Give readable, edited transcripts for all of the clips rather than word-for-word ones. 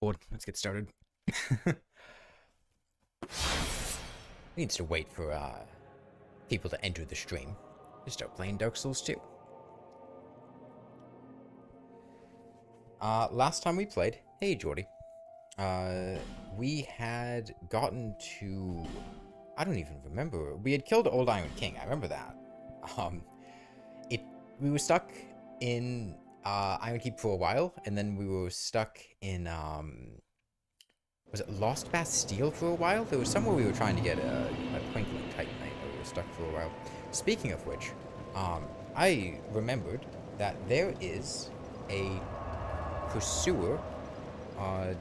Bored. Let's get started. Needs to wait for people to enter the stream to start playing Dark Souls 2. Last time we played, hey Jordy, we had gotten to, I don't even remember. We had killed Old Iron King. I remember that. We were stuck in Iron Keep for a while, and then we were stuck in was it Lost Bastille for a while? There was somewhere we were trying to get a twinkling titanite, but we were stuck for a while. Speaking of which, I remembered that there is a pursuer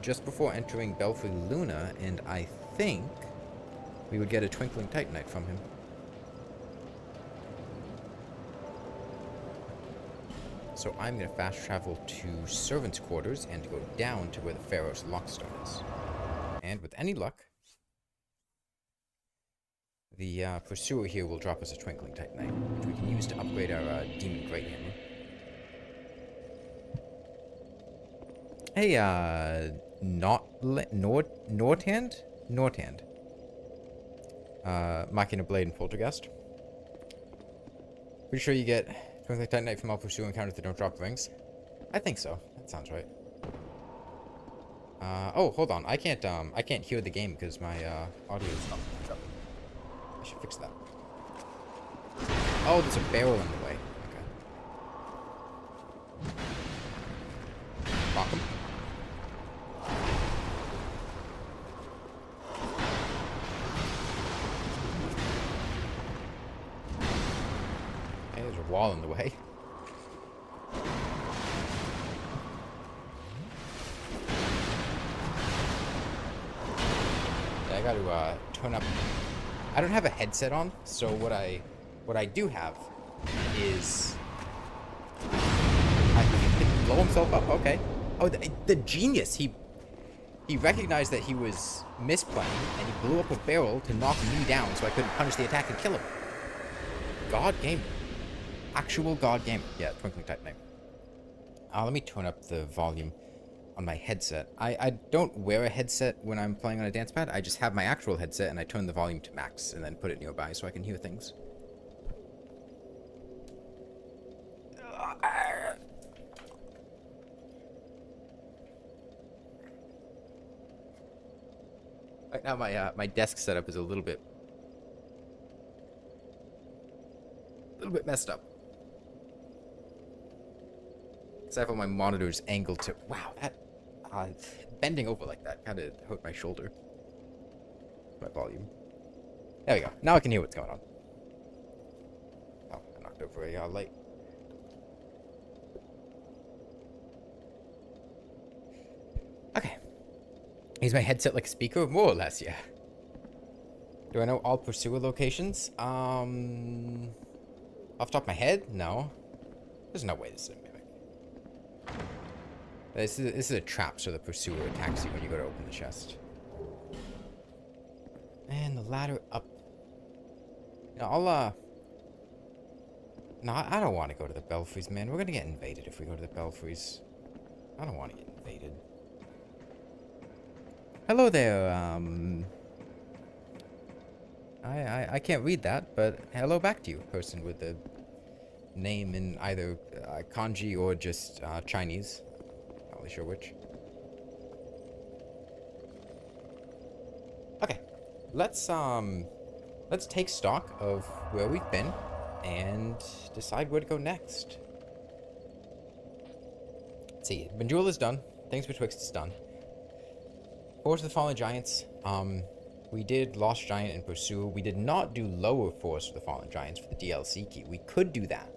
just before entering Belfry Luna, and I think we would get a twinkling titanite from him. So I'm going to fast travel to Servant's Quarters and go down to where the Pharros Lockstone is. And with any luck, the pursuer here will drop us a twinkling titanite, which we can use to upgrade our demon great hammer. Hey, Nordhand? Machina Blade and Poltergeist. Pretty sure you get twinkling titanite from all pursuer encounters that don't drop rings. I think so. That sounds right. Oh, hold on. I can't hear the game because my audio is not picked up. I should fix that. Oh, there's a barrel in the way. Okay. Rock him. Okay, there's a wall in the way. I got to turn up. I don't have a headset on, so what I do have is I can blow himself up. Okay. Oh, the genius! He recognized that he was misplaying, and he blew up a barrel to knock me down, so I couldn't punish the attack and kill him. God gamer, actual God gamer. Yeah, twinkling titanite. Let me turn up the volume on my headset. I don't wear a headset when I'm playing on a dance pad. I just have my actual headset and I turn the volume to max and then put it nearby so I can hear things. Right now my desk setup is a little bit messed up. I have all my monitors angled to... Wow, that... bending over like that kind of hurt my shoulder. My volume. There we go. Now I can hear what's going on. Oh, I knocked over a light. Okay. Is my headset like a speaker? More or less, yeah. Do I know all pursuer locations? Off the top of my head? No. There's no way this is a mimic. This is a trap, so the pursuer attacks you when you go to open the chest. And the ladder up. No, No, I don't want to go to the belfries, man. We're gonna get invaded if we go to the belfries. I don't want to get invaded. Hello there, I can't read that, but hello back to you, person with the name in either kanji or just Chinese. Not really sure which. Okay, let's take stock of where we've been and decide where to go next. Let's see, Medulla's done. Things Betwixt is done. Forest of the Fallen Giants. We did Lost Giant and Pursuer. We did not do Lower Forest of the Fallen Giants for the DLC key. We could do that.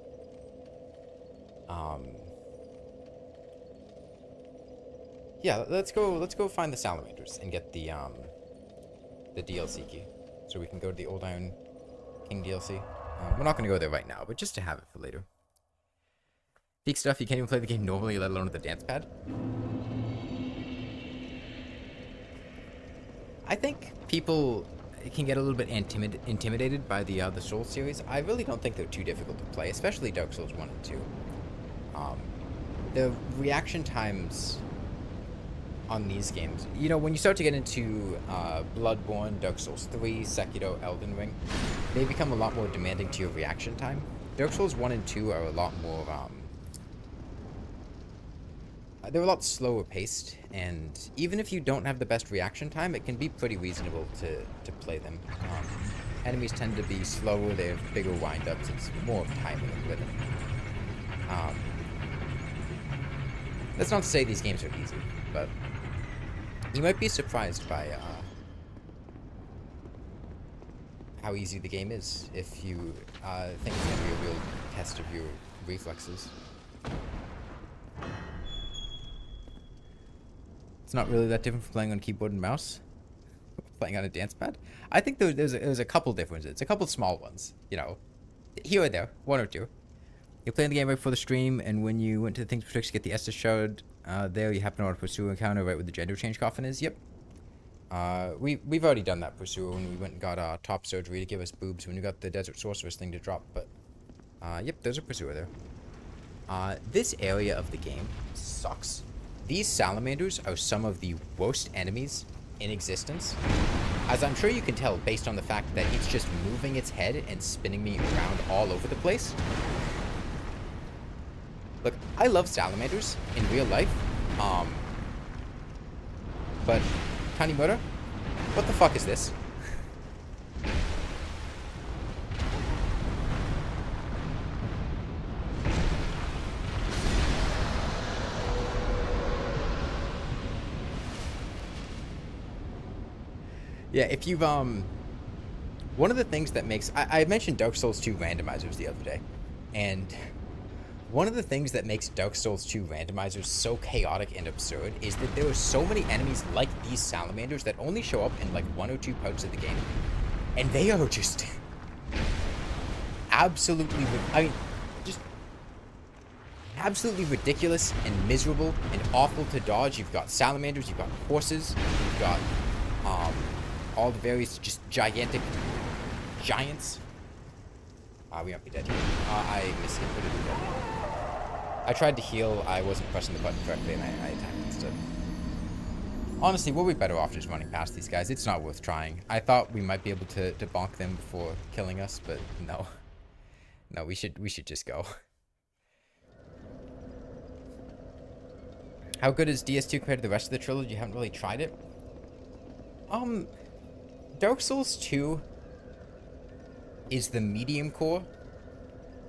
Yeah, let's go find the salamanders and get the DLC key, so we can go to the Old Iron King DLC. We're not gonna go there right now, but just to have it for later. Peak stuff, you can't even play the game normally, let alone with the dance pad. I think people can get a little bit intimidated by the Souls series. I really don't think they're too difficult to play, especially Dark Souls 1 and 2. The reaction times on these games. You know, when you start to get into Bloodborne, Dark Souls 3, Sekiro, Elden Ring, they become a lot more demanding to your reaction time. Dark Souls 1 and 2 are a lot more, they're a lot slower paced, and even if you don't have the best reaction time, it can be pretty reasonable to play them. Enemies tend to be slower, they have bigger wind-ups, it's more of timing and rhythm. That's not to say these games are easy, but you might be surprised by how easy the game is if you think it's going to be a real test of your reflexes. It's not really that different from playing on keyboard and mouse. Playing on a dance pad. I think there's a couple differences. A couple small ones, you know. Here or there. One or two. You're playing the game right before the stream, and when you went to the things to get the Estus shard, there you happen on a pursuer encounter right where the gender change coffin is. Yep. We've already done that pursuer when we went and got top surgery to give us boobs when we got the desert sorceress thing to drop, but yep, there's a pursuer there. This area of the game sucks. These salamanders are some of the worst enemies in existence, as I'm sure you can tell based on the fact that it's just moving its head and spinning me around all over the place. Look, I love salamanders in real life, but Tanimura, what the fuck is this? Yeah, if you've, one of the things that makes, I mentioned Dark Souls 2 randomizers the other day, and one of the things that makes Dark Souls 2 randomizers so chaotic and absurd is that there are so many enemies like these salamanders that only show up in like 1 or 2 parts of the game, and they are just absolutely, just absolutely ridiculous and miserable and awful to dodge. You've got salamanders, you've got horses, you've got, all the various just gigantic giants. We might be dead here. I misinputted the dead. I tried to heal, I wasn't pressing the button correctly, and I attacked instead. Honestly, we'll be better off just running past these guys. It's not worth trying. I thought we might be able to bonk them before killing us, but no. No, we should just go. How good is DS2 compared to the rest of the trilogy? You haven't really tried it? Dark Souls 2 is the medium core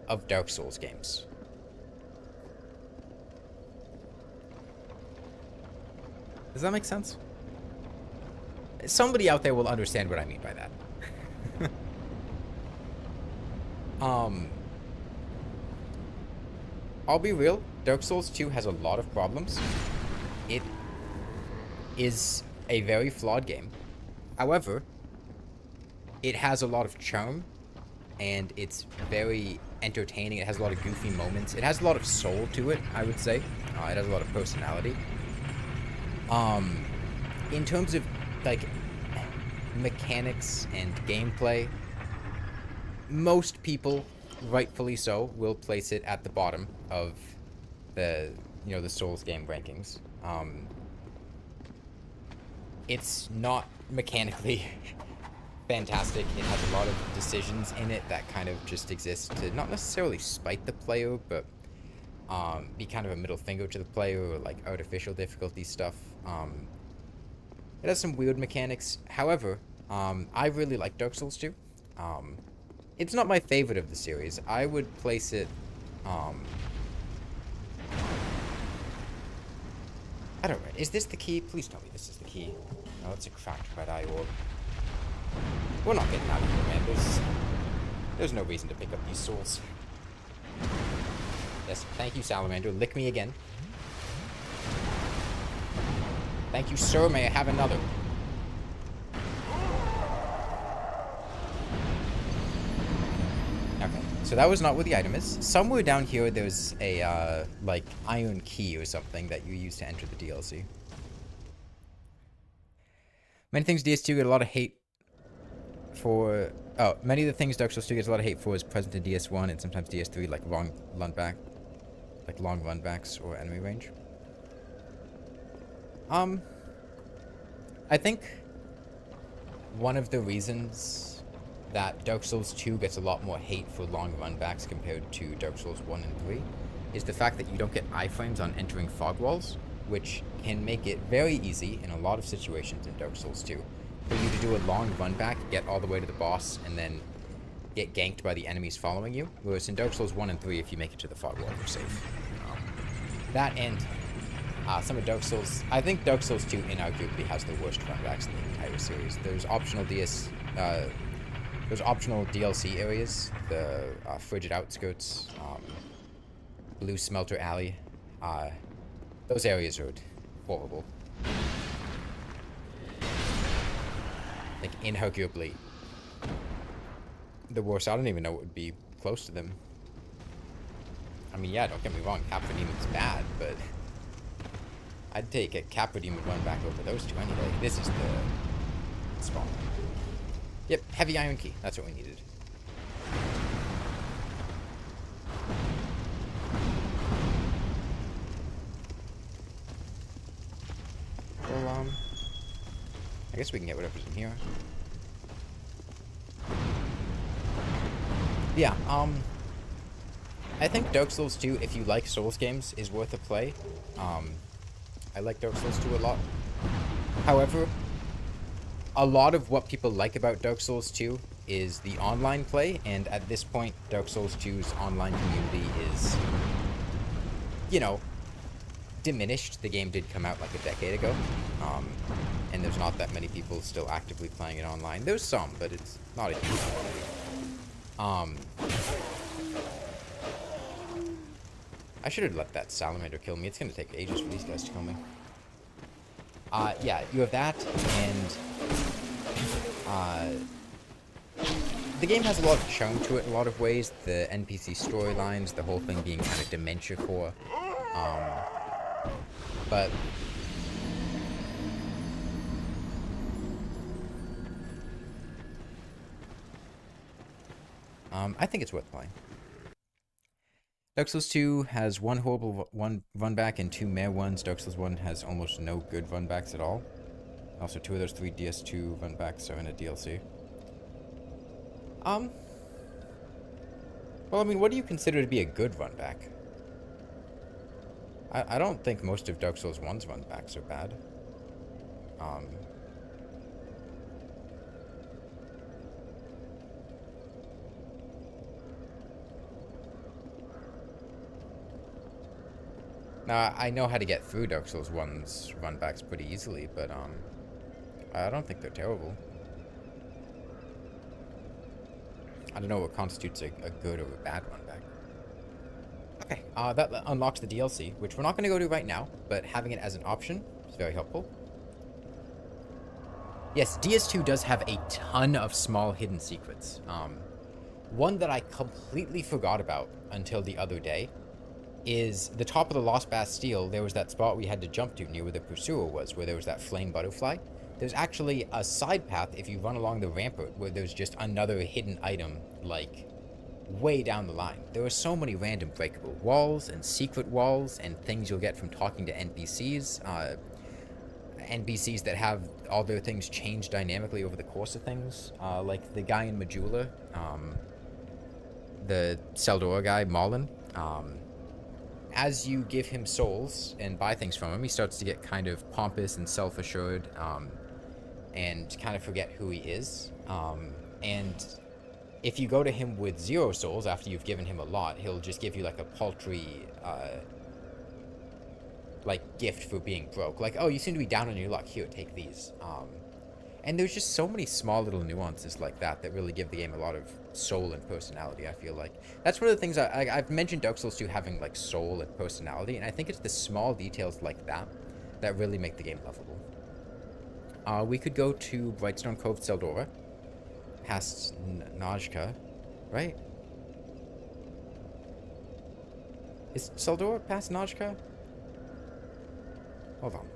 of Dark Souls games. Does that make sense? Somebody out there will understand what I mean by that. I'll be real, Dark Souls 2 has a lot of problems. It is a very flawed game. However, it has a lot of charm, and it's very entertaining. It has a lot of goofy moments. It has a lot of soul to it, I would say. It has a lot of personality. In terms of, like, mechanics and gameplay, most people, rightfully so, will place it at the bottom of the, you know, the Souls game rankings. It's not mechanically fantastic. It has a lot of decisions in it that kind of just exist to not necessarily spite the player, but be kind of a middle finger to the player, or like artificial difficulty stuff. It has some weird mechanics. However, I really like Dark Souls 2. It's not my favorite of the series. I would place it, I don't know. Is this the key? Please tell me this is the key. No, it's a cracked red eye orb. We're not getting out of here, man. There's no reason to pick up these souls. Yes, thank you, Salamander. Lick me again. Thank you, sir. May I have another? Okay, so that was not where the item is. Somewhere down here, there's a, like, iron key or something that you use to enter the DLC. Many things DS2 get a lot of hate for... Oh, many of the things Dark Souls 2 gets a lot of hate for is present in DS1 and sometimes DS3, like long run backs or enemy range. Um, I think one of the reasons that Dark Souls 2 gets a lot more hate for long runbacks compared to Dark Souls 1 and 3 is the fact that you don't get iframes on entering fog walls, which can make it very easy in a lot of situations in Dark Souls 2 for you to do a long runback, get all the way to the boss, and then get ganked by the enemies following you. Whereas in Dark Souls 1 and 3, if you make it to the fog wall, you're safe. That and some of Dark Souls... I think Dark Souls 2 inarguably has the worst runbacks in the entire series. There's optional DLC areas, the Frigid Outskirts, Blue Smelter Alley. Those areas are horrible. Like, inarguably the worst. I don't even know what would be close to them. I mean, yeah, don't get me wrong, Capra Demon's bad, but I'd take a Capra Demon run back over those two anyway. This is the spawn. Yep, heavy iron key. That's what we needed. Well, I guess we can get whatever's in here. Yeah, I think Dark Souls 2, if you like Souls games, is worth a play. I like Dark Souls 2 a lot. However, a lot of what people like about Dark Souls 2 is the online play, and at this point, Dark Souls 2's online community is, you know, diminished. The game did come out like a decade ago, and there's not that many people still actively playing it online. There's some, but it's not a huge quantity. I should have let that salamander kill me. It's gonna take ages for these guys to kill me. Yeah, you have that, and the game has a lot of charm to it in a lot of ways. The NPC storylines, the whole thing being kind of dementia core. But I think it's worth playing. Dark Souls 2 has one horrible run back and 2 meh ones. Dark Souls 1 has almost no good run backs at all. Also, 2 of those 3 DS2 run backs are in a DLC. Well, I mean, what do you consider to be a good run back? I don't think most of Dark Souls 1's run backs are bad. Now, I know how to get through Dark Souls 1's runbacks pretty easily, but, I don't think they're terrible. I don't know what constitutes a good or a bad runback. Okay, that unlocks the DLC, which we're not going to go to right now, but having it as an option is very helpful. Yes, DS2 does have a ton of small hidden secrets. One that I completely forgot about until the other day is the top of the Lost Bastille. There was that spot we had to jump to near where the pursuer was, where there was that flame butterfly. There's actually a side path if you run along the rampart where there's just another hidden item, like, way down the line. There are so many random breakable walls and secret walls and things you'll get from talking to NPCs. NPCs that have all their things change dynamically over the course of things. Like the guy in Medulla, the Seldora guy, Marlin. As you give him souls and buy things from him, he starts to get kind of pompous and self-assured, and kind of forget who he is. And if you go to him with 0 souls after you've given him a lot, he'll just give you like a paltry, like, gift for being broke. Like, oh, you seem to be down on your luck. Here, take these. And there's just so many small little nuances like that that really give the game a lot of soul and personality, I feel like. That's one of the things I've mentioned Dark Souls 2 having, like, soul and personality, and I think it's the small details like that that really make the game lovable. We could go to Brightstone Cove, Seldora, past Najka, right? Is Seldora past Najka? Hold on.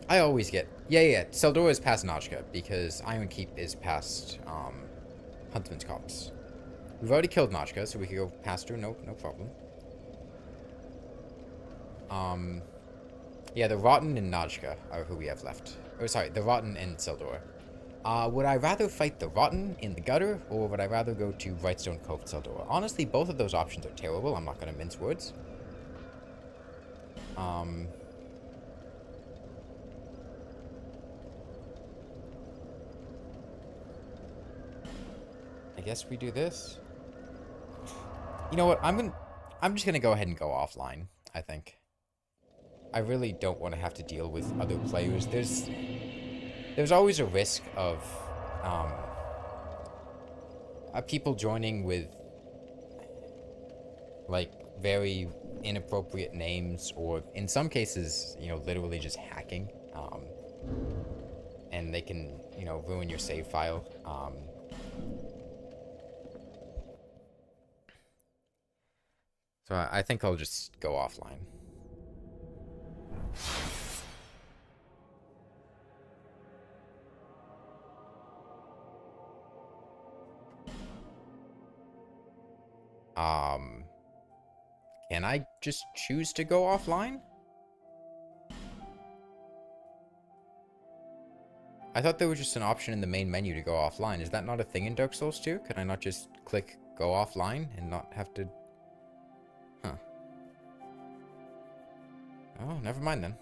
I always get... Yeah. Seldora is past Najka, because Iron Keep is past, Huntsman's Copse. We've already killed Najka, so we can go past her, no problem. Yeah, the Rotten and Najka are who we have left. Oh, sorry, the Rotten and Sildor. Would I rather fight the Rotten in the gutter, or would I rather go to Brightstone Cove Sildor? Honestly, both of those options are terrible. I'm not going to mince words. I guess we do this. You know what? I'm just gonna go ahead and go offline, I think. I really don't want to have to deal with other players. There's always a risk of um, people joining with like very inappropriate names, or in some cases, you know, literally just hacking. And they can, you know, ruin your save file. So I think I'll just go offline. Can I just choose to go offline? I thought there was just an option in the main menu to go offline. Is that not a thing in Dark Souls 2? Could I not just click go offline and not have to... Huh. Oh, never mind then.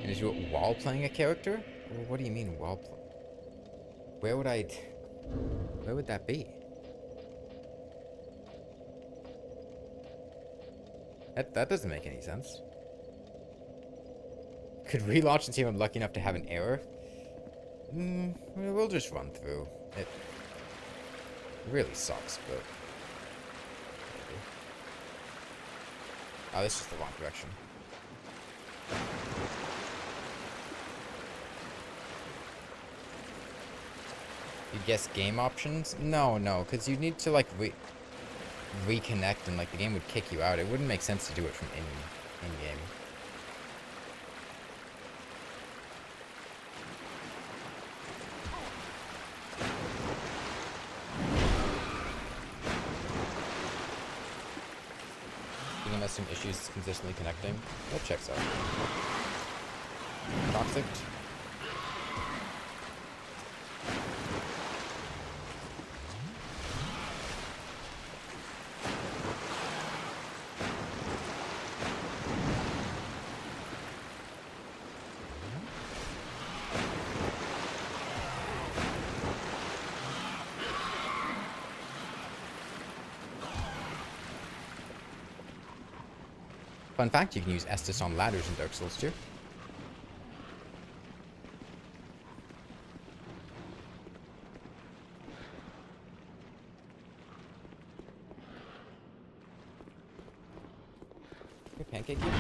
And is you while playing a character? What do you mean while playing? Where would I... Where would that be? That doesn't make any sense. Could relaunch and see if I'm lucky enough to have an error? We'll just run through. It really sucks, but... Maybe. Oh, this is the wrong direction. You guess game options? No, because you need to, like, reconnect and, like, the game would kick you out. It wouldn't make sense to do it from in-game. The game has some issues consistently connecting. That checks out. Toxic. Fun fact, you can use Estus on ladders in Dark Souls 2. Hey, pancake you?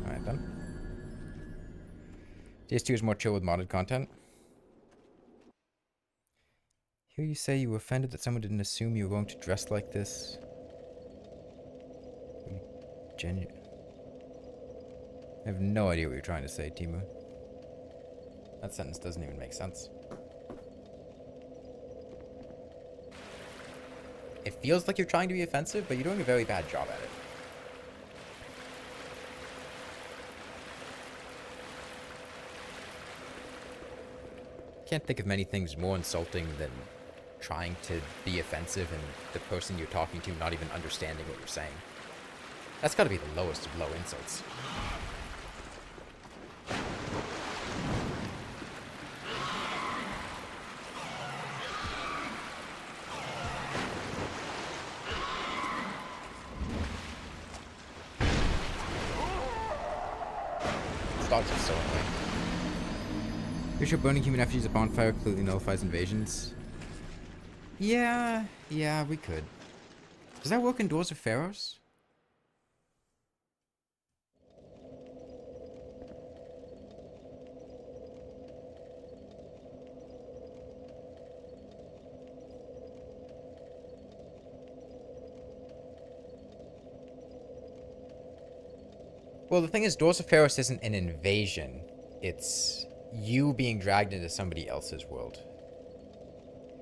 Alright then. DS2 is more chill with modded content. Hear you say you were offended that someone didn't assume you were going to dress like this. I have no idea what you're trying to say, Timu. That sentence doesn't even make sense. It feels like you're trying to be offensive, but you're doing a very bad job at it. Can't think of many things more insulting than trying to be offensive and the person you're talking to not even understanding what you're saying. That's gotta be the lowest of low insults. These dogs are so annoying. Pretty sure burning human effigies at bonfire clearly nullifies invasions. Yeah, we could. Does that work in Doors of Pharros? Well, the thing is, Doors of Pharros isn't an invasion. It's you being dragged into somebody else's world.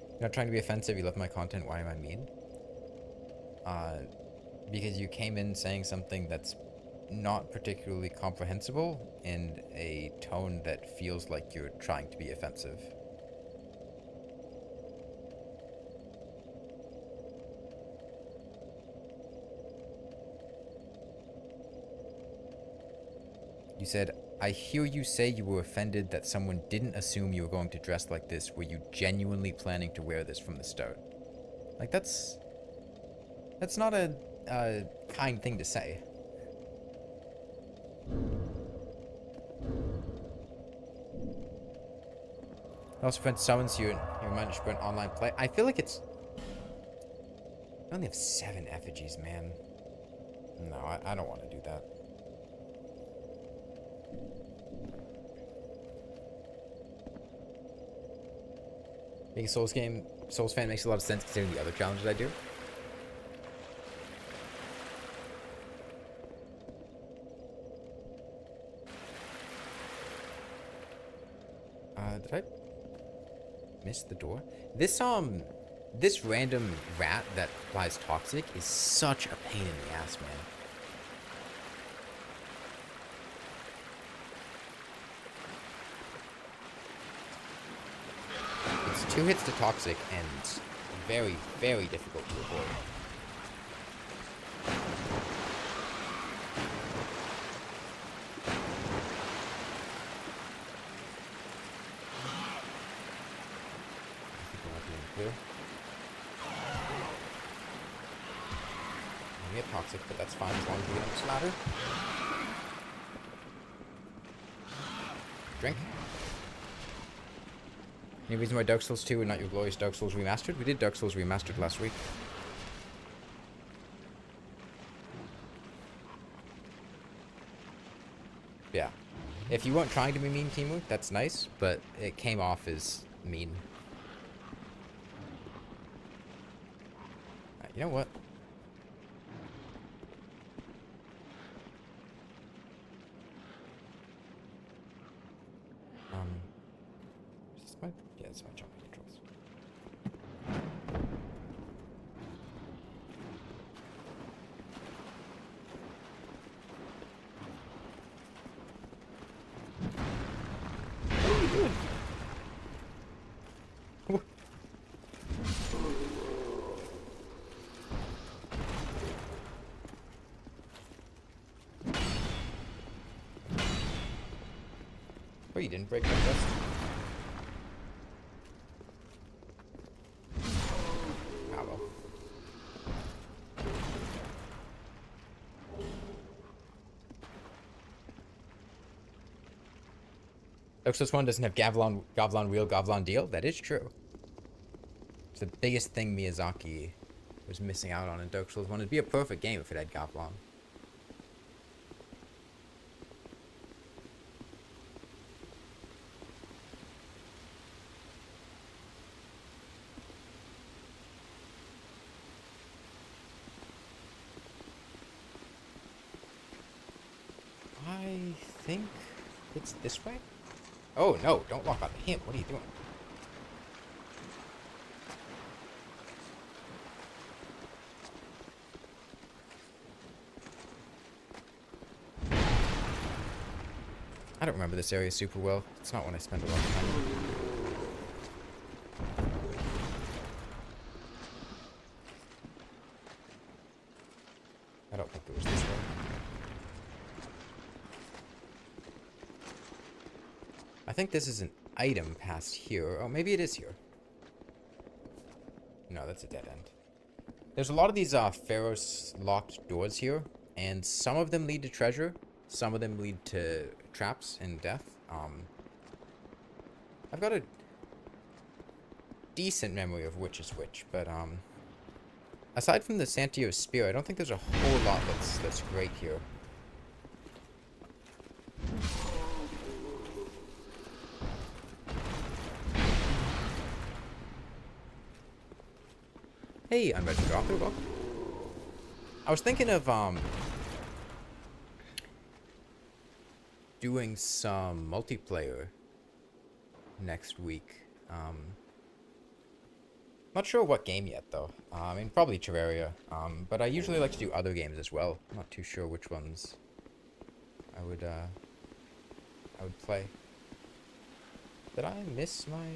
You're not trying to be offensive. You love my content. Why am I mean? Because you came in saying something that's not particularly comprehensible in a tone that feels like you're trying to be offensive. You said, I hear you say you were offended that someone didn't assume you were going to dress like this. Were you genuinely planning to wear this from the start? Like, that's not a kind thing to say. Also, friend summons you and your mind to sprint online play. I feel like it's... I only have 7 effigies, man. No, I don't want to do that. Being a Souls fan makes a lot of sense considering the other challenges I do. Did I miss the door? This random rat that applies toxic is such a pain in the ass, man. It's 2 hits to toxic and very, very difficult to avoid. We get toxic, but that's fine as long as we get up this ladder. Drink. Any reason why Dark Souls 2 and not your glorious Dark Souls Remastered? We did Dark Souls Remastered last week. Yeah. If you weren't trying to be mean, Timu, that's nice, but it came off as mean. You know what? Is this my... Yeah, this is my jumping controls. What are you doing? Oh, you didn't break my chest. Ah, well. Dark Souls 1 doesn't have Goblin Wheel, Goblin Deal. That is true. It's the biggest thing Miyazaki was missing out on in Dark Souls 1. It'd be a perfect game if it had Goblin. I think it's this way. Oh no, don't lock onto him. What are you doing? I don't remember this area super well. It's not one I spend a lot of time on. I don't think it was this way. I think this is an item past here. Oh, maybe it is here. No, that's a dead end. There's a lot of these Pharros locked doors here, and some of them lead to treasure. Some of them lead to traps and death. I've got a decent memory of which is which, but aside from the Santio Spear, I don't think there's a whole lot that's great here. Hey, unregistered author, welcome. I was thinking of doing some multiplayer next week. Not sure what game yet, though. I mean, probably Terraria. But I usually like to do other games as well. I'm not too sure which ones I would play. Did I miss my...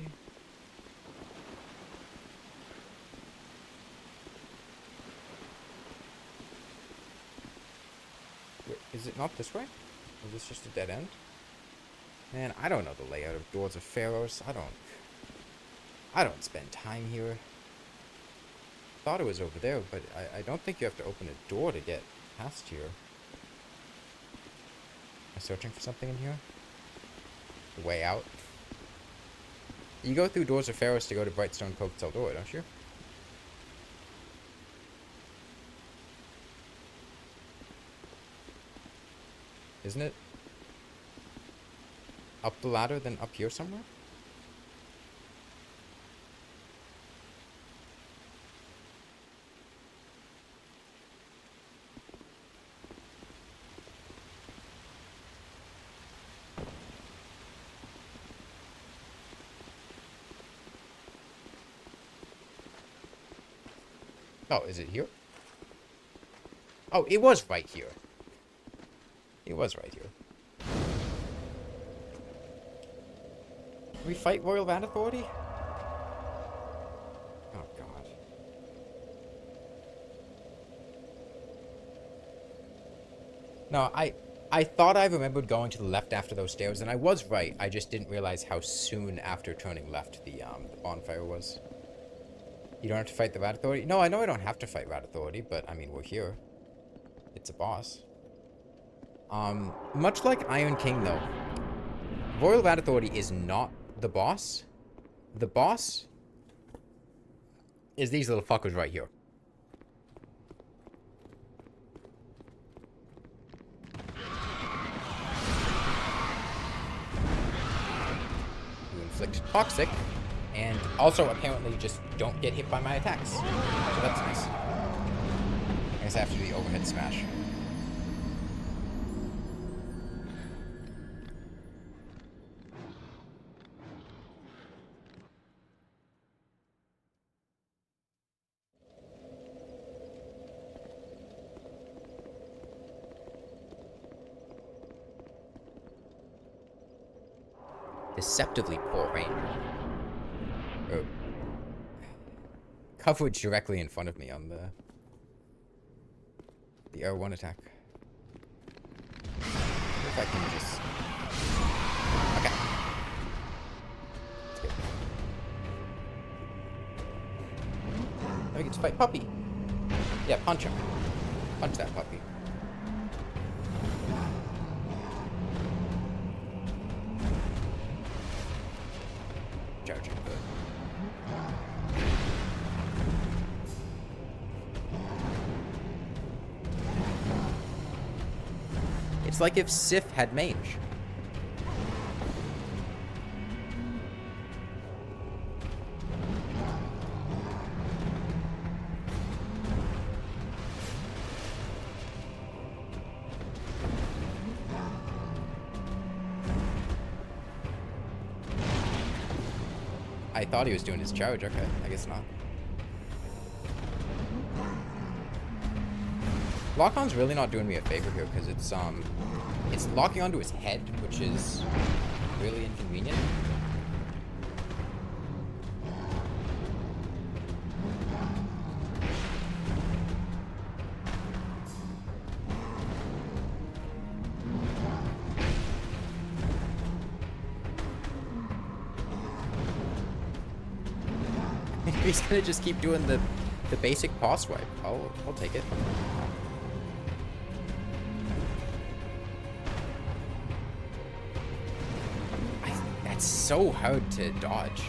Wait, is it not this way? Is this just a dead end? Man, I don't know the layout of Doors of Pharros. I don't spend time here. Thought it was over there, but I don't think you have to open a door to get past here. Am I searching for something in here? The way out? You go through Doors of Pharros to go to Brightstone Cove Door, don't you? Isn't it? Up the ladder, then up here somewhere? Oh, is it here? Oh, it was right here. It was right here. Can we fight Royal Van Authority? Oh, God. No, I thought I remembered going to the left after those stairs, and I was right. I just didn't realize how soon after turning left the bonfire was. You don't have to fight the Rat Authority? No, I know I don't have to fight Rat Authority, but, I mean, we're here. It's a boss. Much like Iron King, though, Royal Rat Authority is not the boss. The boss is these little fuckers right here. Who inflict toxic, and also apparently just don't get hit by my attacks. So that's nice. I guess I have to do the overhead smash. Deceptively poor rain. Oh. Coverage directly in front of me on the R1 attack. If I can just... Okay. Let's go. Now we get to fight Puppy. Yeah, punch him. Punch that puppy. Charging good. It's like if Sif had mage. I thought he was doing his charge. Okay, I guess not. Lock-on's really not doing me a favor here because it's locking onto his head, which is really inconvenient. He's gonna just keep doing the basic paw swipe. I'll take it. That's so hard to dodge.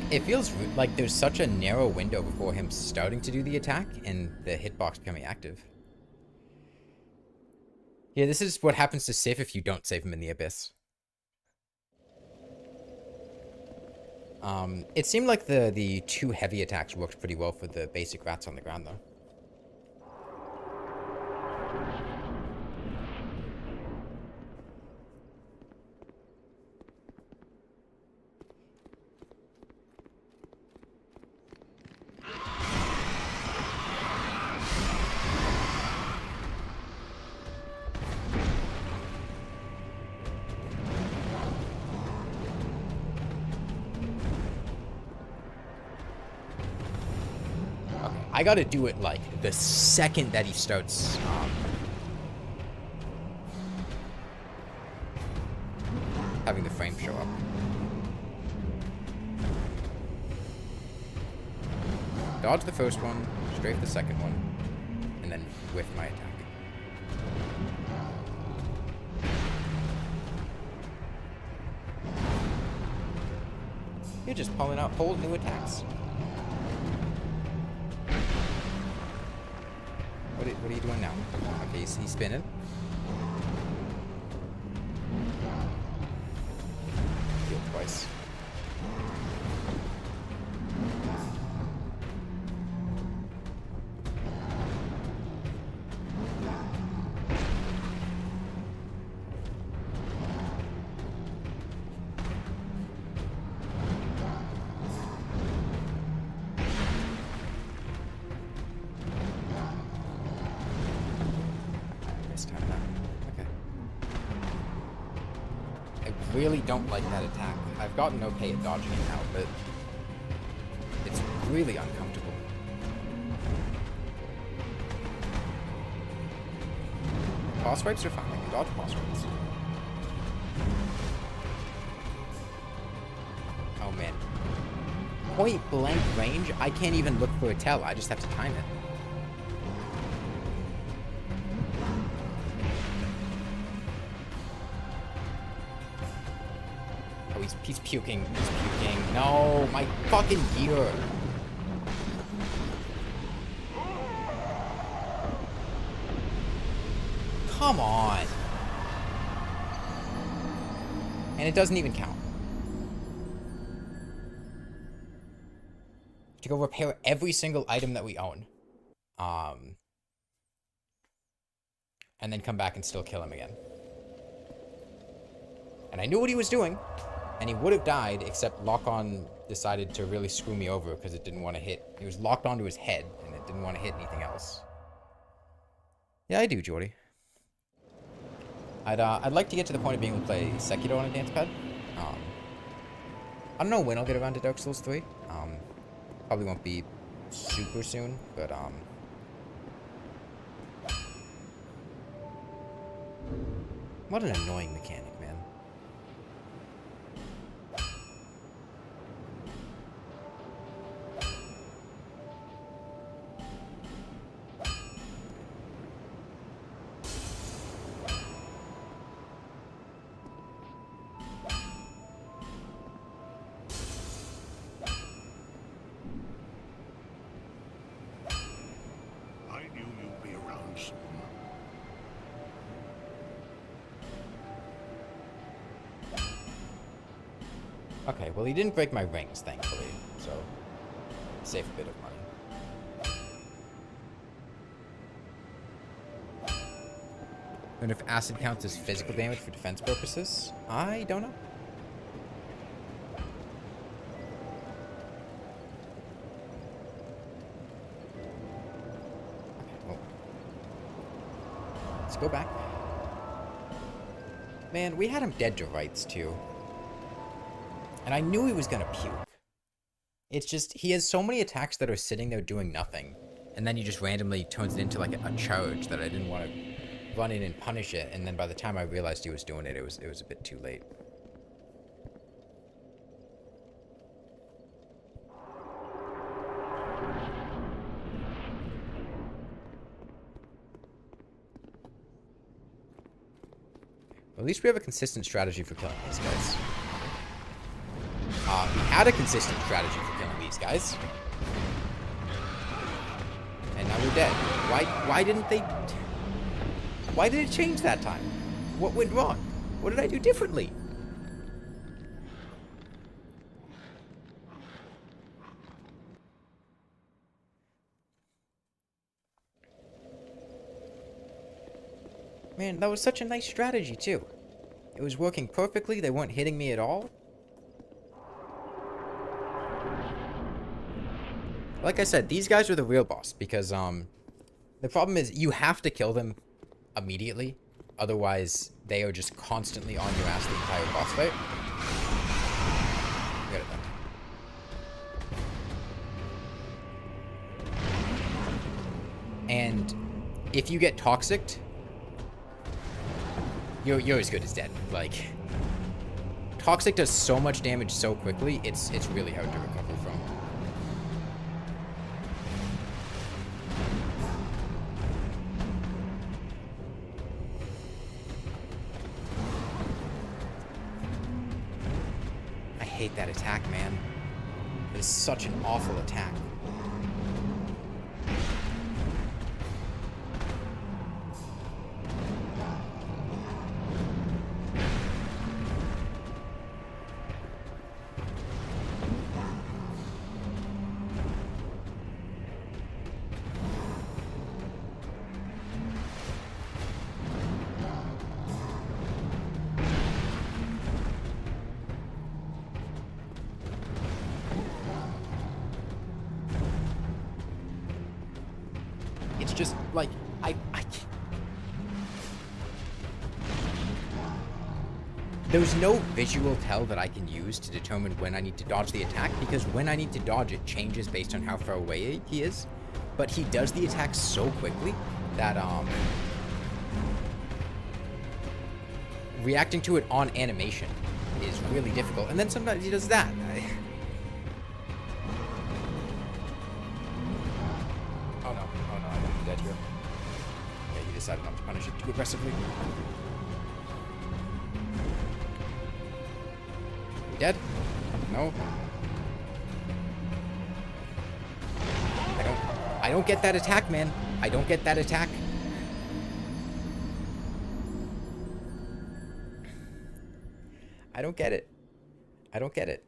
It feels like there's such a narrow window before him starting to do the attack and the hitbox becoming active. Yeah, this is what happens to Sif if you don't save him in the abyss. It seemed like the two heavy attacks worked pretty well for the basic rats on the ground, though. I gotta do it, like, the second that he starts, having the frame show up. Dodge the first one, strafe the second one, and then whiff my attack. You're just pulling out whole new attacks. What are you doing now? Okay, he's spinning. Heal twice. Really don't like that attack. I've gotten okay at dodging it now, but it's really uncomfortable. Boss fights are fine. I can dodge boss fights. Oh man. Point blank range? I can't even look for a tell. I just have to time it. He's puking. He's puking. No, my fucking gear. Come on. And it doesn't even count. To go repair every single item that we own. And then come back and still kill him again. And I knew what he was doing. And he would have died, except Lock-On decided to really screw me over because it didn't want to hit. He was locked onto his head, and it didn't want to hit anything else. Yeah, I do, Jordy. I'd like to get to the point of being able to play Sekiro on a dance pad. I don't know when I'll get around to Dark Souls 3. Probably won't be super soon, but what an annoying mechanic. Okay, well, he didn't break my rings, thankfully, so save a bit of money. And if acid counts as physical damage for defense purposes, I don't know. Okay, well, let's go back. Man, we had him dead to rights, too. And I knew he was gonna puke. It's just, he has so many attacks that are sitting there doing nothing. And then he just randomly turns it into like a charge that I didn't want to run in and punish it. And then by the time I realized he was doing it, it was a bit too late. Well, at least we have a consistent strategy for killing these guys. We had a consistent strategy for killing these guys. And now we're dead. Why didn't they... Why did it change that time? What went wrong? What did I do differently? Man, that was such a nice strategy, too. It was working perfectly. They weren't hitting me at all. Like I said, these guys are the real boss, because, the problem is you have to kill them immediately. Otherwise, they are just constantly on your ass the entire boss fight. Get it done. And if you get toxicked, you're as good as dead. Like, toxic does so much damage so quickly, it's really hard to recover from. I hate that attack, man. It is such an awful attack. It's just, like, I can't. There's no visual tell that I can use to determine when I need to dodge the attack, because when I need to dodge, it changes based on how far away he is. But he does the attack so quickly that, reacting to it on animation is really difficult. And then sometimes he does that. Decided not to punish it too aggressively. You dead? No. I don't get that attack, man. I don't get that attack. I don't get it. I don't get it.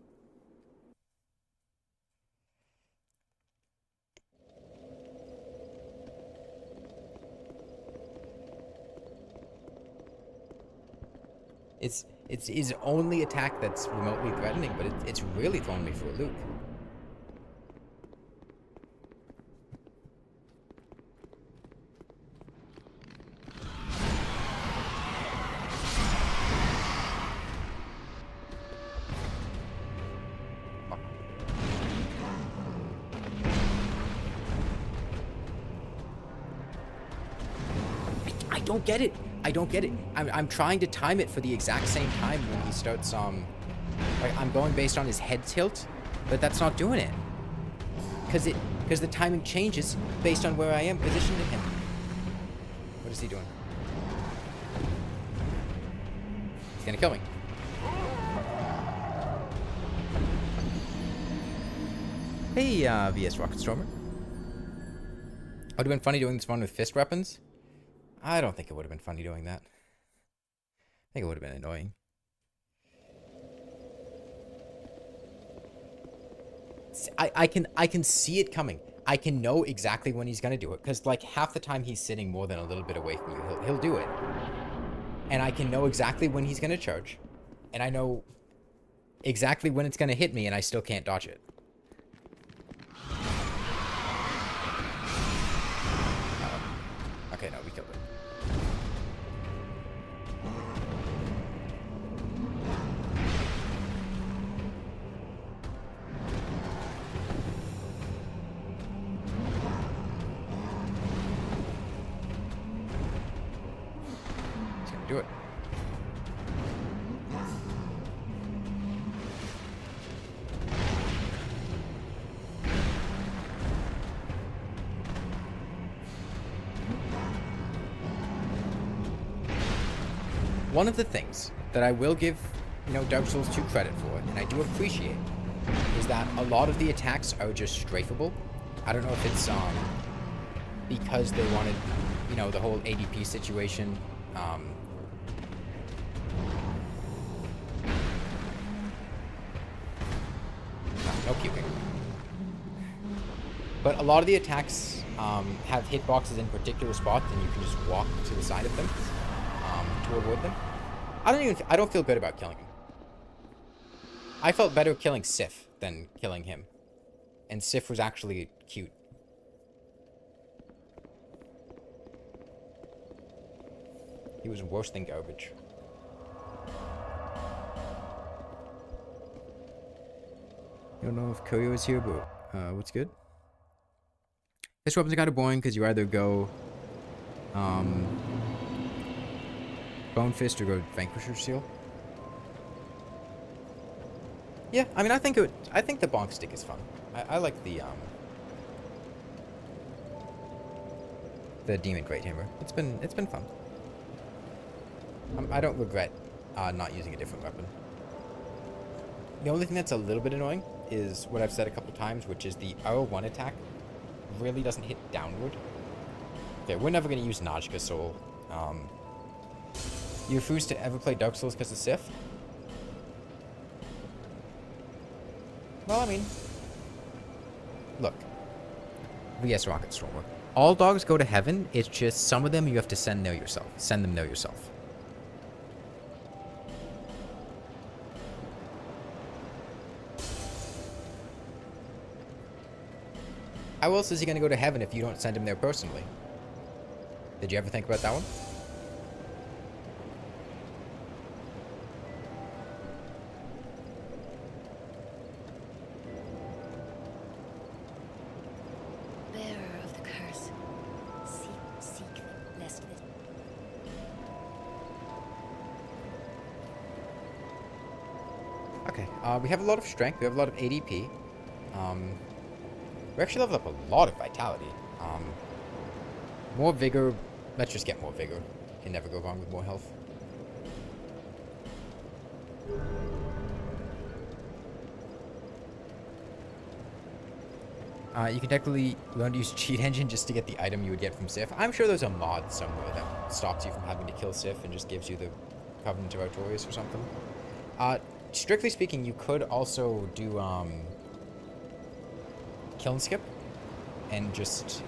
It's his only attack that's remotely threatening, but it's really throwing me for a loop. I don't get it. I don't get it. I'm trying to time it for the exact same time when he starts, like, I'm going based on his head tilt, but that's not doing it. Because the timing changes based on where I am positioned to him. What is he doing? He's gonna kill me. Hey, VS Rocket Stormer. Would have been funny doing this one with fist weapons. I don't think it would have been funny doing that. I think it would have been annoying. I can see it coming. I can know exactly when he's gonna do it, because like half the time he's sitting more than a little bit away from you, he'll do it. And I can know exactly when he's gonna charge, and I know exactly when it's gonna hit me, and I still can't dodge it. Okay, no, we killed it. He's gonna do it. One of the things that I will give, Dark Souls 2 credit for, and I do appreciate, is that a lot of the attacks are just strafable. I don't know if it's because they wanted, the whole ADP situation. No puking. But a lot of the attacks have hitboxes in particular spots, and you can just walk to the side of them to avoid them. I don't feel good about killing him. I felt better killing Sif than killing him. And Sif was actually cute. He was worse than garbage. I don't know if Koyo is here, but what's good? This weapons are kind of boring because you either go Bone Fist or go Vanquisher's Seal. Yeah, I mean, I think the bonk stick is fun. I like the demon great hammer. It's been fun. I don't regret not using a different weapon. The only thing that's a little bit annoying is what I've said a couple times, which is the R1 attack really doesn't hit downward. Okay, we're never going to use Najka Soul. You refuse to ever play Dark Souls because of Sith? Well, I mean, look. VS Rocket Stormer. All dogs go to heaven, it's just some of them you have to send them there yourself. How else is he going to go to heaven if you don't send him there personally? Did you ever think about that one? Bearer of the curse, seek lest this. Okay, we have a lot of strength, we have a lot of ADP. We actually leveled up a lot of vitality. More vigor. Let's just get more vigor. Can never go wrong with more health. You can technically learn to use Cheat Engine just to get the item you would get from Sif. I'm sure there's a mod somewhere that stops you from having to kill Sif and just gives you the Covenant of Artorias or something. Strictly speaking, you could also do kill and skip and just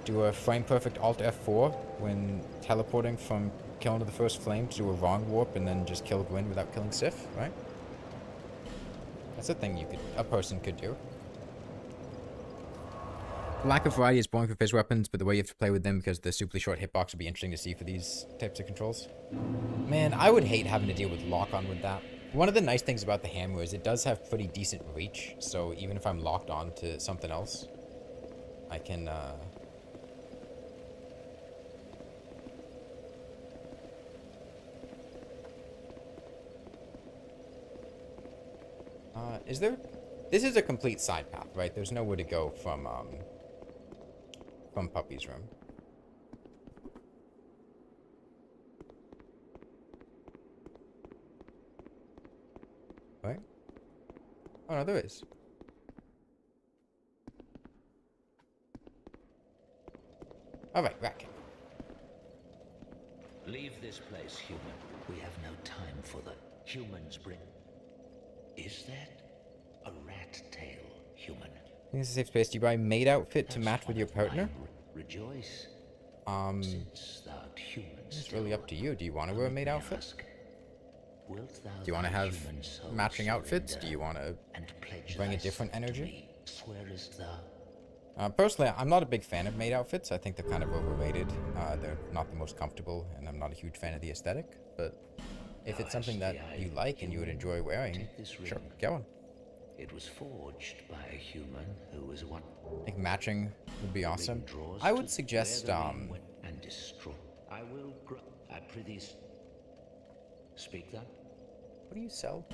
do a frame perfect alt F4 when teleporting from killing to the first flame to do a wrong warp and then just kill Gwyn without killing Sif, right? That's a thing a person could do. Lack of variety is boring for fizz weapons, but the way you have to play with them because the superly short hitbox would be interesting to see for these types of controls. Man, I would hate having to deal with lock-on with that. One of the nice things about the hammer is it does have pretty decent reach, so even if I'm locked on to something else, I can, This is a complete side path, right? There's nowhere to go from Puppy's room. Right? Oh, no, there is. Alright, Rat King. Leave this place, human. We have no time for the humans bring. Is that a rat tail, human? I think it's a safe space. Do you buy a maid outfit to match with your partner? Rejoice. It's really up to you. Do you want to wear a maid outfit? Do you want to have matching outfits? Do you want to bring a different energy? Personally, I'm not a big fan of maid outfits. I think they're kind of overrated. They're not the most comfortable, and I'm not a huge fan of the aesthetic. But if it's something that you like and you would enjoy wearing, sure, get one. It was forged by a human who was one. I think matching would be awesome. I would suggest and destroy. I will. I prithee. Speak then. What do you sell?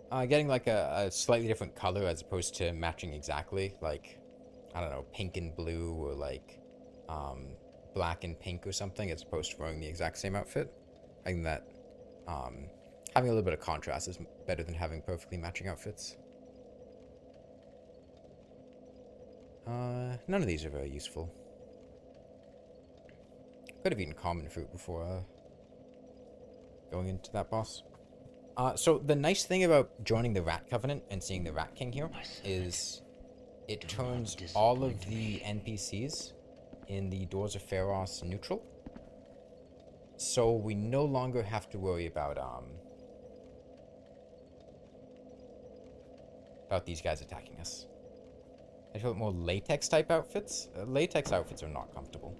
Getting like a slightly different color as opposed to matching exactly, like, I don't know, pink and blue, or like black and pink or something, as opposed to wearing the exact same outfit. I think that having a little bit of contrast is better than having perfectly matching outfits. None of these are very useful. Could have eaten common fruit before going into that boss. So the nice thing about joining the Rat Covenant and seeing the Rat King here is it turns all of the NPCs in the Doors of Pharros neutral. So we no longer have to worry about these guys attacking us. I feel more latex type outfits. Latex outfits are not comfortable.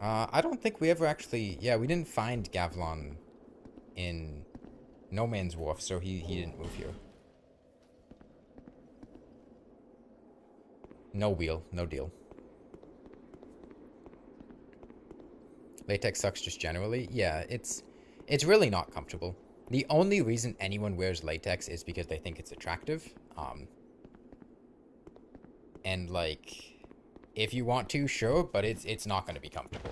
I don't think we ever actually... Yeah, we didn't find Gavlon in No Man's Wharf, so he didn't move here. No wheel, no deal. Latex sucks just generally. Yeah, it's really not comfortable. The only reason anyone wears latex is because they think it's attractive. And like, if you want to, sure, but it's not going to be comfortable.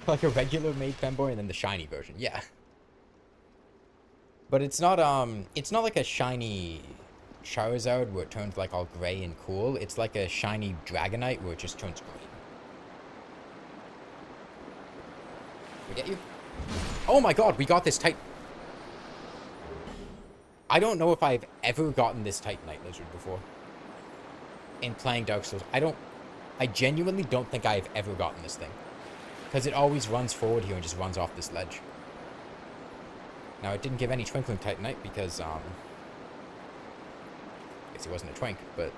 Like a regular made Femboy and then the shiny version, yeah. But it's not like a shiny Charizard where it turns like all gray and cool. It's like a shiny Dragonite where it just turns green. We get you? Oh my god, we got this Titan. I don't know if I've ever gotten this Titanite lizard before. In playing Dark Souls. I genuinely don't think I've ever gotten this thing. Because it always runs forward here and just runs off this ledge. Now, it didn't give any Twinkling Titanite because, I guess it wasn't a twink, but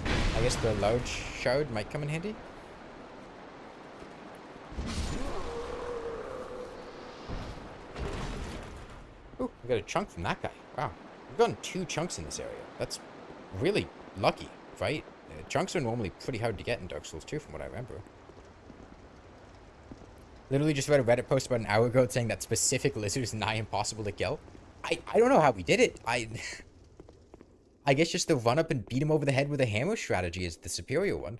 I guess the large shard might come in handy. Ooh, we got a chunk from that guy. Wow. We've gotten 2 chunks in this area. That's really lucky, right? Chunks are normally pretty hard to get in Dark Souls 2, from what I remember. Literally just read a Reddit post about an hour ago saying that specific lizard is nigh impossible to kill. I don't know how we did it. I guess just the run up and beat him over the head with a hammer strategy is the superior one.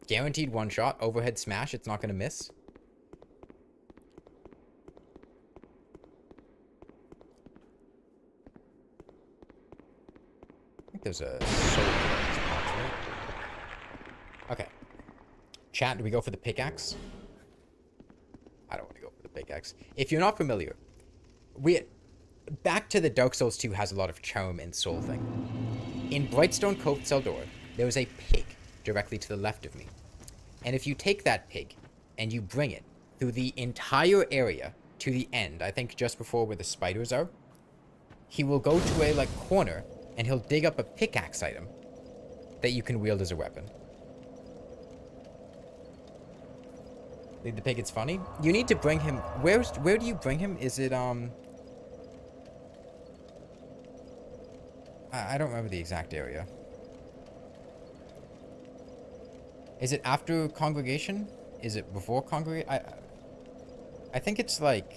Guaranteed one shot, overhead smash, it's not gonna miss. I think there's a soul. Okay. Chat, do we go for the pickaxe? I don't want to go for the pickaxe. If you're not familiar, back to the Dark Souls 2 has a lot of charm and soul thing. In Brightstone Cove Seldor, there is a pig directly to the left of me. And if you take that pig and you bring it through the entire area to the end, I think just before where the spiders are, he will go to a like corner and he'll dig up a pickaxe item that you can wield as a weapon. Lead the pig, it's funny. You need to bring him... Where do you bring him? Is it, I don't remember the exact area. Is it after Congregation? Is it before Congregation? I think it's like...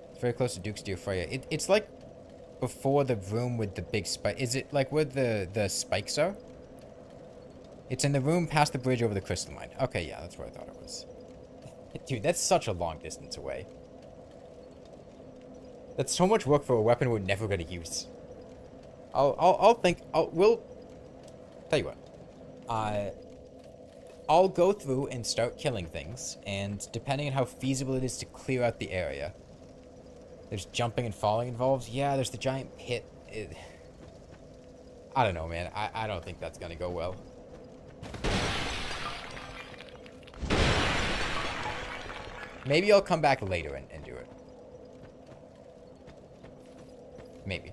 It's very close to Duke's Dear Freya. It's like before the room with the big spike. Is it like where the spikes are? It's in the room past the bridge over the crystalline. Okay, yeah, that's where I thought it was. Dude, that's such a long distance away. That's so much work for a weapon we're never gonna use. We'll tell you what. I'll go through and start killing things, and depending on how feasible it is to clear out the area. There's jumping and falling involved. Yeah, there's the giant pit. I don't know, man. I don't think that's gonna go well. Maybe I'll come back later and do it. Maybe.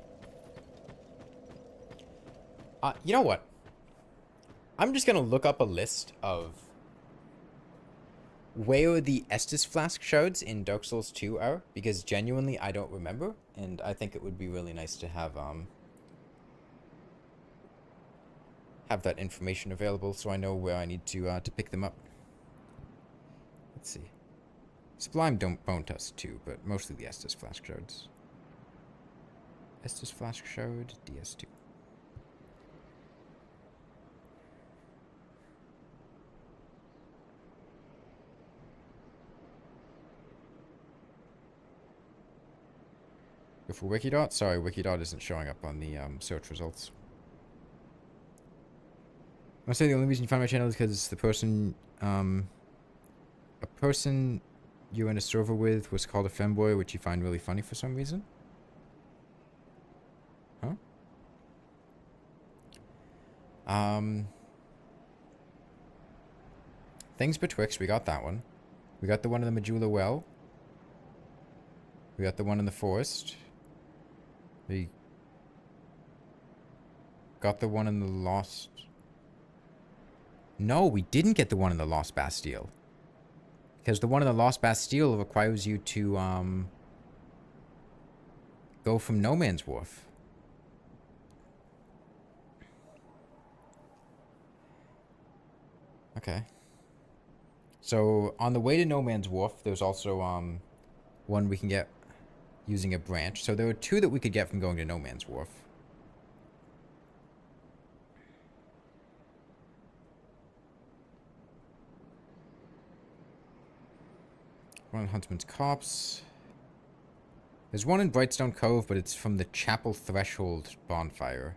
You know what? I'm just gonna look up a list of where the Estus Flask shards in Dark Souls 2 are, because genuinely I don't remember, and I think it would be really nice to have that information available so I know where I need to pick them up. Let's see. Sublime Bone Tusk too, but mostly the Estus Flask shards. Estus Flask shard, DS2. Go for Wikidot? Sorry, Wikidot isn't showing up on the search results. I must say the only reason you find my channel is because the person, a person you're in a server with was called a Femboy, which you find really funny for some reason. Huh? Things Betwixt, we got that one. We got the one in the Medulla well. We got the one in the forest. We got the one in the lost... No, we didn't get the one in the Lost Bastille. Because the one in the Lost Bastille requires you to, go from No Man's Wharf. Okay. So, on the way to No Man's Wharf, there's also, one we can get using a branch. So there are two that we could get from going to No Man's Wharf. One in Huntsman's Copse. There's one in Brightstone Cove, but it's from the Chapel Threshold bonfire.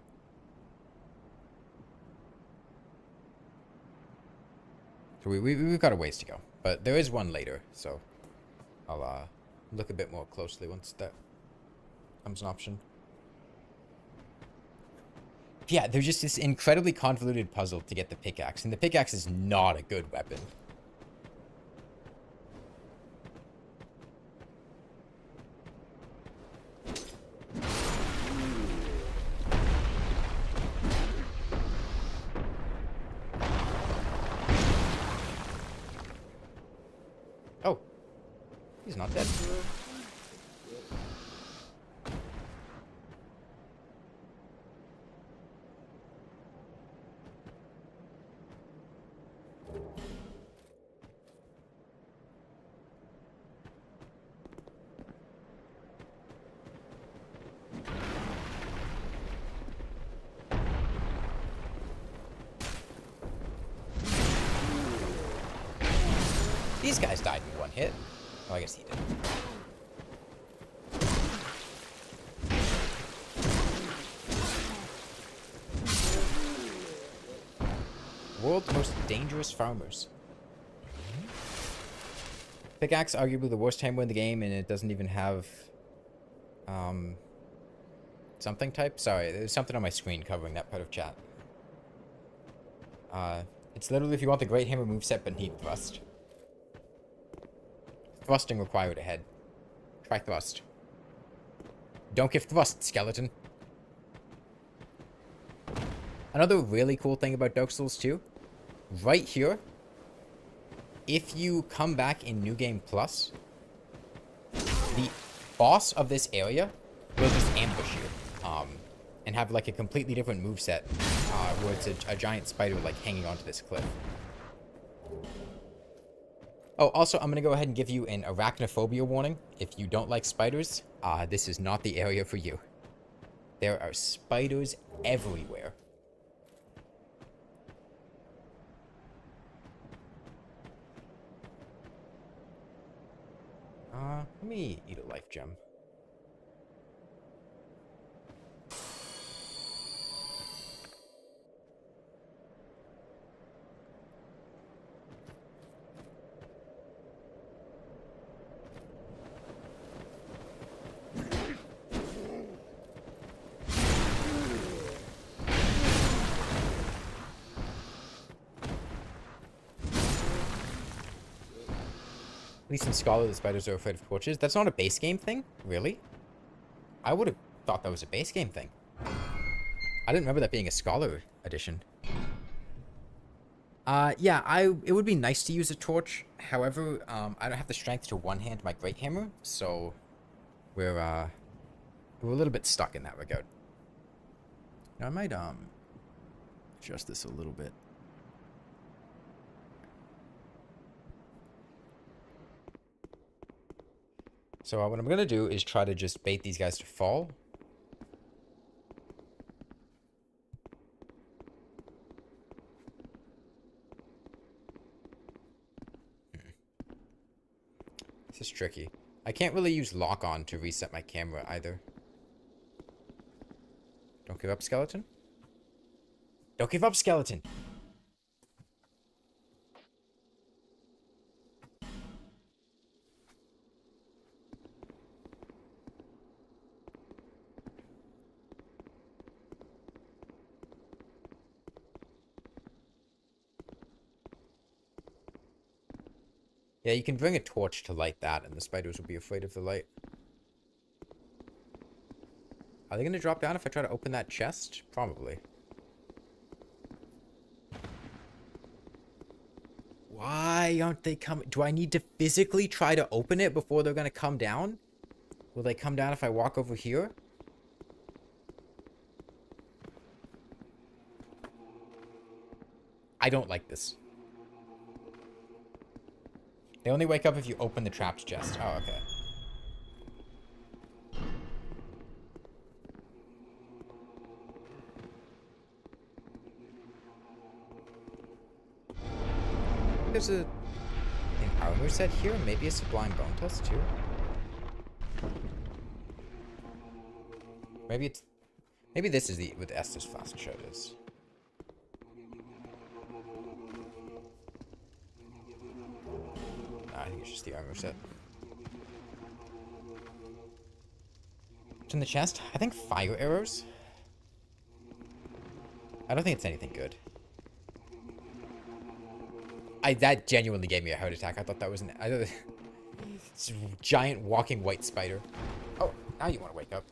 So we've got a ways to go. But there is one later, so I'll look a bit more closely once that becomes an option. Yeah, there's just this incredibly convoluted puzzle to get the pickaxe, and the pickaxe is not a good weapon. Oh, he's not dead. These guys died in one hit. Oh, I guess he did. World's most dangerous farmers. Pickaxe, arguably the worst hammer in the game, and it doesn't even have something type. Sorry, there's something on my screen covering that part of chat. It's literally if you want the Great Hammer moveset but need thrust. Thrusting required ahead. Try thrust. Don't give thrust, skeleton. Another really cool thing about Dark Souls 2, right here, if you come back in New Game Plus, the boss of this area will just ambush you, and have like a completely different moveset, where it's a giant spider like hanging onto this cliff. Oh, also, I'm going to go ahead and give you an arachnophobia warning. If you don't like spiders, this is not the area for you. There are spiders everywhere. Let me eat a life gem. At least in Scholar, the spiders are afraid of torches. That's not a base game thing? Really? I would have thought that was a base game thing. I didn't remember that being a Scholar edition. Yeah, it would be nice to use a torch. However, I don't have the strength to one-hand my Great Hammer, so we're a little bit stuck in that regard. Now, I might, adjust this a little bit. So what I'm going to do is try to just bait these guys to fall. This is tricky. I can't really use lock-on to reset my camera either. Don't give up, skeleton. Don't give up, skeleton. Yeah, you can bring a torch to light that, and the spiders will be afraid of the light. Are they going to drop down if I try to open that chest? Probably. Why aren't they coming? Do I need to physically try to open it before they're going to come down? Will they come down if I walk over here? I don't like this. They only wake up if you open the trapped chest. Oh, okay. There's an armor set here, maybe a sublime bone test too. Maybe this is the with Estes fast shutters. I think it's just the armor set. What's in the chest? I think fire arrows. I don't think it's anything good. That genuinely gave me a heart attack. I thought that was it's a giant walking white spider. Oh, now you want to wake up.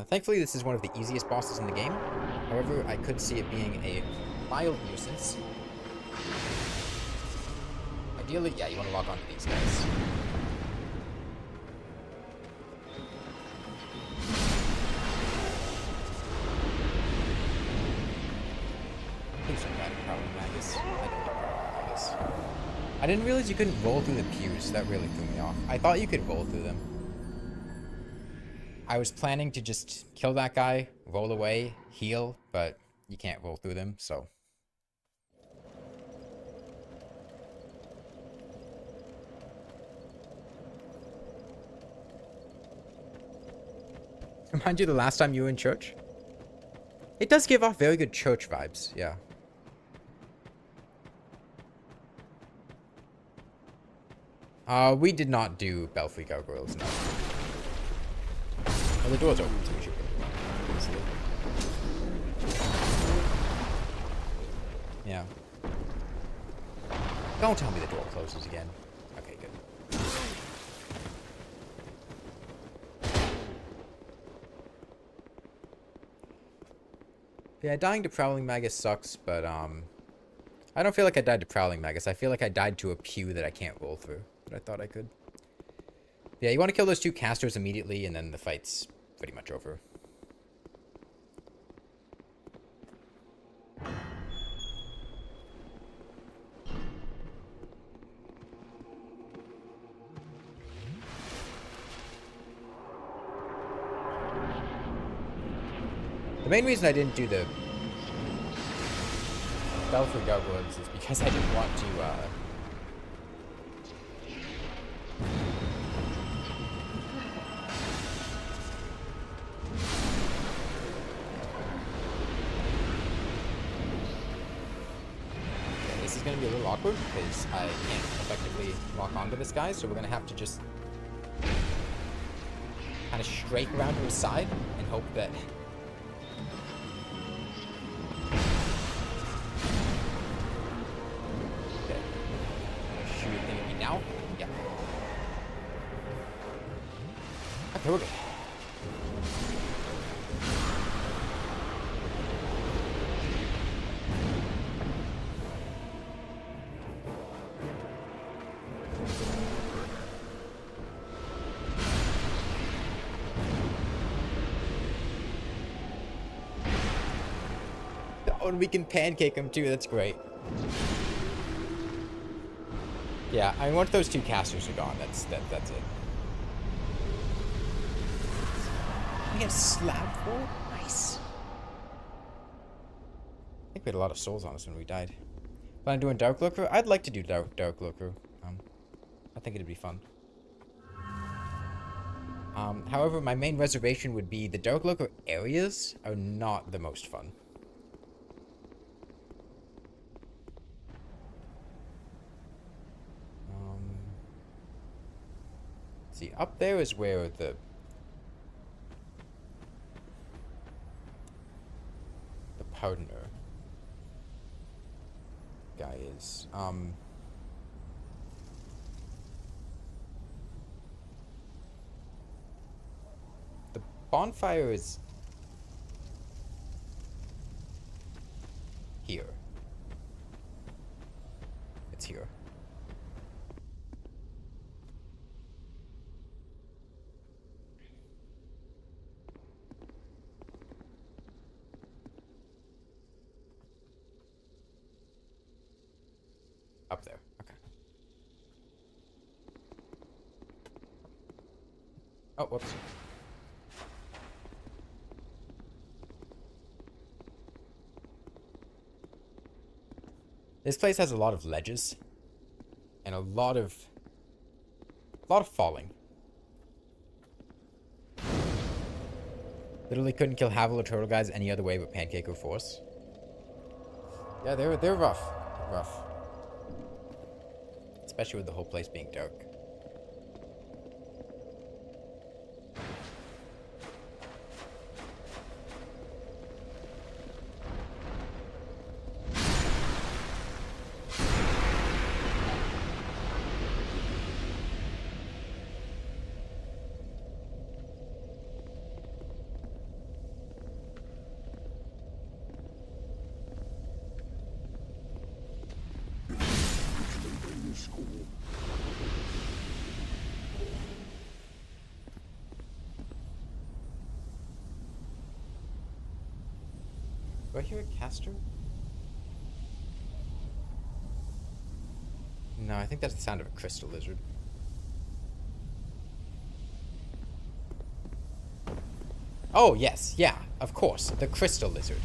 Thankfully, this is one of the easiest bosses in the game. However, I could see it being a mild nuisance. Ideally, yeah, you want to lock onto these guys. Please don't die to Prowling magus. I don't like Prowling magus. I didn't realize you couldn't roll through the pews. That really threw me off. I thought you could roll through them. I was planning to just kill that guy, roll away, heal, but you can't roll through them, so. Remind you the last time you were in church? It does give off very good church vibes, yeah. We did not do Belfry Gargoyles, no. Well, the door's open, so we should go easily. Yeah. Don't tell me the door closes again. Okay, good. Yeah, dying to Prowling magus sucks, but I don't feel like I died to Prowling magus. I feel like I died to a pew that I can't roll through, but I thought I could. Yeah, you want to kill those two casters immediately, and then the fight's pretty much over. The main reason I didn't do the Belfry Gargoyles is because I didn't want to, this is going to be a little awkward because I can't effectively lock onto this guy, so we're going to have to just kind of strake around to his side and hope that... Okay. Shoot it at me now? Yeah. Okay, we're good. Oh, and we can pancake him too, that's great. Yeah, I mean, once those two casters are gone, that's it. We have slab full? Nice. I think we had a lot of souls on us when we died. Plan on doing Dark Lurker? I'd like to do Dark Lurker. I think it'd be fun. However, my main reservation would be the Dark Lurker areas are not the most fun. See, up there is where the Pardoner guy is. The bonfire is here. It's here. Up there. Okay. Oh, whoops. This place has a lot of ledges and a lot of falling. Literally couldn't kill Havel or Turtle guys any other way but Pancake or Force. Yeah, they're rough. Rough. Especially with the whole place being dark. Do I hear a caster? No, I think that's the sound of a crystal lizard. Oh, yes, yeah, of course, the crystal lizard.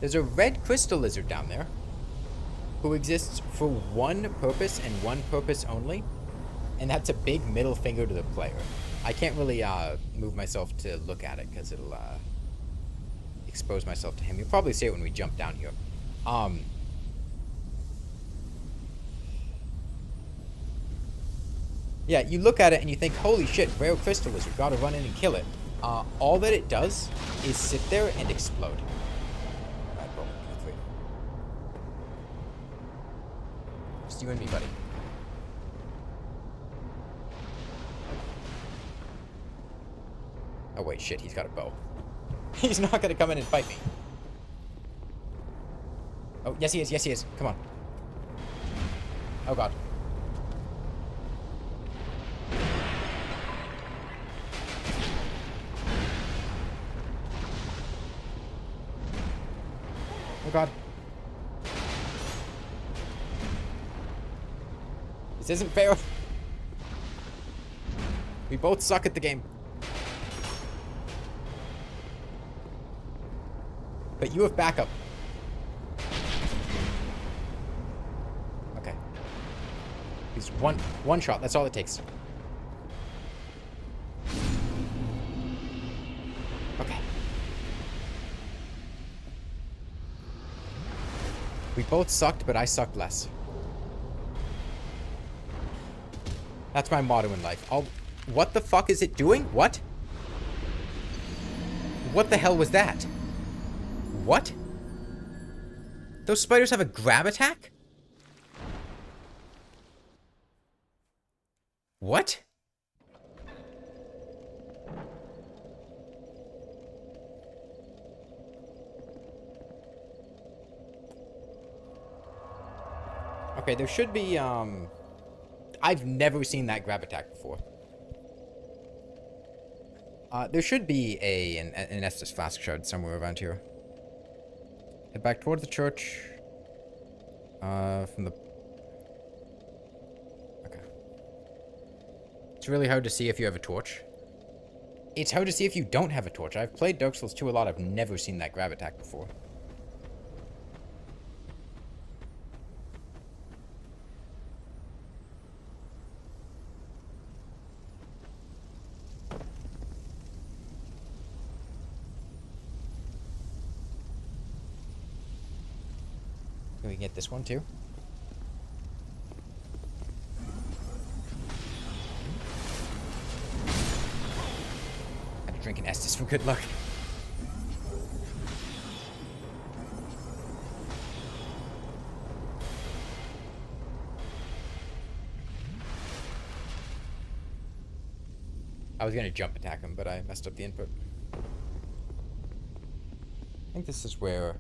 There's a red crystal lizard down there who exists for one purpose and one purpose only, and that's a big middle finger to the player. I can't really move myself to look at it because it'll expose myself to him. You'll probably see it when we jump down here. Yeah, you look at it and you think, holy shit, rare crystal lizard, gotta run in and kill it. All that it does is sit there and explode. Alright, bro, just you and me, buddy. Oh wait, shit, he's got a bow. He's not gonna come in and fight me. Oh, yes he is, yes he is. Come on. Oh god. Oh god. This isn't fair. We both suck at the game. But you have backup. Okay. He's one shot, that's all it takes. Okay. We both sucked, but I sucked less. That's my motto in life. What the fuck is it doing? What? What the hell was that? What? Those spiders have a grab attack? What? Okay, there should be, I've never seen that grab attack before. There should be an Estus Flask Shard somewhere around here. Head back towards the church. From the... Okay. It's really hard to see if you have a torch. It's hard to see if you don't have a torch. I've played Dark Souls 2 a lot. I've never seen that grab attack before. can get this one too. Had to drink an Estus for good luck. I was gonna jump attack him, but I messed up the input. I think this is where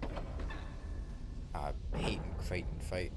Peyton and Creighton fight.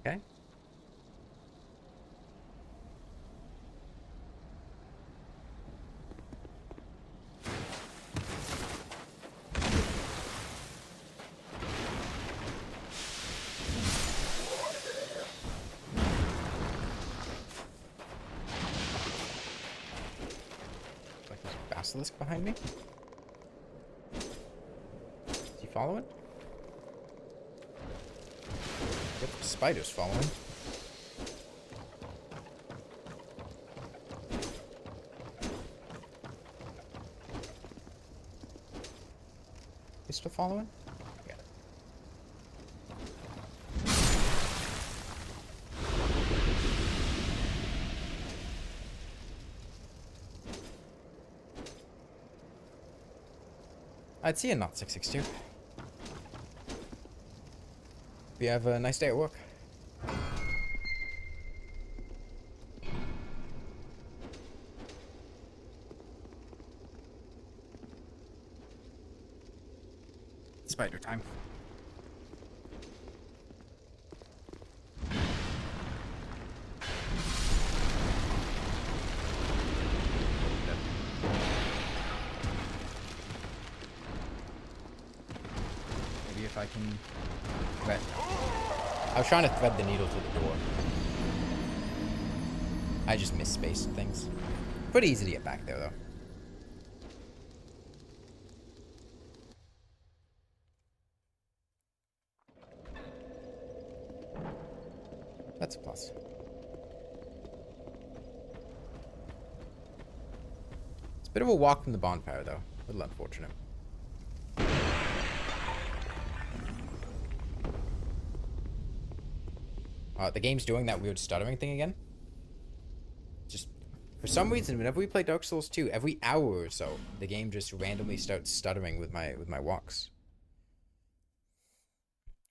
Okay. Like there's a basilisk behind me. Is he following? Yep, spider's following. He's still following? Yeah. I'd see a not 662. You have a nice day at work. Spider time. Maybe if I can... Right. I was trying to thread the needle to the door. I just misspaced things. Pretty easy to get back there, though. That's a plus. It's a bit of a walk from the bonfire, though. A little unfortunate. The game's doing that weird stuttering thing again. Just, for some reason, whenever we play Dark Souls 2, every hour or so, the game just randomly starts stuttering with my walks.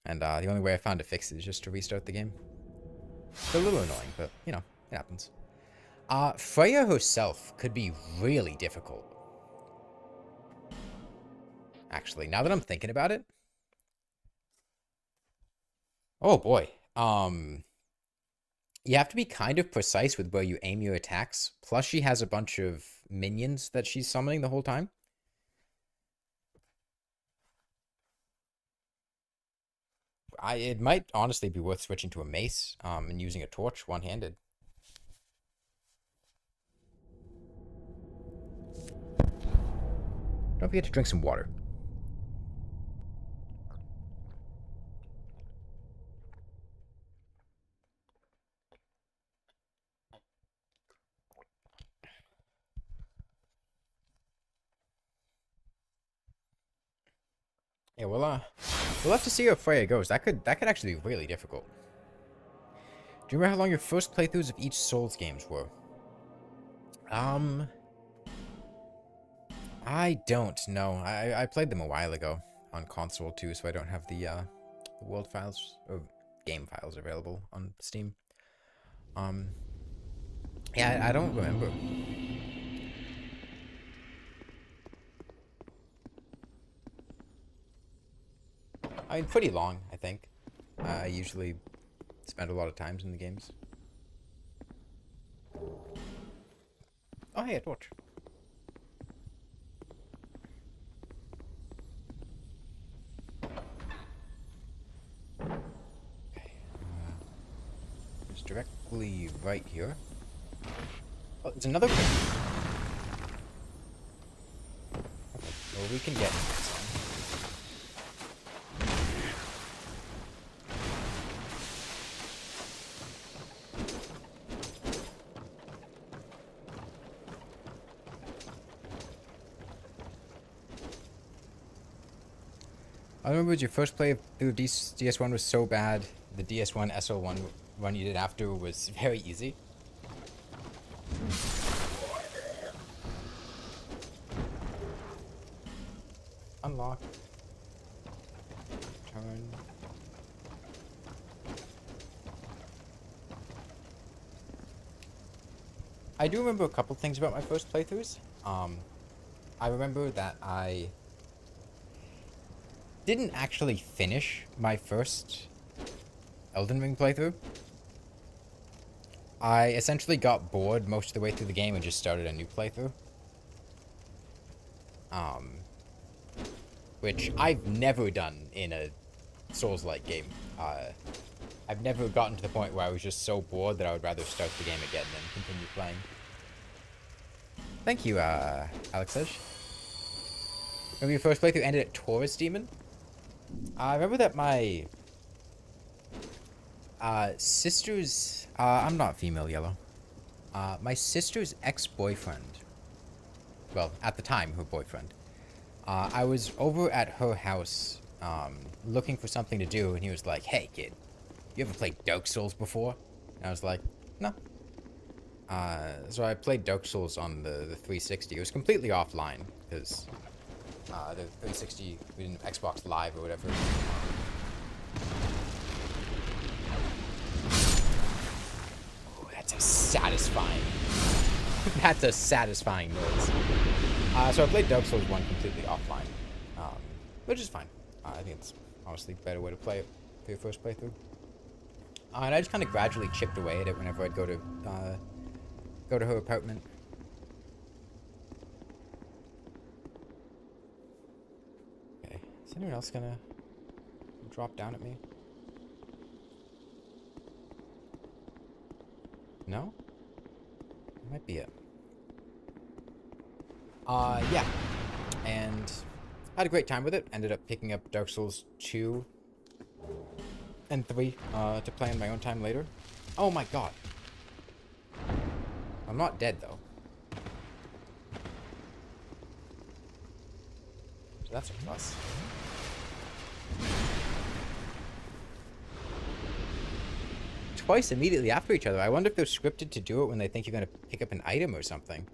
And the only way I found to fix it is just to restart the game. It's a little annoying, but, you know, it happens. Freya herself could be really difficult. Actually, now that I'm thinking about it. Oh, boy. You have to be kind of precise with where you aim your attacks. Plus, she has a bunch of minions that she's summoning the whole time. It might honestly be worth switching to a mace and using a torch one-handed. Don't forget to drink some water. Yeah, we'll have to see how Freya goes. That could actually be really difficult. Do you remember how long your first playthroughs of each Souls games were? I don't know. I played them a while ago on console too, so I don't have the world files or game files available on Steam. Yeah, I don't remember. I mean, pretty long, I think. I usually spend a lot of times in the games. Oh, hey, a torch. It's directly right here. Oh, there's another crypt. Okay, well, we can get in this one. I remember it was your first play through DS1 was so bad. The DS1 SL1 run you did after was very easy. Unlock. Turn. I do remember a couple things about my first playthroughs. I remember that I didn't actually finish my first Elden Ring playthrough. I essentially got bored most of the way through the game and just started a new playthrough. Which I've never done in a Souls-like game. I've never gotten to the point where I was just so bored that I would rather start the game again than continue playing. Thank you, Alexej. Remember your first playthrough ended at Taurus Demon? I remember that my sister's... I'm not female yellow. My sister's ex-boyfriend... Well, at the time, her boyfriend. I was over at her house looking for something to do, and he was like, "Hey, kid, you ever played Dark Souls before?" And I was like, "No." So I played Dark Souls on the 360. It was completely offline, because the 360, we didn't have Xbox Live or whatever. Oh, that's a satisfying... that's a satisfying noise. So I played Dark Souls 1 completely offline, which is fine. I think it's honestly a better way to play it for your first playthrough. And I just kind of gradually chipped away at it whenever I'd go to her apartment. Okay, is anyone else gonna drop down at me? No? That might be it. Yeah. And I had a great time with it. Ended up picking up Dark Souls 2 and 3 to play in my own time later. Oh my god. I'm not dead, though. So that's a plus. Twice immediately after each other. I wonder if they're scripted to do it when they think you're going to pick up an item or something.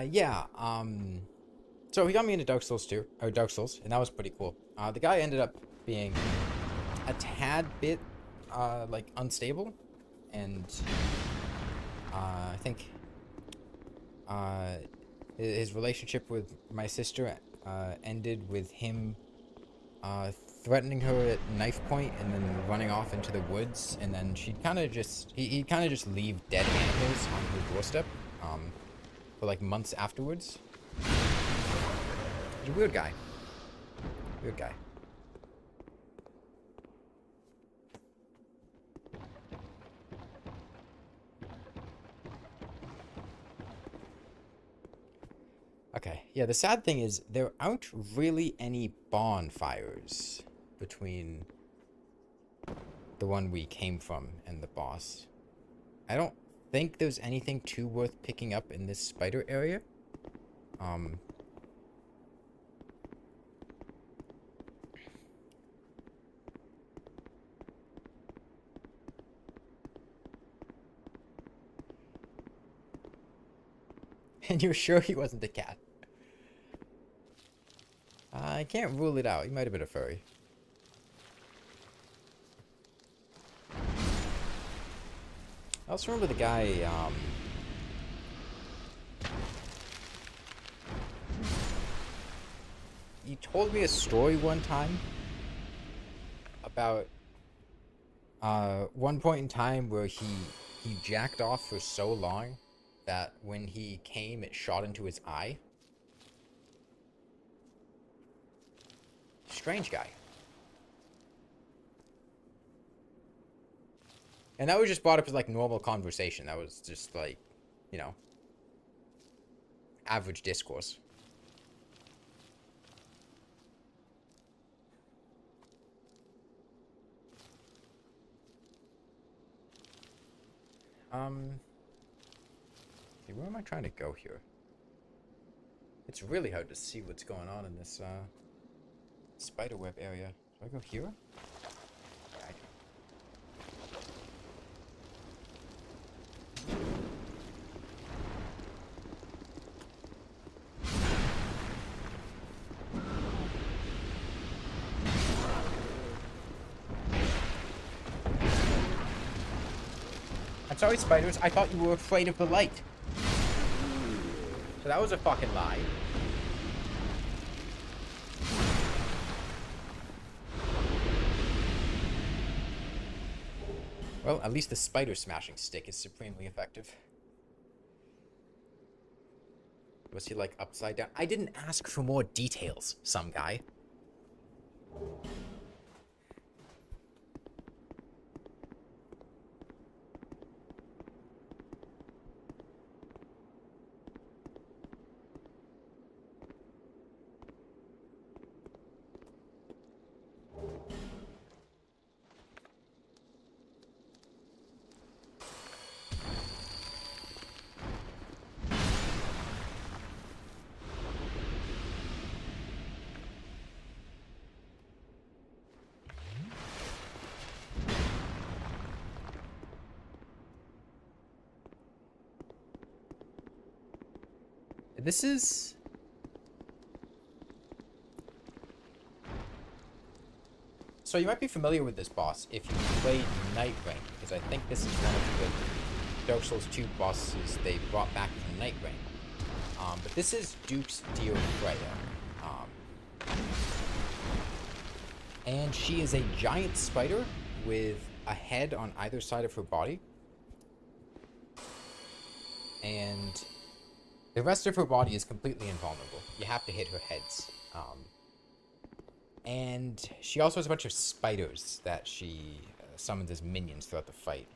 Yeah, so he got me into Dark Souls 2, or Dark Souls, and that was pretty cool. The guy ended up being a tad bit, like, unstable, and, I think, his relationship with my sister, ended with him, threatening her at knife point and then running off into the woods, and then she'd kind of just, he'd kind of just leave dead animals on her doorstep, for like months afterwards. He's a weird guy. Weird guy. Okay, yeah, the sad thing is there aren't really any bonfires between the one we came from and the boss. I don't think there's anything too worth picking up in this spider area. And you're sure he wasn't the cat? I can't rule it out. He might have been a furry. I also remember the guy, he told me a story one time about, one point in time where he jacked off for so long that when he came, it shot into his eye. Strange guy. And that was just brought up as like normal conversation. That was just like, you know, average discourse. See, where am I trying to go here? It's really hard to see what's going on in this, spiderweb area. Do I go here? Yeah, I do. I'm sorry, spiders. I thought you were afraid of the light. So that was a fucking lie. Well, at least the spider smashing stick is supremely effective. Was he like upside down? I didn't ask for more details, some guy. This is... So you might be familiar with this boss if you played Night Ring, because I think this is one of the Dark Souls 2 bosses they brought back from Night Ring. But this is Duke's dear Freya. And she is a giant spider with a head on either side of her body. And the rest of her body is completely invulnerable. You have to hit her heads. And she also has a bunch of spiders that she summons as minions throughout the fight.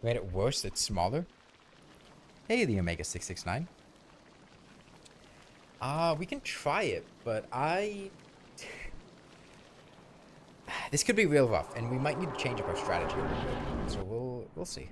Made it worse, it's smaller. Hey, the Omega 669. We can try it, but this could be real rough, and we might need to change up our strategy a little bit. So we'll see.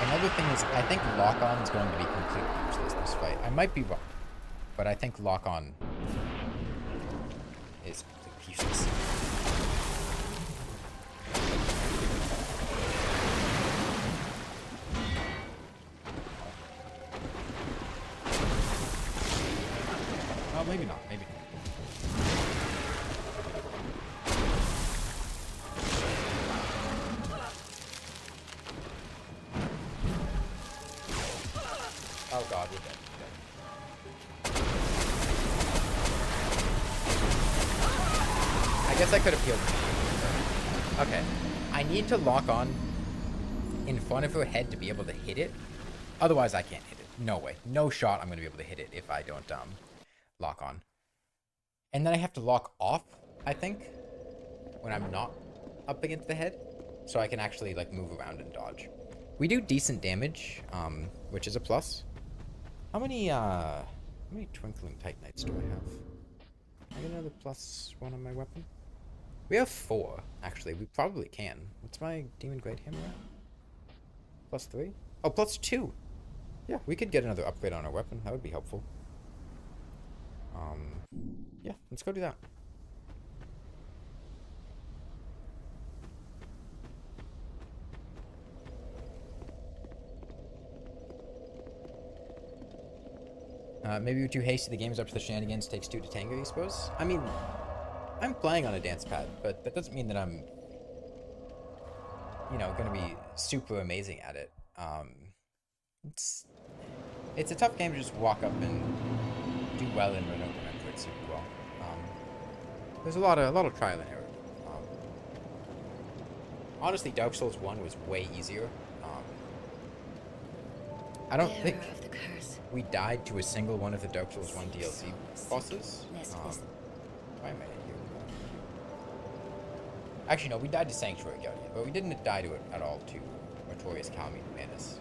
Another thing is, I think lock-on is going to be completely useless this fight. I might be wrong, but I think lock-on is completely useless. Oh, maybe not, maybe not. Oh god, we're dead. I guess I could have healed him. Okay. I need to lock on in front of her head to be able to hit it. Otherwise, I can't hit it. no way. No shot I'm going to be able to hit it if I don't lock on. And then I have to lock off, I think, when I'm not up against the head. So I can actually, like, move around and dodge. We do decent damage, which is a plus. How many twinkling titanites do I have? I get another +1 on my weapon? We have 4, actually. We probably can. What's my demon great hammer at? +3? Oh, +2! Yeah, we could get another upgrade on our weapon. That would be helpful. Yeah, let's go do that. Maybe we're too hasty. The game's up to the shenanigans. Takes 2 to tango, you suppose? I mean, I'm playing on a dance pad, but that doesn't mean that I'm, you know, gonna be super amazing at it. It's a tough game to just walk up and do well and run over and it super well. There's a lot of trial and error. Honestly, Dark Souls 1 was way easier. I don't think we died to a single one of the Dark Souls 1 DLC bosses. Why am I here? Actually, no, we died to Sanctuary Guardian, but we didn't die to it at all to Notorious Calamity Manus.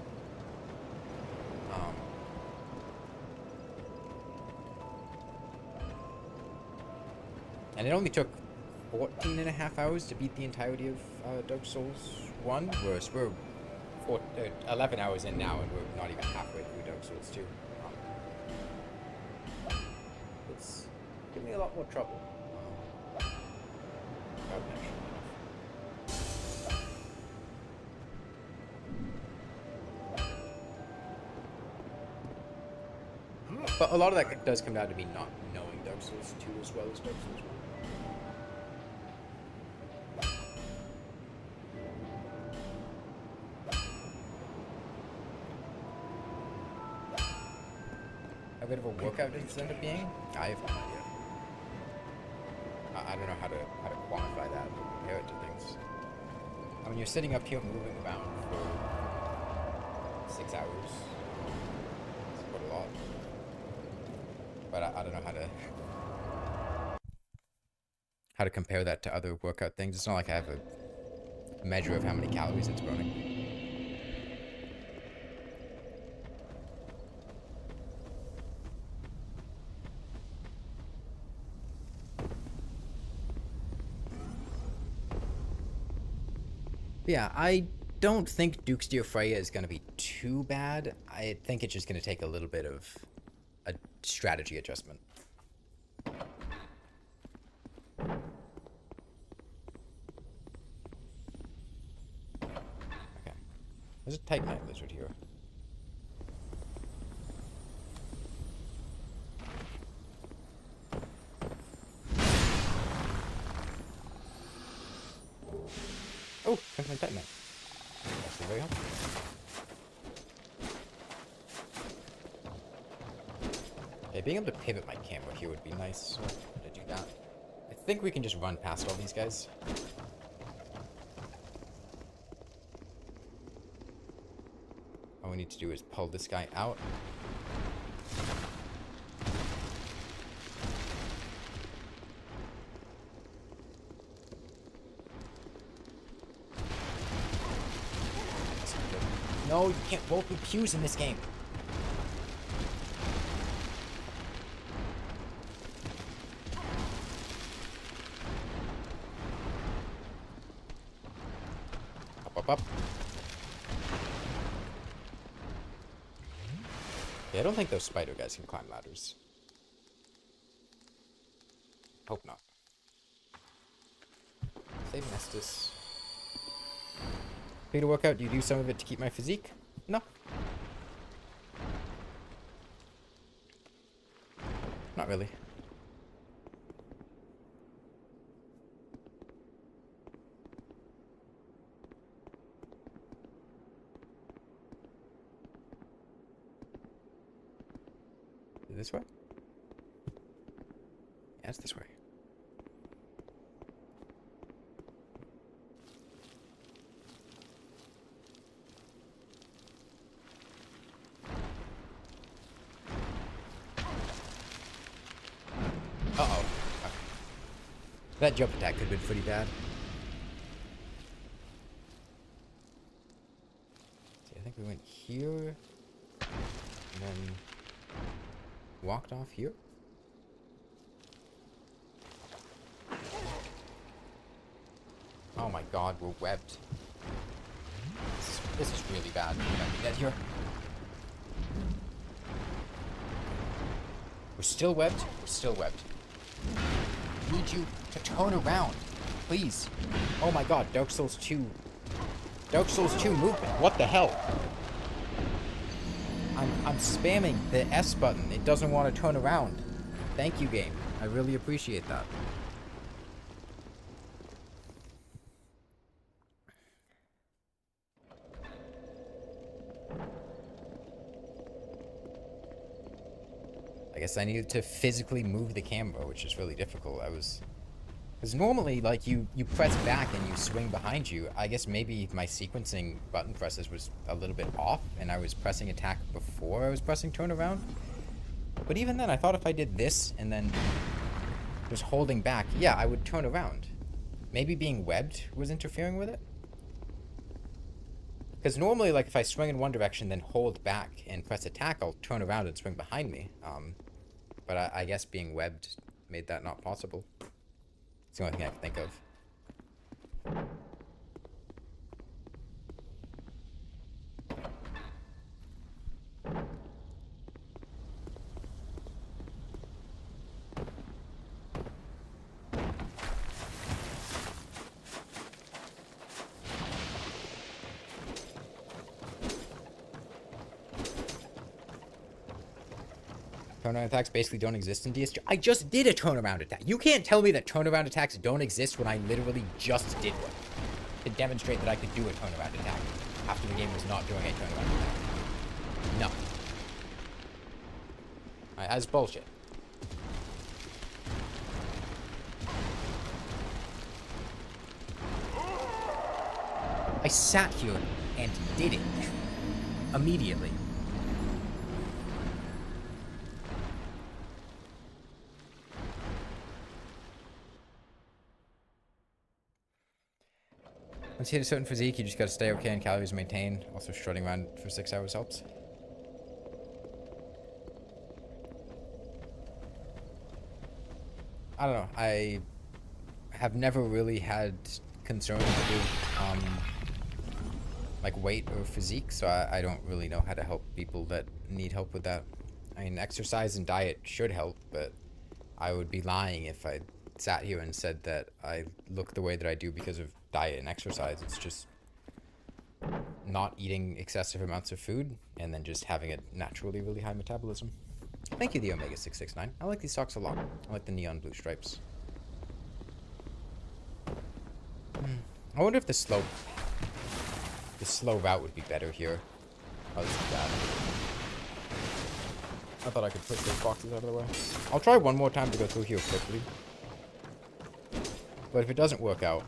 And it only took 14.5 hours to beat the entirety of Dark Souls 1, whereas we're 11 hours in now and we're not even halfway through Dark Souls 2. It's giving me a lot more trouble. But a lot of that does come down to me not knowing Dark Souls 2 as well as Dark Souls 1. How good of a workout does this end up being? I have no idea. I don't know how to quantify that or compare it to things. I mean, you're sitting up here moving around for 6 hours. It's quite a lot. But I don't know how to compare that to other workout things. It's not like I have a measure of how many calories it's burning. But yeah, I don't think Duke's Dear Freya is going to be too bad. I think it's just going to take a little bit of a strategy adjustment. Okay. There's a Titanite lizard here. Oh, there's my Titanite. That's very helpful. Yeah, being able to pivot my camera here would be nice to do that. I think we can just run past all these guys. All we need to do is pull this guy out. No, you can't roll through pews in this game. Up. Yeah, I don't think those spider guys can climb ladders. Hope not. Save Nestus. Pay to work out, do you do some of it to keep my physique? No. Not really. This way? Yeah, it's this way. That jump attack could have been pretty bad. See, I think we went here, and then walked off here. Oh my god, we're webbed. This is really bad. We have to get here. We're still webbed. We're still webbed. I need you to turn around. Please. Oh my god, Dark Souls 2. Dark Souls 2 movement. What the hell? I'm spamming the S button. It doesn't want to turn around. Thank you, game. I really appreciate that. I guess I needed to physically move the camera, which is really difficult. Because normally, like, you press back and you swing behind you. I guess maybe my sequencing button presses was a little bit off, and I was pressing attack before I was pressing turn around. But even then, I thought if I did this and then was holding back, yeah, I would turn around. Maybe being webbed was interfering with it? Because normally, like, if I swing in one direction, then hold back and press attack, I'll turn around and swing behind me. But I guess being webbed made that not possible. It's the only thing I can think of. Turnaround attacks basically don't exist in DS2. I just did a turnaround attack. You can't tell me that turnaround attacks don't exist when I literally just did one. To demonstrate that I could do a turnaround attack after the game was not doing a turnaround attack. No. Alright, that's bullshit. I sat here and did it. Immediately. Once you hit a certain physique, you just gotta stay okay and calories maintained. Also, strutting around for 6 hours helps. I don't know. I have never really had concerns with like weight or physique, so I don't really know how to help people that need help with that. I mean, exercise and diet should help, but I would be lying if I sat here and said that I look the way that I do because of diet and exercise. It's just not eating excessive amounts of food and then just having a naturally really high metabolism. Thank you, the Omega 669. I like these socks a lot. I like the neon blue stripes. I wonder if the slow route would be better here. Oh, this is bad. I thought I could push those boxes out of the way. I'll try one more time to go through here quickly. But if it doesn't work out,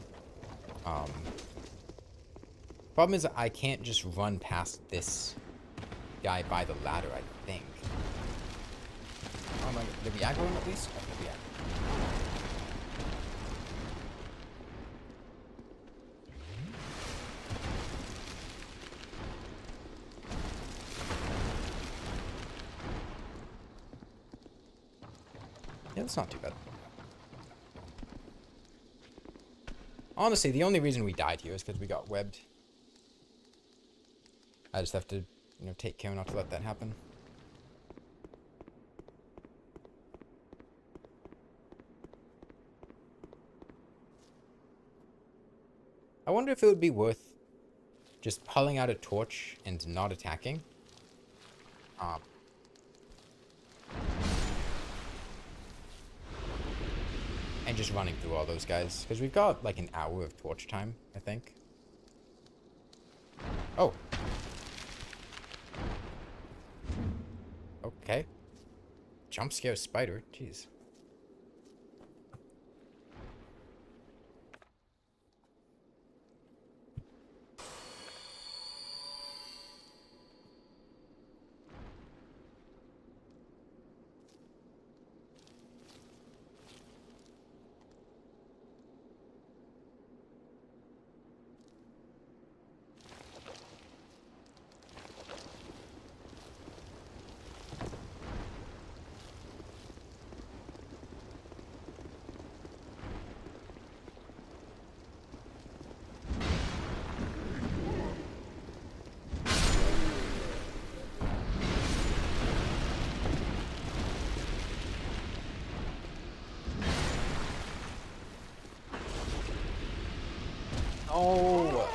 problem is I can't just run past this guy by the ladder, I think. Oh my god, did we aggro him at least? I think we aggro. Yeah, that's not too bad. Honestly, the only reason we died here is because we got webbed. I just have to, you know, take care not to let that happen. I wonder if it would be worth just pulling out a torch and not attacking. And just running through all those guys. Because we've got like an hour of torch time, I think. Oh. Okay. Jump scare spider. Jeez. Oh.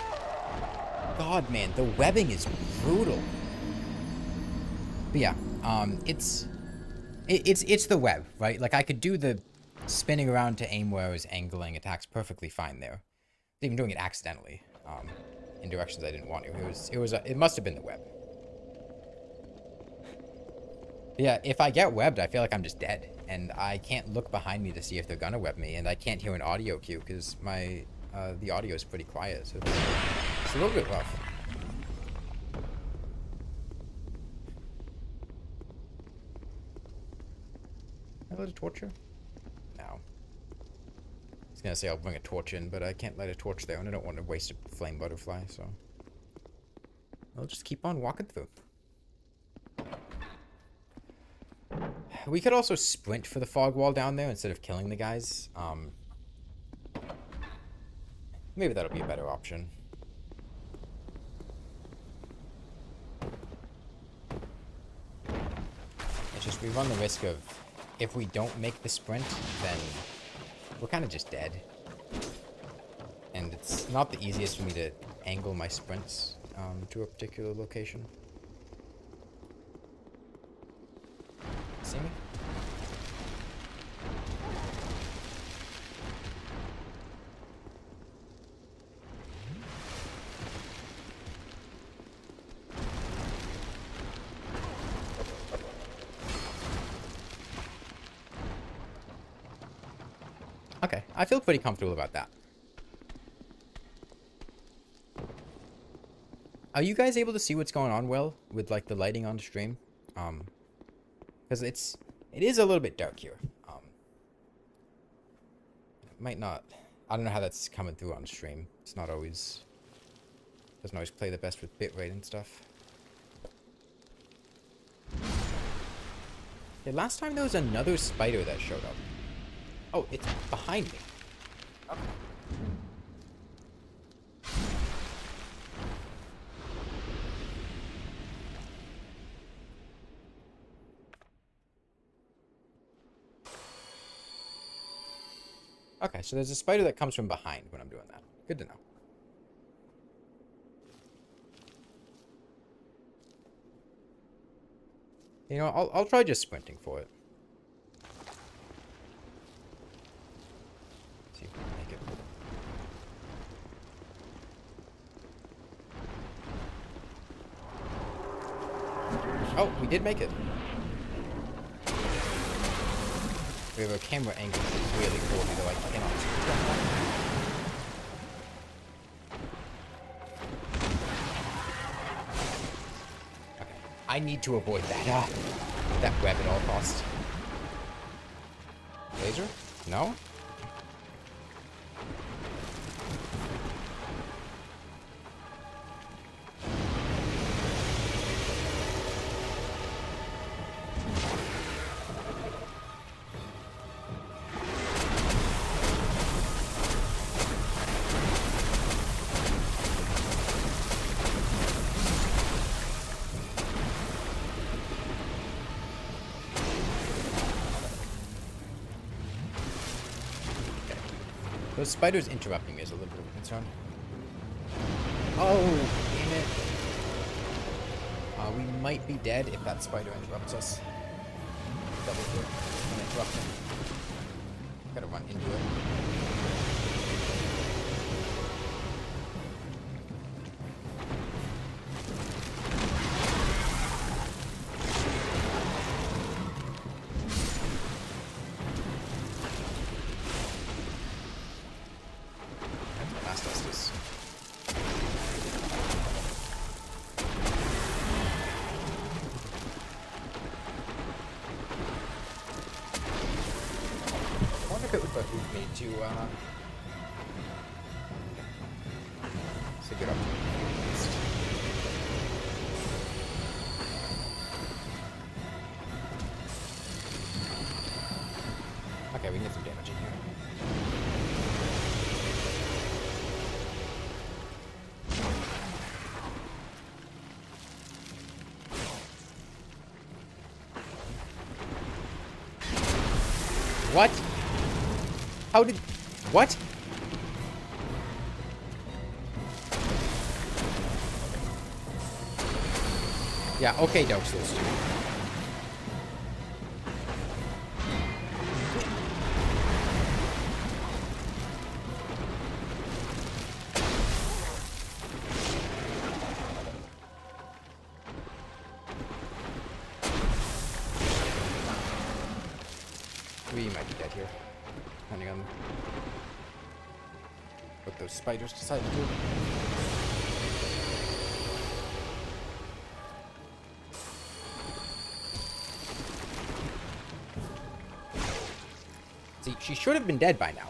God, man, the webbing is brutal. But yeah, it's the web, right? Like, I could do the spinning around to aim where I was angling attacks perfectly fine there. Even doing it accidentally, in directions I didn't want to. It must have been the web. But yeah, if I get webbed, I feel like I'm just dead, and I can't look behind me to see if they're gonna web me, and I can't hear an audio cue because the audio is pretty quiet, so it's a little bit rough. Can I light a torch here? No. I was gonna say I'll bring a torch in, but I can't light a torch there, and I don't want to waste a flame butterfly, so I'll just keep on walking through. We could also sprint for the fog wall down there instead of killing the guys. Maybe that'll be a better option. It's just we run the risk of, if we don't make the sprint, then we're kind of just dead. And it's not the easiest for me to angle my sprints to a particular location. See me? Okay, I feel pretty comfortable about that. Are you guys able to see what's going on well with like the lighting on stream? Because it is a little bit dark here. It might not. I don't know how that's coming through on stream. It's not always. Doesn't always play the best with bitrate and stuff. Okay, last time there was another spider that showed up. Oh, it's behind me. Okay. Okay, so there's a spider that comes from behind when I'm doing that. Good to know. You know, I'll try just sprinting for it. See if we can make it. Oh, we did make it. We have a camera angle that's really cool, though I cannot see. Okay, I need to avoid that. That web at all costs. Laser? No? Those spiders interrupting me is a little bit of a concern. Oh, damn it. We might be dead if that spider interrupts us. Double here. And interrupt him. Gotta run into it. To get up. Okay, we can get some damage in here. What? How did... What? Yeah, okay, Dark Souls 2. We might be dead here, depending on what those spiders decide to do. See, she should have been dead by now.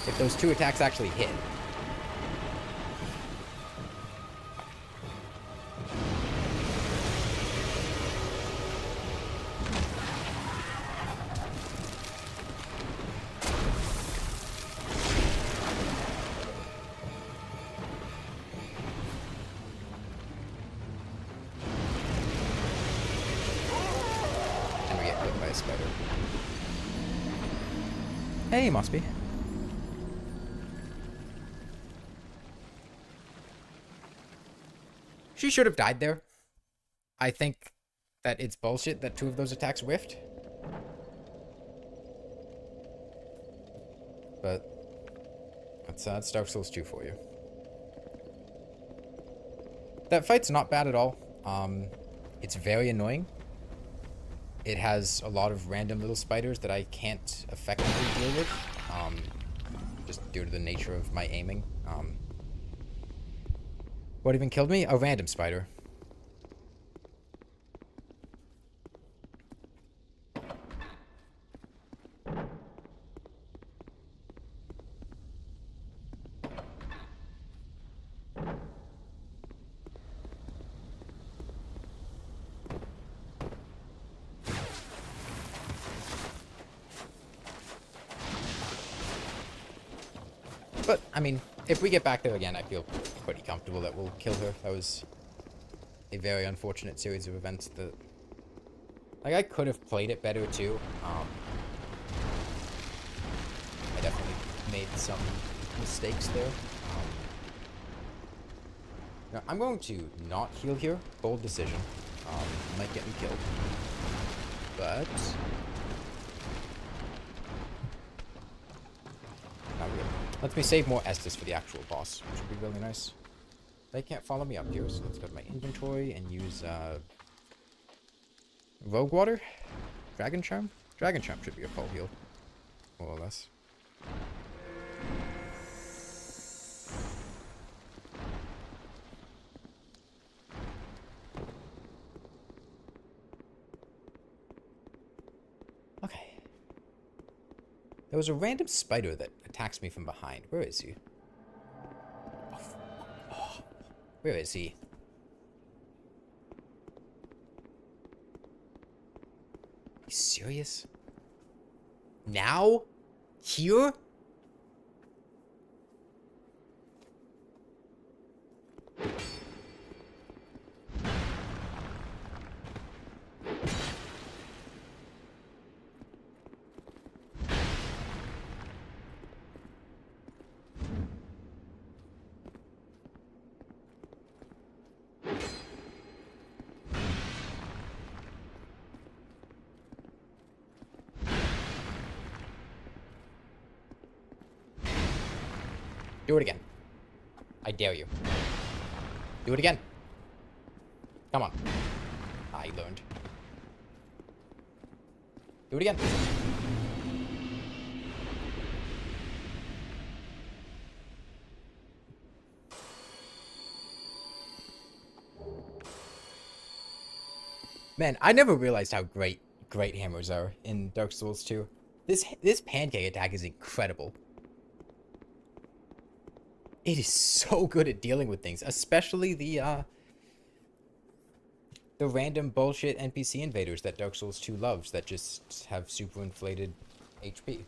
If those 2 attacks actually hit. And we get hit by a spider. Hey, must be. She should have died there. I think that it's bullshit that 2 of those attacks whiffed. But that's Dark Souls 2 for you. That fight's not bad at all. It's very annoying. It has a lot of random little spiders that I can't effectively deal with, just due to the nature of my aiming. What even killed me? A random spider. But, I mean, if we get back there again, I feel pretty comfortable that we'll kill her. That was a very unfortunate series of events that... Like, I could have played it better, too. I definitely made some mistakes there. Now, I'm going to not heal here. Bold decision. Might get me killed. But... not really. Lets me save more Estus for the actual boss, which would be really nice. They can't follow me up here, so let's go to my inventory and use Rogue Water? Dragon Charm? Dragon Charm should be a full heal, more or less. Okay. There was a random spider that attacks me from behind. Where is he? Oh, where is he? Are you serious? Now? Here? Do it again. I dare you. Do it again. Come on. I learned. Do it again. Man, I never realized how great hammers are in Dark Souls 2. This pancake attack is incredible. It is so good at dealing with things, especially the random bullshit NPC invaders that Dark Souls 2 loves that just have super inflated HP.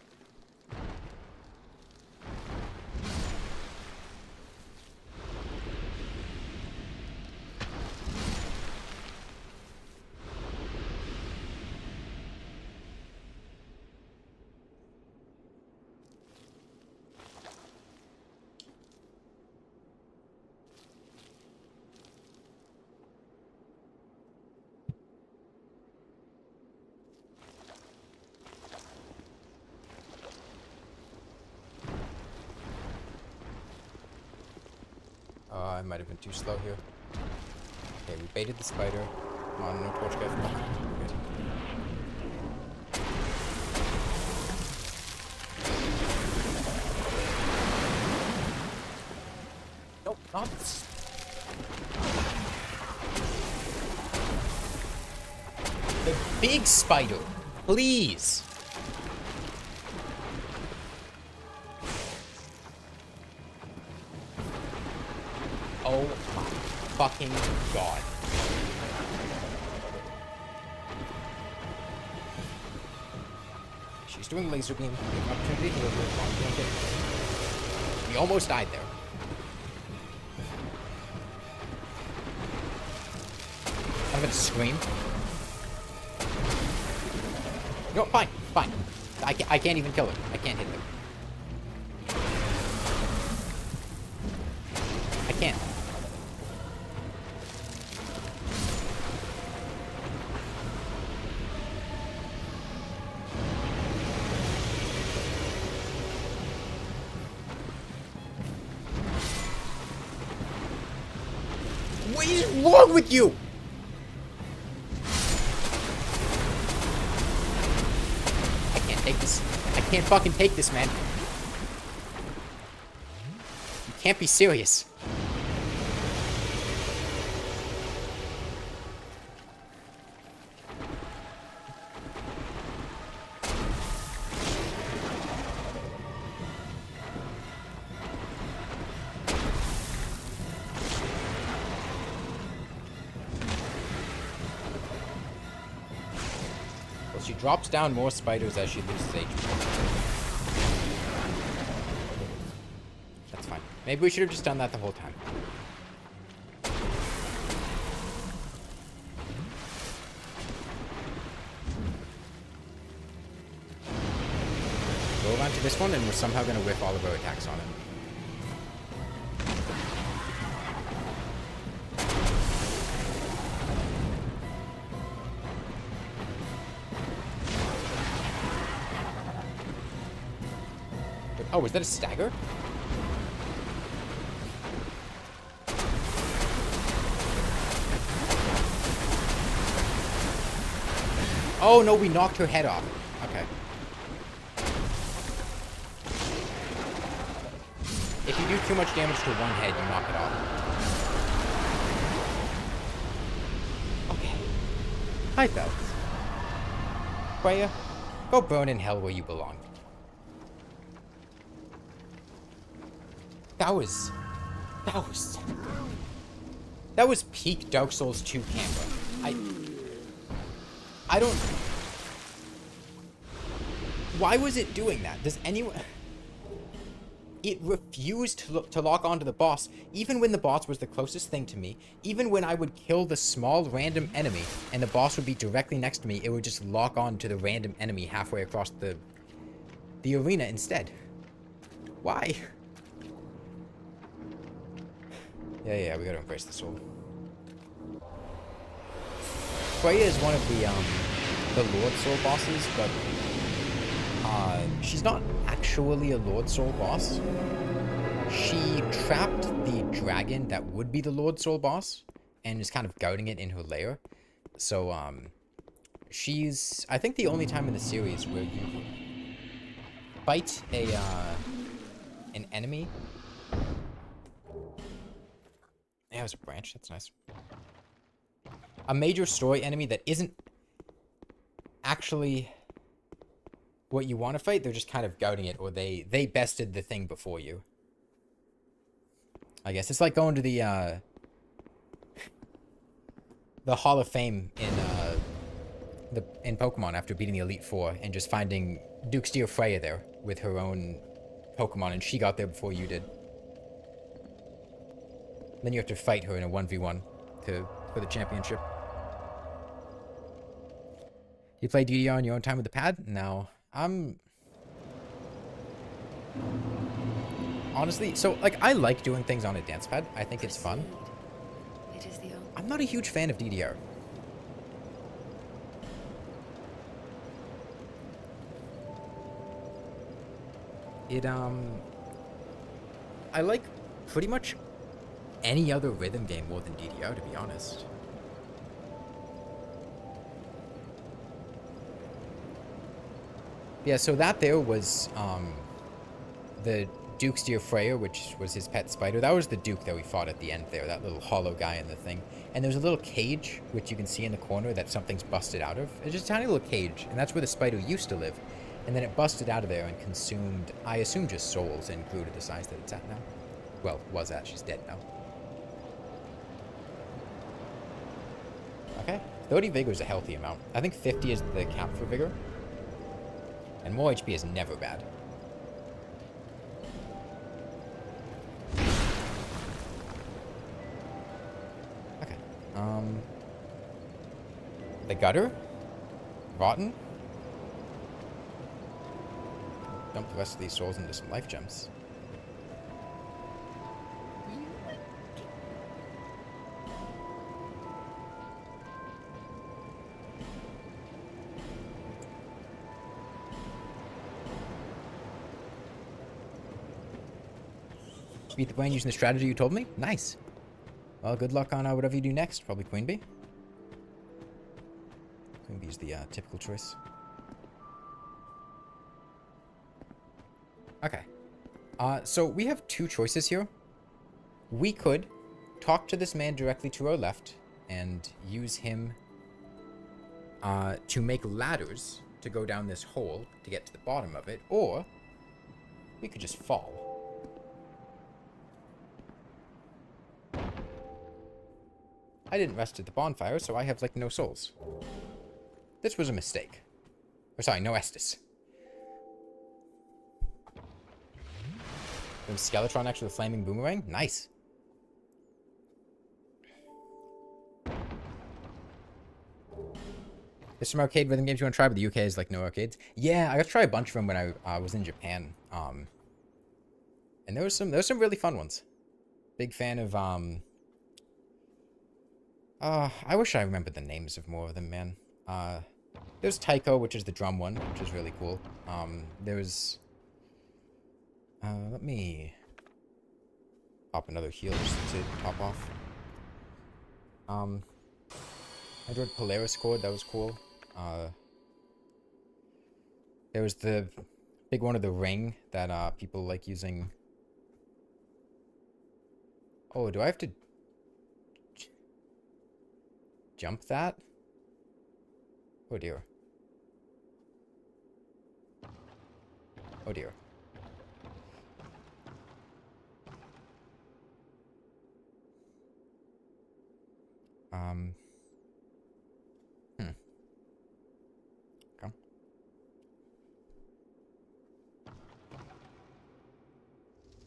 I might have been too slow here. Okay, we baited the spider. Come on, no torch guy from behind. Good. Nope, not this. The big spider, please. Oh my fucking god. She's doing laser beam. Opportunity to deliver. We almost died there. I'm gonna scream. No, fine, fine. I can't even kill her. I can't hit her. I can't. What is wrong with you? I can't take this. I can't fucking take this, man. You can't be serious. She drops down more spiders as she loses HP. That's fine. Maybe we should have just done that the whole time. Go around to this one and we're somehow going to whip all of our attacks on it. Oh, was that a stagger? Oh, no, we knocked her head off. Okay. If you do too much damage to one head, you knock it off. Okay. Hi, fellas. Freya, go burn in hell where you belong. That was peak Dark Souls 2 camera. I don't... Why was it doing that? Does anyone... It refused to lock onto the boss, even when the boss was the closest thing to me. Even when I would kill the small random enemy, and the boss would be directly next to me, it would just lock on to the random enemy halfway across the arena instead. Why? Yeah, we gotta embrace the soul. Freya is one of the Lord Soul bosses, but she's not actually a Lord Soul boss. She trapped the dragon that would be the Lord Soul boss, and is kind of guarding it in her lair. So, she's, I think, the only time in the series where you fight an enemy. Yeah, it was a branch. That's nice. A major story enemy that isn't actually what you want to fight. They're just kind of guarding it, or they bested the thing before you. I guess it's like going to the Hall of Fame in Pokemon after beating the Elite Four and just finding Duke's dear Freya there with her own Pokemon, and she got there before you did. Then you have to fight her in a 1v1 for the championship. You play DDR on your own time with the pad? No. Honestly, so, like, I like doing things on a dance pad. I think it's fun. I'm not a huge fan of DDR. I like pretty much any other rhythm game more than DDR, to be honest. Yeah, so that there was the Duke's dear Freya, which was his pet spider. That was the Duke that we fought at the end there, that little hollow guy in the thing. And there's a little cage, which you can see in the corner, that something's busted out of. It's just a tiny little cage, and that's where the spider used to live. And then it busted out of there and consumed, I assume, just souls, and grew to the size that it's at now. Well, was at. She's dead now. Okay. 30 vigor is a healthy amount. I think 50 is the cap for vigor. And more HP is never bad. Okay. The gutter? Rotten? Dump the rest of these souls into some life gems. Beat the brain using the strategy you told me? Nice. Well, good luck on whatever you do next. Probably Queen Bee. Queen Bee is the typical choice. Okay. So we have two choices here. We could talk to this man directly to our left and use him to make ladders to go down this hole to get to the bottom of it, or we could just fall. I didn't rest at the bonfire, so I have, like, no souls. This was a mistake. Or, sorry, no Estus. Then Skeletron actually the flaming boomerang? Nice. There's some arcade rhythm games you want to try, but the UK is, like, no arcades. Yeah, I got to try a bunch of them when I was in Japan. And there was some really fun ones. Big fan of, I wish I remembered the names of more of them, man. There's Taiko, which is the drum one, which is really cool. There's... let me... pop another heal just to top off. I did Polaris Chord, that was cool. There was the big one of the ring that, people like using... Oh, do I have to... jump that? Oh dear. Oh dear. Come.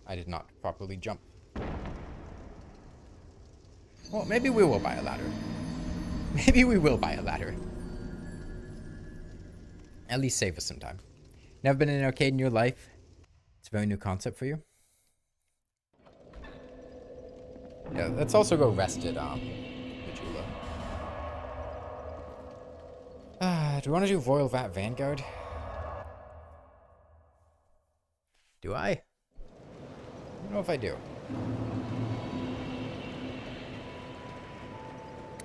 I did not properly jump. Well, maybe we will buy a ladder. Maybe we will buy a ladder. At least save us some time. Never been in an arcade in your life? It's a very new concept for you. Yeah, let's also go rest at medulla. Do you want to do Royal Vat Vanguard? Do I? I don't know if I do.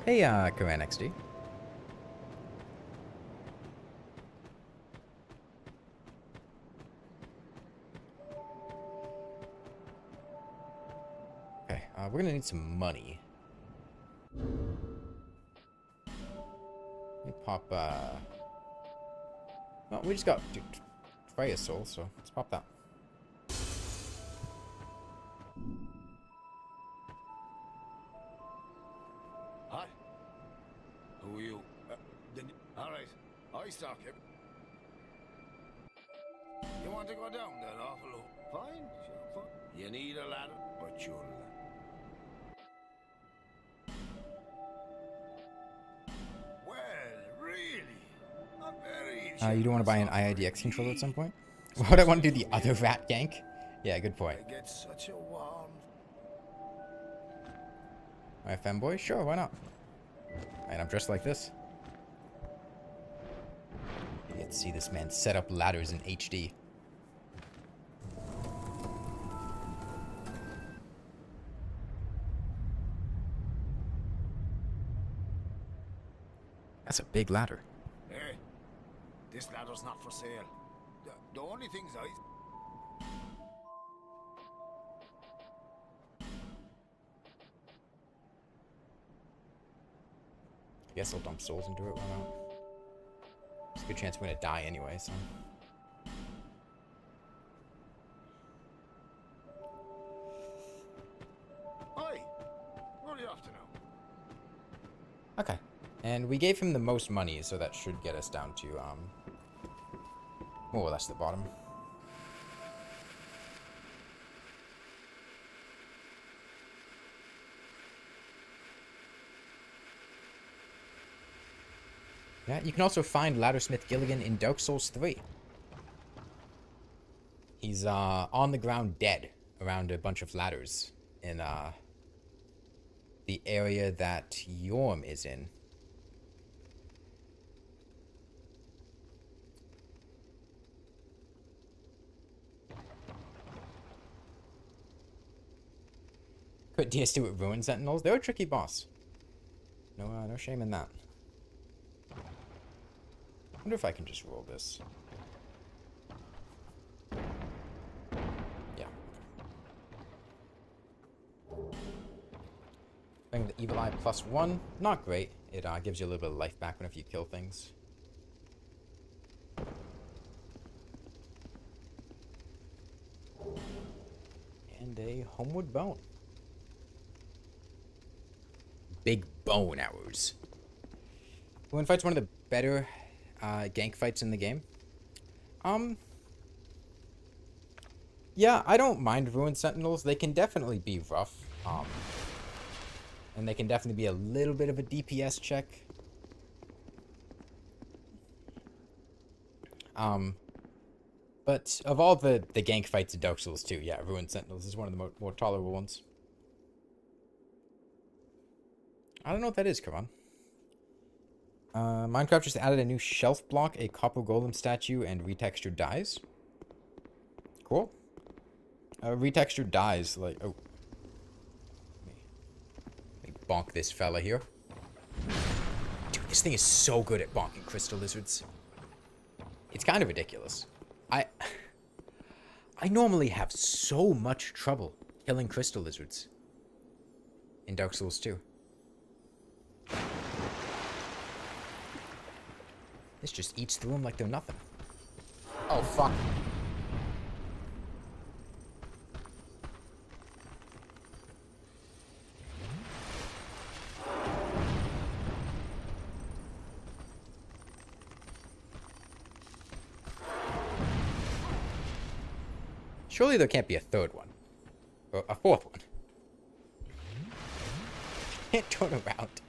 Hey, Koran XD. Okay, we're gonna need some money. Let me pop, well, we just got Freya soul, so let's pop that. Hi. Who are you? Alright, I stock him. You want to go down that awful low? Fine, sure, fine. You need a ladder, but you'll... Well, really? Not very... You don't want to buy an IIDX controller at some point? Why would I want to do the other rat gank? Yeah, good point. I get such a warm... Alright, Femboy? Sure, why not? And I'm dressed like this. You get to see this man set up ladders in HD. That's a big ladder. Hey, this ladder's not for sale. The only things I... I guess I'll dump souls into it. Why not? There's a good chance we're gonna die anyway, so. Oi! Where are you off to now? Okay. And we gave him the most money, so that should get us down to, more or less the bottom. Yeah, you can also find Laddersmith Gilligan in Dark Souls 3. He's, on the ground dead around a bunch of ladders in, the area that Yorm is in. Put DS2 with Ruin Sentinels. They're a tricky boss. No, no shame in that. I wonder if I can just roll this. Yeah. Bring the Evil Eye +1. Not great. It gives you a little bit of life back whenever you kill things. And a Homeward Bone. Big bone arrows. Ruin Fight's one of the better gank fights in the game. Yeah, I don't mind Ruin Sentinels. They can definitely be rough. And they can definitely be a little bit of a DPS check. But of all the gank fights in Dark Souls 2, yeah, Ruin Sentinels is one of the more tolerable ones. I don't know what that is, come on. Minecraft just added a new shelf block, a copper golem statue, and retextured dies. Cool. Retextured dies, like, oh. Let me bonk this fella here. Dude, this thing is so good at bonking crystal lizards. It's kind of ridiculous. I normally have so much trouble killing crystal lizards in Dark Souls 2. This just eats through them like they're nothing. Oh, fuck. Surely there can't be a third one. Or a fourth one. Can't turn around.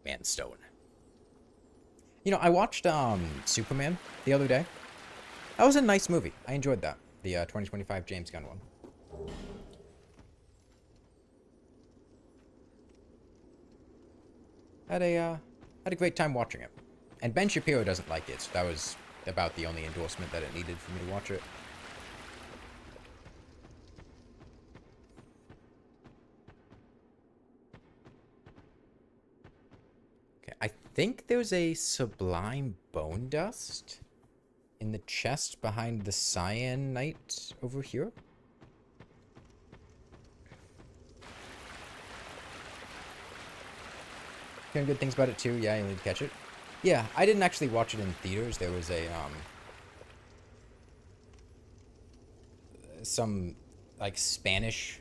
Batman stone. You know, I watched Superman the other day. That was a nice movie. I enjoyed that. The 2025 James Gunn one. Had a great time watching it. And Ben Shapiro doesn't like it, so that was about the only endorsement that it needed for me to watch it. Okay, I think there's a sublime bone dust in the chest behind the cyanite over here. Hearing good things about it too. Yeah, you need to catch it. Yeah, I didn't actually watch it in theaters. There was a some like Spanish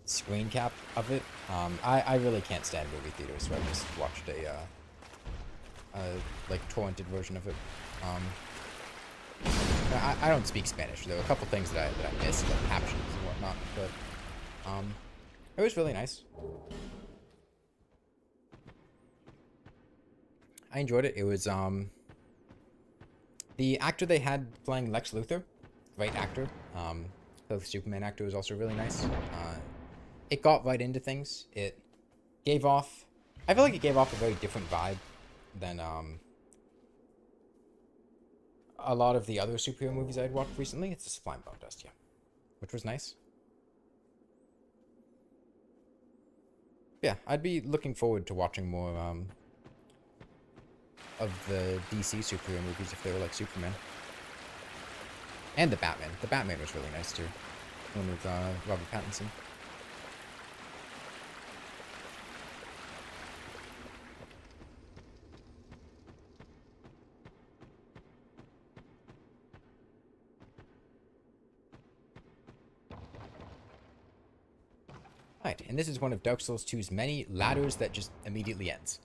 screen cap of it. I really can't stand movie theaters, so I just watched a like torrented version of it. I don't speak Spanish. There were a couple things that I missed, like captions and whatnot, but it was really nice. I enjoyed it. It was, the actor they had playing Lex Luthor, great actor. The Superman actor was also really nice. It got right into things. It gave off, I feel like it gave off a very different vibe than, a lot of the other superhero movies I'd watched recently. It's a Sublime Bone Dust, yeah. Which was nice. Yeah, I'd be looking forward to watching more of the DC superhero movies if they were like Superman. And the Batman. The Batman was really nice too. One with Robert Pattinson. Right, and this is one of Dark Souls 2's many ladders that just immediately ends.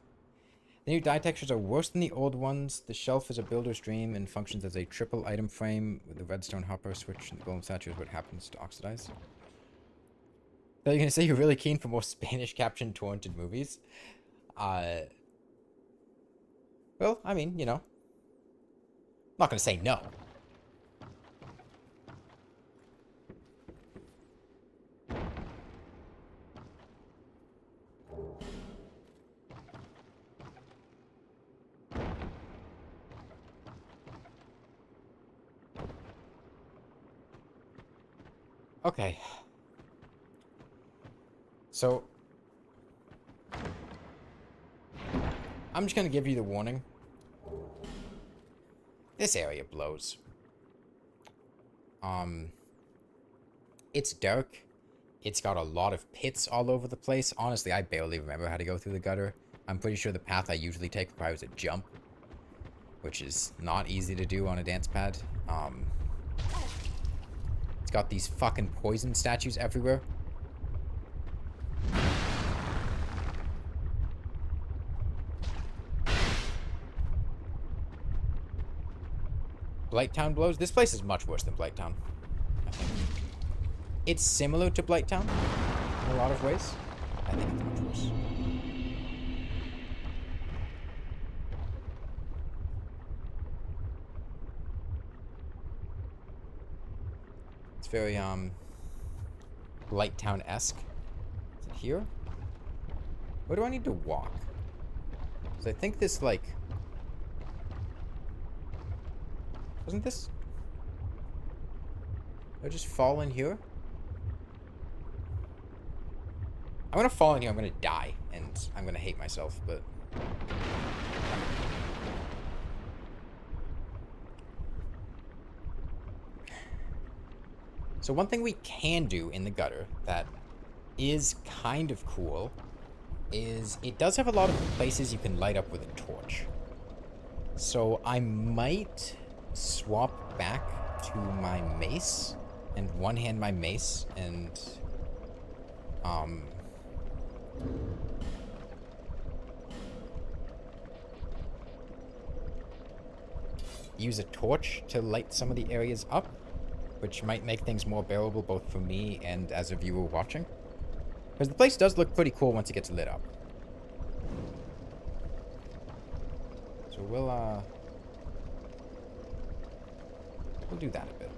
The new die textures are worse than the old ones. The shelf is a builder's dream and functions as a triple item frame with the redstone hopper switch and the golden statue is what happens to oxidize. So you're gonna say you're really keen for more Spanish captioned torrented movies? Well, I mean, you know. I'm not gonna say no. Okay. So, I'm just gonna give you the warning. This area blows. It's dark. It's got a lot of pits all over the place. Honestly, I barely remember how to go through the gutter. I'm pretty sure the path I usually take requires a jump, which is not easy to do on a dance pad. It's got these fucking poison statues everywhere. Blighttown blows? This place is much worse than Blighttown, I think. It's similar to Blighttown in a lot of ways. I think it's much worse. It's very, Blighttown-esque. Is it here? Where do I need to walk? Because I think this, like... Wasn't this... Did I just fall in here? I'm gonna fall in here, I'm gonna die, and I'm gonna hate myself, but... So one thing we can do in the gutter that is kind of cool is it does have a lot of places you can light up with a torch. So I might swap back to my mace and one-hand my mace and use a torch to light some of the areas up, which might make things more bearable both for me and as a viewer watching. Because the place does look pretty cool once it gets lit up. So we'll do that a bit.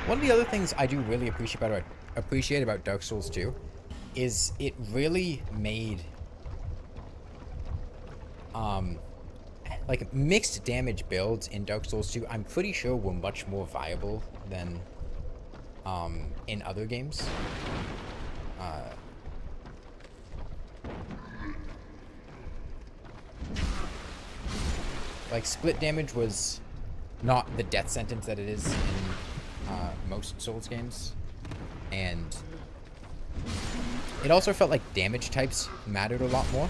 One of the other things I do really appreciate about Dark Souls 2 is it really made like mixed damage builds in Dark Souls 2 I'm pretty sure were much more viable than in other games. Like split damage was not the death sentence that it is in most Souls games, and it also felt like damage types mattered a lot more.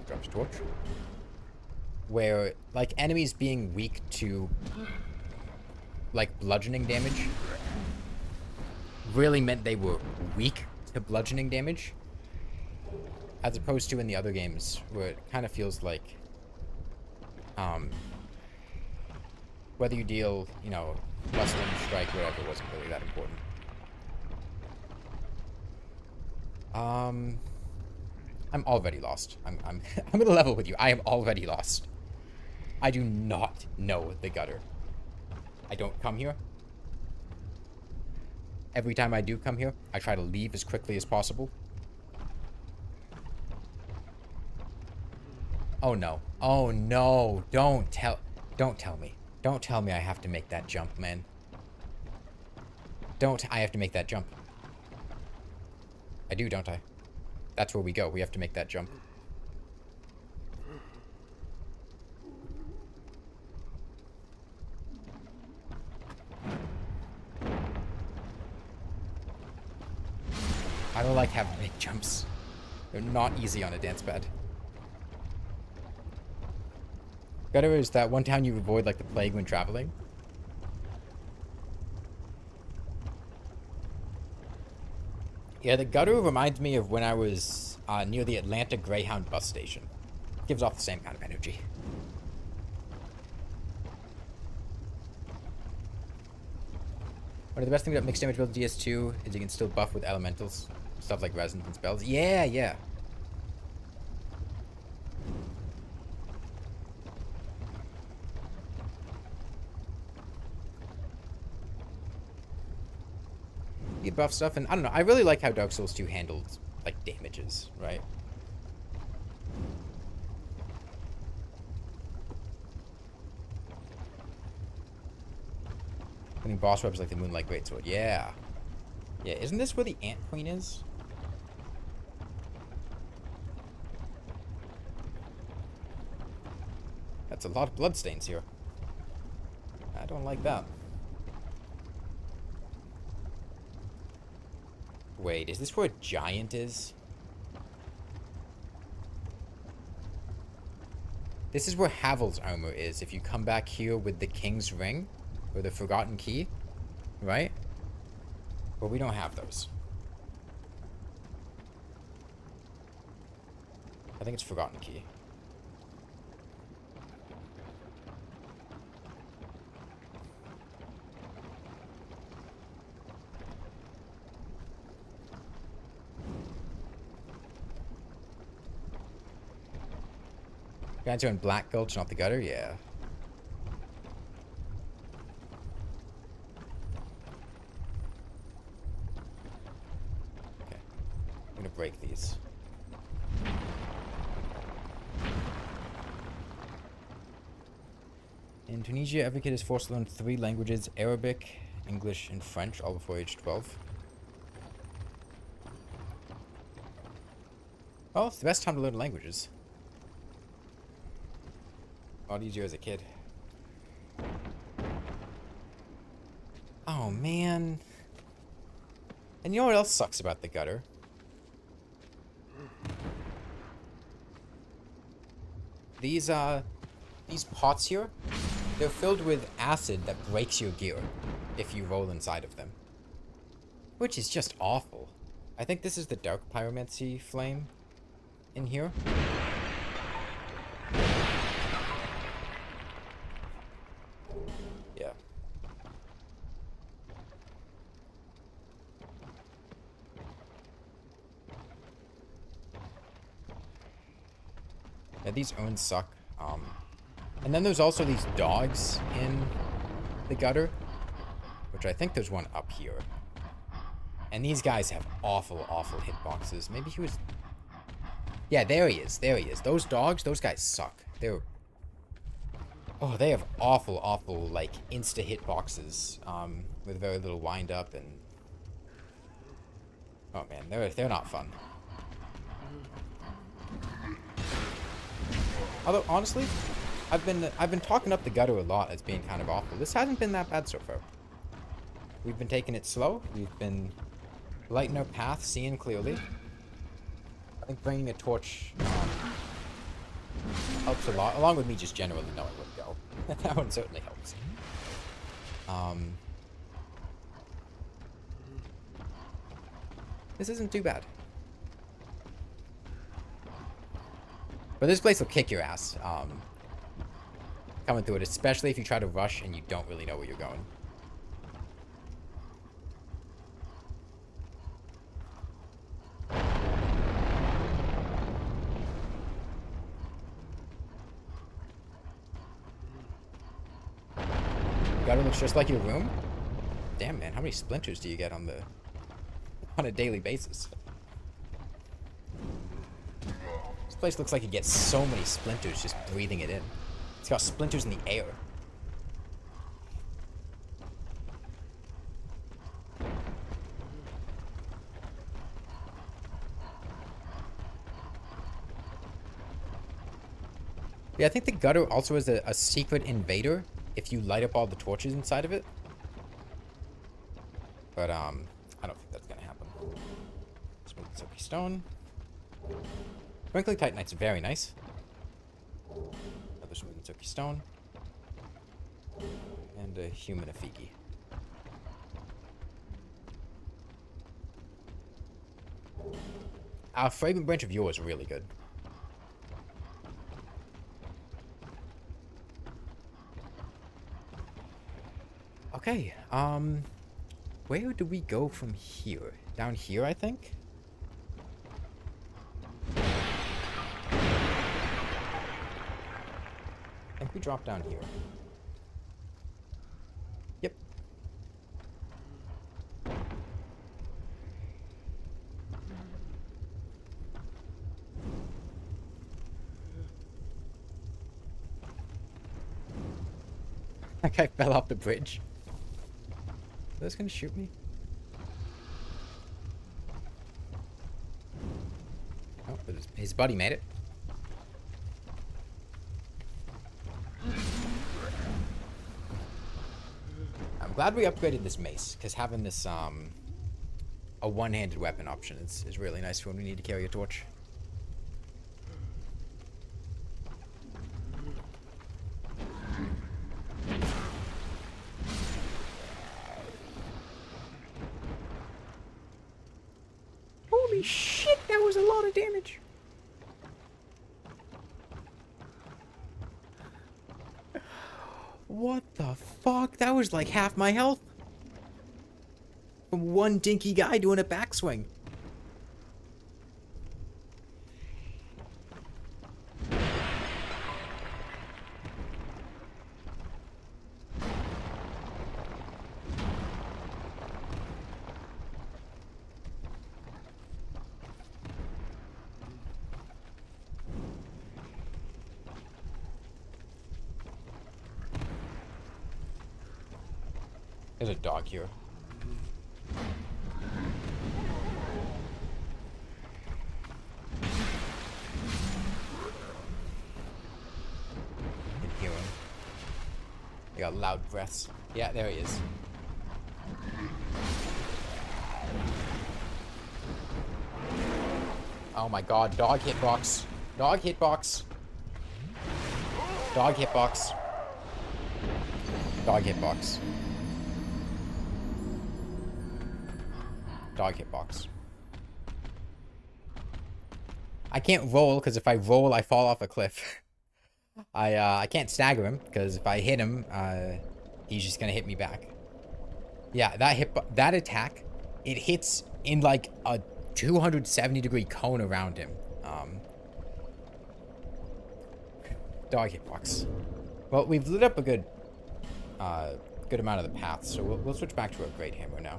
Drops torch. Where, like, enemies being weak to, like, bludgeoning damage really meant they were weak to bludgeoning damage, as opposed to in the other games where it kind of feels like whether you deal, you know, bludgeoning, strike, whatever, wasn't really that important. I'm already lost. I'm I'm gonna level with you. I am already lost. I do not know the gutter. I don't come here. Every time I do come here, I try to leave as quickly as possible. Oh no. Oh no. Don't tell me. Don't tell me I have to make that jump, man. I have to make that jump. I do, don't I? That's where we go. We have to make that jump. I don't like having big jumps. They're not easy on a dance pad. Gutter is that one town you avoid like the plague when traveling. Yeah, the gutter reminds me of when I was near the Atlanta Greyhound bus station. Gives off the same kind of energy. One of the best things about mixed damage build DS2 is you can still buff with elementals. Stuff like resins and spells. Yeah, yeah. You buff stuff, and I don't know. I really like how Dark Souls 2 handled, like, damages, right? I think boss webs like the Moonlight Greatsword. Yeah. Yeah, isn't this where the Ant Queen is? That's a lot of bloodstains here. I don't like that. Wait, is this where a giant is? This is where Havel's armor is if you come back here with the King's Ring. Or the Forgotten Key. Right? But we don't have those. I think it's Forgotten Key. Guys are in Black Gulch, not the gutter? Yeah. Okay. I'm gonna break these. In Tunisia, every kid is forced to learn 3 languages: Arabic, English, and French, all before age 12. Well, it's the best time to learn languages. A lot easier as a kid. Oh, man. And you know what else sucks about the gutter? These pots here, they're filled with acid that breaks your gear if you roll inside of them. Which is just awful. I think this is the dark pyromancy flame in here. Yeah. Yeah, these urns suck. And then there's also these dogs in the gutter, which I think there's one up here. And these guys have awful, awful hitboxes. Maybe he was... Yeah, there he is. There he is. Those dogs, those guys suck. They're... Oh, they have awful, awful, like, insta hitboxes, with very little wind up and... Oh man, they're not fun. Although, honestly, I've been talking up the gutter a lot as being kind of awful. This hasn't been that bad so far. We've been taking it slow. We've been lighting our path, seeing clearly. I think bringing a torch helps a lot, along with me just generally knowing where to go. That one certainly helps. This isn't too bad. But this place will kick your ass, coming through it, especially if you try to rush and you don't really know where you're going. gutter looks just like your room? Damn, man, how many splinters do you get on a daily basis? This place looks like it gets so many splinters just breathing it in. It's got splinters in the air. Yeah, I think the gutter also has a secret invader if you light up all the torches inside of it. But, I don't think that's gonna happen. Smooth silky stone. Twinkling titanite's very nice. Another smooth and silky stone. And a human afiki. Our fragrant branch of yore is really good. Okay, where do we go from here? Down here, I think? I think we drop down here. Yep. That guy fell off the bridge. Are those gonna shoot me? Oh, but his buddy made it. I'm glad we upgraded this mace, because having this, a one-handed weapon option is really nice for when we need to carry a torch. Holy shit, that was a lot of damage. What the fuck? That was like half my health. From one dinky guy doing a backswing. There's a dog here. I can hear him. They got loud breaths. Yeah, there he is. Oh my god, dog hitbox. Dog hitbox. Dog hitbox. Dog hitbox. Dog hitbox. I can't roll, because if I roll, I fall off a cliff. I can't stagger him, because if I hit him, he's just gonna hit me back. Yeah, that attack, it hits in like a 270-degree cone around him. Dog hitbox. Well, we've lit up a good amount of the path, so we'll switch back to a great hammer now.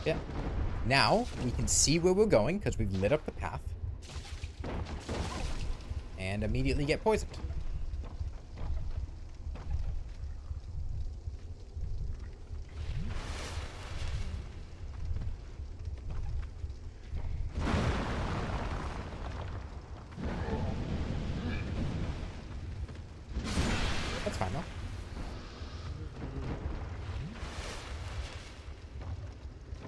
Yeah. Now, we can see where we're going, because we've lit up the path. And immediately get poisoned. That's fine, though.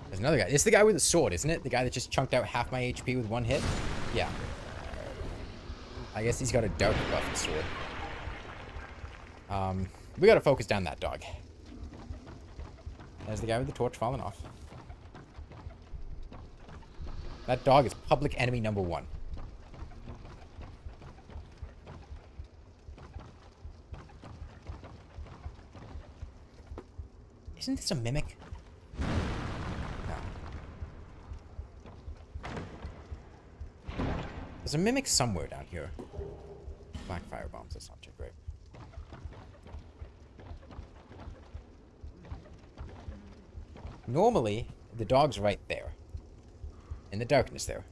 There's another guy. It's the guy with the sword, isn't it? The guy that just chunked out half my HP with one hit? Yeah. I guess he's got a dark buff sword. We gotta focus down that dog. There's the guy with the torch falling off. That dog is public enemy number 1. Isn't this a mimic? No. There's a mimic somewhere down here. Black fire bombs, that's not too great. Normally, the dog's right there. In the darkness there.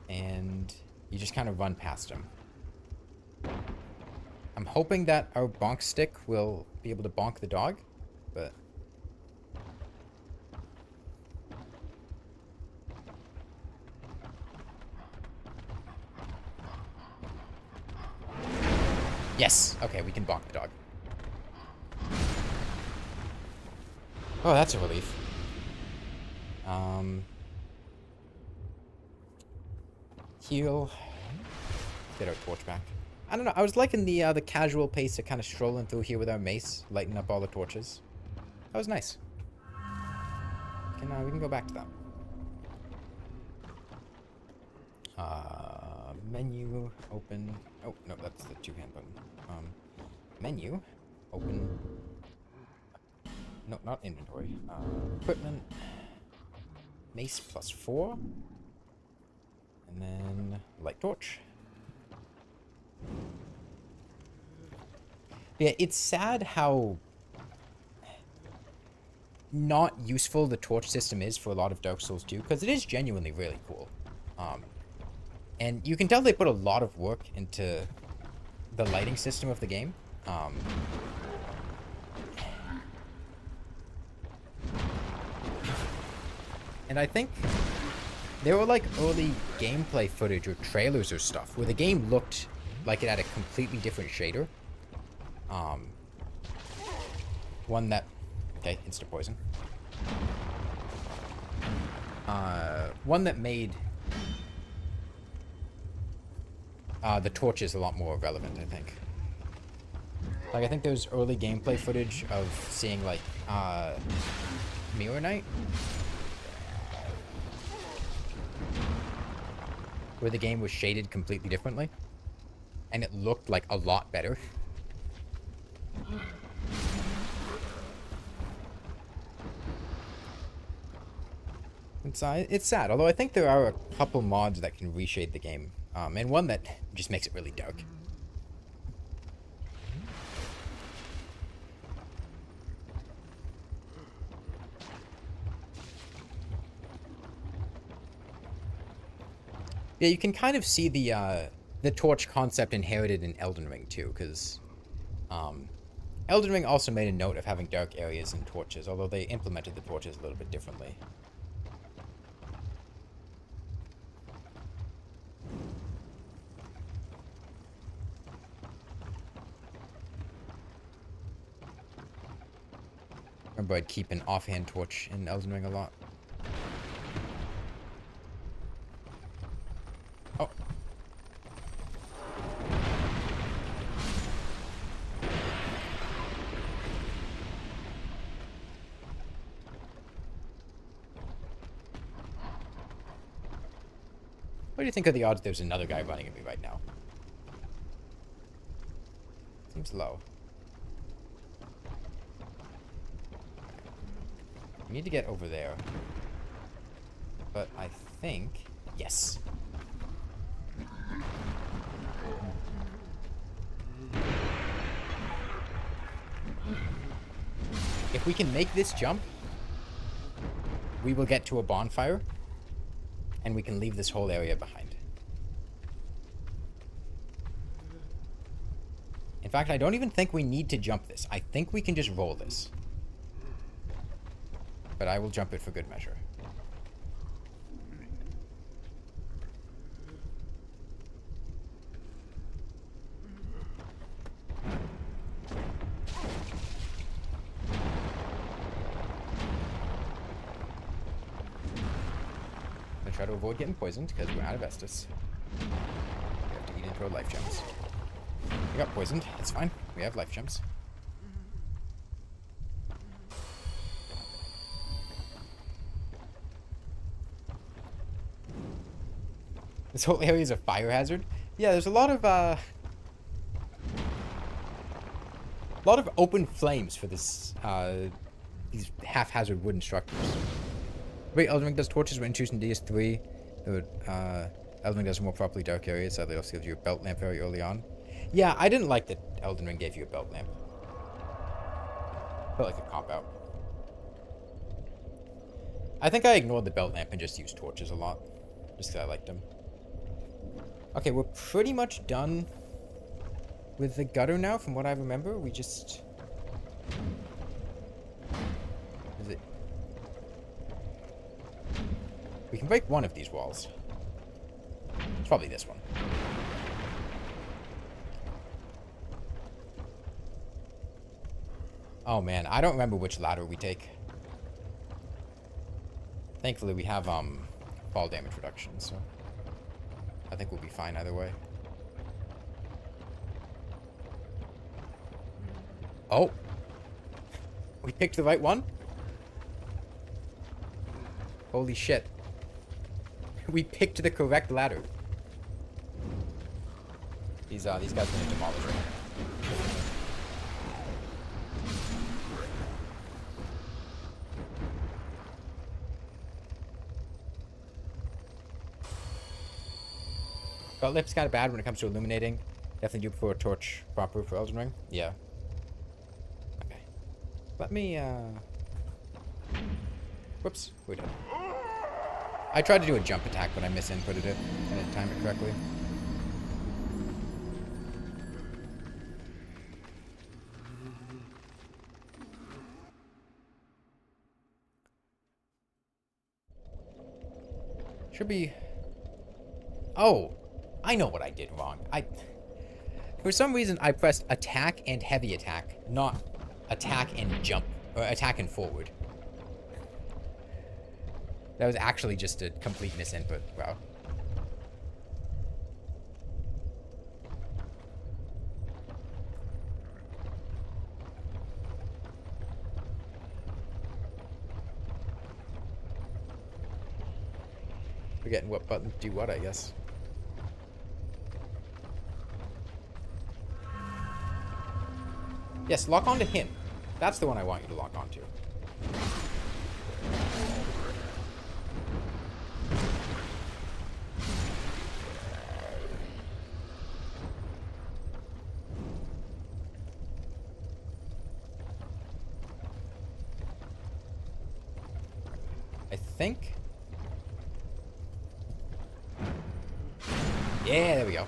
And you just kind of run past him. I'm hoping that our bonk stick will be able to bonk the dog, but... Yes! Okay, we can bonk the dog. Oh, that's a relief. Heal. Get our torch back. I don't know, I was liking the casual pace of kind of strolling through here with our mace, lighting up all the torches. That was nice. We can go back to that. Menu, open. Oh, no, that's the 2-hand button. Menu, open. No, not inventory. Equipment. Mace +4. And then light torch. Yeah, it's sad how not useful the torch system is for a lot of Dark Souls 2, because it is genuinely really cool. And you can tell they put a lot of work into the lighting system of the game. And I think there were like early gameplay footage or trailers or stuff where the game looked like it had a completely different shader. One that... Okay, insta poison. One that made the torches a lot more relevant, I think. Like, I think there's early gameplay footage of seeing, like, Mirror Knight, where the game was shaded completely differently, and it looked, like, a lot better. It's sad, although I think there are a couple mods that can reshade the game, and one that just makes it really dark. Yeah, you can kind of see the torch concept inherited in Elden Ring too, because Elden Ring also made a note of having dark areas and torches, although they implemented the torches a little bit differently. Remember, I'd keep an offhand torch in Elden Ring a lot. Oh. What do you think of the odds there's another guy running at me right now? Seems low. We need to get over there. But I think... Yes. If we can make this jump, we will get to a bonfire, and we can leave this whole area behind. In fact, I don't even think we need to jump this. I think we can just roll this. But I will jump it for good measure. I'm gonna try to avoid getting poisoned because we're out of Estus. We have to eat into our life gems. We got poisoned. It's fine. We have life gems. This whole area is a fire hazard. Yeah, there's a lot of open flames for this these haphazard wooden structures. Wait, Elden Ring does torches when introduced in DS3. Elden Ring does more properly dark areas, so they also gives you a belt lamp very early on. Yeah, I didn't like that Elden Ring gave you a belt lamp. Felt like a cop-out. I think I ignored the belt lamp and just used torches a lot. Just because I liked them. Okay, we're pretty much done with the gutter now, from what I remember. We just... Is it... We can break one of these walls. It's probably this one. Oh man, I don't remember which ladder we take. Thankfully we have fall damage reduction, so I think we'll be fine either way. Oh! We picked the right one? Holy shit. We picked the correct ladder. These guys are gonna demolish it. Belt lamp's kind of bad when it comes to illuminating. Definitely do prefer a torch proper for Elden Ring. Yeah. Okay. Let me, Whoops. We're done. I tried to do a jump attack, but I misinputted it. I didn't time it correctly. Should be... Oh! I know what I did wrong. For some reason, I pressed attack and heavy attack, not attack and jump, or attack and forward. That was actually just a complete misinput. Wow. Forgetting what button do what, I guess. Yes, lock onto him. That's the one I want you to lock onto. I think. Yeah, there we go.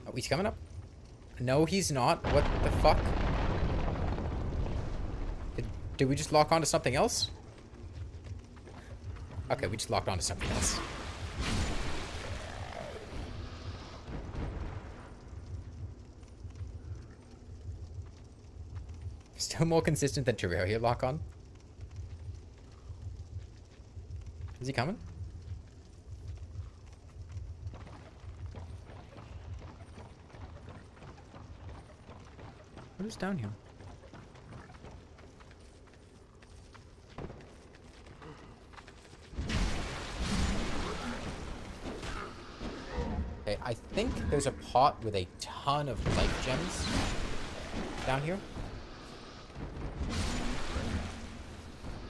Oh, he's coming up? No, he's not. What the fuck? Did we just lock onto something else? Okay, we just locked onto something else. Still more consistent than Terraria lock on. Is he coming? What is down here? Okay, I think there's a pot with a ton of life gems down here.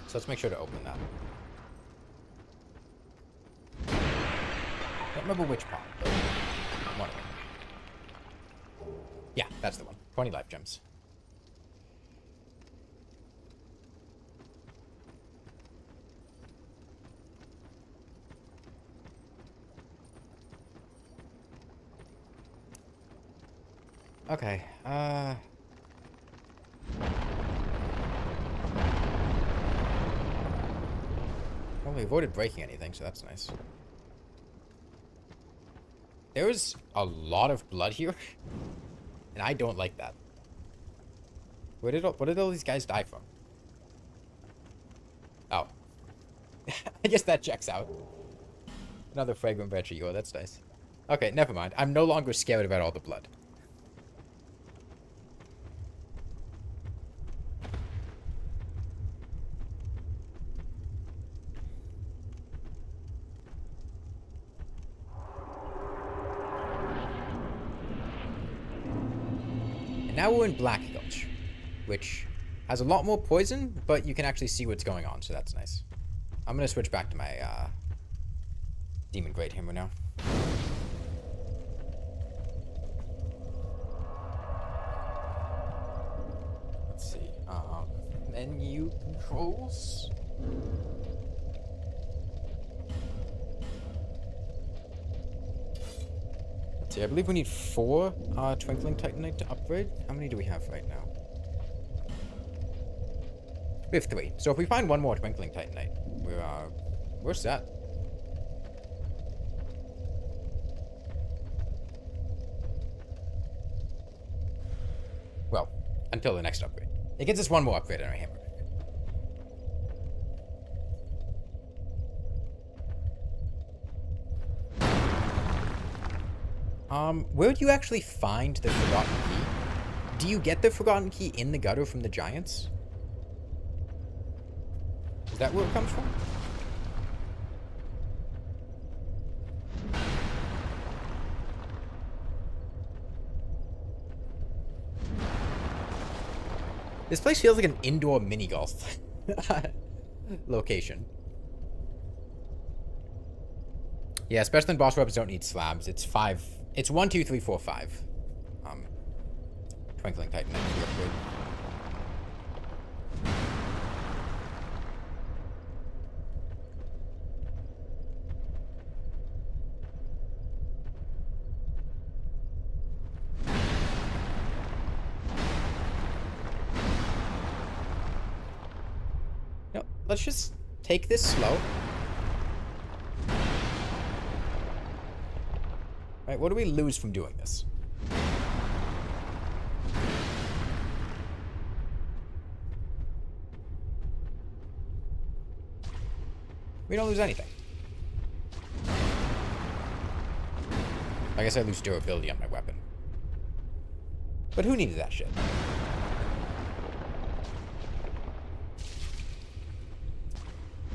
So let's make sure to open that. I don't remember which pot, but one of them. Yeah, that's the one. 20 life gems. Okay, well, we avoided breaking anything, so that's nice. There was a lot of blood here, and I don't like that. What did all these guys die from? Oh. I guess that checks out. Another fragrant vegetable, that's nice. Okay, never mind. I'm no longer scared about all the blood. Now we're in Black Gulch, which has a lot more poison, but you can actually see what's going on, so that's nice. I'm gonna switch back to my Demon Great Hammer now. Let's see. Menu controls. Let's see. I believe we need 4 Twinkling Titanite to upgrade. How many do we have right now? We have 3. So if we find 1 more Twinkling Titanite, we're set. Well, until the next upgrade. It gets us 1 more upgrade on our hammer. Where do you actually find the Forgotten Key? Do you get the Forgotten Key in the gutter from the giants? Is that where it comes from? This place feels like an indoor mini golf location. Yeah, especially in boss weapons don't need slabs. It's 5. It's 1, 2, 3, 4, 5. Twinkling Titan. Upgrade. No, let's just take this slow. Right, what do we lose from doing this? We don't lose anything. I guess I lose durability on my weapon. But who needed that shit?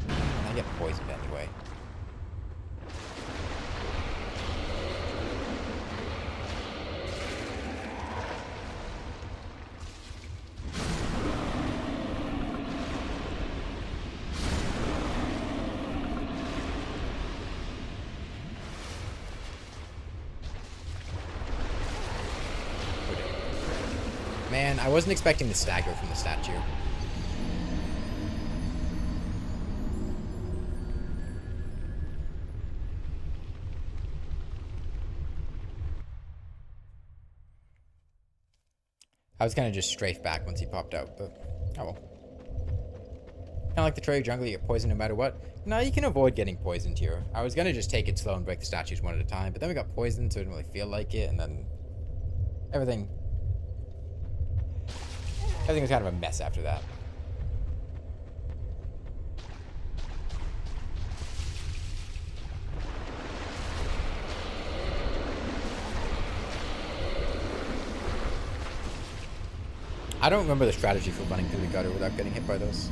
I get poisoned anyway. Man, I wasn't expecting the stagger from the statue. I was gonna just strafe back once he popped out, but oh well. Kinda like the Trader Jungle, you get poisoned no matter what. No, you can avoid getting poisoned here. I was gonna just take it slow and break the statues one at a time, but then we got poisoned, so it didn't really feel like it, and then everything was kind of a mess after that. I don't remember the strategy for running through the gutter without getting hit by those.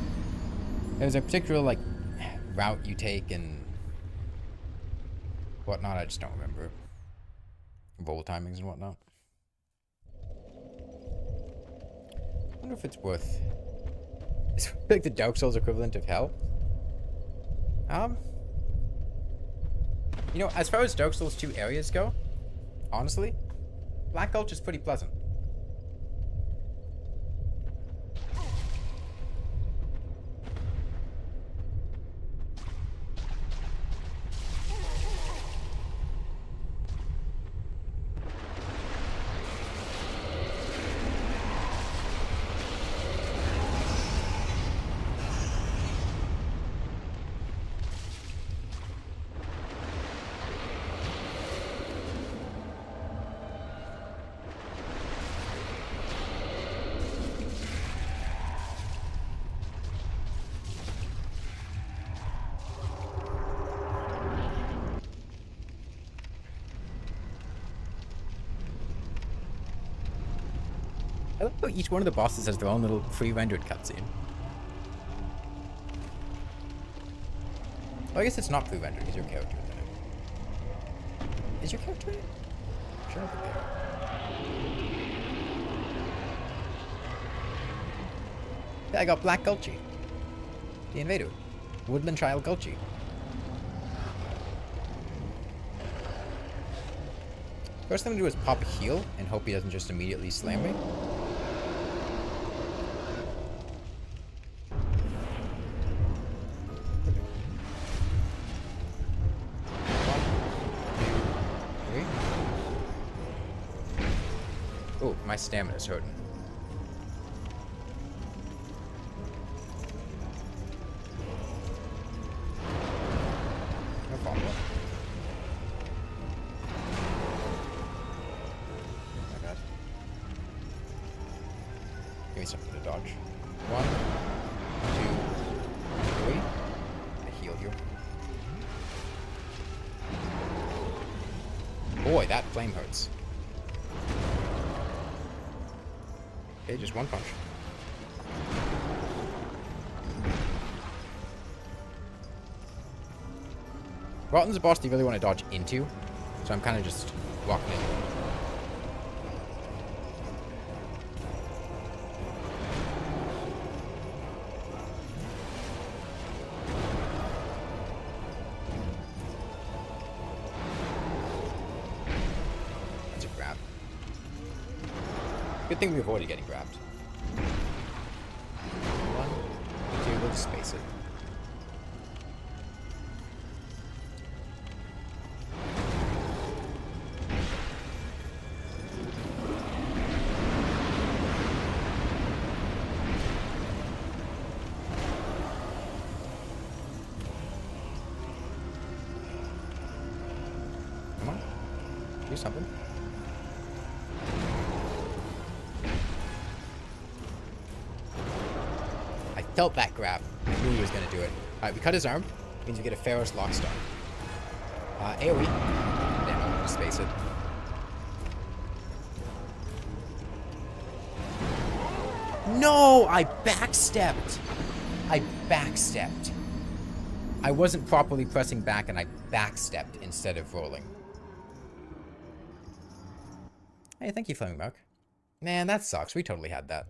There's a particular, like, route you take and whatnot. I just don't remember. Roll timings and whatnot. I wonder if it's worth... It's like the Dark Souls equivalent of hell. You know, as far as Dark Souls 2 areas go, honestly, Black Gulch is pretty pleasant. I love how each one of the bosses has their own little pre-rendered cutscene. Oh, I guess it's not pre-rendered because your character is in it. Is your character in it? Sure, I think they are. Yeah, I got Black Gulchy. The Invader. Woodland Child Gulchy. First thing I'm gonna do is pop a heal and hope he doesn't just immediately slam me. Oh, my stamina's hurting. No problem. Oh my god. Give me something to dodge. 1, 2, 3. I heal you. Boy, that flame hurts. Okay, just one punch. Rotten's a boss that you really want to dodge into, so I'm kind of just walking in. That's a grab. Good thing we avoided getting grabbed. 1, 2, we'll just space it. Come on. Do something. I felt that grab. I knew he was going to do it. Alright, we cut his arm. Means we get a pharros lockstone. AoE. Damn, I'm going to space it. No! I backstepped! I backstepped. I wasn't properly pressing back and I backstepped instead of rolling. Hey, thank you, Flaming Mark. Man, that sucks. We totally had that.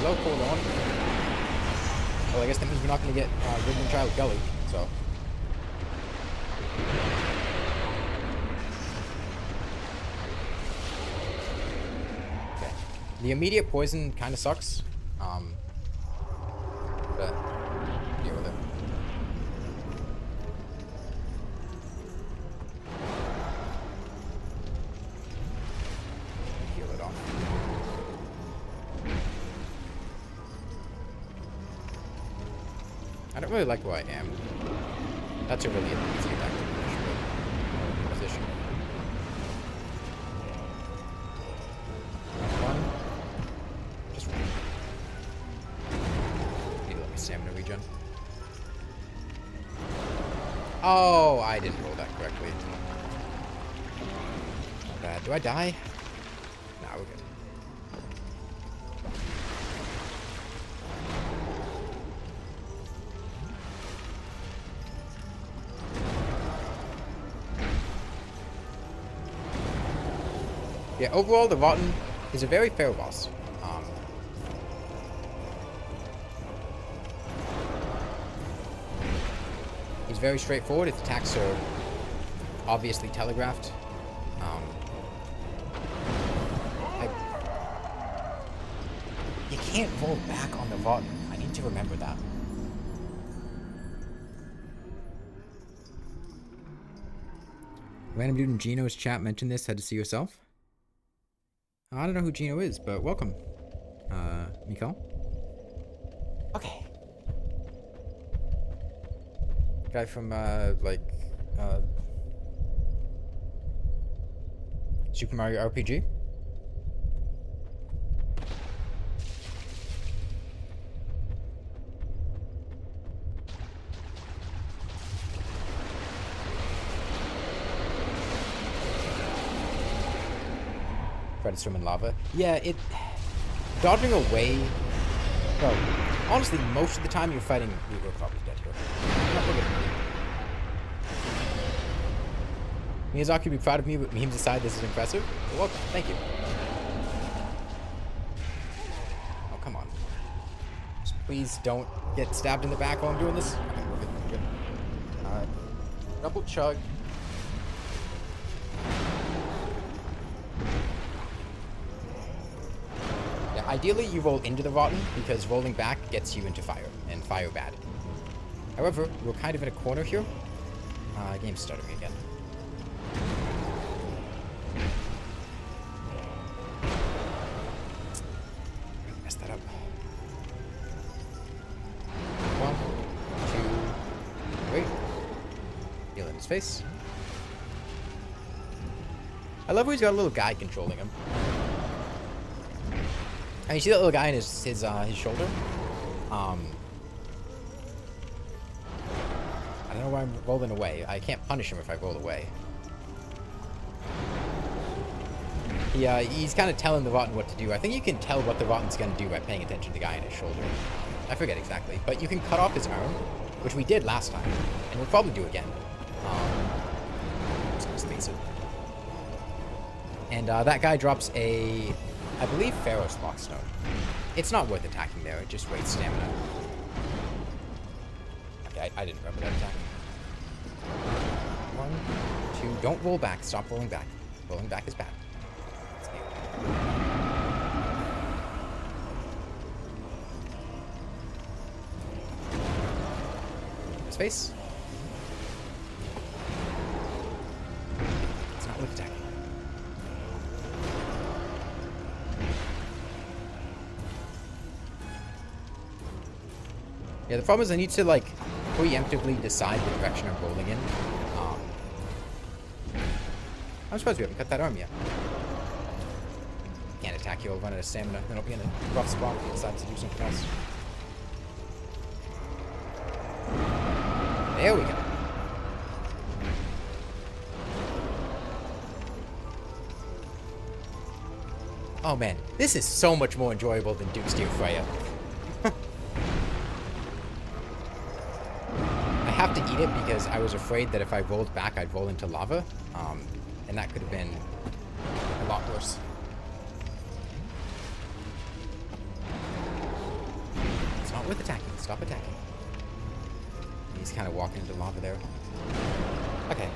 Hello, hold on. Well, I guess that means we're not going to get Woodland Child Gully, so. Okay. The immediate poison kind of sucks. But deal with it. Heal it off. I don't really like where I am. That's a really easy attack position. One. Just one. Need to let my stamina regen. Oh, I didn't roll that correctly. Not bad. Do I die? Nah, we're good. Yeah, overall, the Rotten is a very fair boss. He's very straightforward. His attacks are obviously telegraphed. You can't roll back on the Rotten. I need to remember that. Random dude in Gino's chat mentioned this. Had to see yourself. I don't know who Gino is, but welcome, Mikal. Okay. Guy from, Super Mario RPG? Try to swim in lava. Yeah, it... Dodging away... Well, honestly, most of the time you're fighting... We're probably dead here. No, we're good. Miyazaki would be proud of me, but memes aside, this is impressive. You're welcome. Thank you. Oh, come on. Just please don't get stabbed in the back while I'm doing this. Okay, we're good. We're good. Double chug. Yeah, ideally you roll into the rotten, because rolling back gets you into fire, and fire bad. However, we're kind of in a corner here. Game's stuttering again. Mess that up. 1, 2, 3. Heal in his face. I love how he's got a little guy controlling him. And you see that little guy in his shoulder? I don't know why I'm rolling away. I can't punish him if I roll away. He's kind of telling the rotten what to do. I think you can tell what the rotten's going to do by paying attention to the guy in his shoulder. I forget exactly. But you can cut off his arm, which we did last time. And we'll probably do again. Let's face it. And that guy drops a... I believe pharros lockstone. It's not worth attacking there. It just wastes stamina. Okay, I didn't remember that attack. 1, 2... Don't roll back. Stop rolling back. Rolling back is bad. His face. It's not worth attacking. Yeah, the problem is I need to, like, preemptively decide the direction I'm rolling in. I'm surprised we haven't cut that arm yet. Can't attack you, I'll run out of stamina. Then I'll be in a rough spot if he decides to do something else. There we go. Oh man, this is so much more enjoyable than Duke's Dear Freya. I have to eat it because I was afraid that if I rolled back, I'd roll into lava. And that could have been a lot worse. It's not worth attacking. Stop attacking. He's kind of walking into lava there. Okay.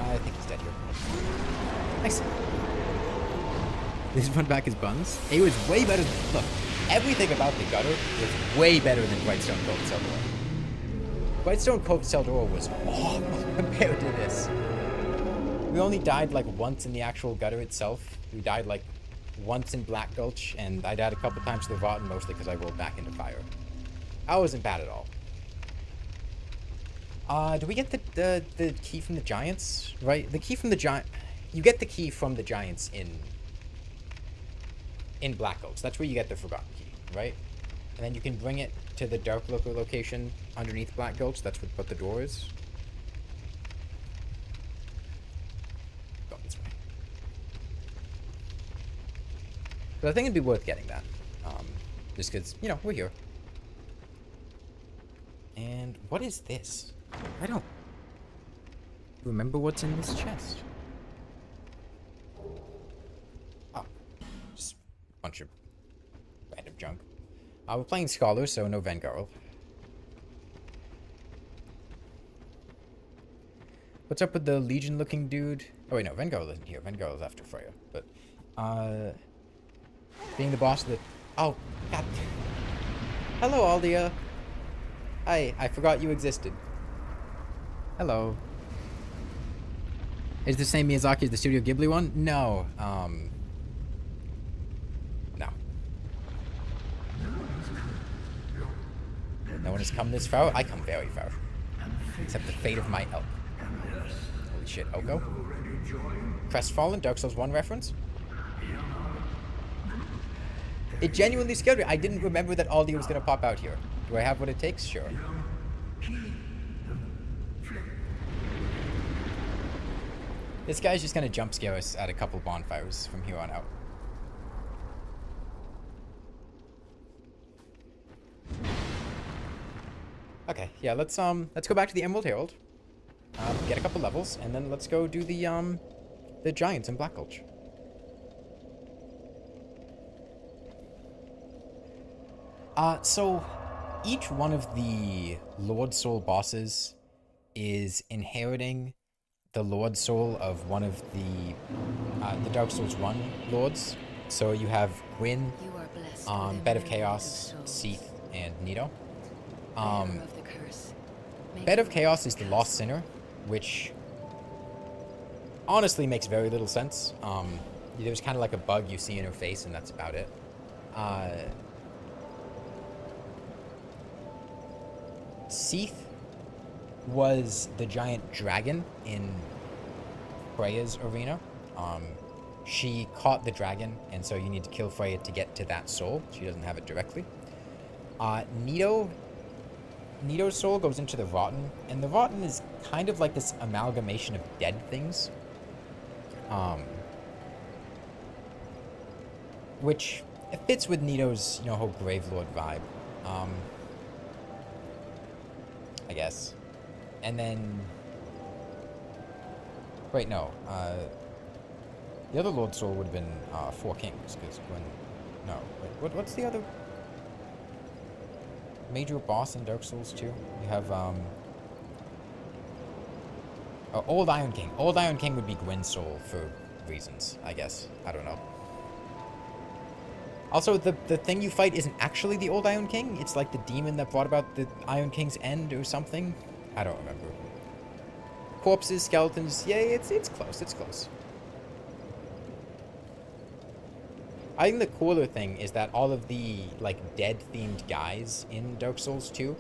I think he's dead here. Nice. This run back his buns. It was way better than... Look, everything about the gutter was way better than Brightstone Cove Seldor. Brightstone Cove Seldor was awful compared to this. We only died like once in the actual gutter itself. We died like once in Black Gulch, and I died a couple times to the rotten, mostly because I rolled back into fire. I wasn't bad at all. Do we get the key from the giants? Right? The key from the giant... You get the key from the giants in Black Gulch. That's where you get the forgotten key, right? And then you can bring it to the dark location underneath Black Gulch. That's what the door is. Go this way. But I think it'd be worth getting that. Just because, you know, we're here. And what is this? I don't remember what's in this chest. Oh, just a bunch of random junk. We're playing Scholar, so no Vengarl. What's up with the Legion-looking dude? Oh wait, no, Vengarl isn't here. Vengarl is after Freya. But, being the boss of the... Oh, God. Hello, Aldia. Hi, I forgot you existed. Hello. Is the same Miyazaki as the Studio Ghibli one? No. No. No one has come this far. I come very far. Except the fate of my elk. Holy shit, Oko. Crestfallen, Dark Souls 1 reference? It genuinely scared me. I didn't remember that Aldi was going to pop out here. Do I have what it takes? Sure. This guy's just going to jump scare us at a couple bonfires from here on out. Okay, yeah, let's go back to the Emerald Herald. Get a couple levels, and then let's go do the giants in Black Gulch. So each one of the Lord Soul bosses is inheriting the Lord Soul of one of the Dark Souls 1 lords. So you have Gwyn, You are blessed with Bed of a Chaos, myriad of souls. Seath, and Nito. Bearer of the curse. Make Bed of your Chaos way is the to Lost Castle. Sinner, which honestly makes very little sense. There's kind of like a bug you see in her face, and that's about it. Seath was the giant dragon in Freya's arena. She caught the dragon, and so you need to kill Freya to get to that soul. She doesn't have it directly. Nito's soul goes into the Rotten, and the Rotten is kind of like this amalgamation of dead things. Which it fits with Nito's, whole Gravelord vibe. I guess. And then... Wait, no. The other Lord Soul would have been Four Kings, because when... No, wait, what's the other major boss in Dark Souls 2? You have, oh, Old Iron King. Old Iron King would be Gwyn's soul for reasons, I guess. I don't know. Also, the thing you fight isn't actually the Old Iron King. It's like the demon that brought about the Iron King's end or something. I don't remember. Corpses, skeletons. Yeah, it's close. It's close. I think the cooler thing is that all of the, like, dead-themed guys in Dark Souls 2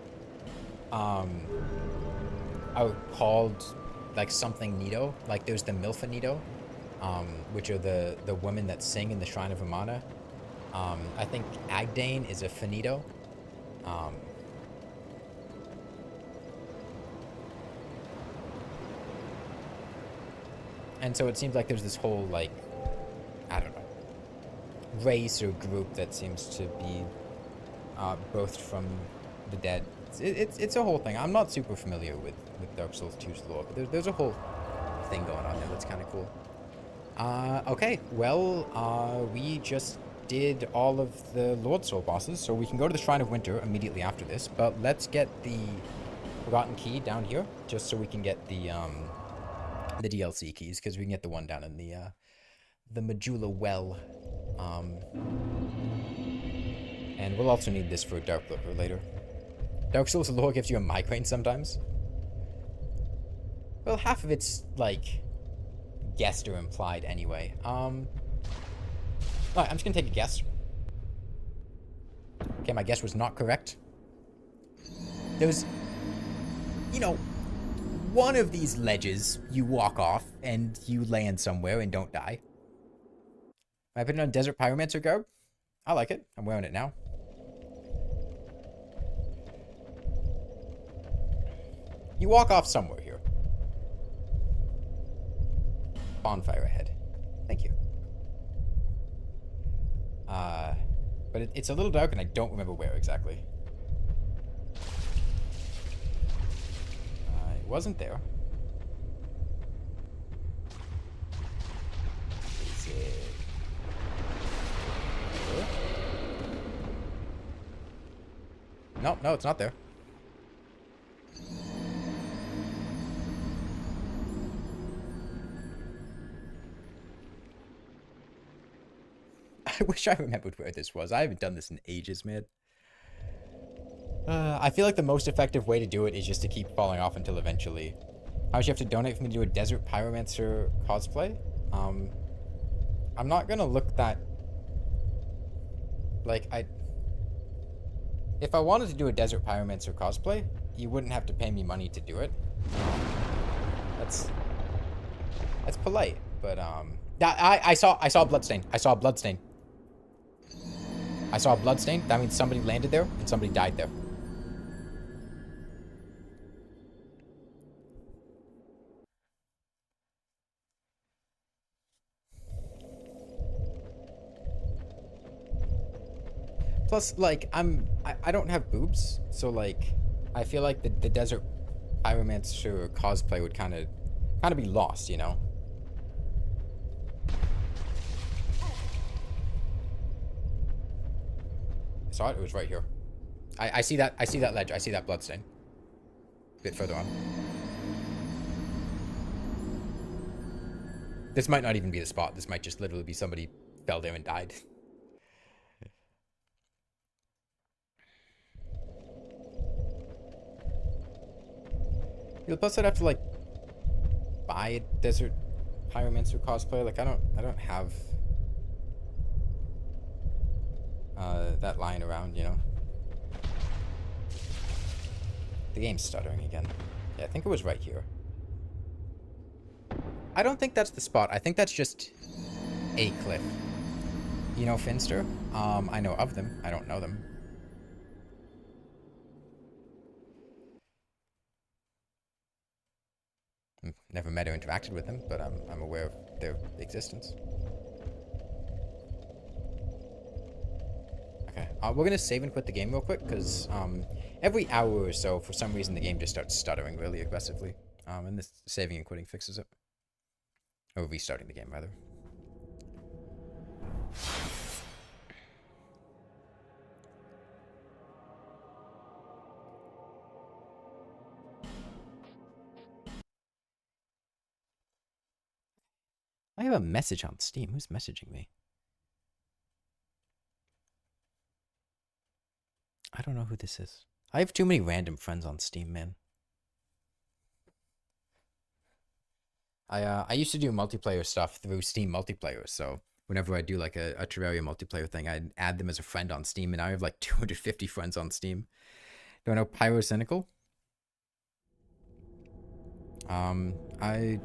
are called, like, something Nito. Like, there's the Milfa Nito, which are the women that sing in the Shrine of Amana. I think Agdane is a Finito. And so it seems like there's this whole, like, I don't know, race or group that seems to be birthed from the dead. It's a whole thing. I'm not super familiar with Dark Souls 2's lore, but there's a whole thing going on there that's kind of cool. Okay, well, we just did all of the Lord Soul bosses, so we can go to the Shrine of Winter immediately after this, but let's get the Forgotten Key down here, just so we can get the DLC keys, because we can get the one down in the Medulla well. And we'll also need this for Dark Looker later. Dark Souls lore gives you a migraine sometimes. Well, half of it's, like, guessed or implied anyway. Alright, I'm just gonna take a guess. Okay, my guess was not correct. There's, one of these ledges you walk off and you land somewhere and don't die. I put it on Desert Pyromancer garb. I like it. I'm wearing it now. You walk off somewhere here. Bonfire ahead. Thank you. But it's a little dark and I don't remember where exactly. It wasn't there. Is it? There? No, it's not there. I wish I remembered where this was. I haven't done this in ages, man. I feel like the most effective way to do it is just to keep falling off until eventually. How much you have to donate for me to do a Desert Pyromancer cosplay? I'm not gonna look that... Like, if I wanted to do a Desert Pyromancer cosplay, you wouldn't have to pay me money to do it. That's polite, but, I saw a bloodstain. I saw a bloodstain. I saw a bloodstain. That means somebody landed there and somebody died there. Plus, like, I don't have boobs, so, like, I feel like the desert pyromancer cosplay would kind of be lost, you know. I saw it. It was right here. I see that. I see that ledge. I see that bloodstain. A bit further on. This might not even be the spot. This might just literally be somebody fell there and died. Plus I'd have to like buy a desert pyromancer cosplay. Like I don't have that lying around, you know. The game's stuttering again. Yeah, I think it was right here. I don't think that's the spot. I think that's just a cliff. You know Finster? I know of them. I don't know them. I've never met or interacted with them, but I'm aware of their existence. Okay, we're gonna save and quit the game real quick, because every hour or so, for some reason, the game just starts stuttering really aggressively. And this saving and quitting fixes it. Or restarting the game, rather. I have a message on Steam. Who's messaging me? I don't know who this is. I have too many random friends on Steam, man. I used to do multiplayer stuff through Steam multiplayer, so whenever I do like a Terraria multiplayer thing, I'd add them as a friend on Steam, and I have like 250 friends on Steam. Do I know Pyrocynical? I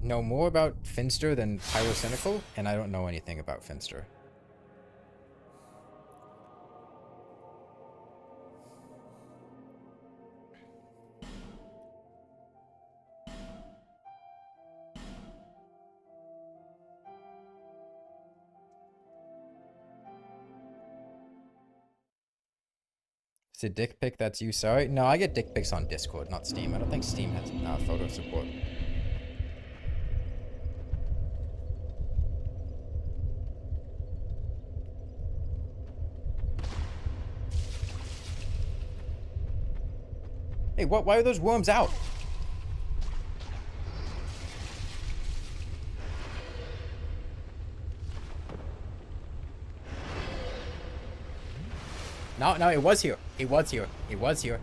know more about Finster than Pyrocynical, and I don't know anything about Finster. It's a dick pic, that's you, sorry? No, I get dick pics on Discord, not Steam. I don't think Steam has photo support. Hey, what? Why are those worms out? No, it was here. It was here. It was here.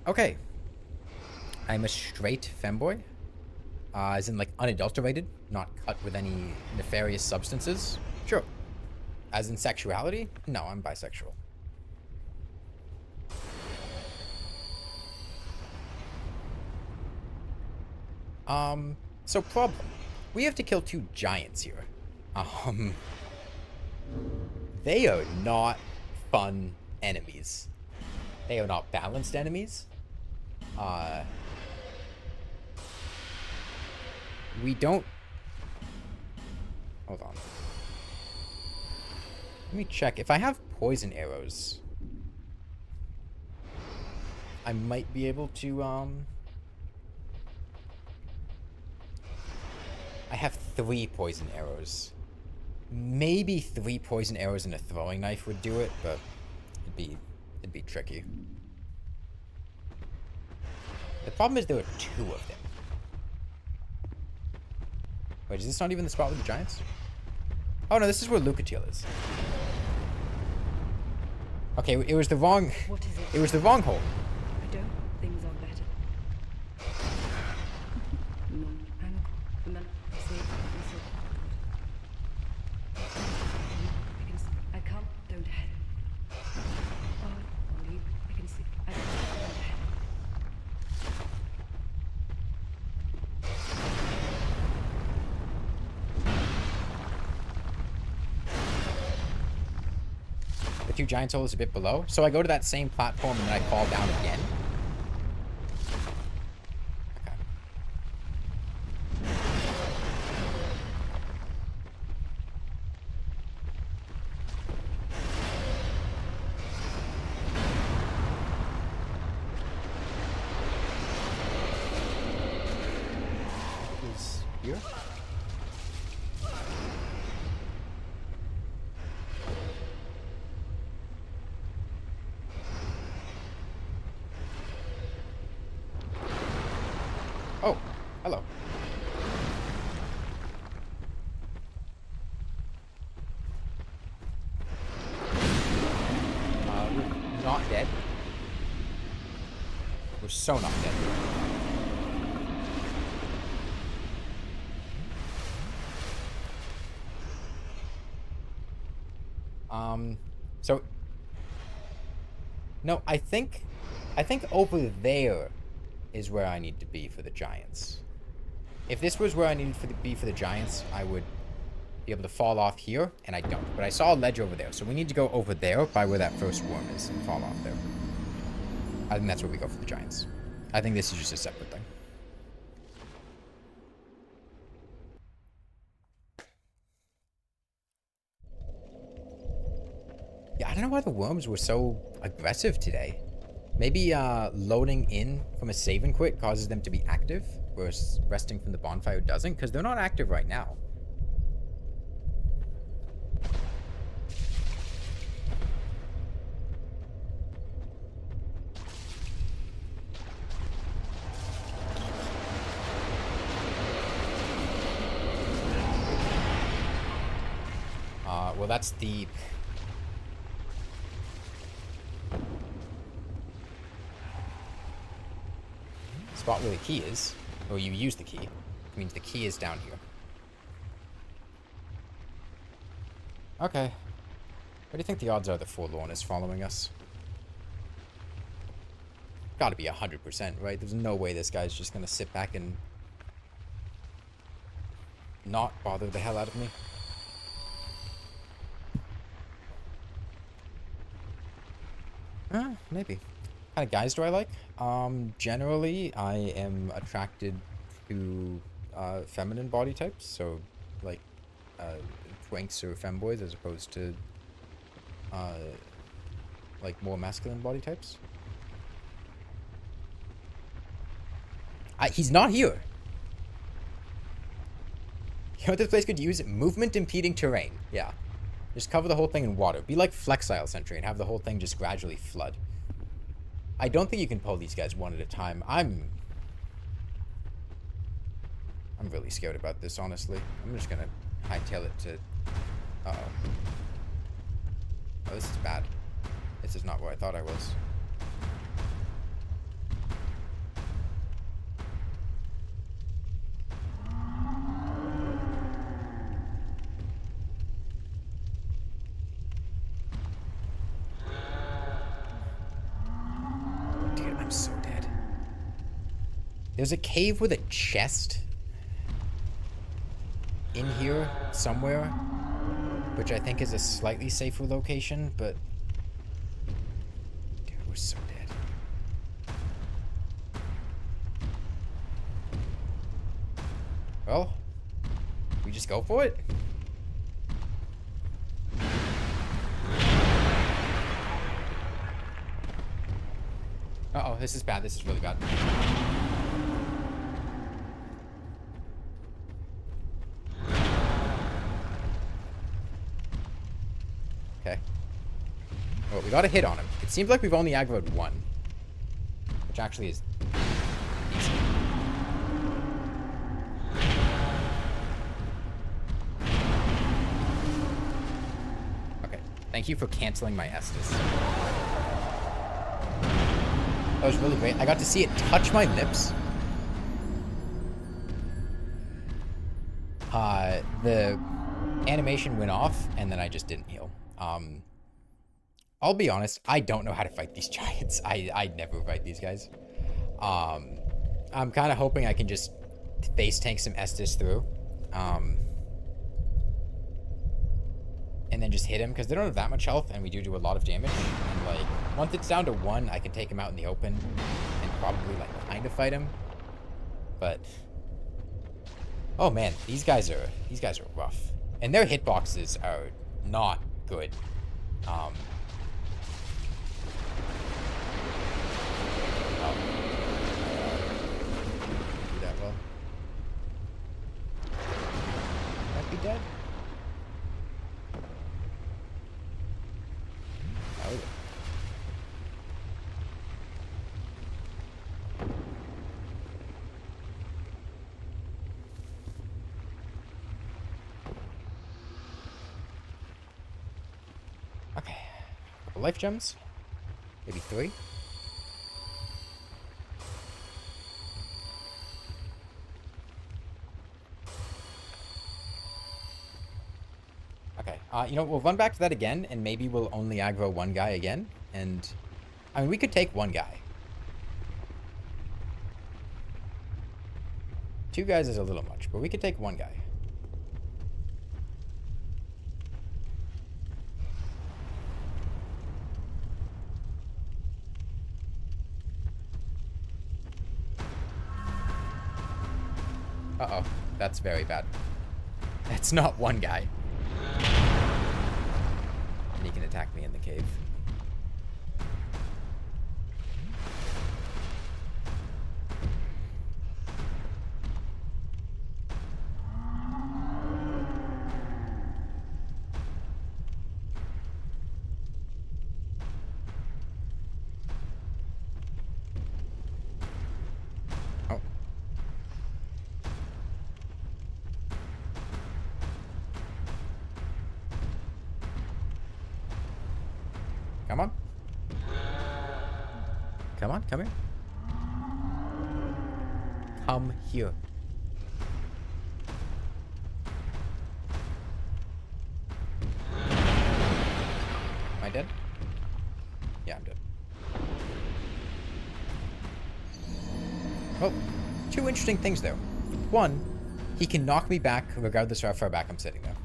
Okay. I'm a straight femboy. As in, like, unadulterated, not cut with any nefarious substances. Sure. As in sexuality? No, I'm bisexual. So problem. We have to kill 2 giants here. They are not fun enemies. They are not balanced enemies. We don't... Hold on. Let me check. If I have poison arrows, I might be able to, I have 3 poison arrows. Maybe 3 poison arrows and a throwing knife would do it, but it'd be tricky. The problem is there are 2 of them. Wait, is this not even the spot with the giants? Oh no, this is where Lucatiel is. Okay, it was the wrong... What is it? It was the wrong hole. I don't. Things are better. I can't. Don't head. I can see. I don't head. The 2 giant souls a bit below. So I go to that same platform and then I fall down again. Okay. here. Oh, hello. We're not dead. We're so not dead. So no, I think over there is where I need to be for the giants. If this was where I needed to be for the giants, I would be able to fall off here, and I don't. But I saw a ledge over there, so we need to go over there by where that first worm is and fall off there. I think that's where we go for the giants. I think this is just a separate thing. Yeah, I don't know why the worms were so aggressive today. Maybe loading in from a save and quit causes them to be active, whereas resting from the bonfire doesn't, because they're not active right now. Well, that's the... spot where the key is, or you use the key. It means the key is down here. Okay. What do you think the odds are the Forlorn is following us? Gotta be 100%, right? There's no way this guy's just gonna sit back and not bother the hell out of me. Maybe. What kind of guys do I like? Generally, I am attracted to feminine body types, so like twinks or femboys, as opposed to like more masculine body types. He's not here. You know what this place could use? Movement impeding terrain. Yeah. Just cover the whole thing in water. Be like Flexile Sentry and have the whole thing just gradually flood. I don't think you can pull these guys one at a time. I'm really scared about this, honestly. I'm just gonna hightail it to... Uh-oh. Oh, this is bad. This is not where I thought I was. There's a cave with a chest in here somewhere, which I think is a slightly safer location, but... Dude, we're so dead. Well, we just go for it? Uh-oh, this is bad. This is really bad. Well, we got a hit on him. It seems like we've only aggroed one, which actually is decent. Okay, thank you for canceling my Estus. That was really great. I got to see it touch my lips. The animation went off, and then I just didn't heal. I'll be honest, I don't know how to fight these giants. I never fight these guys. I'm kind of hoping I can just face tank some Estus through. And then just hit him, because they don't have that much health, and we do a lot of damage. And, like, once it's down to 1, I can take him out in the open and probably, like, kind of fight him. But... oh, man, these guys are rough. And their hitboxes are not good. Oh. Do that well. couple life gems. Maybe 3. Okay, you know, we'll run back to that again, and maybe we'll only aggro one guy again. And, I mean, we could take one guy. 2 guys is a little much, but we could take one guy. Uh-oh, that's very bad. That's not one guy. And he can attack me in the cave. Oh. Come on. Come on, come here. Come here. Am I dead? Yeah, I'm dead. Oh, 2 interesting things there. 1, he can knock me back regardless of how far back I'm sitting there.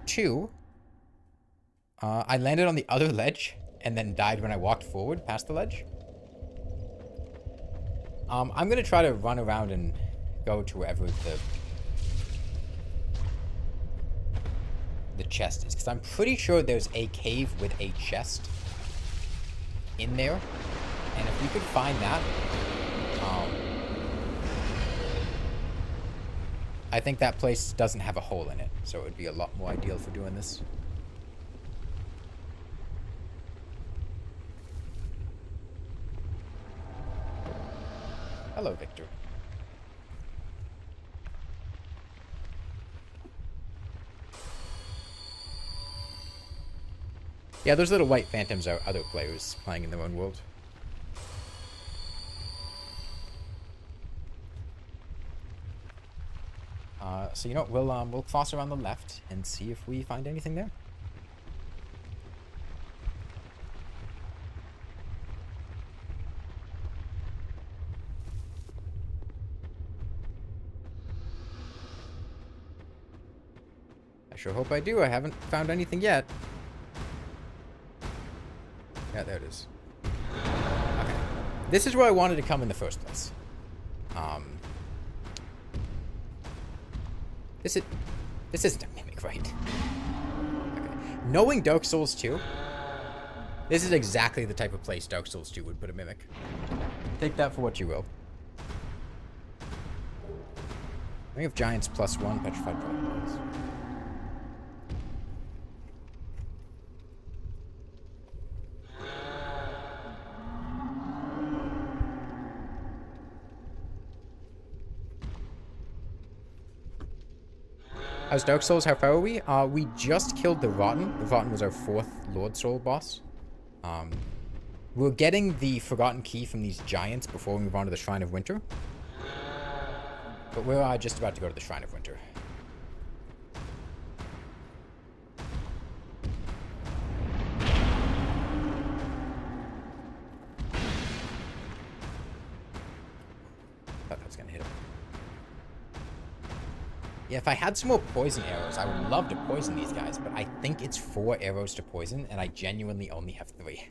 2, I landed on the other ledge and then died when I walked forward past the ledge. I'm gonna try to run around and go to wherever the chest is, because I'm pretty sure there's a cave with a chest in there, and if we could find that, I think that place doesn't have a hole in it, so it would be a lot more ideal for doing this. Hello, Victor. Yeah, those little white phantoms are other players playing in their own world. So you know what, we'll cross around the left and see if we find anything there. I sure hope I do. I haven't found anything yet. Yeah, there it is. Okay. This is where I wanted to come in the first place. This isn't a mimic, right? Okay. Knowing Dark Souls 2, this is exactly the type of place Dark Souls 2 would put a mimic. Take that for what you will. Ring of Giants +1, petrified dragons. How's Dark Souls? How far are we? We just killed the Rotten. The Rotten was our 4th Lord Soul boss. We're getting the Forgotten Key from these giants before we move on to the Shrine of Winter. But we're just about to go to the Shrine of Winter. Thought that was gonna hit him. Yeah, if I had some more poison arrows, I would love to poison these guys, but I think it's 4 arrows to poison, and I genuinely only have 3.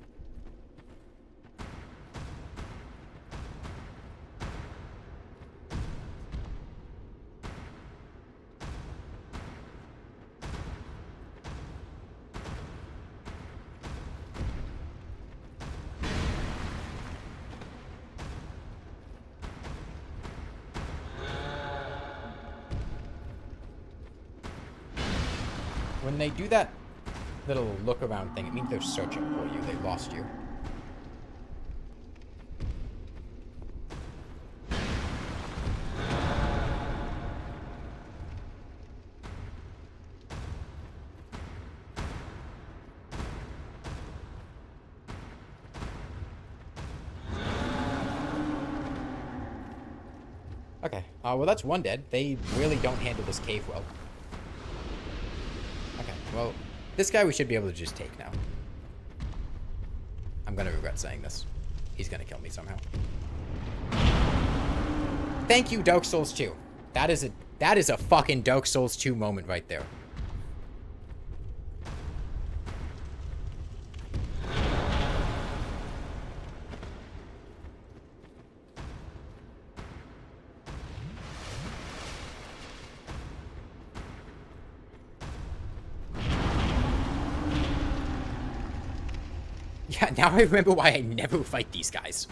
When they do that little look around thing, it means they're searching for you. They lost you. Okay, well that's one dead. They really don't handle this cave well. Okay, well, this guy we should be able to just take now. I'm gonna regret saying this. He's gonna kill me somehow. Thank you, Dark Souls 2. That is a fucking Dark Souls 2 moment right there. Yeah, now I remember why I never fight these guys.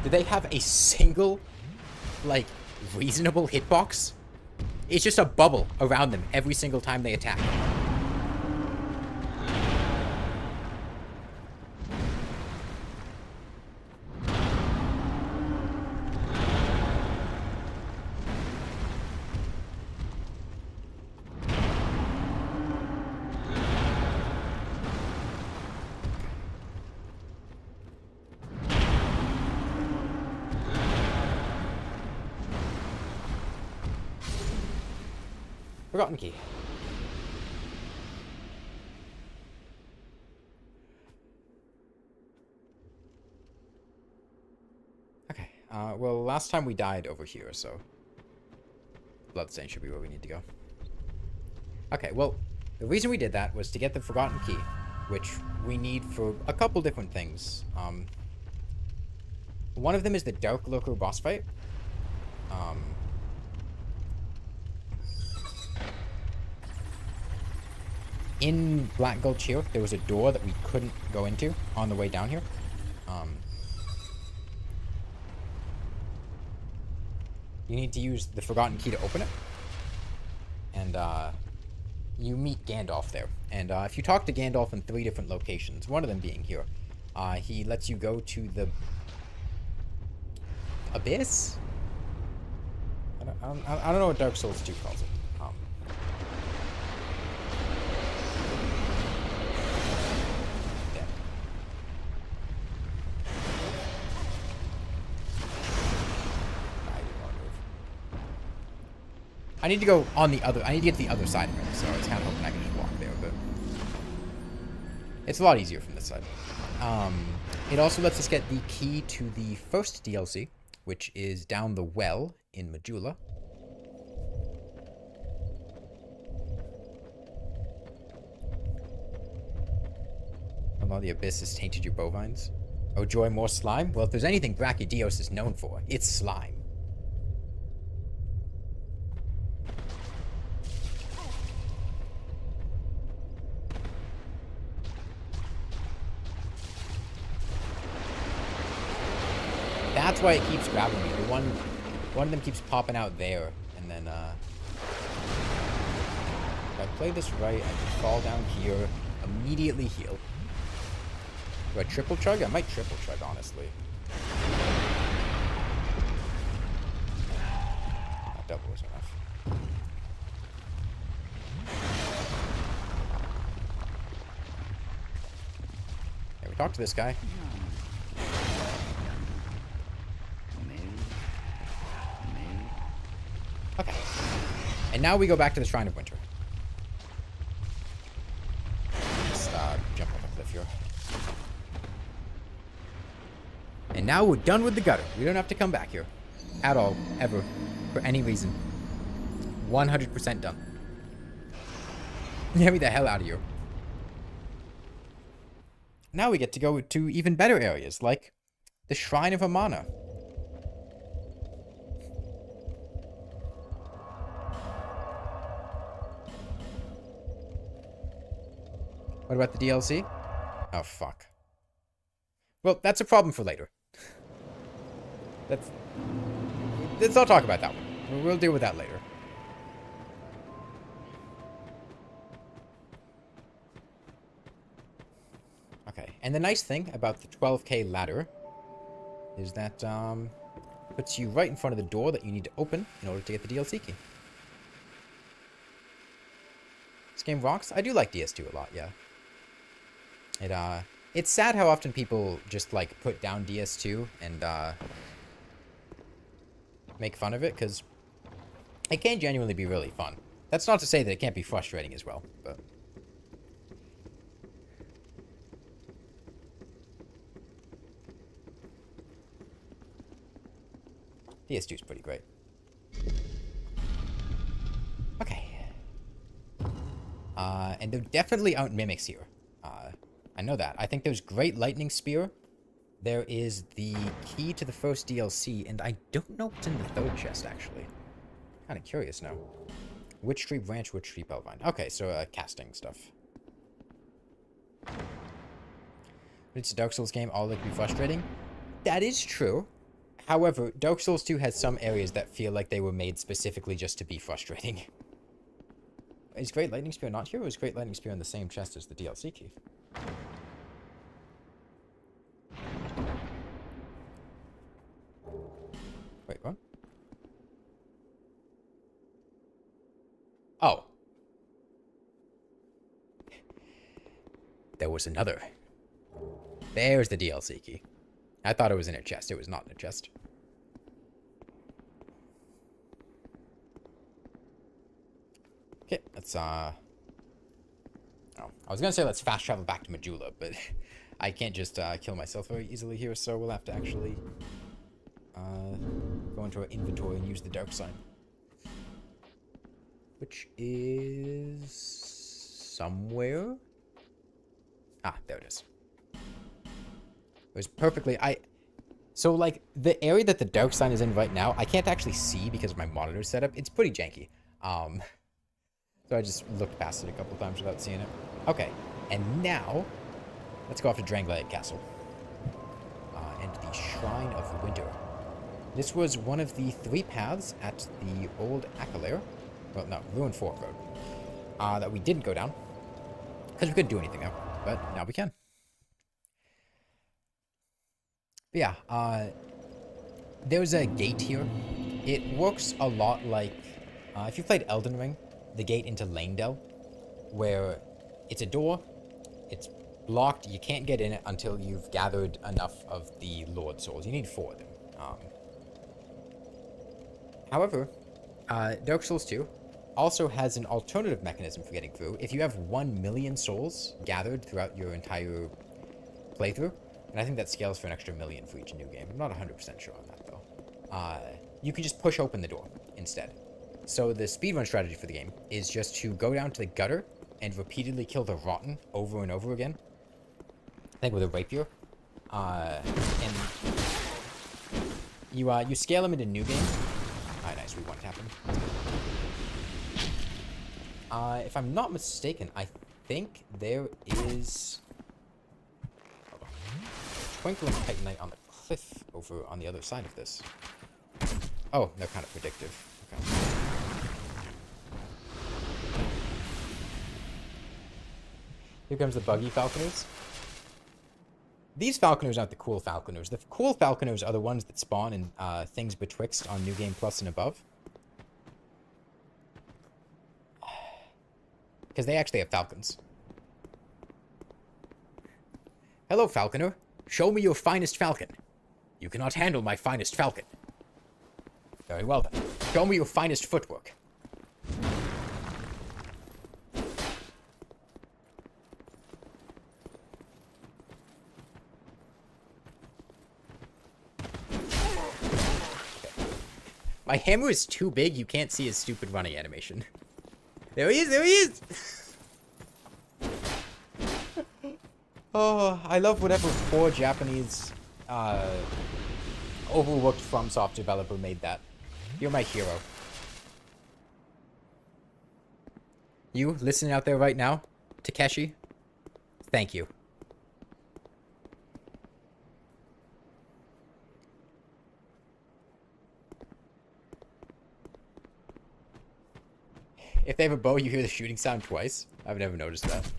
Do they have a single, like, reasonable hitbox? It's just a bubble around them every single time they attack. Forgotten key. Okay, well, last time we died over here, so... Bloodstain should be where we need to go. Okay, well, the reason we did that was to get the Forgotten Key, which we need for a couple different things. One of them is the Dark Lurker boss fight. In Black Gulch here, there was a door that we couldn't go into on the way down here. You need to use the Forgotten Key to open it. And, you meet Gandalf there. And, if you talk to Gandalf in 3 different locations, one of them being here, he lets you go to the... Abyss? I don't know what Dark Souls 2 calls it. I need to go on the other... I need to get to the other side of it, so I was kind of hoping I could just walk there, but... It's a lot easier from this side. It also lets us get the key to the first DLC, which is down the well in Medulla. Although the abyss has tainted your bovines. Oh joy, more slime? Well, if there's anything Brachydios is known for, it's slime. That's why it keeps grabbing me. The one of them keeps popping out there, and then if I play this right, I can fall down here, immediately heal. Do I triple chug? I might triple chug, honestly. Double was enough. Okay, we talked to this guy. Okay. And now we go back to the Shrine of Winter. Just jump off a cliff here. And now we're done with the gutter. We don't have to come back here. At all. Ever. For any reason. 100% done. Get me the hell out of here. Now we get to go to even better areas, like the Shrine of Amana. What about the DLC? Oh, fuck. Well, that's a problem for later. Let's not talk about that one. We'll deal with that later. Okay, and the nice thing about the 12K ladder is that, puts you right in front of the door that you need to open in order to get the DLC key. This game rocks. I do like DS2 a lot, yeah. It's sad how often people just, like, put down DS2 and, make fun of it, because it can genuinely be really fun. That's not to say that it can't be frustrating as well, but... DS2 is pretty great. Okay. And there definitely aren't mimics here. I know that. I think there's Great Lightning Spear. There is the key to the first DLC, and I don't know what's in the third chest, actually. Kind of curious now. Witch Tree Branch, Witch Tree Bellvine. Okay, so, casting stuff. It's a Dark Souls game, all that can be frustrating. That is true. However, Dark Souls 2 has some areas that feel like they were made specifically just to be frustrating. Is Great Lightning Spear not here, or is Great Lightning Spear in the same chest as the DLC key? Wait, what? Oh. There was another. There's the DLC key. I thought it was in a chest. It was not in a chest. Okay, let's, Oh, I was gonna say let's fast travel back to Medulla, but I can't just, kill myself very easily here, so we'll have to actually, go into our inventory and use the dark sign. Which is... somewhere? Ah, there it is. It was perfectly... So, like, the area that the dark sign is in right now, I can't actually see because of my monitor setup. It's pretty janky. So I just looked past it a couple times without seeing it. Okay, and now, let's go off to Drangleic Castle. And the Shrine of Winter. This was one of the 3 paths at the old Lair. Well, no, Ruined Fork Road. That we didn't go down. Because we couldn't do anything there. But now we can. But yeah, there's a gate here. It works a lot like, if you played Elden Ring, the gate into Lanedell, where it's a door, it's blocked, you can't get in it until you've gathered enough of the Lord Souls. You need 4 of them. However, Dark Souls 2 also has an alternative mechanism for getting through. If you have 1 million souls gathered throughout your entire playthrough, and I think that scales for an extra 1 million for each new game. I'm not 100% sure on that, though. You can just push open the door instead. So the speedrun strategy for the game is just to go down to the gutter and repeatedly kill the rotten over and over again. I think with a rapier. And you scale them into new game. Alright, nice, we one-tap him. If I'm not mistaken, I think there is... Twinkling Titanite on the cliff over on the other side of this. Oh, they're kind of predictive. Okay. Here comes the buggy falconers. These falconers aren't the cool falconers. The cool falconers are the ones that spawn in things betwixt on New Game Plus and above. Because they actually have falcons. Hello, falconer. Show me your finest falcon. You cannot handle my finest falcon. Very well then. Show me your finest footwork. My hammer is too big, you can't see his stupid running animation. There he is, there he is! Oh, I love whatever poor Japanese, overworked FromSoft developer made that. You're my hero. You, listening out there right now, Takeshi, thank you. If they have a bow, you hear the shooting sound twice. I've never noticed that.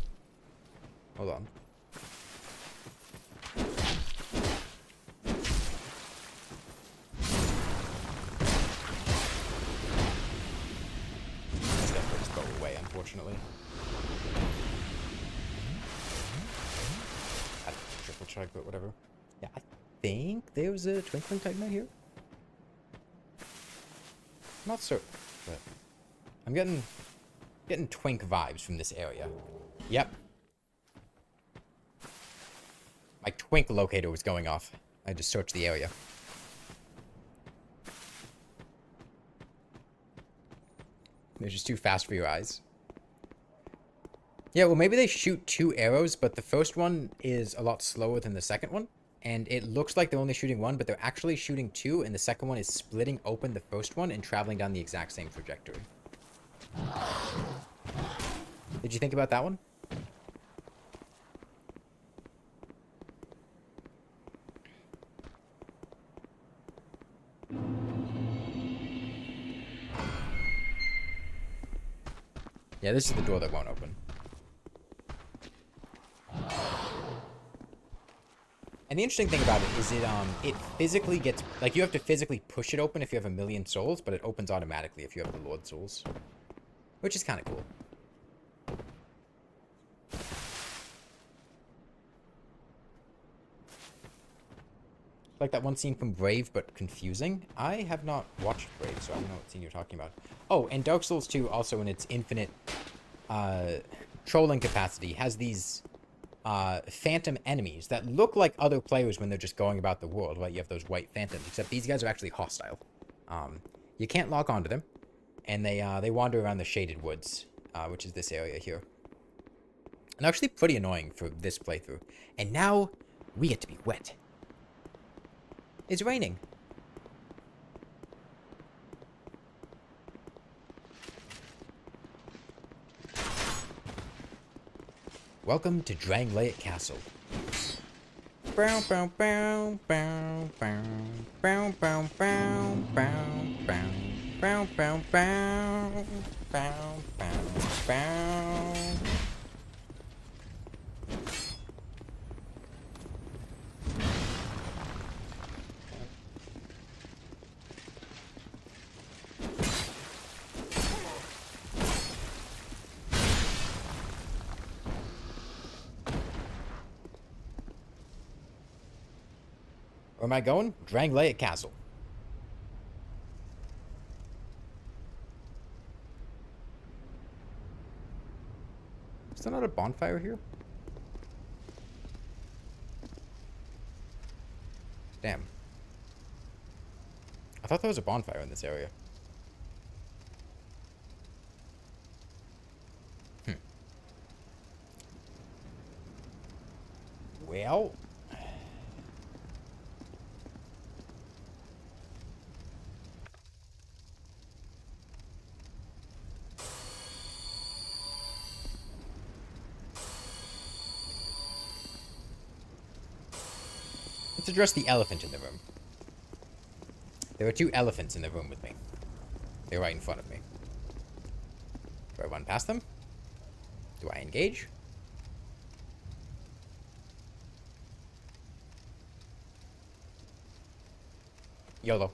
Hold on. He's gonna put his bow away, unfortunately. strike, but whatever. Yeah, I think there's a twinkling titan right here. Not certain, but I'm getting twink vibes from this area. Yep. My twink locator was going off. I just searched the area. They're just too fast for your eyes. Yeah, well, maybe they shoot 2 arrows, but the first one is a lot slower than the second one. And it looks like they're only shooting 1, but they're actually shooting 2, and the second one is splitting open the first one and traveling down the exact same trajectory. Did you think about that one? Yeah, this is the door that won't open. And the interesting thing about it is it physically gets, like, you have to physically push it open if you have 1,000,000 souls, but it opens automatically if you have the Lord souls. Which is kind of cool. Like that one scene from Brave, but confusing. I have not watched Brave, so I don't know what scene you're talking about. Oh, and Dark Souls 2 also in its infinite trolling capacity has these phantom enemies that look like other players when they're just going about the world, right? You have those white phantoms, except these guys are actually hostile. You can't lock onto them, and they wander around the shaded woods, which is this area here. And actually pretty annoying for this playthrough. And now we get to be wet. It's raining. Welcome to Drangleic Castle. Bow bow bow bow bow bow bow bow bow bow bow bow bow bow bow. Where am I going? Drangleic Castle. Is there not a bonfire here? Damn. I thought there was a bonfire in this area. Well... let's address the elephant in the room. There are 2 elephants in the room with me. They're right in front of me. Do I run past them? Do I engage? YOLO.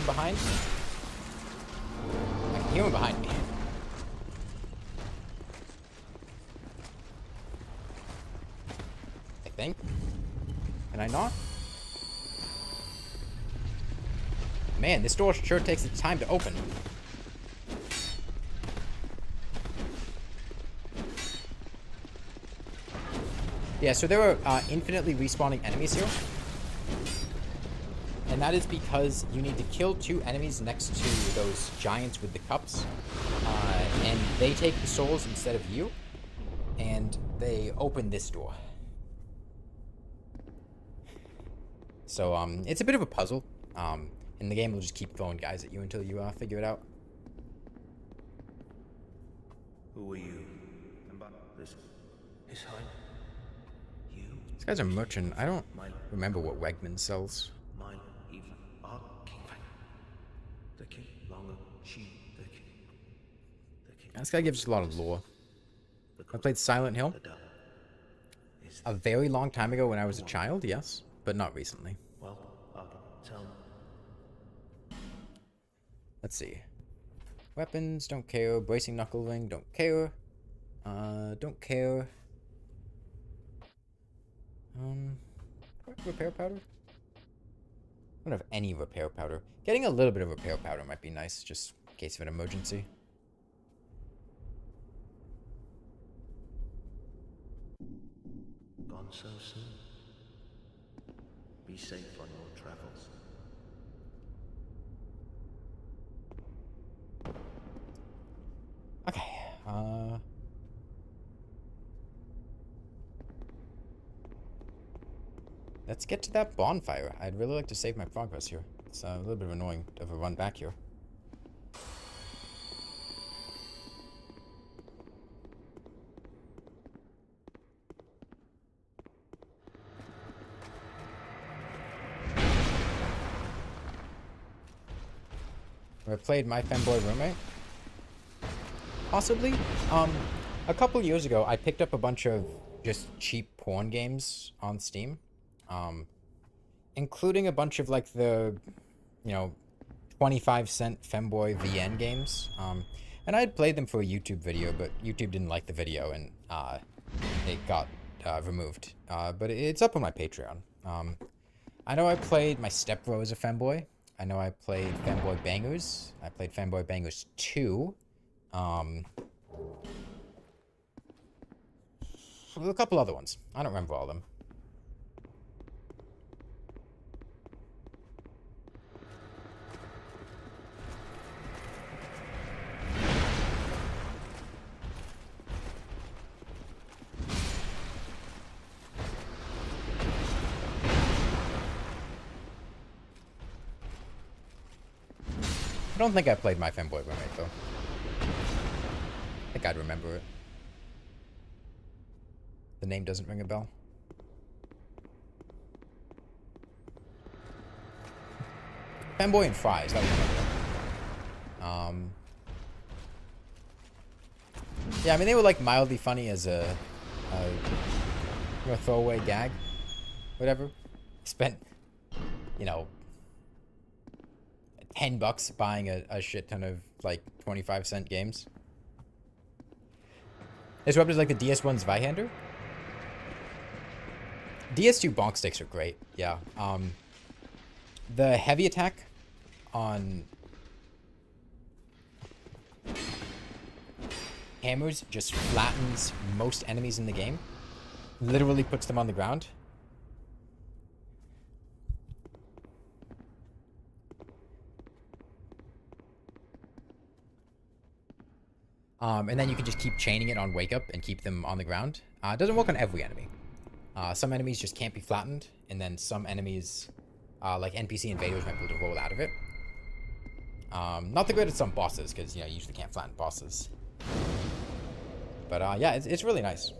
Behind? I can hear him behind me. I think. Can I not? Man, this door sure takes its time to open. Yeah, so there are infinitely respawning enemies here. And that is because you need to kill 2 enemies next to those giants with the cups. And they take the souls instead of you. And they open this door. So, it's a bit of a puzzle. And the game will just keep throwing guys at you until you figure it out. Who are you? This is Highness. You? This guy's a merchant. I don't remember what Wegman sells. Mine even are king. The king longer she the king. The king. This guy gives a lot of lore. I played Silent Hill a very long time ago when I was a child, yes, but not recently. Well, tell. Let's see. Weapons, don't care. Bracing knuckle ring, don't care. Don't care. Repair powder? I don't have any repair powder. Getting a little bit of repair powder might be nice, just in case of an emergency. Gone so soon. Be safe on your travels. Okay, let's get to that bonfire. I'd really like to save my progress here. It's a little bit of annoying of a run back here. I played My Femboy Roommate. Possibly. A couple years ago, I picked up a bunch of just cheap porn games on Steam. Including a bunch of, like, the, 25-cent Femboy VN games. And I had played them for a YouTube video, but YouTube didn't like the video, and it got removed. But it's up on my Patreon. I know I played my stepbro as a Femboy. I know I played Femboy Bangers. I played Femboy Bangers 2. A couple other ones. I don't remember all of them. I don't think I played My Femboy Roommate, though. I think I'd remember it. The name doesn't ring a bell. Femboy and Fries, that was another one. Yeah, I mean, they were, like, mildly funny as a throwaway gag. Whatever. Spent, $10 buying a shit ton of, like, 25-cent games. This weapon is like the DS1's Zweihander. DS2 bonk sticks are great, yeah. The heavy attack on hammers just flattens most enemies in the game. Literally puts them on the ground. And then you can just keep chaining it on wake up and keep them on the ground. It doesn't work on every enemy. Some enemies just can't be flattened, and then some enemies, like NPC invaders, might be able to roll out of it. Not the greatest on bosses, because you usually can't flatten bosses. But yeah, it's really nice.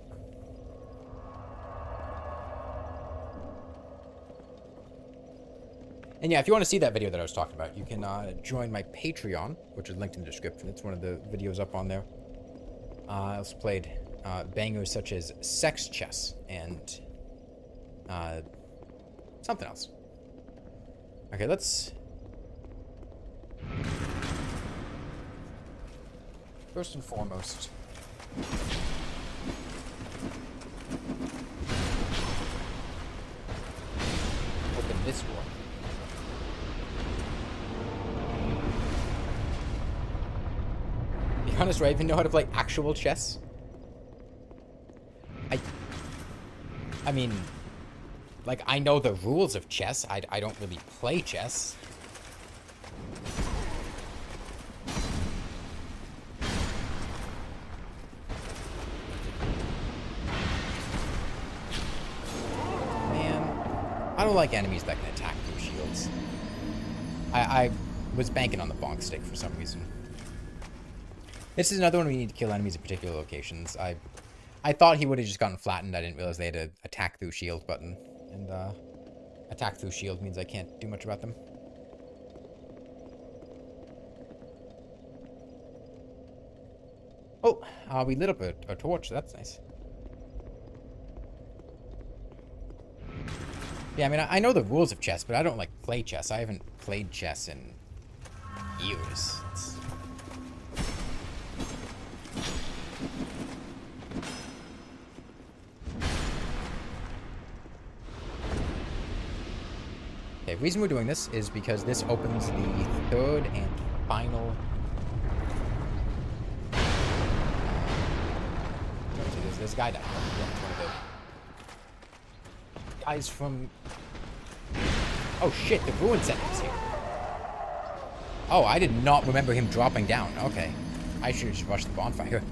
And yeah, if you want to see that video that I was talking about, you can join my Patreon, which is linked in the description. It's one of the videos up on there. I also played bangers such as Sex Chess and something else. Okay, let's... First and foremost... open this door. To be honest, do I even know how to play actual chess? I mean, like, I know the rules of chess. I don't really play chess. Man, I don't like enemies that can attack through shields. I was banking on the bonk stick for some reason. This is another one we need to kill enemies at particular locations. I thought he would have just gotten flattened. I didn't realize they had a attack through shield button. And, attack through shield means I can't do much about them. Oh, we lit up a torch. That's nice. Yeah, I mean, I know the rules of chess, but I don't, like, play chess. I haven't played chess in years. Okay, the reason we're doing this is because this opens the third and final... There's a guy down here. Yeah, one of the guys from... Oh shit, the ruin sentence here. Oh, I did not remember him dropping down. Okay. I should have just rushed the bonfire.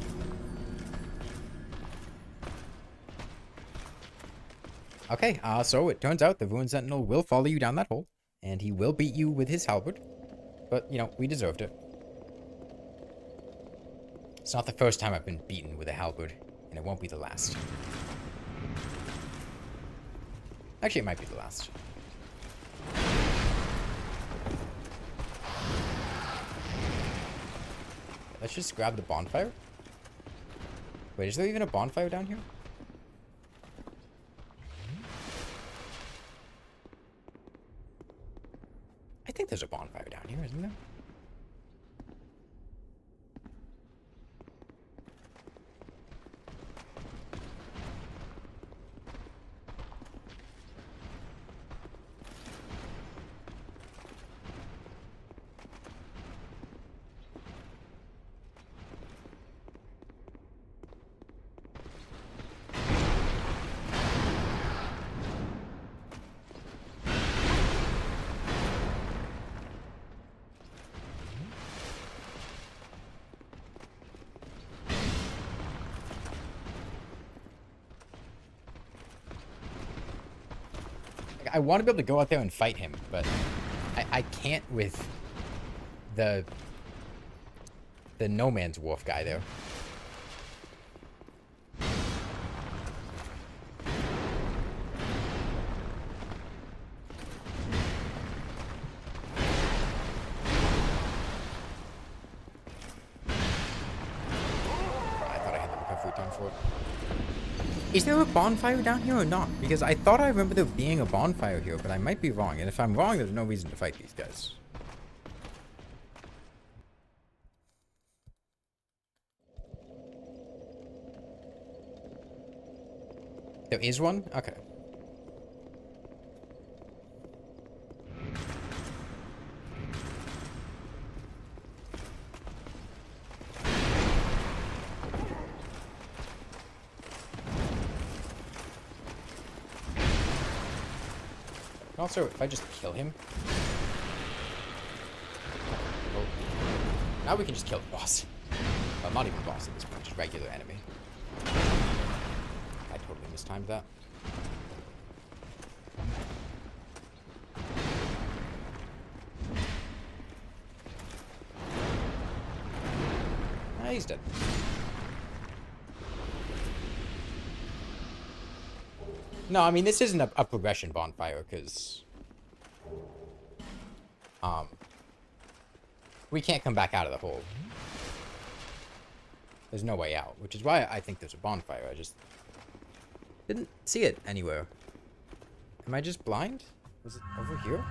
Okay, so it turns out the ruin sentinel will follow you down that hole, and he will beat you with his halberd. But, you know, we deserved it. It's not the first time I've been beaten with a halberd, and it won't be the last. Actually, it might be the last. Let's just grab the bonfire. Wait, is there even a bonfire down here? I think there's a bonfire down here, isn't there? I want to be able to go out there and fight him, but I can't with the No Man's Wharf guy there. I thought I had the recovery time for it. Is there a bonfire down here or not? Because I thought I remember there being a bonfire here, but I might be wrong. And if I'm wrong, there's no reason to fight these guys. There is one? Okay. Also, if I just kill him... Oh. Now we can just kill the boss. Well, not even boss at this point, just regular enemy. I totally mistimed that. Ah, he's dead. No, I mean, this isn't a progression bonfire, because... we can't come back out of the hole. There's no way out, which is why I think there's a bonfire. I just didn't see it anywhere. Am I just blind? Was it over here?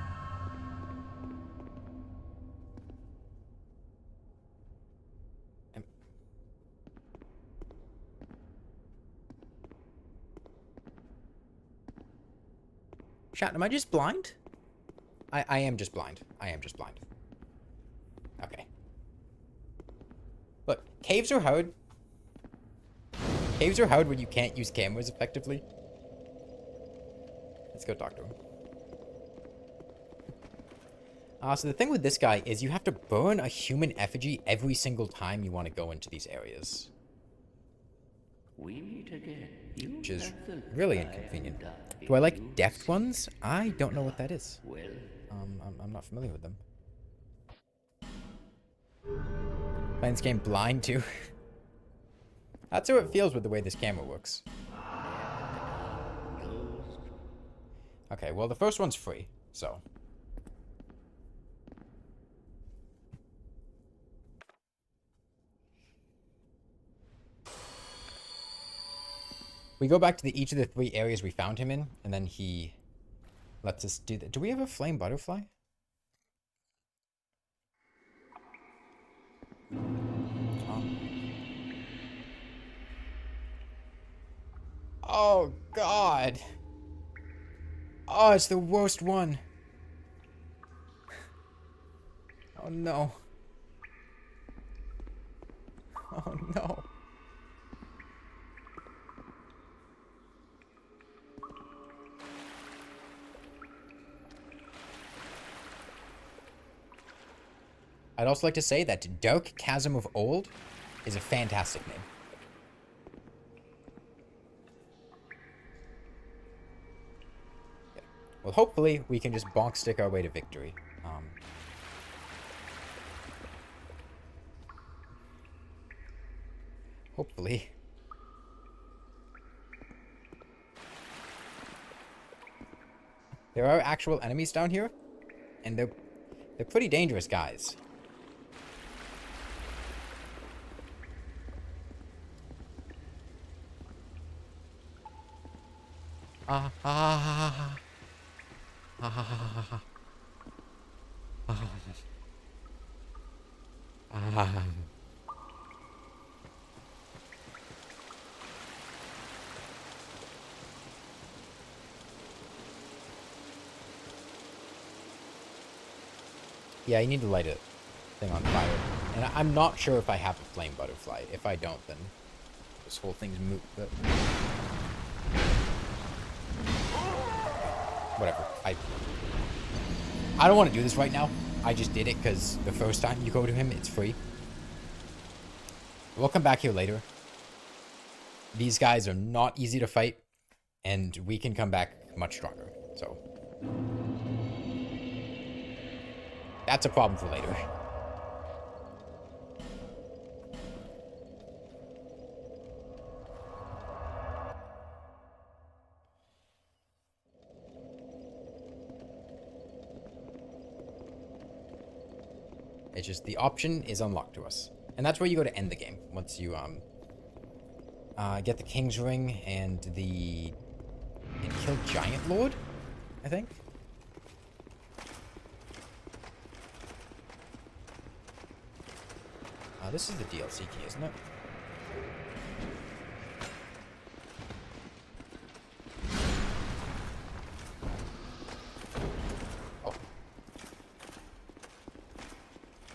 Chat, am I just blind? I am just blind. I am just blind. Okay. Look, caves are hard. Caves are hard when you can't use cameras effectively. Let's go talk to him. So the thing with this guy is you have to burn a human effigy every single time you want to go into these areas. We meet again. Which is really inconvenient. Do I like deft ones? I don't know what that is. Well, I'm not familiar with them. Playing this game blind too. That's how it feels with the way this camera works. Okay, well, the first one's free, so. We go back to each of the 3 areas we found him in, and then he lets us do that. Do we have a flame butterfly? Oh, God. Oh, it's the worst one. Oh, no. Oh, no. I'd also like to say that Dark Chasm of Old is a fantastic name. Yeah. Well, hopefully we can just bonk stick our way to victory. Hopefully. There are actual enemies down here, and they're pretty dangerous guys. Yeah, you need to light a thing on fire. And I'm not sure if I have a flame butterfly. If I don't, then this whole thing's moot. But whatever. I don't want to do this right now. I just did it because the first time you go to him, it's free. We'll come back here later. These guys are not easy to fight, and we can come back much stronger. So that's a problem for later. It's just the option is unlocked to us. And that's where you go to end the game. Once you get the King's Ring and kill Giant Lord, I think. This is the DLC key, isn't it? Oh.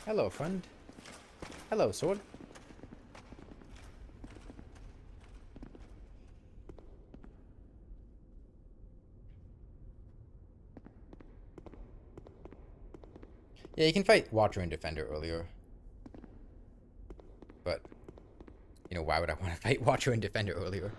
Hello, friend. Hello, sword. Yeah, you can fight Watcher and Defender earlier. But, you know, why would I want to fight Watcher and Defender earlier?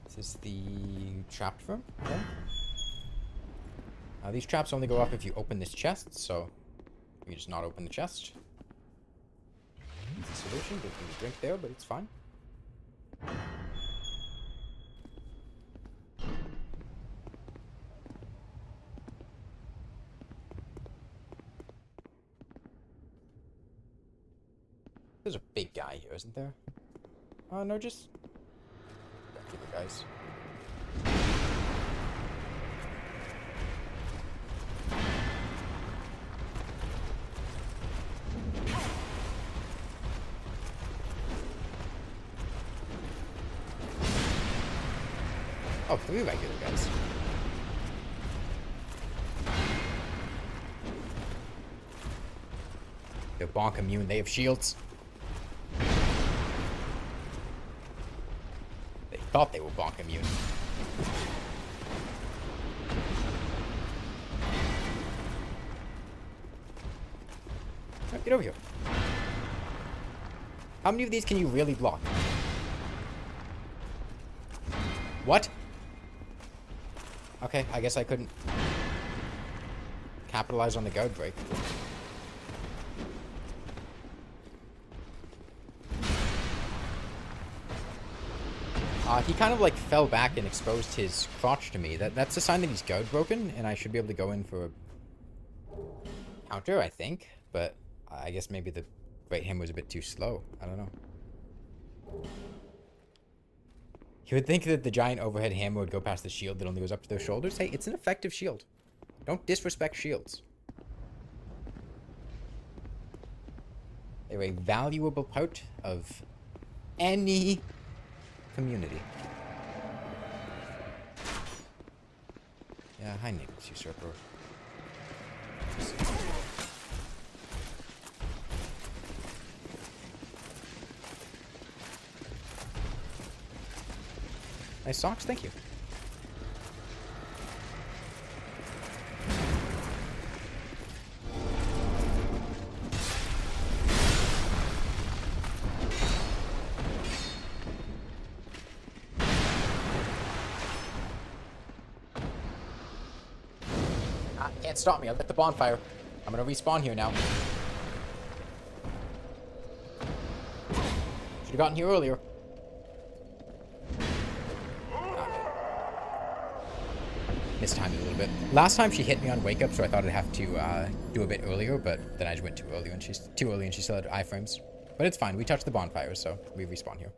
This is the trapped room. Okay. These traps only go off if you open this chest, so you can just not open the chest. It's a solution. There's a drink there, but it's fine. There's a big guy here, isn't there? Oh, no, just regular guys. Oh, 3 regular guys. They're bonk immune. They have shields. They thought they were bonk immune. Get over here. How many of these can you really block? What? Okay, I guess I couldn't capitalize on the guard break. He kind of like fell back and exposed his crotch to me. That's a sign that he's guard broken, and I should be able to go in for a counter, I think. But I guess maybe the right hand was a bit too slow. I don't know. You would think that the giant overhead hammer would go past the shield that only goes up to their shoulders. Hey, it's an effective shield. Don't disrespect shields. They're a valuable part of any community. Yeah, hi neighbors, usurper. Nice socks, thank you. Can't stop me. I'll get the bonfire. I'm gonna respawn here now. Should have gotten here earlier. Mistimed it a little bit. Last time she hit me on wake up, so I thought I'd have to do a bit earlier, but then I just went too early, and she still had iframes. But it's fine. We touched the bonfire, so we respawn here.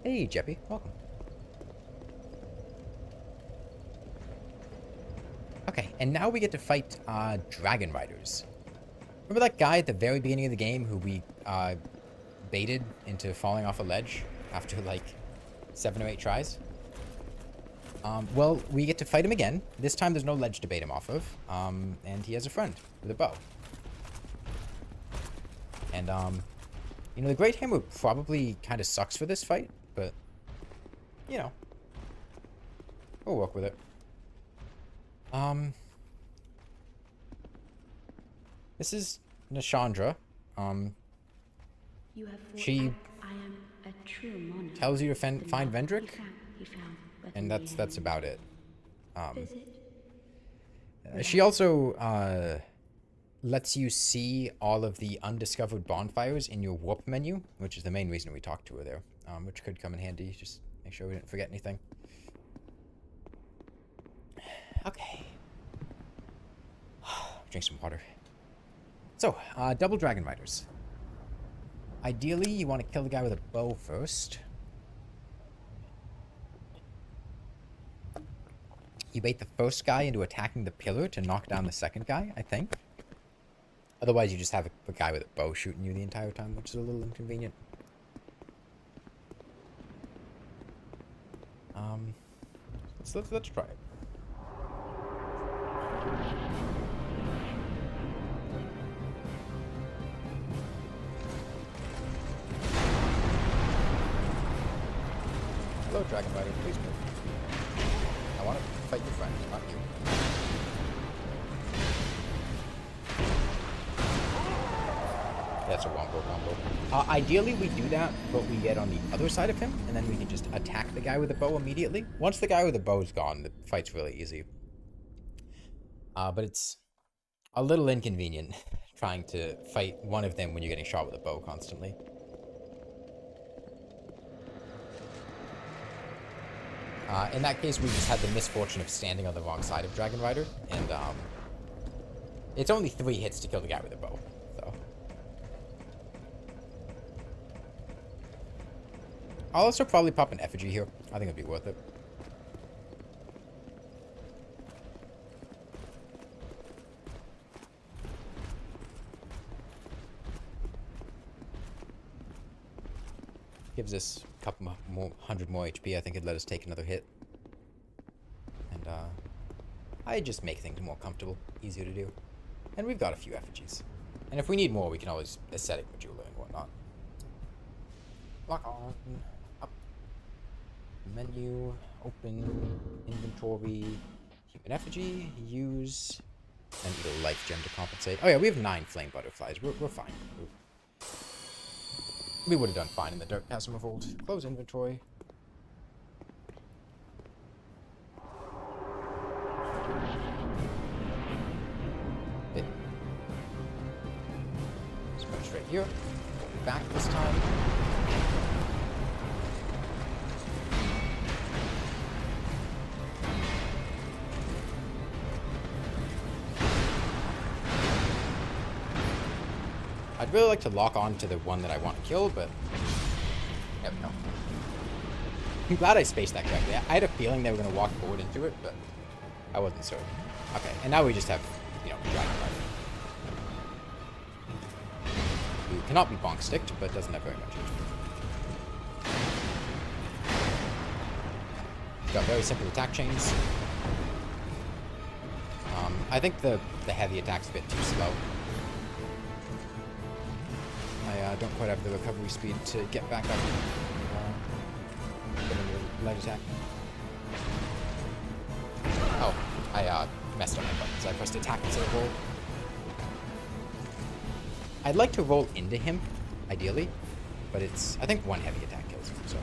Hey, Jeppy, welcome. Okay, and now we get to fight dragon riders. Remember that guy at the very beginning of the game who we baited into falling off a ledge after like 7 or 8 tries? Well, we get to fight him again. This time there's no ledge to bait him off of, and he has a friend with a bow. And you know, the Great Hammer probably kind of sucks for this fight, but you know, we'll work with it. This is Nashandra. She tells you to find Vendrick, and that's about it. She also lets you see all of the undiscovered bonfires in your warp menu, which is the main reason we talked to her there, which could come in handy. Just make sure we didn't forget anything. Okay. Drink some water. So, double dragon riders. Ideally, you want to kill the guy with a bow first. You bait the first guy into attacking the pillar to knock down the second guy, I think. Otherwise, you just have a guy with a bow shooting you the entire time, which is a little inconvenient. So let's try it. Hello, Dragon Rider. Please move. I want to fight your friend, not you. That's a wombo combo. Ideally, we do that, but we get on the other side of him, and then we can just attack the guy with the bow immediately. Once the guy with the bow's gone, the fight's really easy. But it's a little inconvenient trying to fight one of them when you're getting shot with a bow constantly. In that case, we just had the misfortune of standing on the wrong side of Dragon Rider, and it's only 3 hits to kill the guy with a bow, so. I'll also probably pop an effigy here. I think it'd be worth it. Gives us a couple more, 100 more HP. I think it'd let us take another hit. And I just make things more comfortable, easier to do. And we've got a few effigies. And if we need more, we can always aesthetic medulla and whatnot. Lock on. Up. Menu, open, inventory, human effigy, use, and eat a life gem to compensate. Oh yeah, we have 9 flame butterflies. We're fine. We would have done fine in the Dark Chasm of old. Close inventory. Okay. Let's go straight here. Back this time. I'd really like to lock on to the one that I want to kill, but never know. I'm glad I spaced that correctly. I had a feeling they were going to walk forward into it, but I wasn't certain. Okay, and now we just have, dragon rifle. Who cannot be bonk sticked, but doesn't have very much HP. Got very simple attack chains. I think the heavy attack's a bit too slow. I don't quite have the recovery speed to get back up. Get into light attack. Oh, I messed up my buttons. I pressed attack instead of roll. I'd like to roll into him, ideally, but I think one heavy attack kills him, so.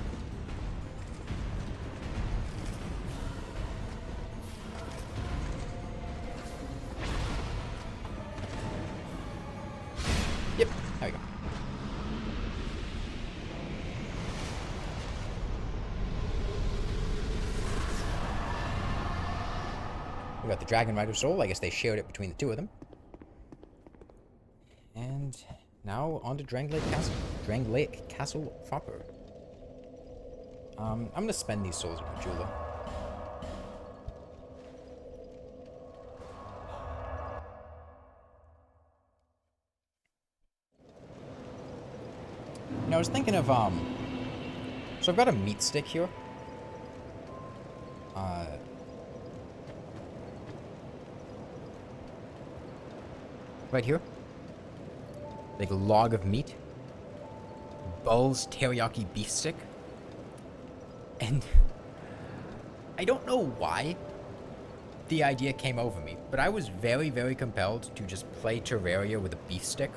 Yep, there we go. We got the Dragon Rider Soul. I guess they shared it between the two of them. And now on to Drangleic Castle. Drangleic Castle proper. I'm gonna spend these souls with medulla. I was thinking of so I've got a meat stick here. Right here. Like a log of meat. Bull's teriyaki beef stick. And I don't know why the idea came over me, but I was very, very compelled to just play Terraria with a beef stick.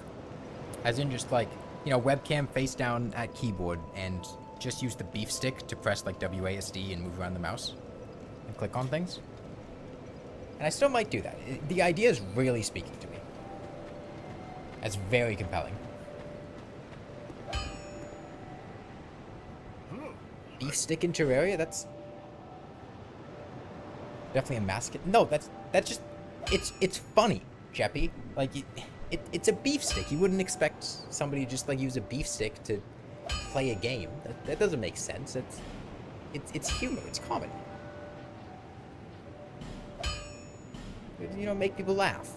As in just like, webcam face down at keyboard and just use the beef stick to press like WASD and move around the mouse and click on things. And I still might do that. The idea is really speaking to me. That's very compelling. Beef stick in Terraria? That's definitely a mascot. No, that's just it's funny, Cheppy. Like it's a beef stick. You wouldn't expect somebody to just like use a beef stick to play a game. That doesn't make sense. It's humor. It's comedy. Make people laugh.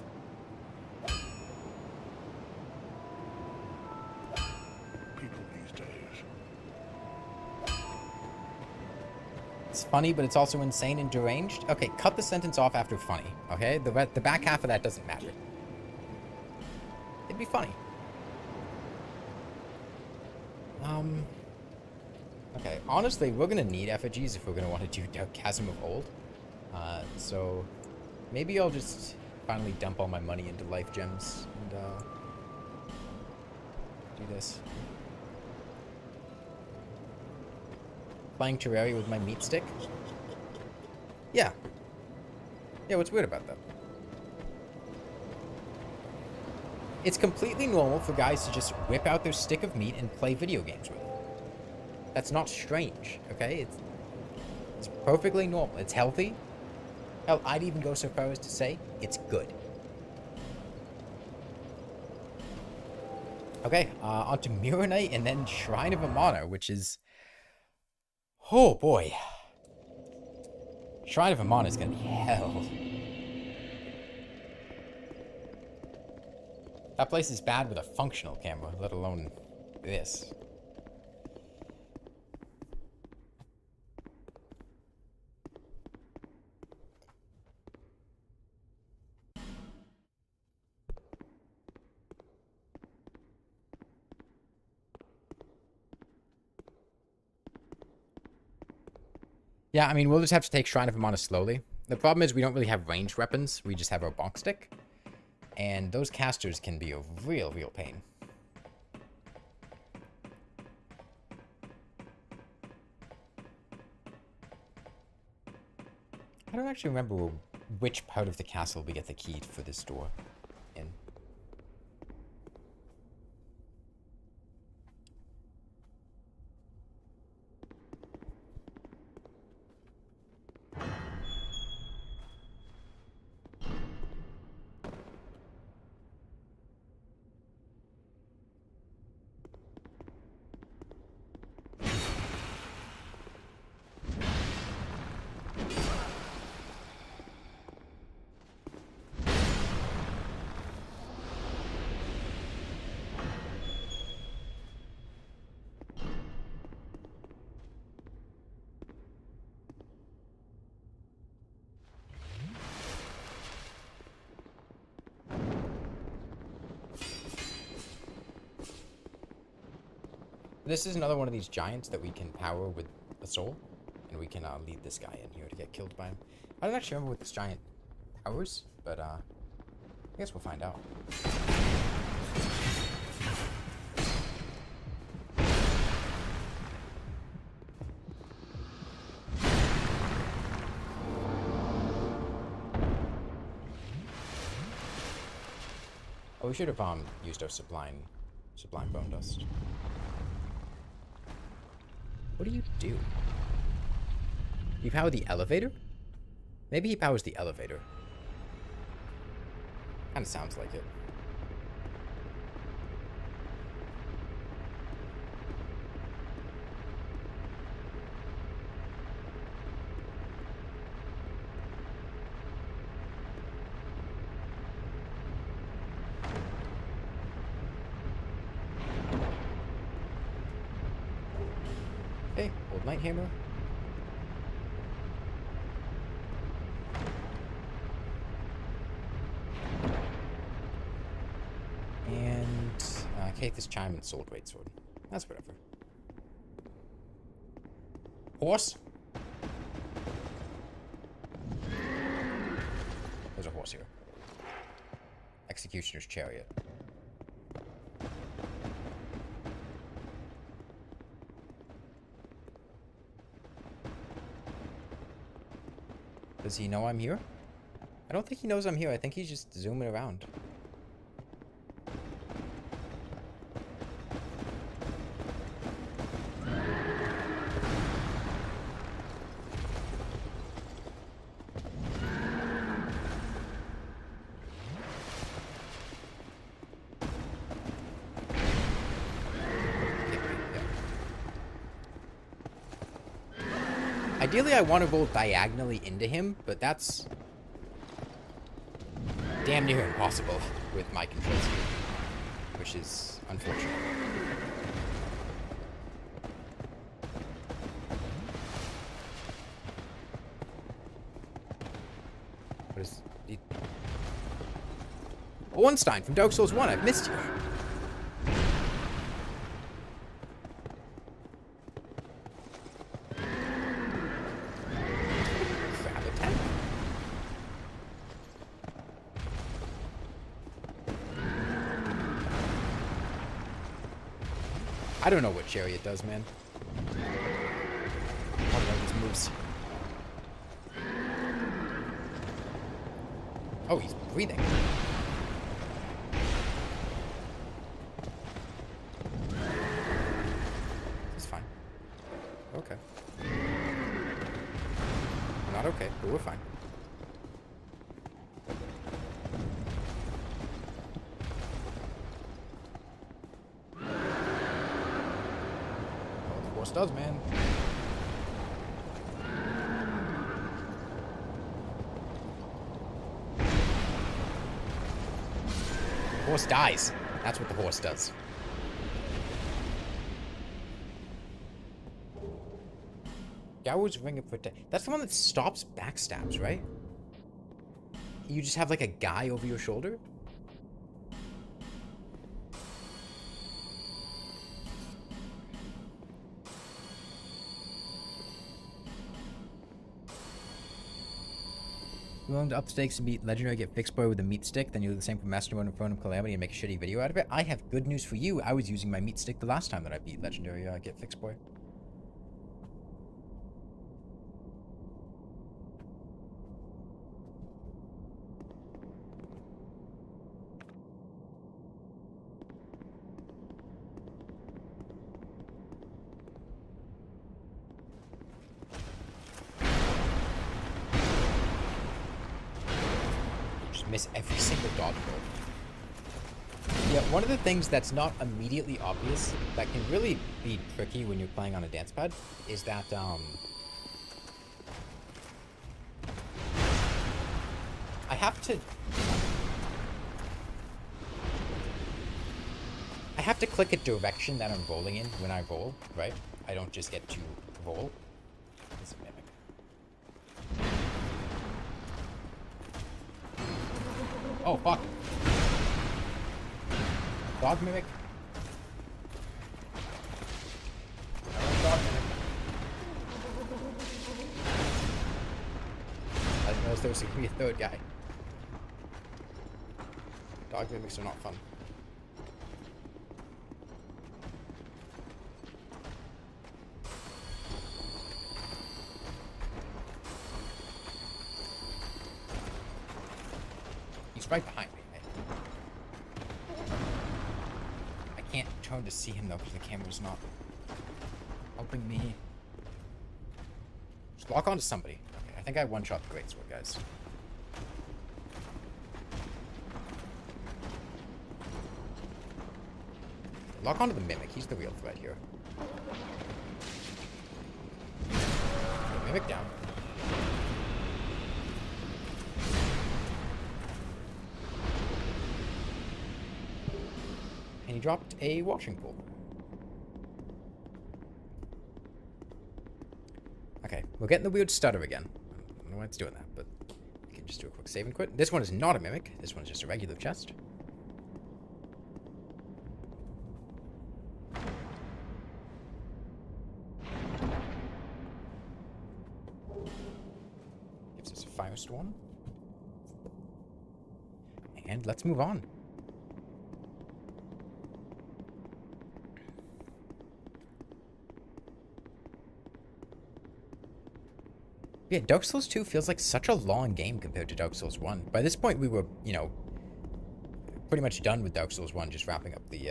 It's funny, but it's also insane and deranged. Okay, cut the sentence off after funny, okay? The back half of that doesn't matter. It'd be funny. Okay, honestly, we're gonna need effigies if we're gonna want to do Dark Chasm of Old. So maybe I'll just finally dump all my money into life gems and do this. Playing Terraria with my meat stick? Yeah. Yeah, what's weird about that? It's completely normal for guys to just whip out their stick of meat and play video games with it. That's not strange, okay? It's perfectly normal. It's healthy. Hell, I'd even go so far as to say it's good. Okay, on to Mirror Knight and then Shrine of Amana, which is... Oh boy. Shrine of Amana is gonna be hell. That place is bad with a functional camera, let alone this. Yeah, I mean, we'll just have to take Shrine of Amana slowly. The problem is we don't really have ranged weapons. We just have our bonk stick. And those casters can be a real pain. I don't actually remember which part of the castle we get the key for this door in. This is another one of these giants that we can power with a soul. And we can lead this guy in here to get killed by him. I don't actually remember what this giant powers, but I guess we'll find out. Oh, we should have used our sublime bone dust. What do you do? You power the elevator? Maybe he powers the elevator. Kinda sounds like it. Hey, old knight hammer. And Kath's chime and soul greatsword. That's whatever. Horse? There's a horse here. Executioner's chariot. Does he know I'm here? I don't think he knows I'm here. I think he's just zooming around. Ideally, I want to roll diagonally into him, but that's damn near impossible with my control scheme, which is unfortunate. What is he? Ornstein from Dark Souls 1, I've missed you. I don't know what chariot does, man. I don't know these moves. Oh, he's breathing. He's fine. Okay. Not okay, but we're fine. Does, man. The horse dies. That's what the horse does. Gower's Ring of Protection. That's the one that stops backstabs, right? You just have like a guy over your shoulder? You're willing to up the stakes and beat Legendary, get Fixboy with a meat stick, then you do the same for Master Mode and Phone of Calamity and make a shitty video out of it? I have good news for you. I was using my meat stick the last time that I beat Legendary, get Fixboy. Miss every single dodge roll. Yeah, one of the things that's not immediately obvious that can really be tricky when you're playing on a dance pad is that I have to click a direction that I'm rolling in when I roll, right? I don't just get to roll. It's a mimic. Oh, fuck. Dog mimic. Dog mimic. I didn't notice there was going to be a third guy. Dog mimics are not fun. He's right behind me. I can't turn to see him though because the camera's not helping me. Just lock onto somebody. Okay, I think I one-shot the greatsword, guys. Lock onto the mimic. He's the real threat here. Okay, mimic down. And he dropped a washing pool. Okay, we're getting the weird stutter again. I don't know why it's doing that, but we can just do a quick save and quit. This one is not a mimic. This one is just a regular chest. Gives us a firestorm. And let's move on. Yeah, Dark Souls 2 feels like such a long game compared to Dark Souls 1. By this point, we were, you know, pretty much done with Dark Souls 1, just wrapping up the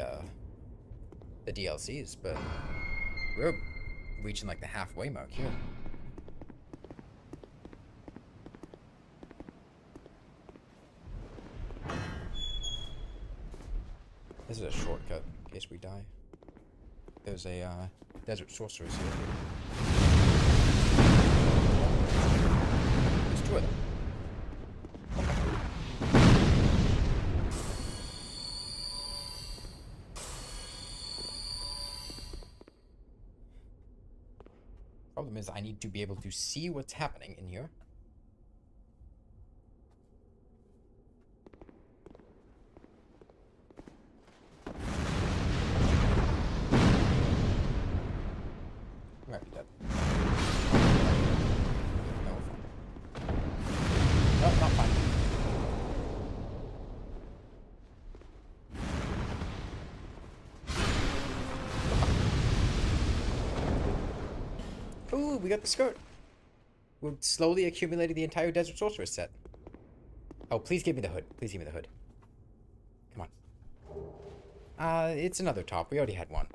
DLCs, but we're reaching, like, the halfway mark here. This is a shortcut, in case we die. There's a, desert sorceress here. Two of them. Okay. Problem is, I need to be able to see what's happening in here. I might be dead. No, not fine. Ooh, we got the skirt. We're slowly accumulating the entire Desert Sorceress set. Oh, please give me the hood. Please give me the hood. Come on. It's another top. We already had one.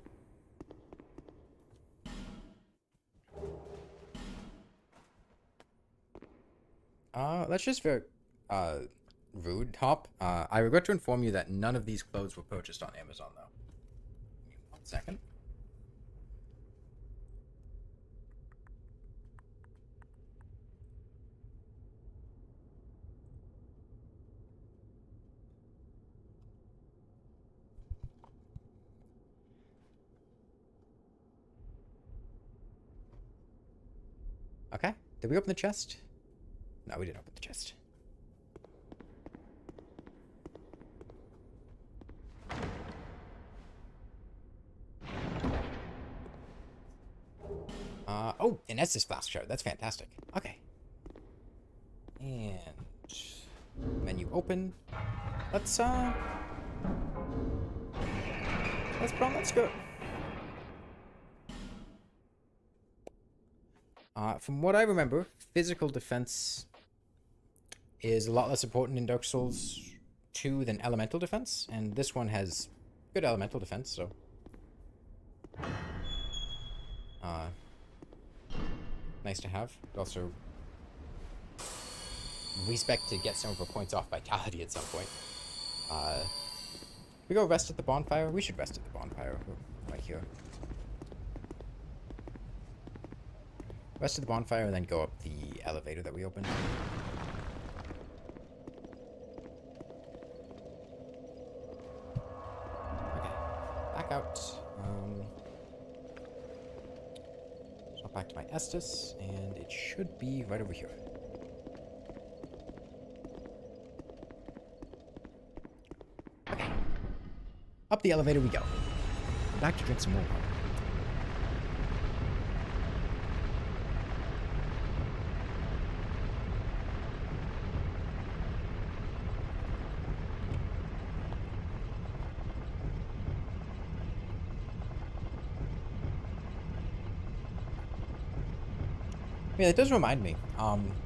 Let's just very, rude hop. I regret to inform you that none of these clothes were purchased on Amazon, though. Give me 1 second. Okay. Did we open the chest? No, we didn't open the chest. Oh, an Estus flask shard. That's fantastic. Okay. And you open. Let's go. From what I remember, physical defense is a lot less important in Dark Souls 2 than elemental defense, and this one has good elemental defense, so... nice to have. Also, we expect to get some of our points off vitality at some point. We go rest at the bonfire? We should rest at the bonfire. Right here. Rest at the bonfire and then go up the elevator that we opened. Okay. Back out. Swap back to my Estus, and it should be right over here. Okay. Up the elevator we go. Back to drink some more water. Yeah, it does remind me.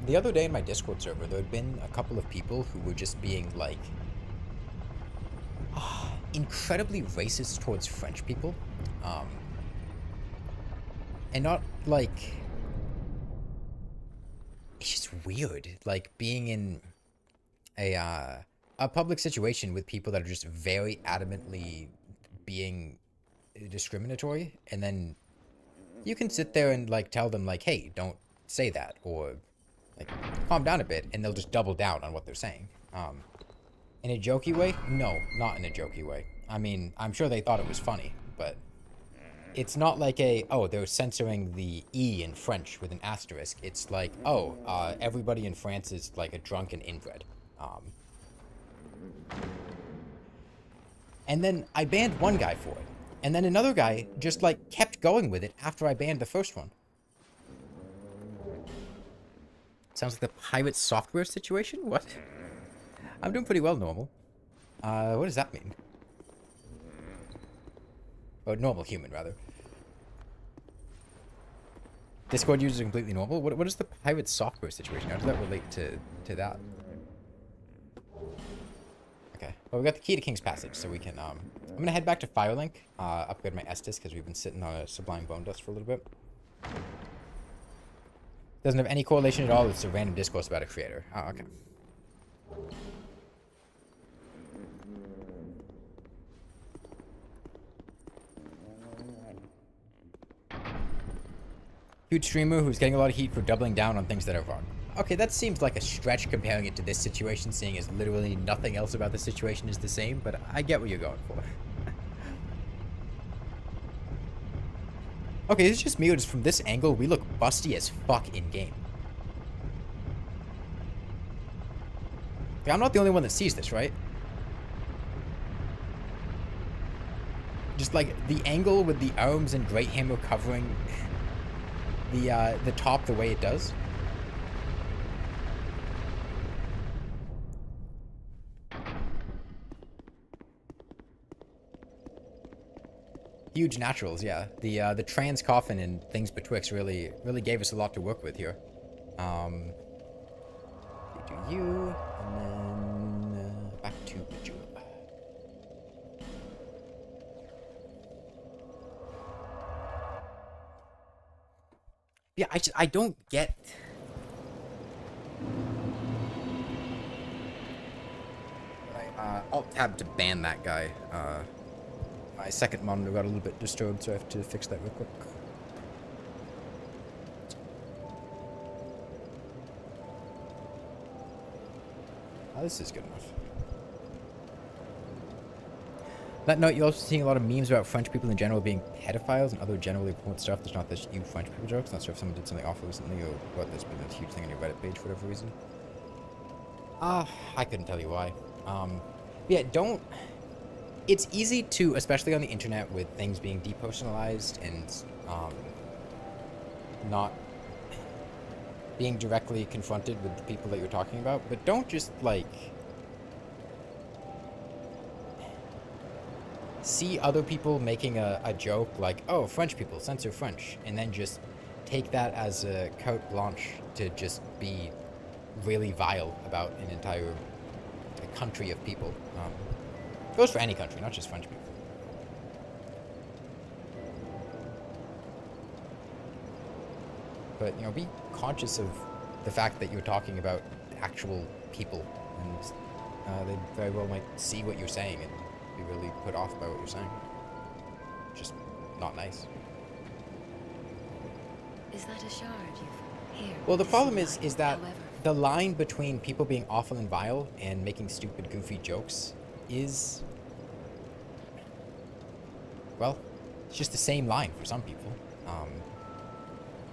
The other day in my Discord server, there had been a couple of people who were just being, like, incredibly racist towards French people. And not, like... It's just weird, like, being in a public situation with people that are just very adamantly being discriminatory, and then you can sit there and, like, tell them, like, hey, don't say that, or like calm down a bit, and they'll just double down on what they're saying. In a jokey way? No, not in a jokey way. I mean, I'm sure they thought it was funny, but it's not like they're censoring the E in French with an asterisk. It's like, everybody in France is like a drunk and inbred. And then I banned one guy for it, and then another guy just like kept going with it after I banned the first one. Sounds like the pirate software situation? What? I'm doing pretty well, normal. What does that mean? Or normal human, rather. Discord users are completely normal? What is the pirate software situation? How does that relate to that? Okay. Well, we got the key to King's Passage, so we can, I'm gonna head back to Firelink, upgrade my Estus, because we've been sitting on a Sublime Bone Dust for a little bit. Doesn't have any correlation at all. It's a random discourse about a creator. Oh, okay. Huge streamer who's getting a lot of heat for doubling down on things that are wrong. Okay, that seems like a stretch comparing it to this situation, seeing as literally nothing else about the situation is the same, but I get what you're going for. Okay, it's just me, or just from this angle, we look busty as fuck in-game. I'm not the only one that sees this, right? Just like the angle with the arms and Great Hammer covering the top the way it does. Huge naturals, yeah. The trans coffin and things betwixt really gave us a lot to work with here. Do you, and then back to medulla. Yeah, I don't get. Alt tab to ban that guy. My second monitor got a little bit disturbed, so I have to fix that real quick. Oh, this is good enough. That note, you're also seeing a lot of memes about French people in general being pedophiles and other generally important stuff. There's not this you French people jokes. Not sure if someone did something awful recently or what. There's been a huge thing on your Reddit page for whatever reason. I couldn't tell you why. Yeah, don't... It's easy to, especially on the internet with things being depersonalized and not being directly confronted with the people that you're talking about, but don't just, like, see other people making a joke like, oh, French people, censor French, and then just take that as a carte blanche to just be really vile about an entire country of people. Goes for any country, not just French people. But, you know, be conscious of the fact that you're talking about actual people, and they very well might see what you're saying and be really put off by what you're saying. Just not nice. Is that a shard you've here? Well, the This problem light, is that however, the line between people being awful and vile and making stupid, goofy jokes is, well, it's just the same line for some people.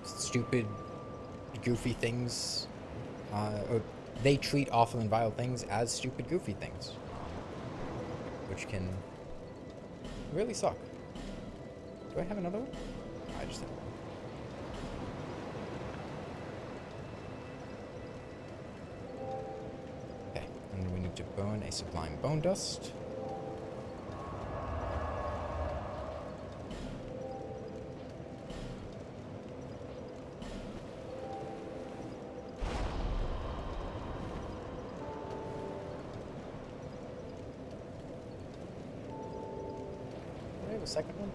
Stupid, goofy things, or they treat awful and vile things as stupid, goofy things, which can really suck. Do I have another one? I just have one. Okay, and we need to burn a sublime bone dust. Second one?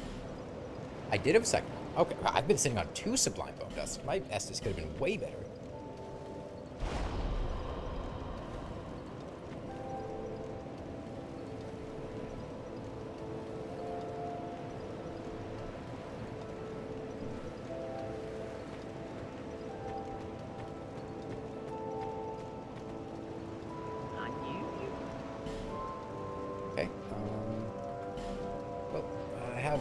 I did have a second one. Okay, I've been sitting on 2 sublime bone dust. My Estus could have been way better. Okay, well, I have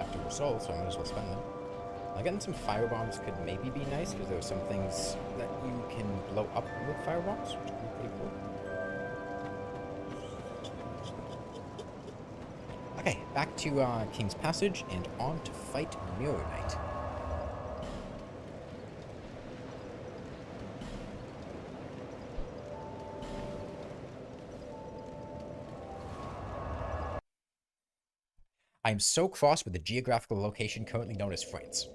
after souls, so I might as well spend them. Getting some firebombs could maybe be nice, because there are some things that you can blow up with firebombs, which could be pretty cool. Okay, back to King's Passage, and on to fight Mirror Knight. I am so cross with the geographical location currently known as France.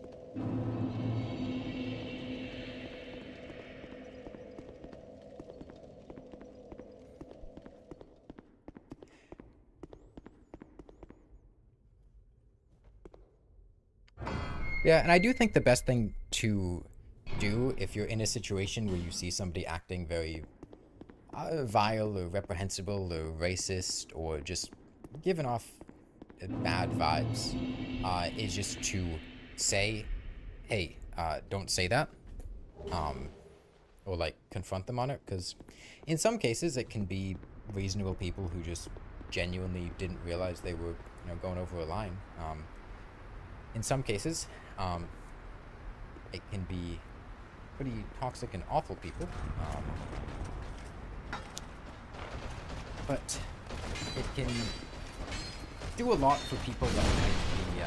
Yeah, and I do think the best thing to do if you're in a situation where you see somebody acting very vile or reprehensible or racist or just giving off bad vibes, is just to say, hey, don't say that, or like confront them on it, because in some cases it can be reasonable people who just genuinely didn't realize they were, you know, going over a line. In some cases, it can be pretty toxic and awful people, but it can do a lot for people that might be,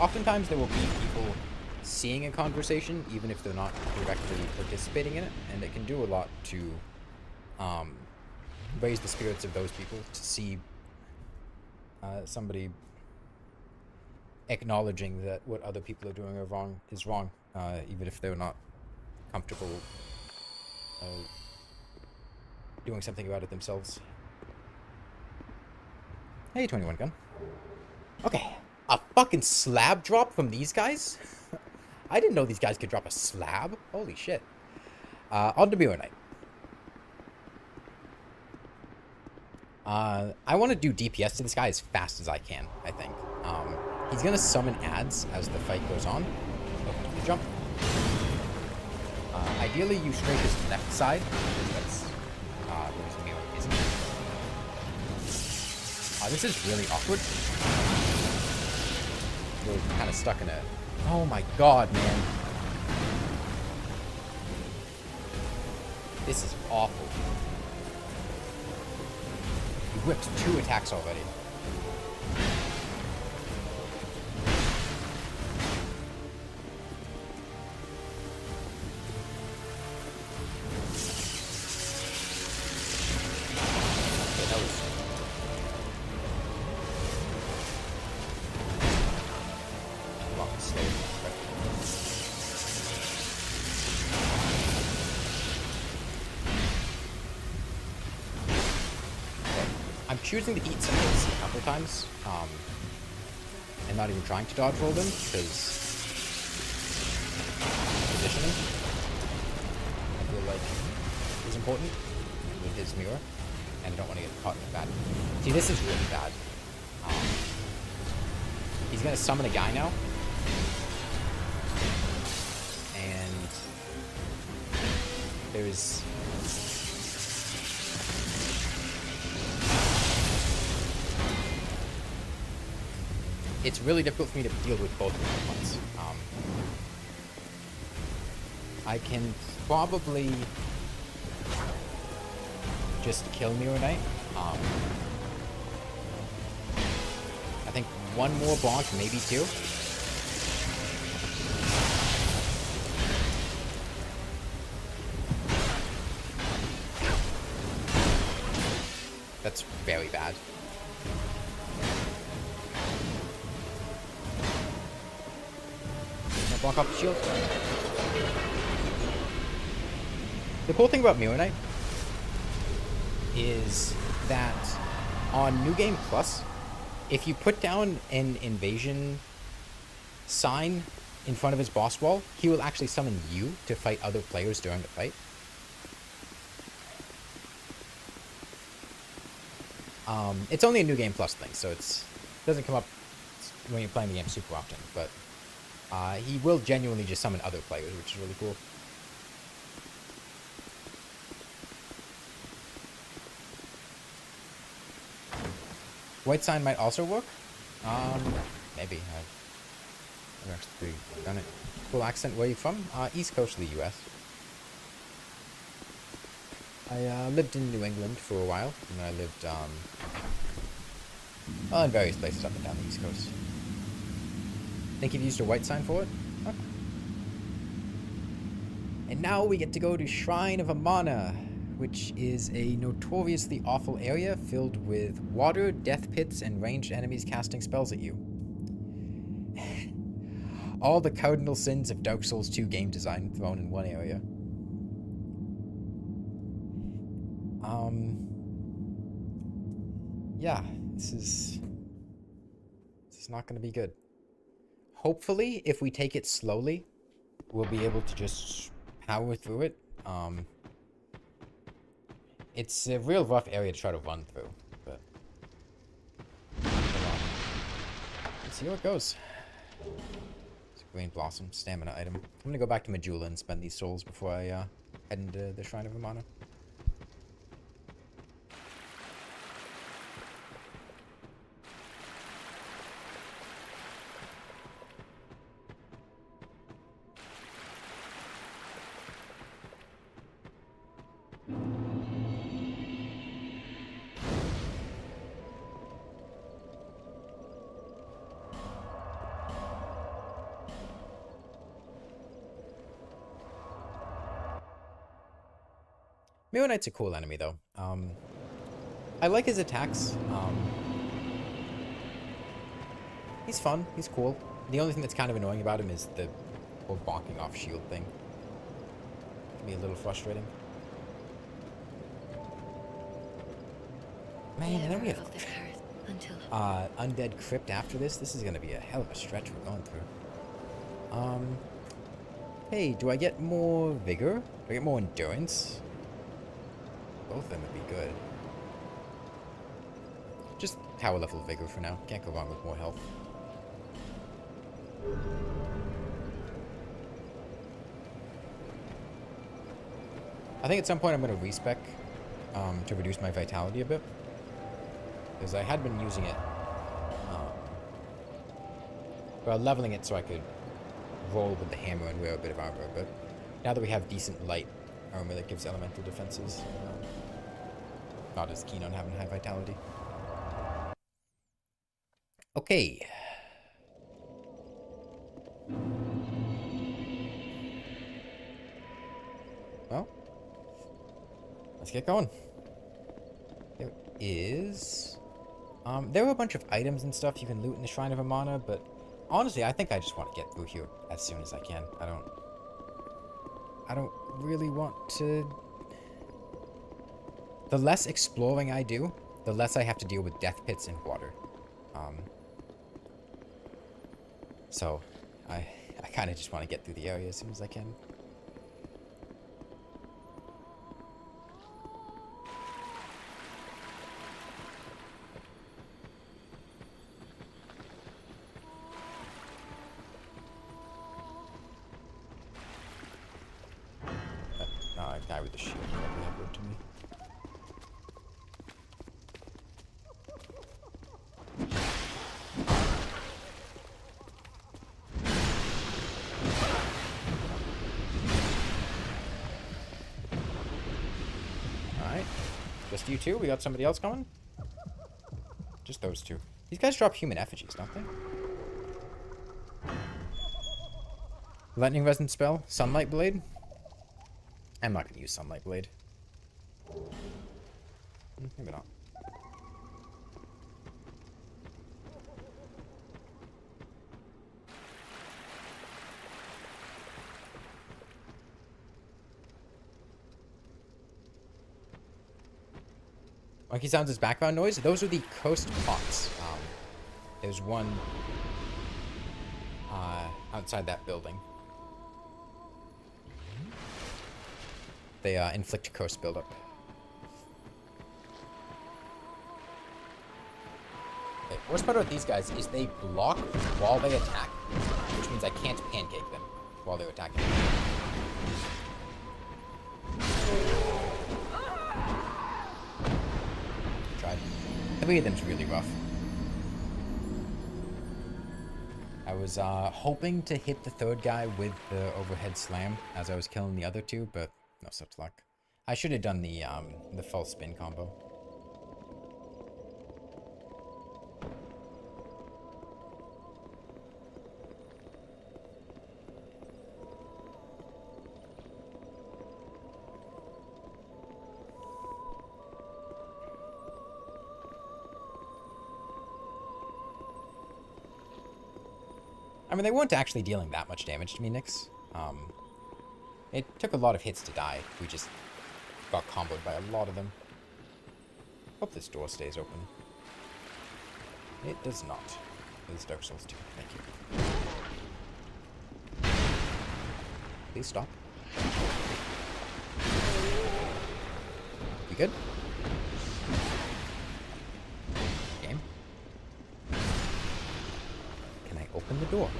oftentimes there will be people seeing a conversation, even if they're not directly participating in it, and it can do a lot to raise the spirits of those people, to see somebody acknowledging that what other people are doing is wrong, even if they're not comfortable doing something about it themselves. Hey, 21 gun. Okay, a fucking slab drop from these guys? I didn't know these guys could drop a slab. Holy shit. On to Mirror Knight. I want to do DPS to this guy as fast as I can, I think. He's going to summon ads as the fight goes on. Open to the jump. Ideally, you straight his left side, because that's where his mirror isn't. This is really awkward. We're kind of stuck in a... Oh my god, man. This is awful. He whipped 2 attacks already. I'm choosing to eat some of this a couple times, and not even trying to dodge roll them, because positioning, I feel like, is important with his mirror, and I don't want to get caught in the bad. See, this is really bad. He's going to summon a guy now, and there's... It's really difficult for me to deal with both of them at once. I can probably just kill Mirror Knight. I think one more bonk, maybe two. That's very bad. Block off the shield. The cool thing about Mirror Knight is that on New Game Plus, if you put down an invasion sign in front of his boss wall, he will actually summon you to fight other players during the fight. It's only a New Game Plus thing, so it doesn't come up when you're playing the game super often, but he will genuinely just summon other players, which is really cool. White sign might also work. Maybe. I've actually done it. Cool accent. Where are you from? East Coast of the U.S. I lived in New England for a while, and I lived well, in various places up and down the East Coast. Think you've used a white sign for it? Okay. And now we get to go to Shrine of Amana, which is a notoriously awful area filled with water, death pits, and ranged enemies casting spells at you. All the cardinal sins of Dark Souls 2 game design thrown in one area. Yeah, this is not going to be good. Hopefully, if we take it slowly, we'll be able to just power through it. It's a real rough area to try to run through, but let's see how it goes. It's a green blossom, stamina item. I'm gonna go back to Medulla and spend these souls before I head into the Shrine of Amana. Mirror Knight's a cool enemy, though. I like his attacks. He's fun. He's cool. The only thing that's kind of annoying about him is the whole bonking off shield thing. Can be a little frustrating. Man, and then we have Undead Crypt after this. This is going to be a hell of a stretch we're going through. Hey, do I get more vigor? Do I get more endurance? Both of them would be good. Just tower level vigor for now. Can't go wrong with more health. I think at some point I'm going to respec to reduce my vitality a bit. Because I had been using it. Well, leveling it so I could roll with the hammer and wear a bit of armor. But now that we have decent light armor that gives elemental defenses, not as keen on having high vitality. Okay. Well, let's get going. There is... there were a bunch of items and stuff you can loot in the Shrine of Amana, but honestly, I think I just want to get through here as soon as I can. I don't really want to... The less exploring I do, the less I have to deal with death pits and water. So, I kind of just want to get through the area as soon as I can. Guy with the shield probably have wood to me. Alright. Just you two? We got somebody else coming? Just those two. These guys drop human effigies, don't they? Lightning resonant spell? Sunlight blade? I'm not going to use Sunlight Blade. Maybe not. Monkey sounds as background noise. Those are the coast pots. There's one outside that building. They inflict coast buildup. Okay, what's better with these guys is they block while they attack, which means I can't pancake them while they're attacking. Tried. 3 of them's really rough. I was hoping to hit the 3rd guy with the overhead slam as I was killing the other 2, but no such luck. I should have done the false spin combo. I mean, they weren't actually dealing that much damage to me, Nyx. It took a lot of hits to die. We just got comboed by a lot of them. Hope this door stays open. It does not. It is Dark Souls 2. Thank you. Please stop. We good? Game? Can I open the door?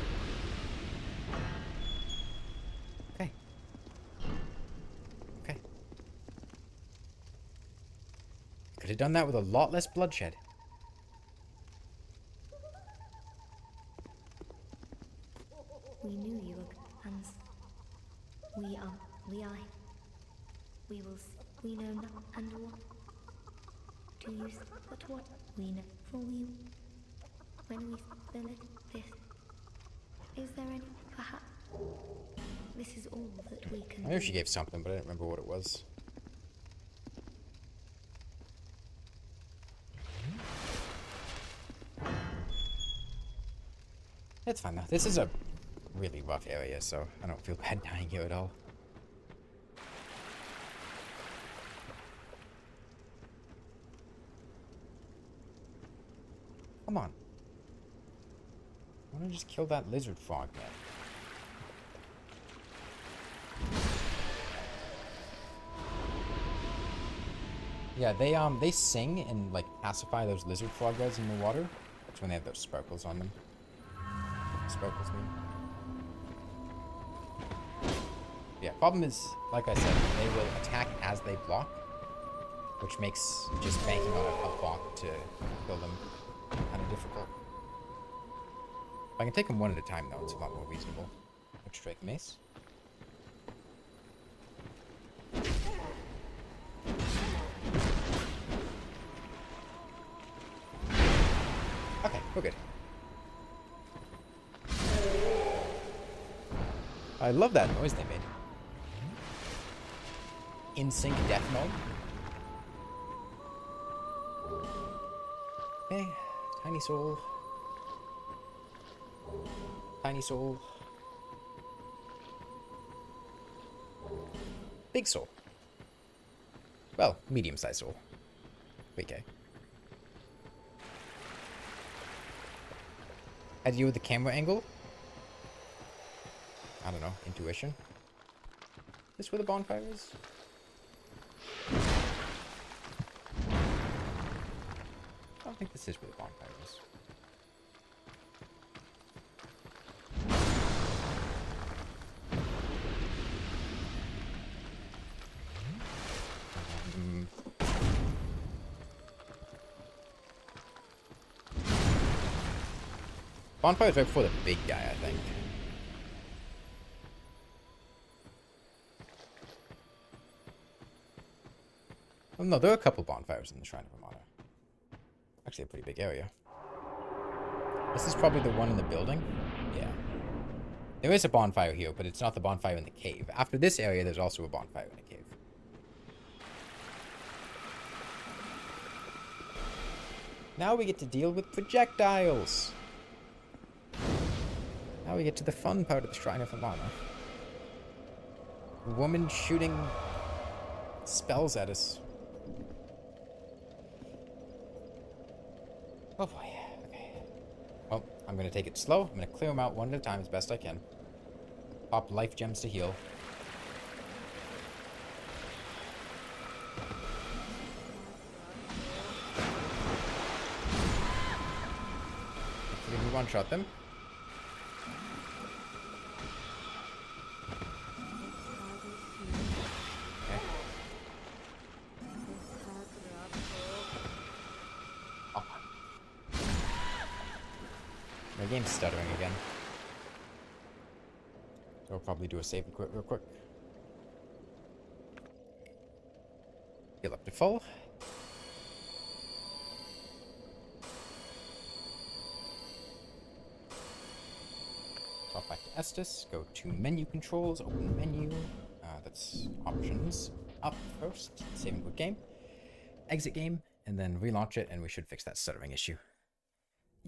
Could have done that with a lot less bloodshed. We knew you were, and we will, we know not, and what do you, but what we know, for we, when we spill it, this, is there any, perhaps, this is all that we can I know she gave something, but I don't remember what it was. It's fine though. This is a really rough area, so I don't feel bad dying here at all. Come on. Why don't I just kill that lizard frog, man? Yeah, they sing and like pacify those lizard frog guys in the water. That's when they have those sparkles on them. Sparkles mean. Yeah, problem is, like I said, they will attack as they block, which makes just banking on a block to kill them kind of difficult. If I can take them one at a time, though, it's a lot more reasonable. Which strike mace. Okay, we're good. I love that noise they made. In sync death mode. Okay, tiny soul. Tiny soul. Big soul. Well, medium-sized soul. Okay. How to deal with the camera angle? I don't know. Intuition. Is this where the bonfire is? I don't think this is where the bonfire is. Bonfire is right before the big guy, I think. Oh no, there are a couple bonfires in the Shrine of Amana. Actually a pretty big area. This is probably the one in the building. Yeah. There is a bonfire here, but it's not the bonfire in the cave. After this area, there's also a bonfire in the cave. Now we get to deal with projectiles. Now we get to the fun part of the Shrine of Amana. Woman shooting spells at us. Oh boy. Okay. Well, I'm gonna take it slow. I'm gonna clear them out one at a time as best I can. Pop life gems to heal. Hopefully we one-shot them. My game's stuttering again. So I'll probably do a save and quit real quick. Heal up to full. Drop back to Estus. Go to menu controls. Open menu. That's options. Up first. Save and quit game. Exit game. And then relaunch it. And we should fix that stuttering issue.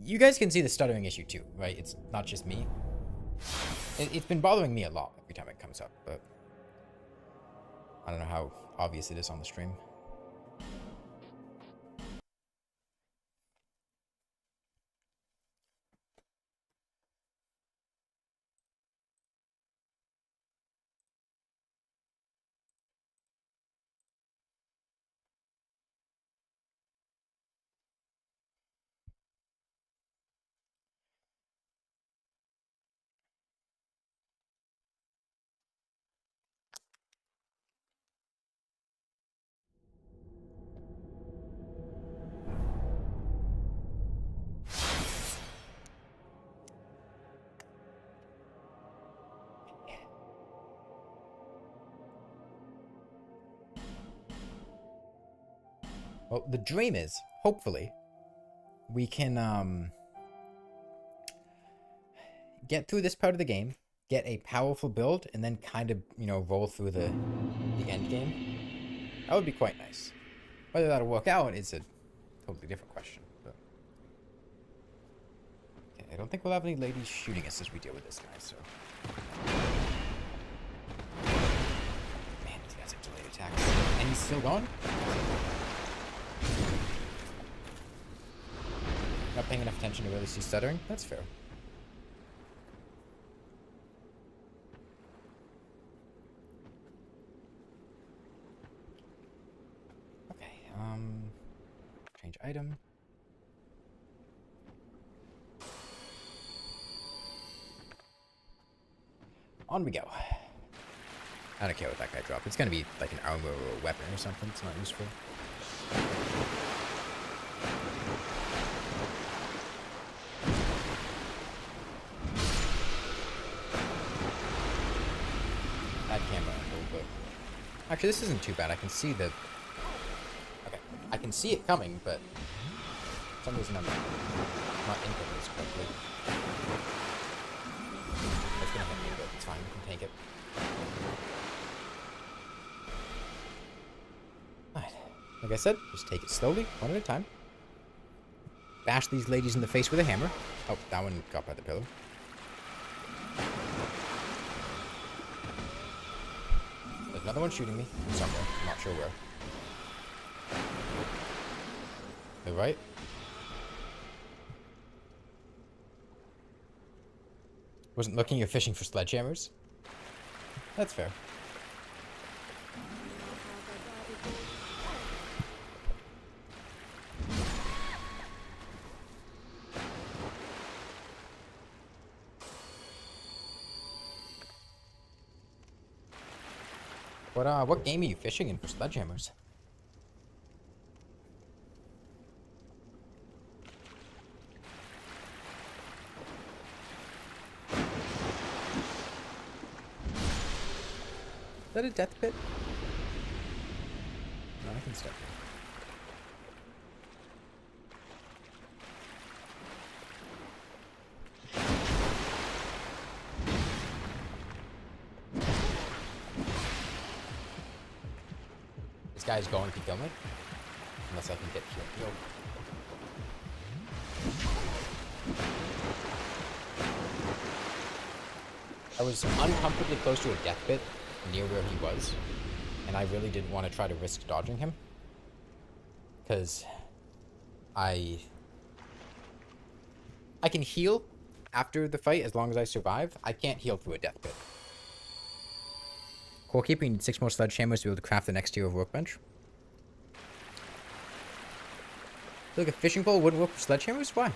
You guys can see the stuttering issue too, right? It's not just me. It's been bothering me a lot every time it comes up, but I don't know how obvious it is on the stream. Well, the dream is, hopefully, we can get through this part of the game, get a powerful build, and then kind of, you know, roll through the end game. That would be quite nice. Whether that'll work out is a totally different question. But okay, I don't think we'll have any ladies shooting us as we deal with this guy, so. Man, these guys have delayed attacks. And he's still going? Not paying enough attention to really see stuttering? That's fair. Okay, change item. On we go. I don't care what that guy dropped. It's gonna be like an armor or a weapon or something. It's not useful. Bad camera angle, but actually this isn't too bad. I can see the. Okay, I can see it coming, but for some reason I'm not inputting this correctly. It's gonna hit me, but it's fine. We can tank it. Alright, like I said, just take it slowly, one at a time. Bash these ladies in the face with a hammer. Oh, that one got by the pillar. There's another one shooting me somewhere. I'm not sure where. They're right. Wasn't looking or fishing for sledgehammers. That's fair. What game are you fishing in for sledgehammers? Is that a death pit? No, I can step in. This guy's going to kill me. Unless I can get killed. I was uncomfortably close to a death pit near where he was, and I really didn't want to try to risk dodging him, because I can heal after the fight as long as I survive. I can't heal through a death pit. Core keeper, you need 6 more sledgehammers to be able to craft the next tier of workbench. Look, a fishing pole wouldn't work for sledgehammers? Why?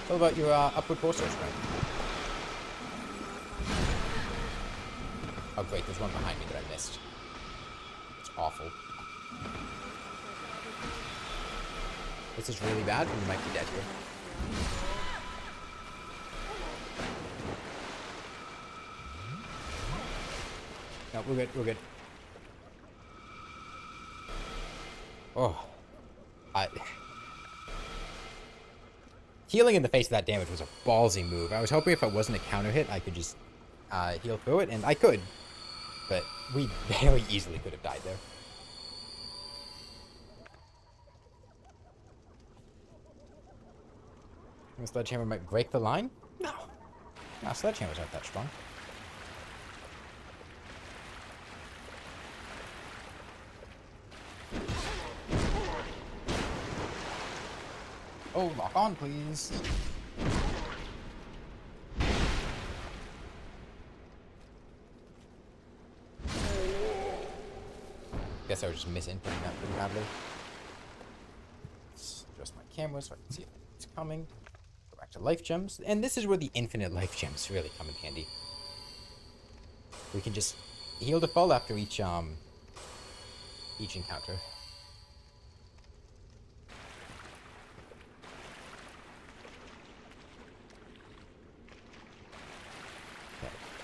What about your upward torso strength? Oh great, there's one behind me that I missed. It's awful. This is really bad, we might be dead here. No, we're good, we're good. Oh. Healing in the face of that damage was a ballsy move. I was hoping if it wasn't a counter hit, I could just heal through it, and I could. But we very easily could have died there. The sledgehammer might break the line? No. No, sledgehammers aren't that strong. Oh, lock on, please. Guess I was just misinputting that pretty badly. Let's adjust my camera so I can see if it's coming. Go back to life gems. And this is where the infinite life gems really come in handy. We can just heal to full after each encounter.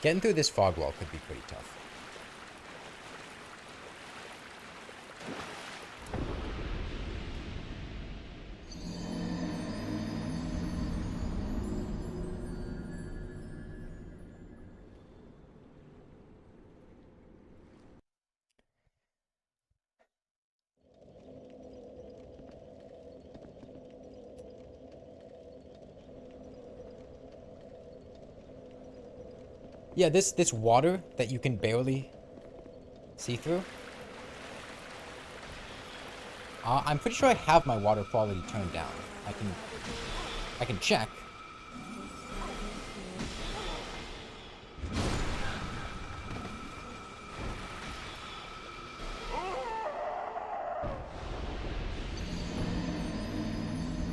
Getting through this fog wall could be pretty tough. Yeah, this water that you can barely see through. I'm pretty sure I have my water quality turned down. I can check.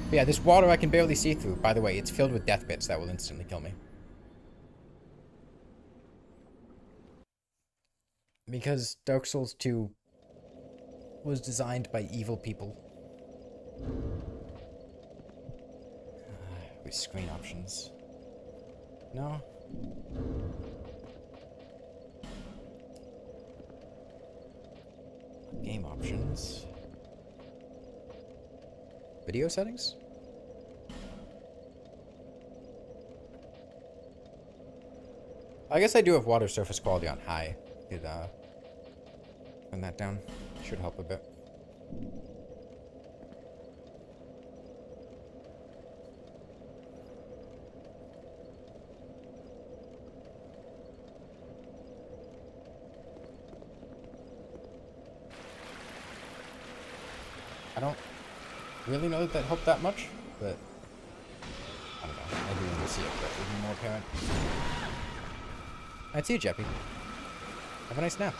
But yeah, this water I can barely see through. By the way, it's filled with death bits that will instantly kill me. Because Dark Souls 2 was designed by evil people. With screen options. No? Game options. Video settings? I guess I do have water surface quality on high. Could turn that down. Should help a bit. really know that that helped that much, but I don't know. Maybe when we see it, that will be more apparent. Alright, see you, Jeppy. Have a nice nap.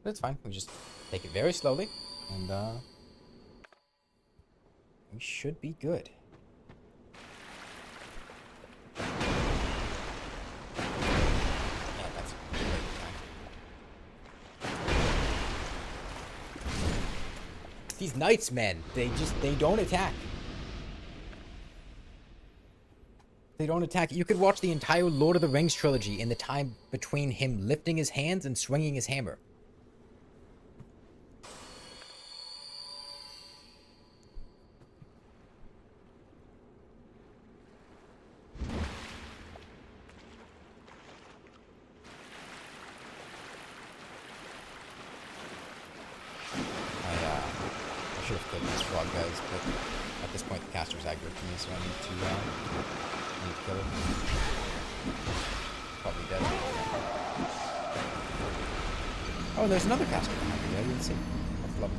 But it's fine. We just take it very slowly, and we should be good. Yeah, that's a great time. These knights, man, they don't attack. They don't attack. You could watch the entire Lord of the Rings trilogy in the time between him lifting his hands and swinging his hammer. I should have killed these frog guys, but at this point the caster's aggro to me, so I need to kill him. Probably dead. Oh, there's another caster behind me. I didn't see. That's lovely.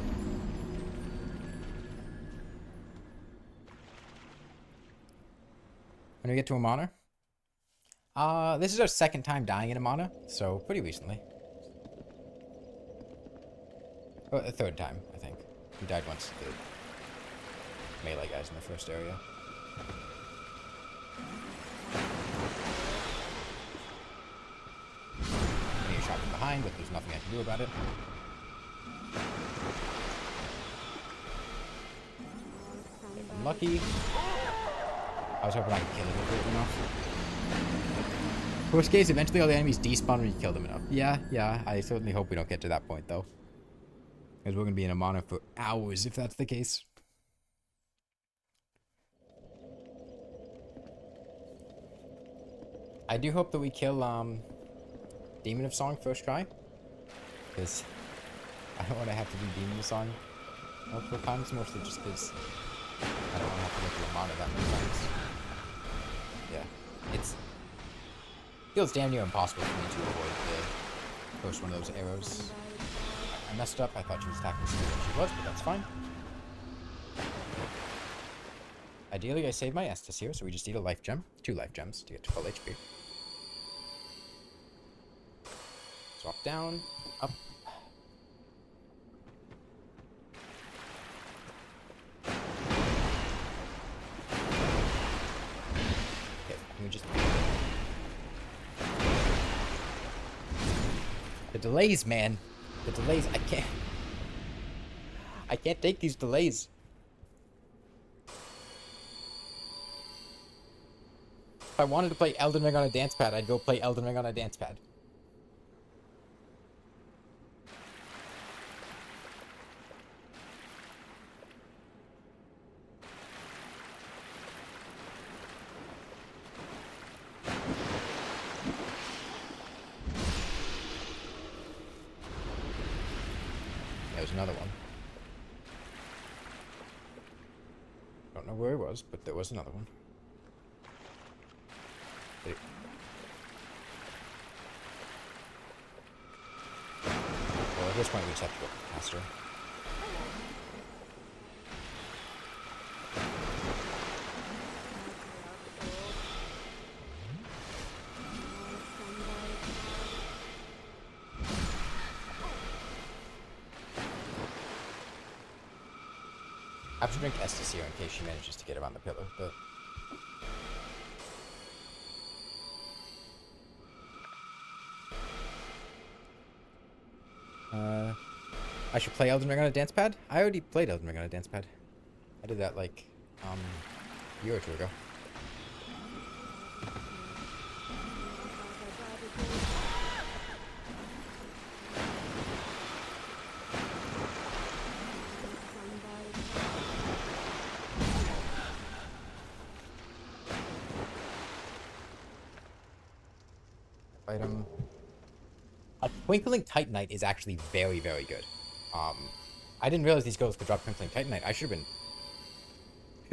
When we get to Amana? This is our second time dying in Amana, so pretty recently. Oh, a third time, I think. We died once, the melee guys in the first area. I need a shot from behind, but there's nothing I can do about it. If I'm lucky. I was hoping I could kill him quick enough. Worst case, eventually all the enemies despawn when you kill them enough. Yeah, I certainly hope we don't get to that point, though. Because we're going to be in Amana for hours if that's the case. I do hope that we kill Demon of Song first try. Because I don't want to have to do Demon of Song multiple times, mostly just because I don't want to have to go through Amana that many times. Yeah, feels damn near impossible for me to avoid the first one of those arrows. I messed up. I thought she was attacking me when she was, but that's fine. Ideally, I save my Estus here, so we just need a life gem. 2 life gems to get to full HP. Swap down, up. Okay, can we just... The delays, man. The delays, I can't take these delays. If I wanted to play Elden Ring on a dance pad, I'd go play Elden Ring on a dance pad. There's another one. Don't know where it was, but there was another one. Well, at this point we just have to go faster. I have to drink Estus here in case she manages to get around the pillar, but... I should play Elden Ring on a dance pad? I already played Elden Ring on a dance pad. I did that like, a year or two ago. Item. A Twinkling Titanite is actually very, very good. I didn't realize these girls could drop Twinkling Titanite. I should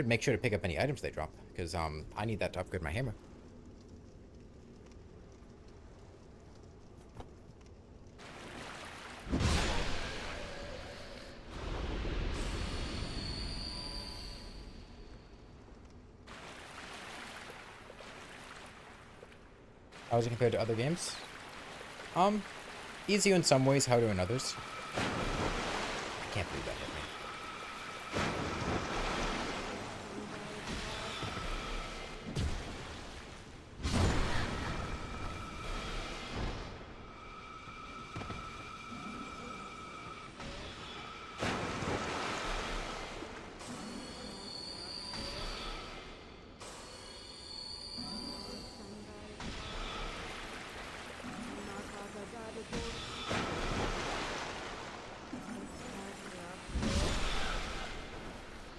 make sure to pick up any items they drop, because I need that to upgrade my hammer. How is it compared to other games? Easier in some ways, harder in others. I can't believe that hit me.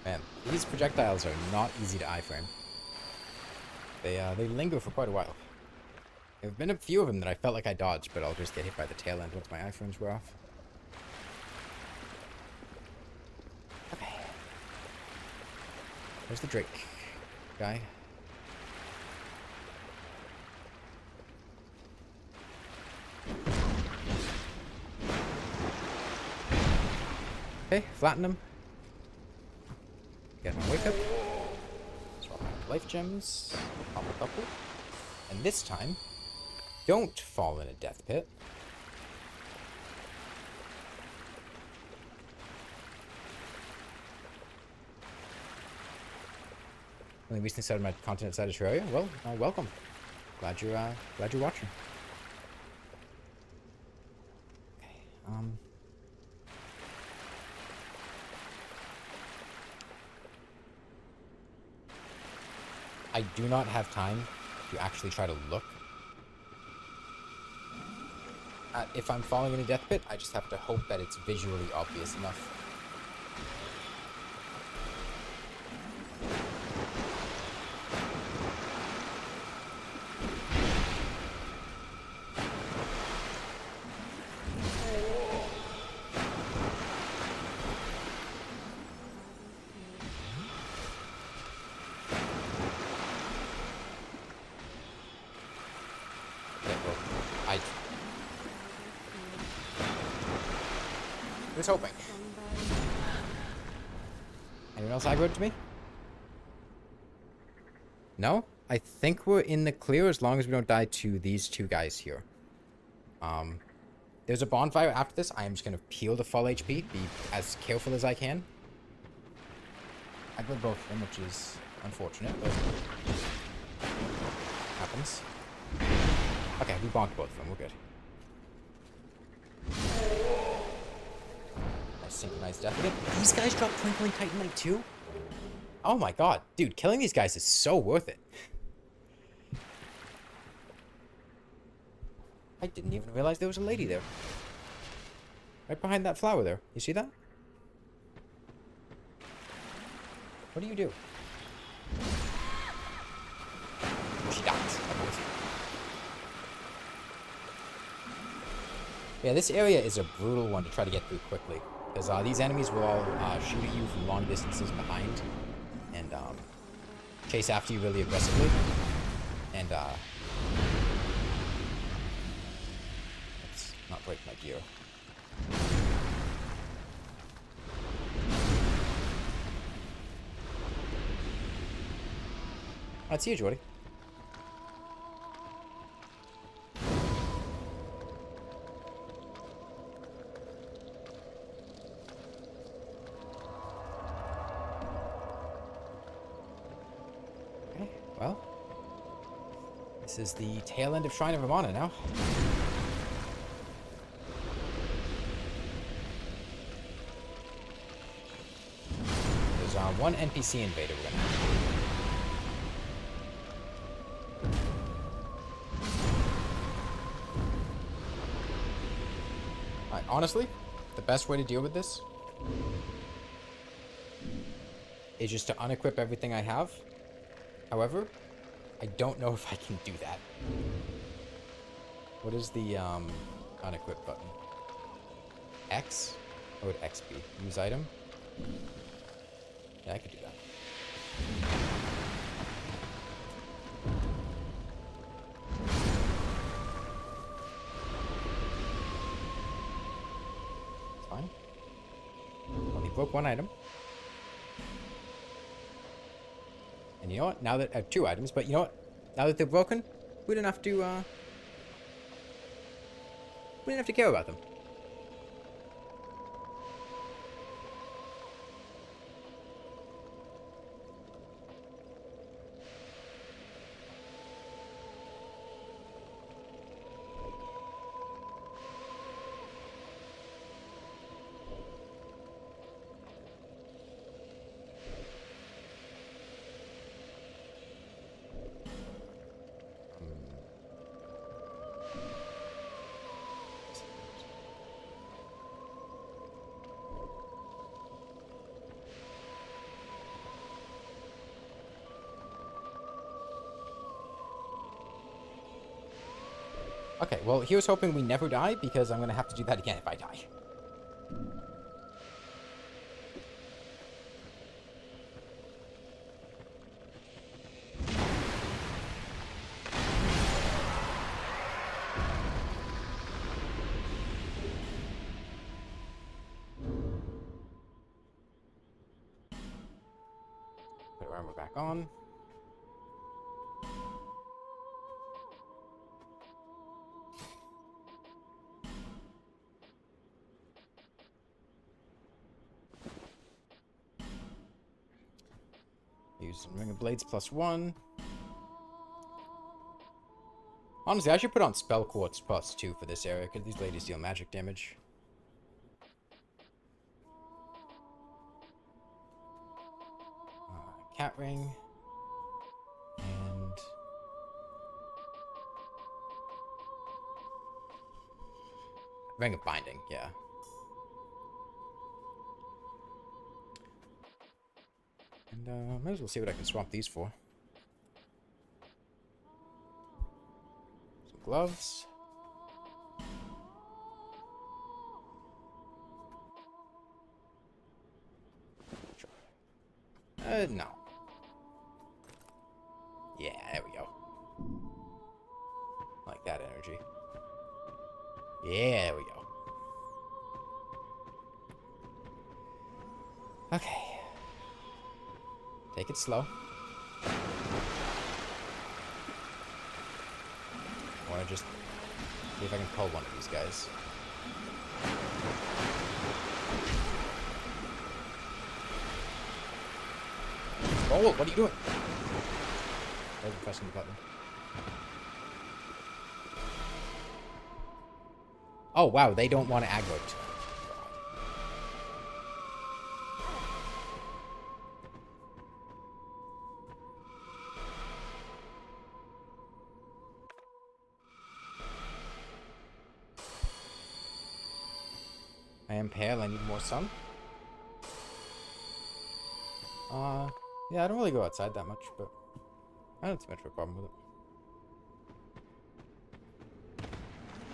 Man, these projectiles are not easy to iframe. They linger for quite a while. There have been a few of them that I felt like I dodged, but I'll just get hit by the tail end once my iframes wear off. Okay. Where's the Drake guy? Okay, flatten him. Get my wake up. Swap out life gems. Pop a couple. And this time, don't fall in a death pit. Only recently started my content outside of Terraria. Well, welcome. Glad you're watching. Okay. I do not have time to actually try to look at if I'm falling in a death pit. I just have to hope that it's visually obvious enough. I was hoping. Anyone else aggroed to me? No? I think we're in the clear as long as we don't die to these two guys here. There's a bonfire after this. I am just going to peel the full HP, be as careful as I can. I got both of them, which is unfortunate, but happens. Okay, we bonked both of them. We're good. Nice synchronized death again. These guys drop Twinkling Titanite too? Oh my god. Dude, killing these guys is so worth it. I didn't even realize there was a lady there. Right behind that flower there. You see that? What do you do? She dies. Yeah, this area is a brutal one to try to get through quickly. Because these enemies will all shoot at you from long distances behind. And chase after you really aggressively. And let's not break my gear. That's you, Jordy. Okay, well, this is the tail end of Shrine of Amana now. There's one NPC invader we're gonna have. Honestly, the best way to deal with this is just to unequip everything I have. However, I don't know if I can do that. What is the unequip button? X? What would X be? Use item? Yeah, I could do that. It's fine. Only broke one item. And you know what? Now that I have 2 items, but you know what? Now that they're broken, we didn't have to, we didn't have to care about them. Okay, well, here's hoping we never die, because I'm gonna have to do that again if I die. Put our armor back on. Use Ring of Blades +1. Honestly, I should put on Spell Quartz +2 for this area, because these ladies deal magic damage. Cat Ring. And... Ring of Binding, yeah. And, might as well see what I can swap these for. Some gloves. Sure. No. Yeah, there we go. Like that energy. Yeah, there we go. Okay. Take it slow. I want to just see if I can pull one of these guys. Oh, what are you doing? I wasn't pressing the button. Oh, wow, they don't want to aggro. I am pale, I need more sun. Yeah, I don't really go outside that much, but I don't see much of a problem with it.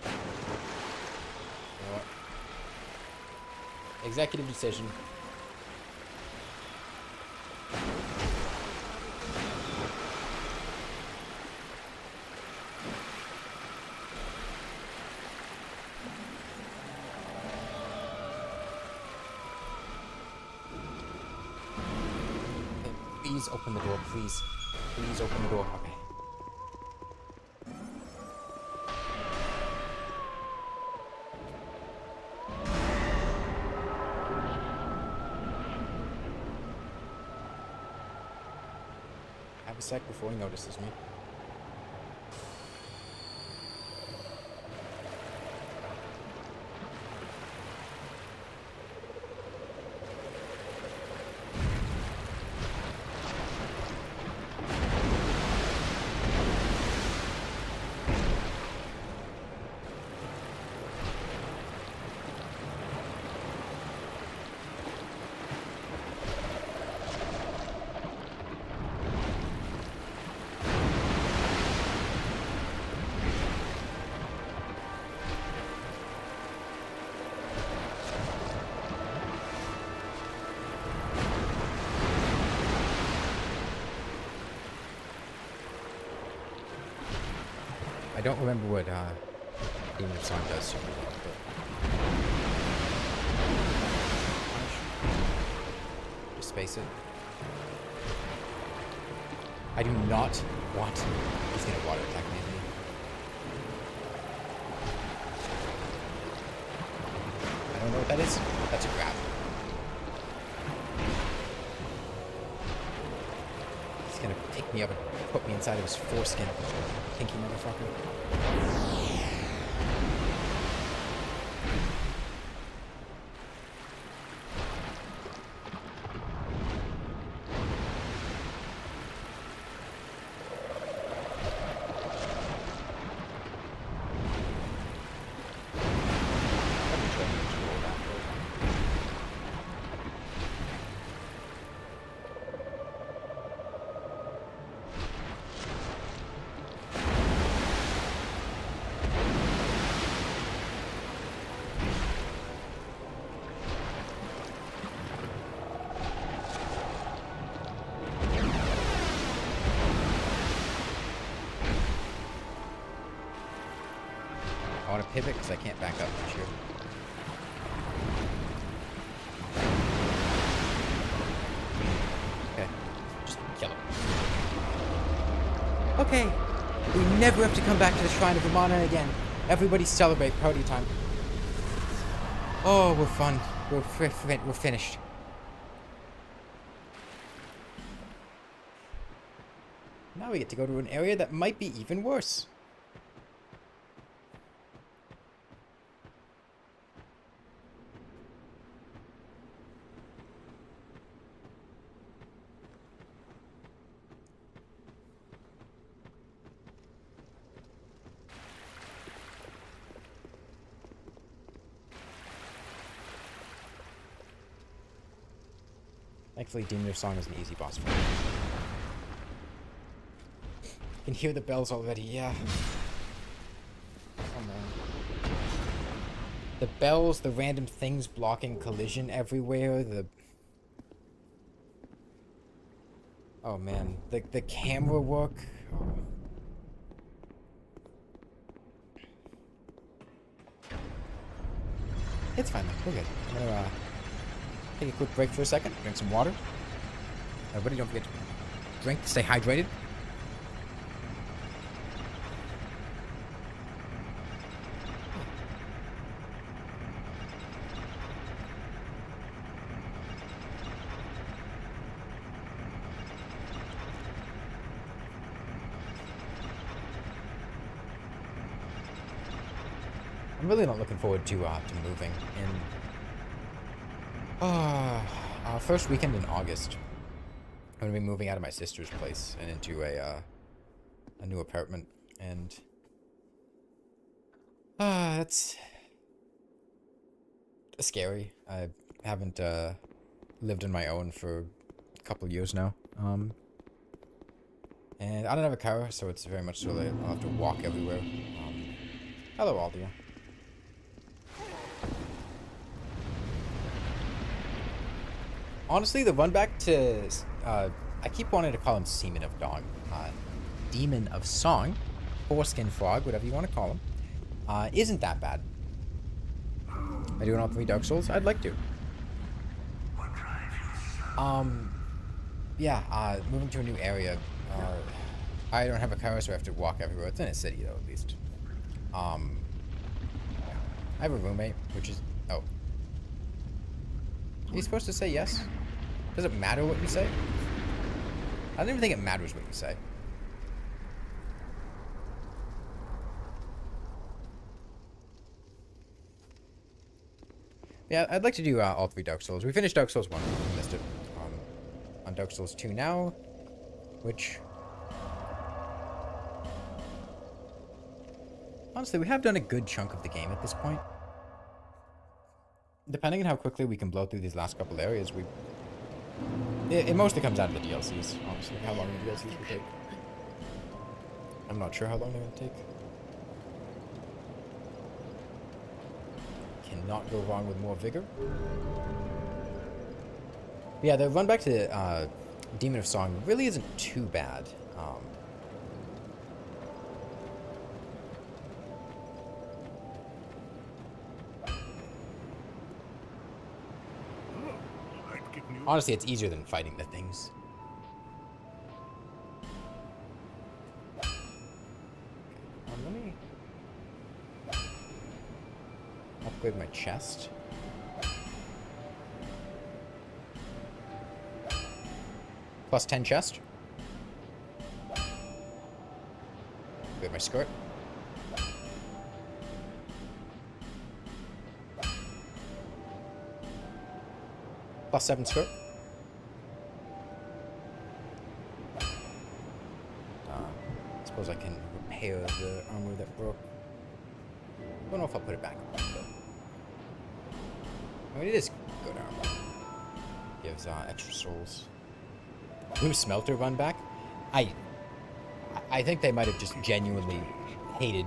You know what? Executive decision. Please open the door, please. Please open the door. Okay. Have a sec before he notices me. I don't remember what Demon of Song does super well, but just space it. I do not want. He's gonna water attack me. I don't know what that is. That's a grab. He's gonna pick me up and put me inside of his foreskin. Kinky motherfucker. I want to pivot because I can't back up much here. Okay, just kill him. Okay, we never have to come back to the Shrine of Amana again. Everybody celebrate, party time. Oh, we're fun. We're finished. Now we get to go to an area that might be even worse. Thankfully, Demon of Song is an easy boss fight. I can hear the bells already, yeah. Oh man. The bells, the random things blocking collision everywhere, the... Oh man, the camera work. Oh. It's fine, though. We're good. I'm gonna, take a quick break for a second, drink some water. Everybody don't forget to drink, stay hydrated. I'm really not looking forward to moving in. First weekend in August. I'm gonna be moving out of my sister's place and into a new apartment, and that's scary. I haven't lived on my own for a couple years now, and I don't have a car, so it's very much so that I'll have to walk everywhere. Hello, Aldia. Honestly, the run back to, I keep wanting to call him Seaman of Dawn. Demon of Song, Foreskin Frog, whatever you want to call him, isn't that bad. Am I doing all 3 Dark Souls? I'd like to. Yeah, moving to a new area. I don't have a car, so I have to walk everywhere. It's in a city, though, at least. I have a roommate, which is, oh. Are you supposed to say yes? Does it matter what you say? I don't even think it matters what you say. Yeah, I'd like to do all 3 Dark Souls. We finished Dark Souls 1. We missed it. On Dark Souls 2 now, which... Honestly, we have done a good chunk of the game at this point. Depending on how quickly we can blow through these last couple areas, it mostly comes out of the DLCs, honestly, how long the DLCs will take. I'm not sure how long they're going to take. Cannot go wrong with more vigor. Yeah, the run back to Demon of Song really isn't too bad. Honestly, it's easier than fighting the things. Let me upgrade my chest. Plus 10 chest. Upgrade my skirt. Plus 7 skirt. I suppose I can repair the armor that broke. I don't know if I'll put it back on, but I mean, it is good armor. Gives extra souls. Blue smelter run back? I think they might have just genuinely hated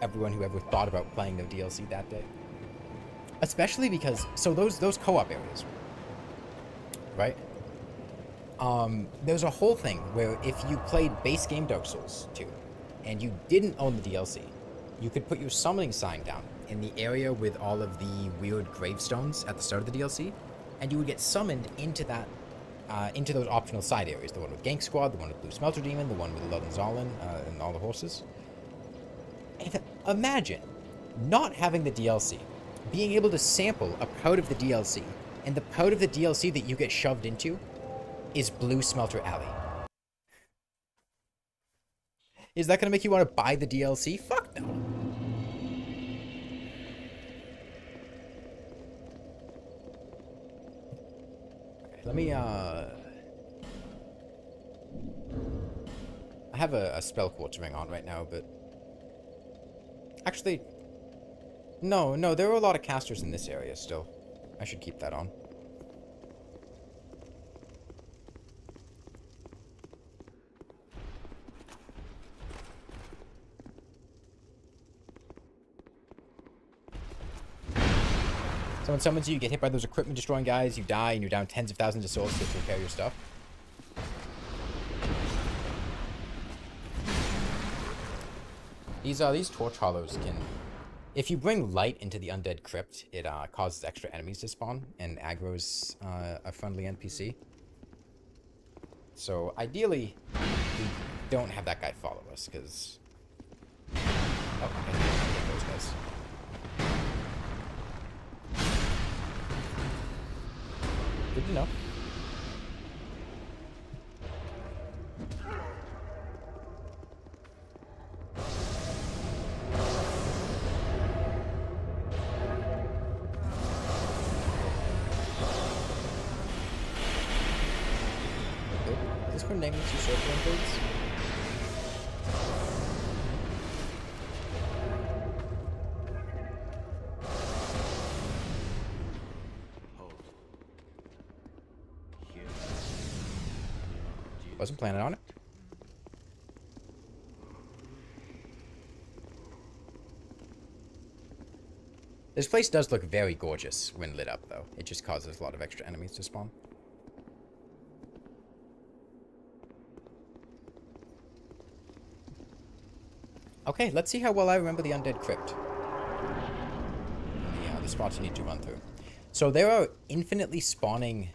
everyone who ever thought about playing their DLC that day. Especially because, so those co-op areas, right? There's a whole thing where if you played base game Dark Souls 2 and you didn't own the DLC, you could put your summoning sign down in the area with all of the weird gravestones at the start of the DLC, and you would get summoned into that, into those optional side areas. The one with Gank Squad, the one with Blue Smelter Demon, the one with Ludden Zalin, and all the horses. And imagine not having the DLC, being able to sample a part of the DLC, and the part of the DLC that you get shoved into is Blue Smelter Alley. Is that going to make you want to buy the DLC? Fuck no. Okay, let me, I have a spell quartz ring on right now, but... Actually... No, there are a lot of casters in this area still. I should keep that on. Someone summons you, you get hit by those equipment destroying guys, you die, and you're down tens of thousands of souls to repair your stuff. These torch hollows can... If you bring light into the undead crypt, it causes extra enemies to spawn and aggroes a friendly NPC. So ideally, we don't have that guy follow us, because... Oh, okay, those guys. Good to know. Is this for naming two circling birds? Wasn't planning on it. This place does look very gorgeous when lit up, though. It just causes a lot of extra enemies to spawn. Okay, let's see how well I remember the undead crypt. The spots you need to run through. So there are infinitely spawning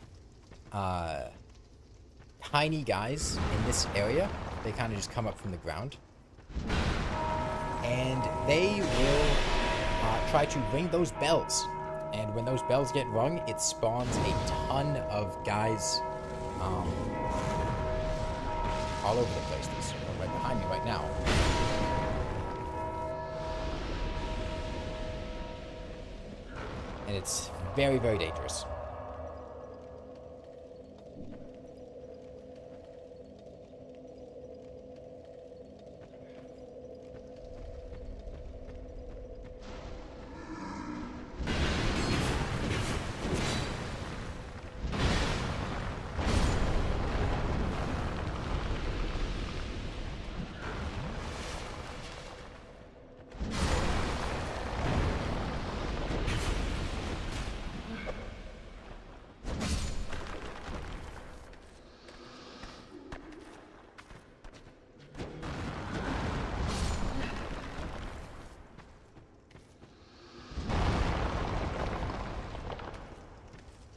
tiny guys in this area. They kind of just come up from the ground. And they will try to ring those bells. And when those bells get rung, it spawns a ton of guys all over the place. There's one right behind me right now. And it's very, very dangerous.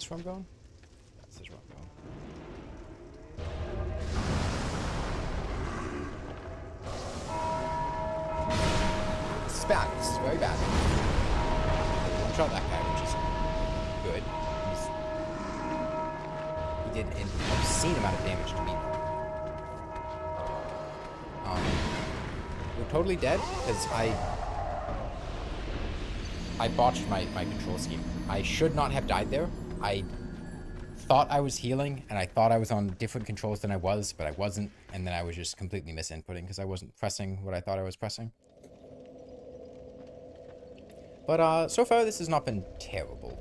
Where I'm going? That's is bad. This is very bad. One shot that guy, which is good. He did an obscene amount of damage to me. We're totally dead because I botched my control scheme. I should not have died there. I thought I was healing, and I thought I was on different controls than I was, but I wasn't, and then I was just completely misinputting because I wasn't pressing what I thought I was pressing. But so far this has not been terrible.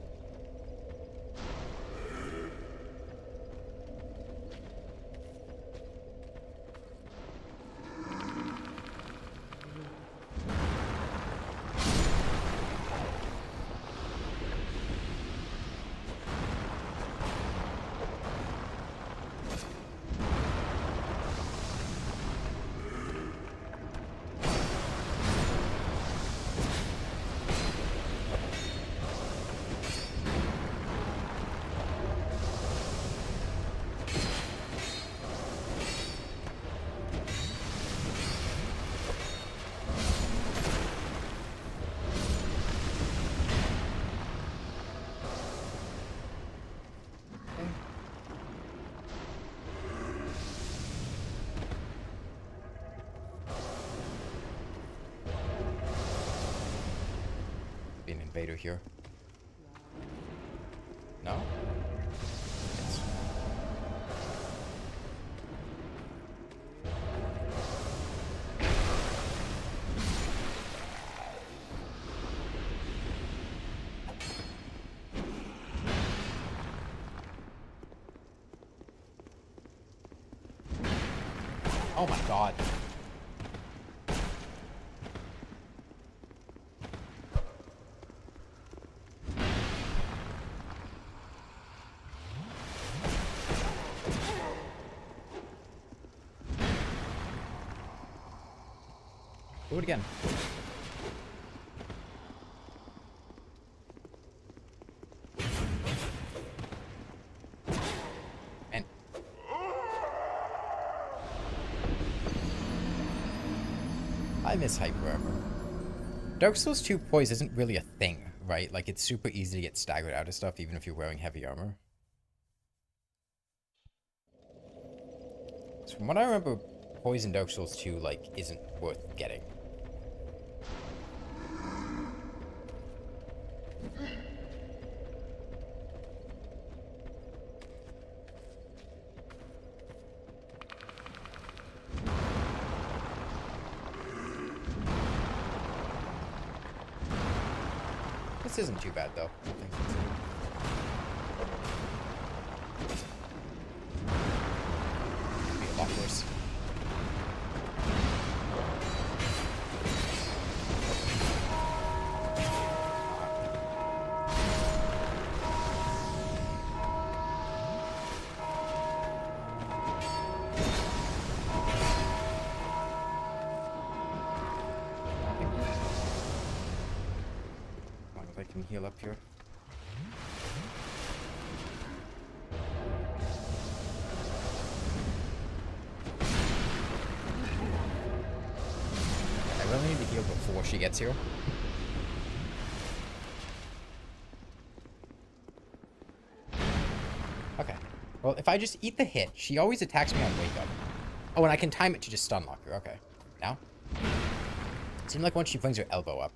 Be an invader here. No? Yes. Oh my god. Do it again. And I miss hyper armor. Dark Souls 2 poise isn't really a thing, right? Like, it's super easy to get staggered out of stuff even if you're wearing heavy armor. So from what I remember, poise in Dark Souls 2, like, isn't worth getting. This isn't too bad, though. I think it's... Could be a lot worse. I can heal up here. I really need to heal before she gets here. Okay. Well, if I just eat the hit, she always attacks me on wake up. Oh, and I can time it to just stun lock her. Okay. Now? It seemed like once she brings her elbow up.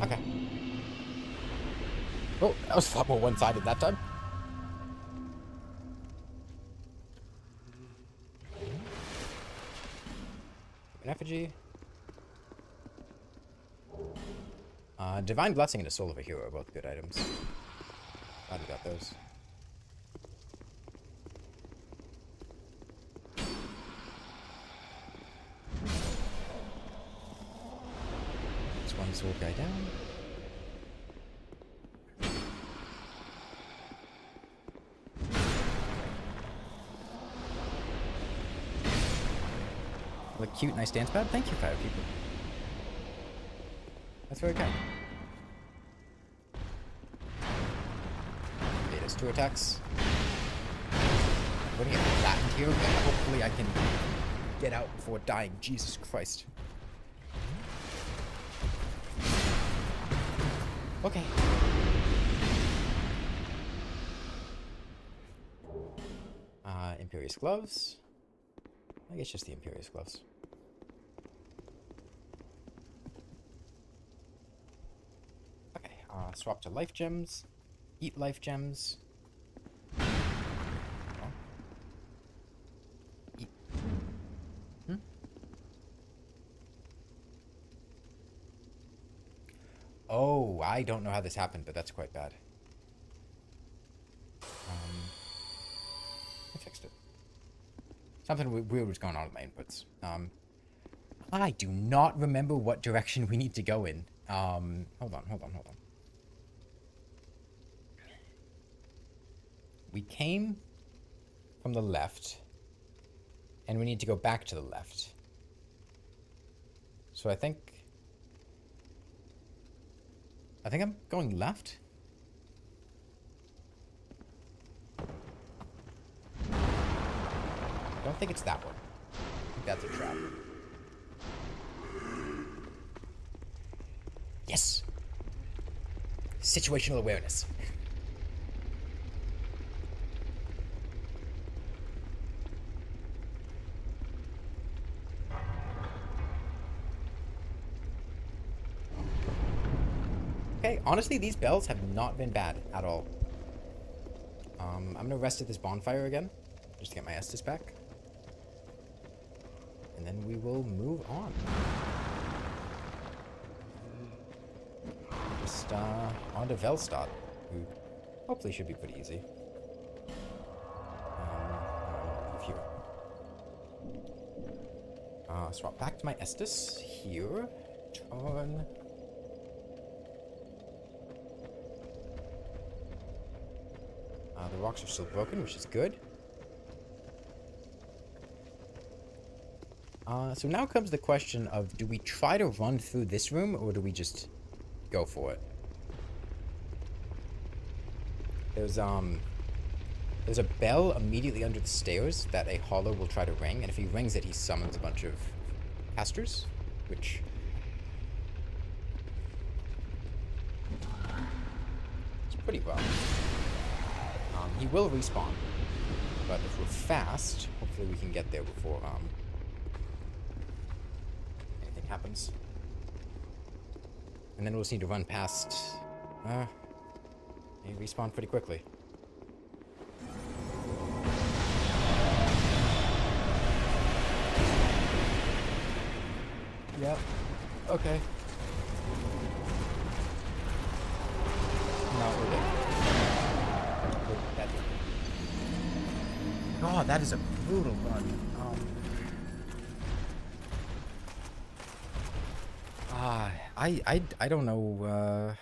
Okay. Oh, that was a lot more one-sided that time. An effigy. Divine Blessing and a Soul of a Hero are both good items. Glad we got those. This one sword guy down. Look cute, nice dance pad. Thank you, Fire People. That's very kind. those 2 attacks. I'm gonna get flattened here, but hopefully I can get out before dying. Jesus Christ. Okay. Imperious gloves. I guess just the Imperious gloves. Okay, swap to life gems. Eat life gems. Oh. Eat. Oh, I don't know how this happened, but that's quite bad. I fixed it. Something weird was going on with my inputs. I do not remember what direction we need to go in. Hold on. We came from the left, and we need to go back to the left. So I think I'm going left. I don't think it's that one. I think that's a trap. Yes! Situational awareness. Okay, honestly, these bells have not been bad at all. I'm gonna rest at this bonfire again, just to get my Estus back. And then we will move on. Just, on to Velstadt, who hopefully should be pretty easy. Here. Swap back to my Estus here. Turn. The rocks are still broken, which is good. So now comes the question of, do we try to run through this room, or do we just go for it? There's a bell immediately under the stairs that a hollow will try to ring, and if he rings it, he summons a bunch of casters, which... it's pretty rough. He will respawn, but if we're fast, hopefully we can get there before anything happens. And then we'll just need to run past. He respawn pretty quickly. Yep. Okay. No, we're dead. God, that is a brutal run. I don't know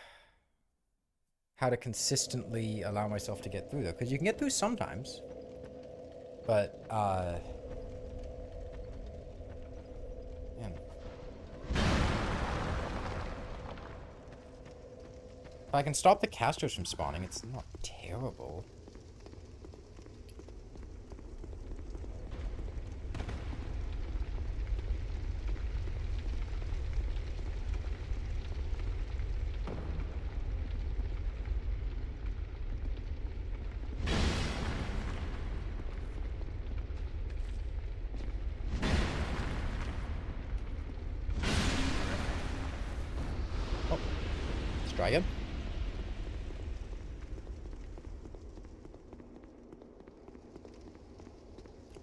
how to consistently allow myself to get through though, because you can get through sometimes, but man. If I can stop the casters from spawning, it's not terrible. Try again.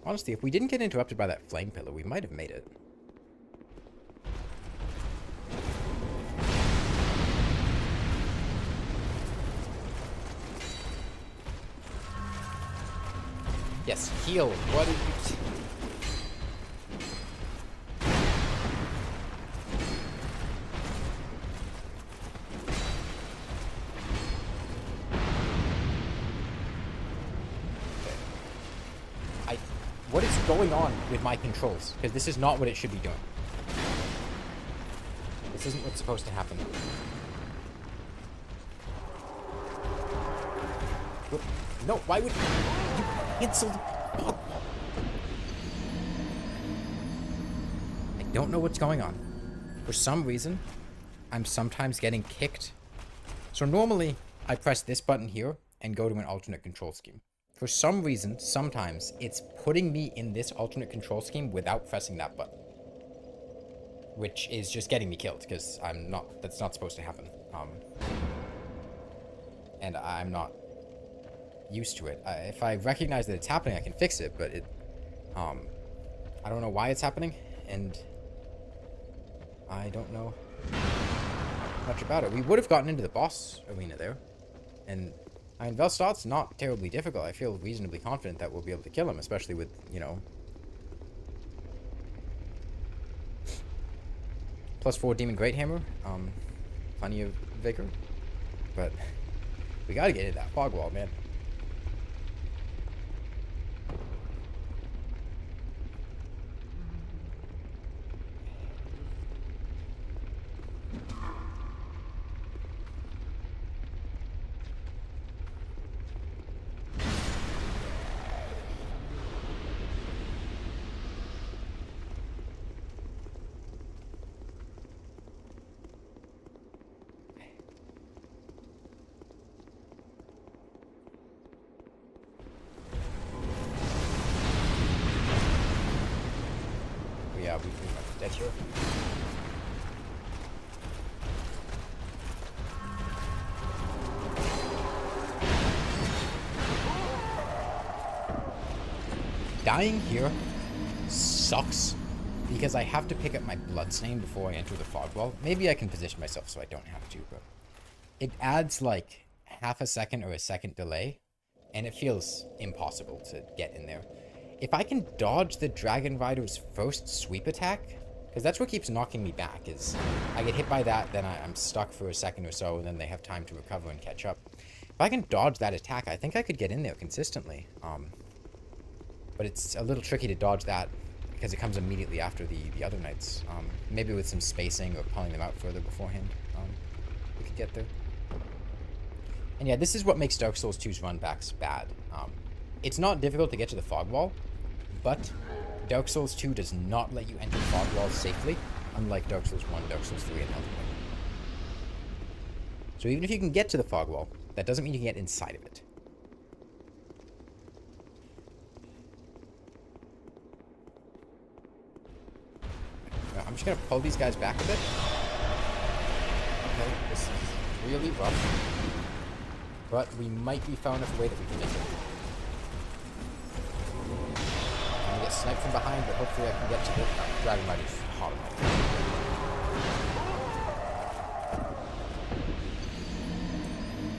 Honestly, if we didn't get interrupted by that flame pillar, we might have made it. Yes, heal. What did you... What is going on with my controls? Because this is not what it should be doing. This isn't what's supposed to happen. Whoop. No, why would you cancel the fog wall? I don't know what's going on. For some reason, I'm sometimes getting kicked. So normally, I press this button here and go to an alternate control scheme. For some reason, sometimes, it's putting me in this alternate control scheme without pressing that button. Which is just getting me killed, because that's not supposed to happen. And I'm not used to it. If I recognize that it's happening, I can fix it, but I don't know why it's happening, and I don't know much about it. We would have gotten into the boss arena there, and I mean, Velstad's not terribly difficult. I feel reasonably confident that we'll be able to kill him, especially with, you know, +4 Demon Great Hammer, plenty of vigor, but we gotta get into that fog wall, man. Yeah, we pretty much dead here. Dying here sucks because I have to pick up my bloodstain before I enter the fog wall. Maybe I can position myself so I don't have to, but it adds like half a second or a second delay, and it feels impossible to get in there. If I can dodge the Dragon Rider's first sweep attack, because that's what keeps knocking me back, is I get hit by that, then I'm stuck for a second or so, and then they have time to recover and catch up. If I can dodge that attack, I think I could get in there consistently. But it's a little tricky to dodge that, because it comes immediately after the other knights. Maybe with some spacing or pulling them out further beforehand, we could get there. And yeah, this is what makes Dark Souls 2's runbacks bad. It's not difficult to get to the fog wall, but Dark Souls 2 does not let you enter fog walls safely, unlike Dark Souls 1, Dark Souls 3, and Elden Ring. So even if you can get to the fog wall, that doesn't mean you can get inside of it. Now, I'm just going to pull these guys back a bit. Okay, this is really rough, but we might be far enough away that we can make it. Get sniped from behind, but hopefully I can get to the Dragon Rider's heart.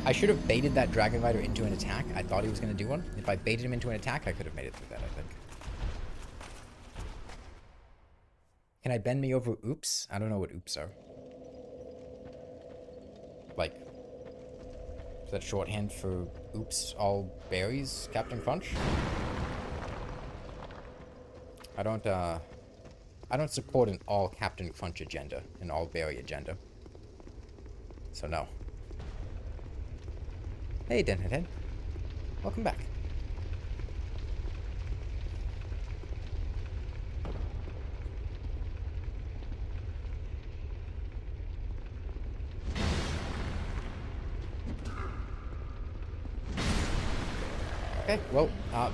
I should have baited that Dragon Rider into an attack. I thought he was going to do one. If I baited him into an attack, I could have made it through that, I think. Can I bend me over oops? I don't know what oops are. Like, is that shorthand for oops, all berries, Captain Crunch? I don't support an all Captain Crunch agenda, an all berry agenda. So no. Hey, Denhead. Welcome back. Okay, well,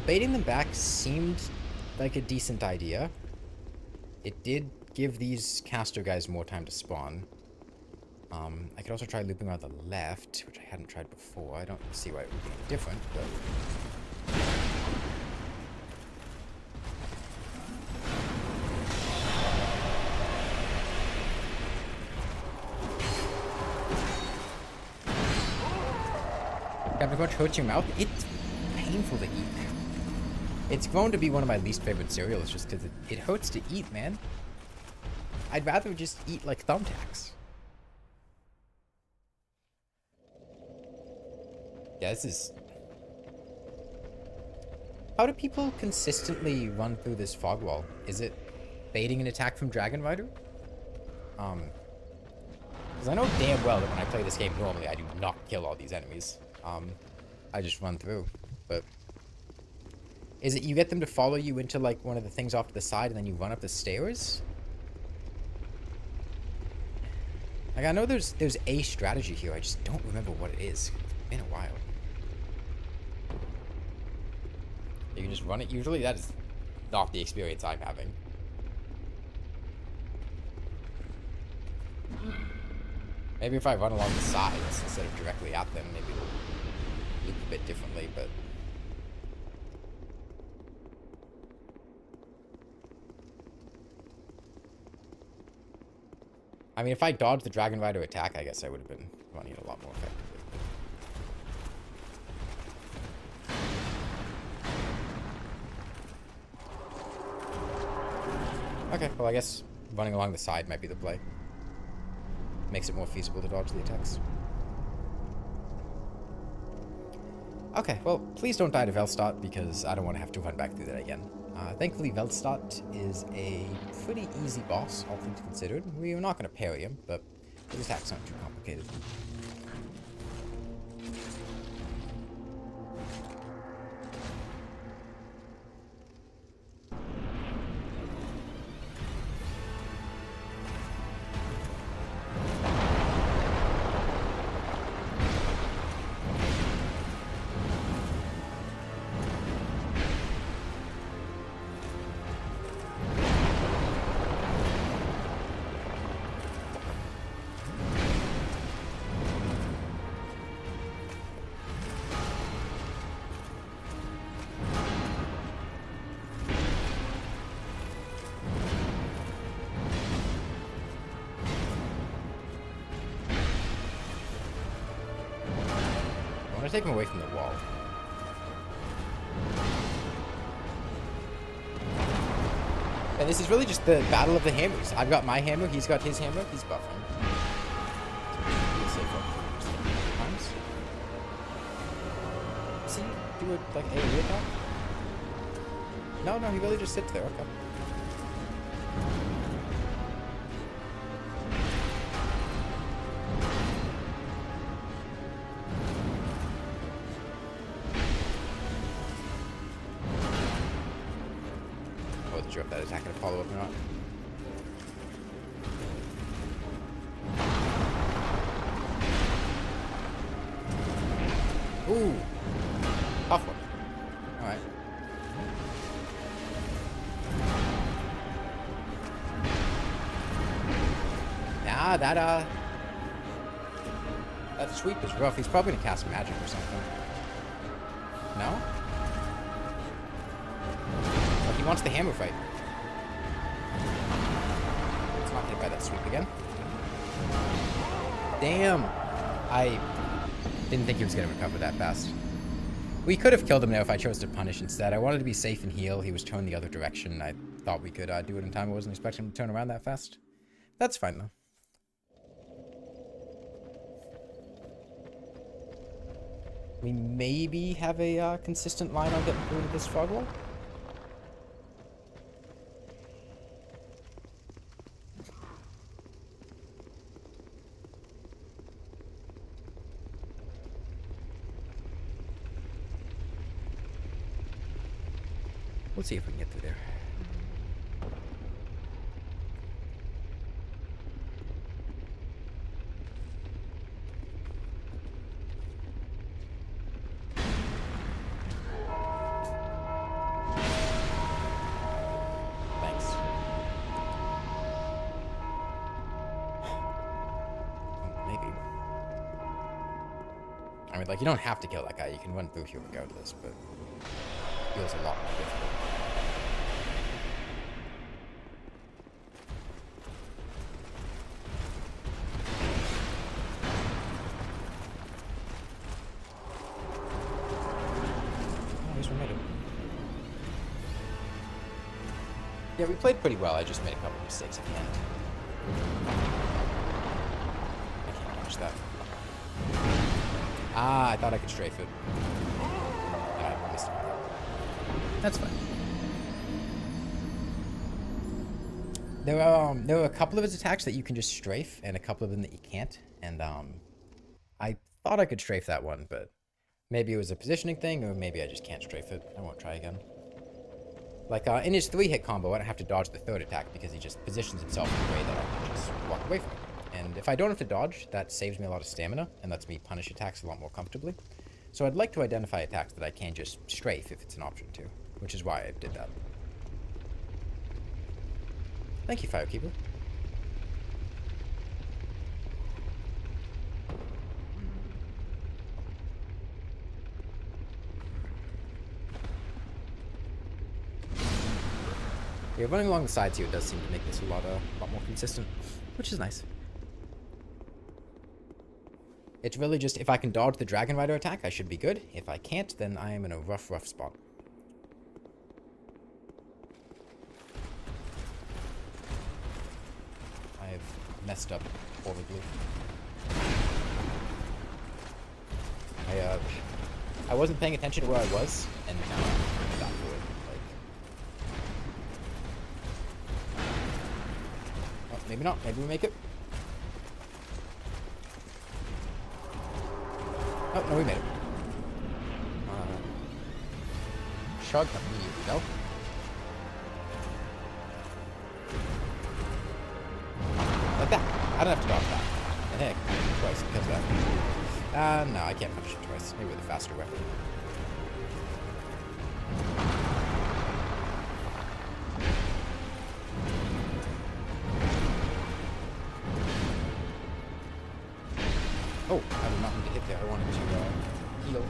baiting them back seemed like a decent idea. It did give these caster guys more time to spawn. I could also try looping around the left, which I hadn't tried before. I don't see why it would be any different, but... Captain Crunch hurts your mouth? It's painful to eat. It's grown to be one of my least favorite cereals just because it hurts to eat, man. I'd rather just eat like thumbtacks. Yeah, this is... How do people consistently run through this fog wall? Is it baiting an attack from Dragon Rider? Because I know damn well that when I play this game normally, I do not kill all these enemies. I just run through. But is it you get them to follow you into like one of the things off to the side and then you run up the stairs? Like I know there's a strategy here, I just don't remember what it is. It's been a while. You can just run it usually? That is not the experience I'm having. Maybe if I run along the sides instead of directly at them, maybe it'll loop a bit differently, but... I mean, if I dodged the Dragon Rider attack, I guess I would have been running it a lot more effectively. Okay, well I guess running along the side might be the play. Makes it more feasible to dodge the attacks. Okay, well, please don't die to Velstadt because I don't want to have to run back through that again. Thankfully, Velstadt is a pretty easy boss, all things considered. We're not going to parry him, but his attacks aren't too complicated. Take him away from the wall. And this is really just the battle of the hammers. I've got my hammer, he's got his hammer, he's buffering. Times. Does he do a like AoE attack? No, he really just sits there, okay. Sure if that attack gonna follow up or not. Ooh, tough one. All right. Nah, that sweep is rough. He's probably gonna cast magic or something. No? He wants the hammer fight. Let's not get by that sweep again. Damn. I didn't think he was going to recover that fast. We could have killed him now if I chose to punish instead. I wanted to be safe and heal. He was turned the other direction. I thought we could do it in time. I wasn't expecting him to turn around that fast. That's fine, though. We maybe have a consistent line on getting through to this fog wall. Let's see if we can get through there. Thanks. Maybe. I mean, like, you don't have to kill that guy. You can run through here regardless, but it feels a lot more difficult. Yeah, we played pretty well. I just made a couple of mistakes at the end. I can't manage that. Ah, I thought I could strafe it. I missed it. That's fine. There are a couple of his attacks that you can just strafe, and a couple of them that you can't. And I thought I could strafe that one, but Maybe it was a positioning thing, or maybe I just can't strafe it. I won't try again. Like, in his 3-hit combo, I don't have to dodge the 3rd attack because he just positions himself in a way that I can just walk away from him. And if I don't have to dodge, that saves me a lot of stamina and lets me punish attacks a lot more comfortably. So I'd like to identify attacks that I can just strafe if it's an option to, which is why I did that. Thank you, Firekeeper. Yeah, running along the sides here does seem to make this a lot more consistent, which is nice. It's really just, if I can dodge the Dragon Rider attack, I should be good. If I can't, then I am in a rough spot. I have messed up horribly. I wasn't paying attention to where I was, and now I'm back for it. Oh, maybe not. Maybe we make it. Oh, no, we made it. Shrug immediately, no? Like that. I don't have to dodge that. I think I can do it twice because of that. No, I can't punish it twice. Maybe with a faster weapon. Oh, I did not mean to hit there. I wanted to heal. Heal.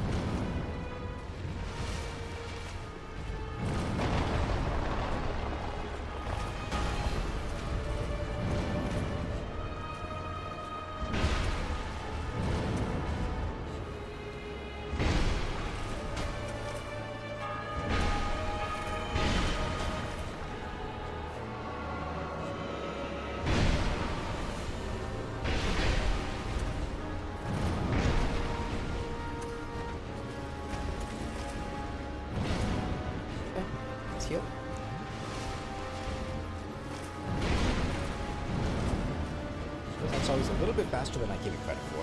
That's always a little bit faster than I give it credit for.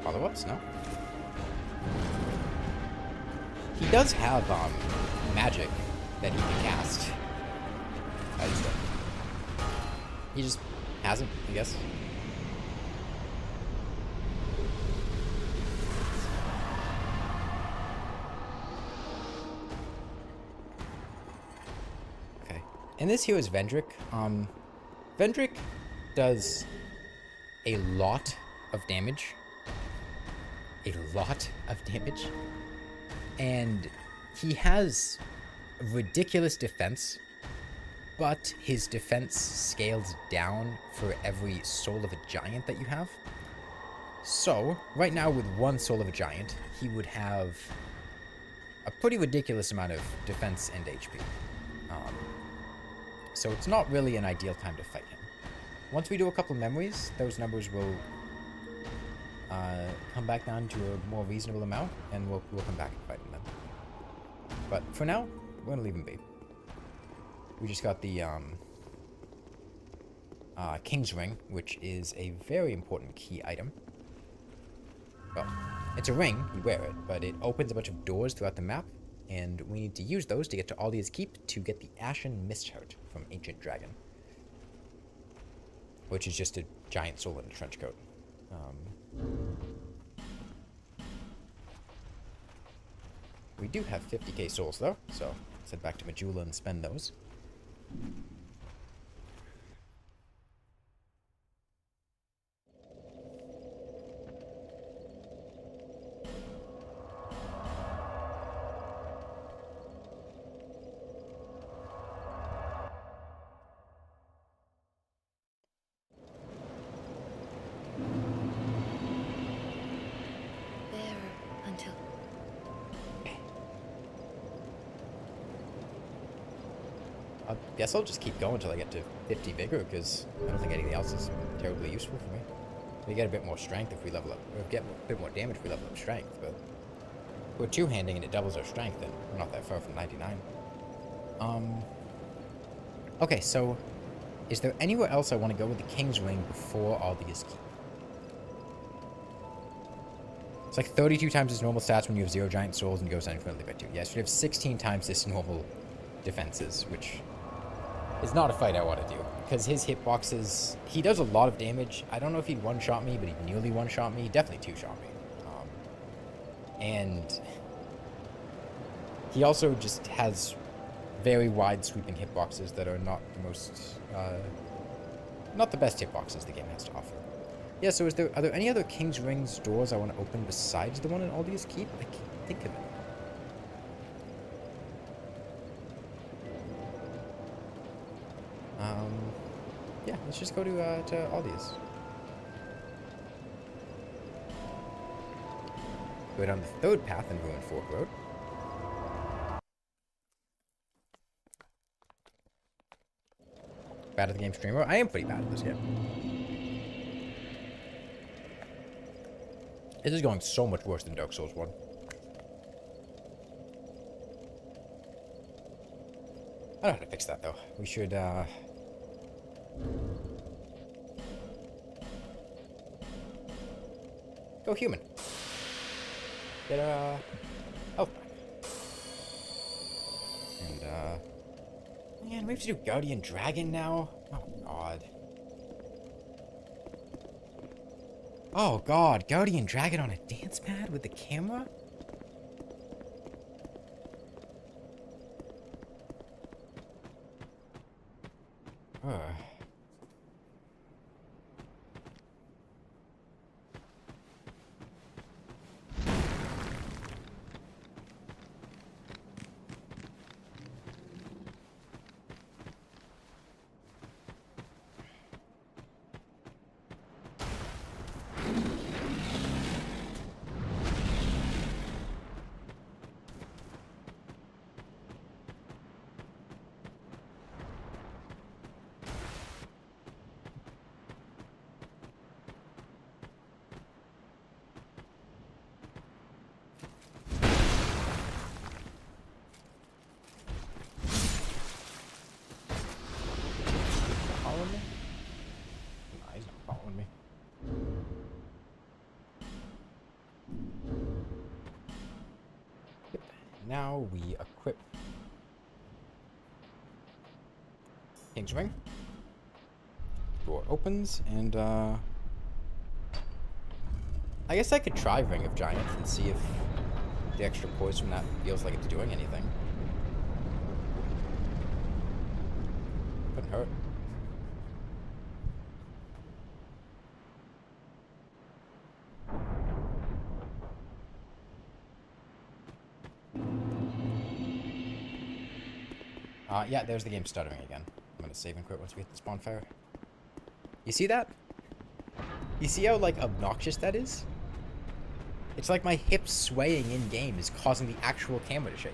Follow-ups? No. He does have magic that he can cast. I just don't. He just hasn't, I guess. Okay. And this here is Vendrick. Vendrick does a lot of damage. A lot of damage. And he has ridiculous defense. But his defense scales down for every soul of a giant that you have. So, right now with one soul of a giant, he would have a pretty ridiculous amount of defense and HP. So it's not really an ideal time to fight him. Once we do a couple memories, those numbers will come back down to a more reasonable amount, and we'll come back and fight him then. But for now, we're gonna leave him be. We just got the King's Ring, which is a very important key item. Well, it's a ring, you wear it, but it opens a bunch of doors throughout the map, and we need to use those to get to Alia's Keep to get the Ashen Mist Heart from Ancient Dragon. Which is just a giant soul in a trench coat. We do have 50k souls though, so let's head back to Medulla and spend those. I guess I'll just keep going until I get to 50 vigor, because I don't think anything else is terribly useful for me. We get a bit more strength if we level up, or get a bit more damage if we level up strength, but if we're two-handing and it doubles our strength, then we're not that far from 99. Okay, so is there anywhere else I want to go with the King's Ring before Aldia's Keep? It's like 32 times his normal stats when you have 0 giant souls and goes unfriendly by 2. Yes, we have 16 times his normal defenses, which is not a fight I want to do. Because his hitboxes, he does a lot of damage. I don't know if he'd one-shot me, but he'd nearly one-shot me. He definitely two-shot me. And he also just has very wide sweeping hitboxes that are not the most, not the best hitboxes the game has to offer. Yeah, so are there any other King's Rings doors I want to open besides the one in Aldia's Keep? I can't think of it. Yeah, let's just go to Aldia's. Go down the third path and ruin Fork Road. Bad at the game streamer? I am pretty bad at this game. This is going so much worse than Dark Souls 1. I don't know how to fix that, though. We should, go human. Get a health back. And, man, we have to do Guardian Dragon now? Oh, God. Oh, God. Guardian Dragon on a dance pad with the camera? Ugh. Now we equip King's Ring. Door opens, and I guess I could try Ring of Giants and see if the extra poise from that feels like it's doing anything. Couldn't hurt. Yeah, there's the game stuttering again. I'm gonna save and quit once we hit this bonfire. You see that? You see how, like, obnoxious that is? It's like my hips swaying in-game is causing the actual camera to shake.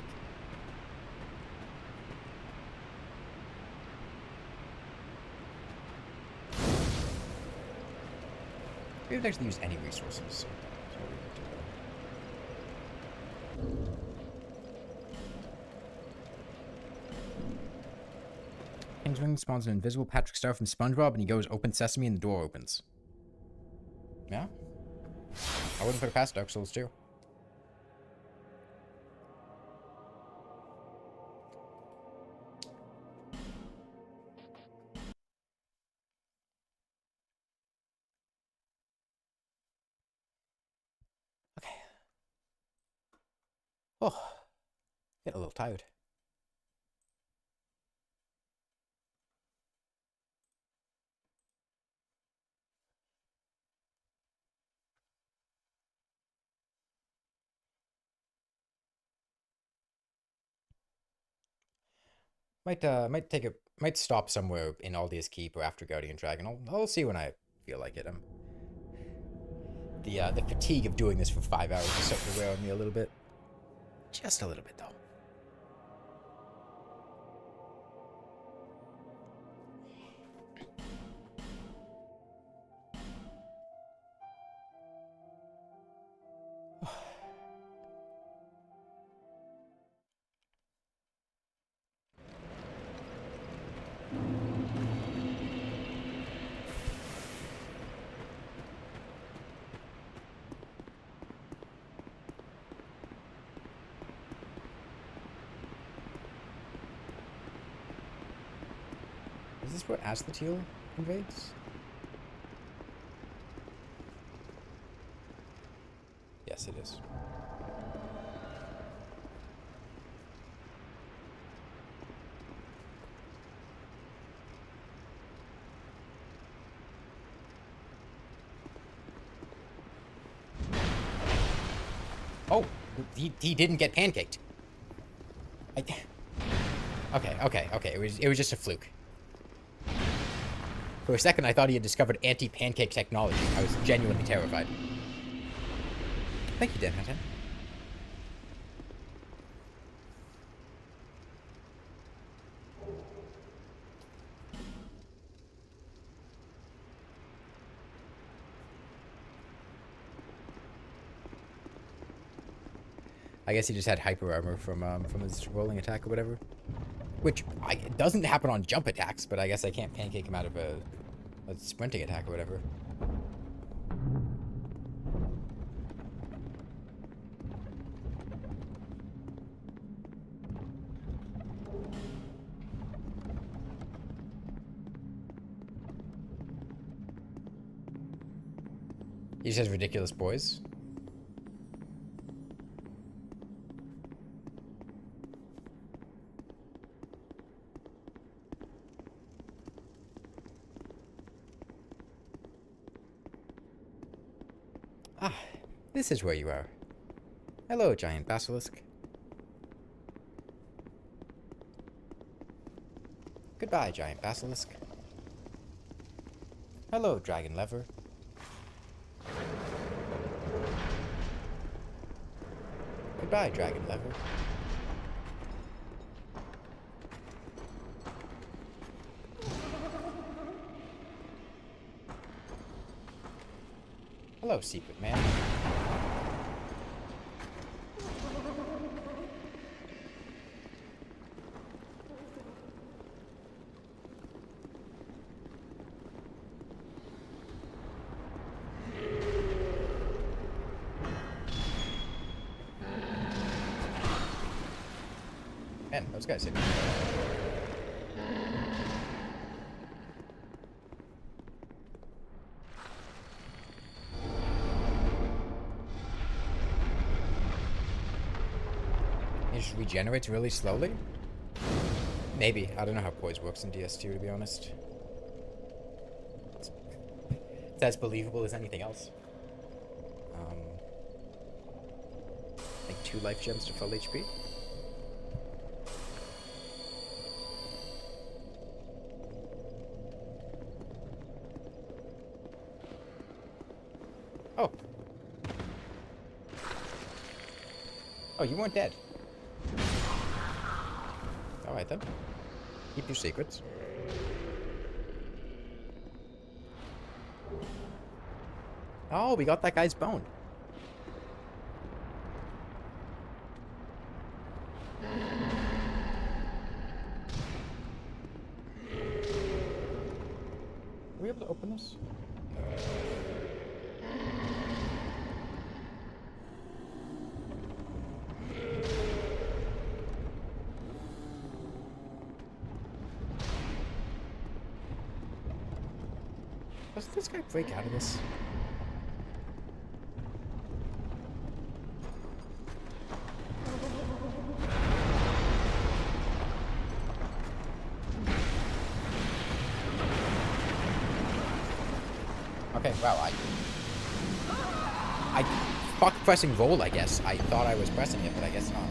We haven't actually used any resources, so that's what we need to do. King's Ring spawns an invisible Patrick Star from SpongeBob, and he goes open sesame and the door opens. Yeah? I wouldn't put it past Dark Souls 2. Okay. Oh. Get a little tired. Might stop somewhere in Aldia's Keep or after Guardian Dragon. I'll see when I feel like it. The fatigue of doing this for 5 hours is starting to wear on me a little bit. Just a little bit, though. Is this where Aslateel invades? Yes, it is. Oh, he didn't get pancaked. Okay. It was just a fluke. For a second, I thought he had discovered anti-pancake technology. I was genuinely terrified. Thank you, Dancepad. I guess he just had hyper armor from his rolling attack or whatever. Which it doesn't happen on jump attacks, but I guess I can't pancake him out of a sprinting attack or whatever. He just has ridiculous boys. Ah, this is where you are. Hello, giant basilisk. Goodbye, giant basilisk. Hello, dragon lever. Goodbye, dragon lever. Hello, secret man. Man, those guys hit me. It just regenerates really slowly? Maybe. I don't know how poise works in DS2, to be honest. It's as believable as anything else. Like 2 life gems to full HP. Oh. Oh, you weren't dead. Alright then. Keep your secrets. Oh, we got that guy's bone. Are we able to open this? Does this guy break out of this? Okay, wow, I fuck pressing roll, I guess. I thought I was pressing it, but I guess not.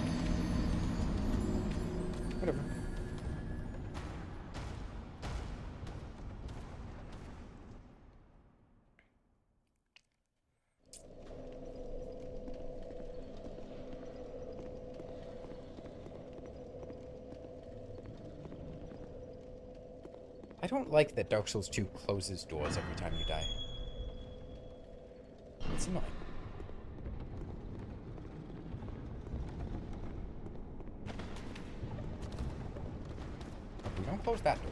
Whatever. I don't like that Dark Souls 2 closes doors every time you die. It's annoying. We don't close that door.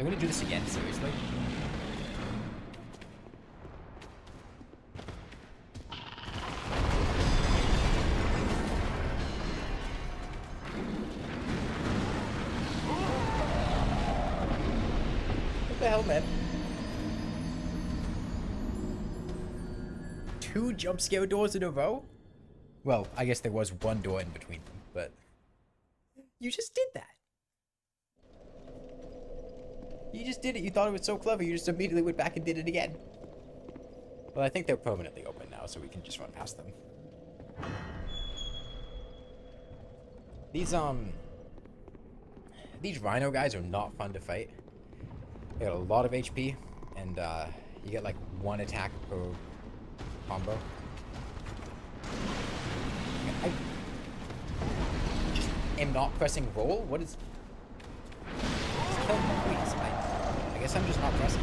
I'm gonna do this again, seriously. What the hell, man? 2 jump scare doors in a row? Well, I guess there was one door in between them, but you just did that. You just did it. You thought it was so clever. You just immediately went back and did it again. Well, I think they're permanently open now, so we can just run past them. These rhino guys are not fun to fight. They got a lot of HP, and you get like 1 attack per combo. I just am not pressing roll? What is... Kill me, please. I guess I'm just not pressing.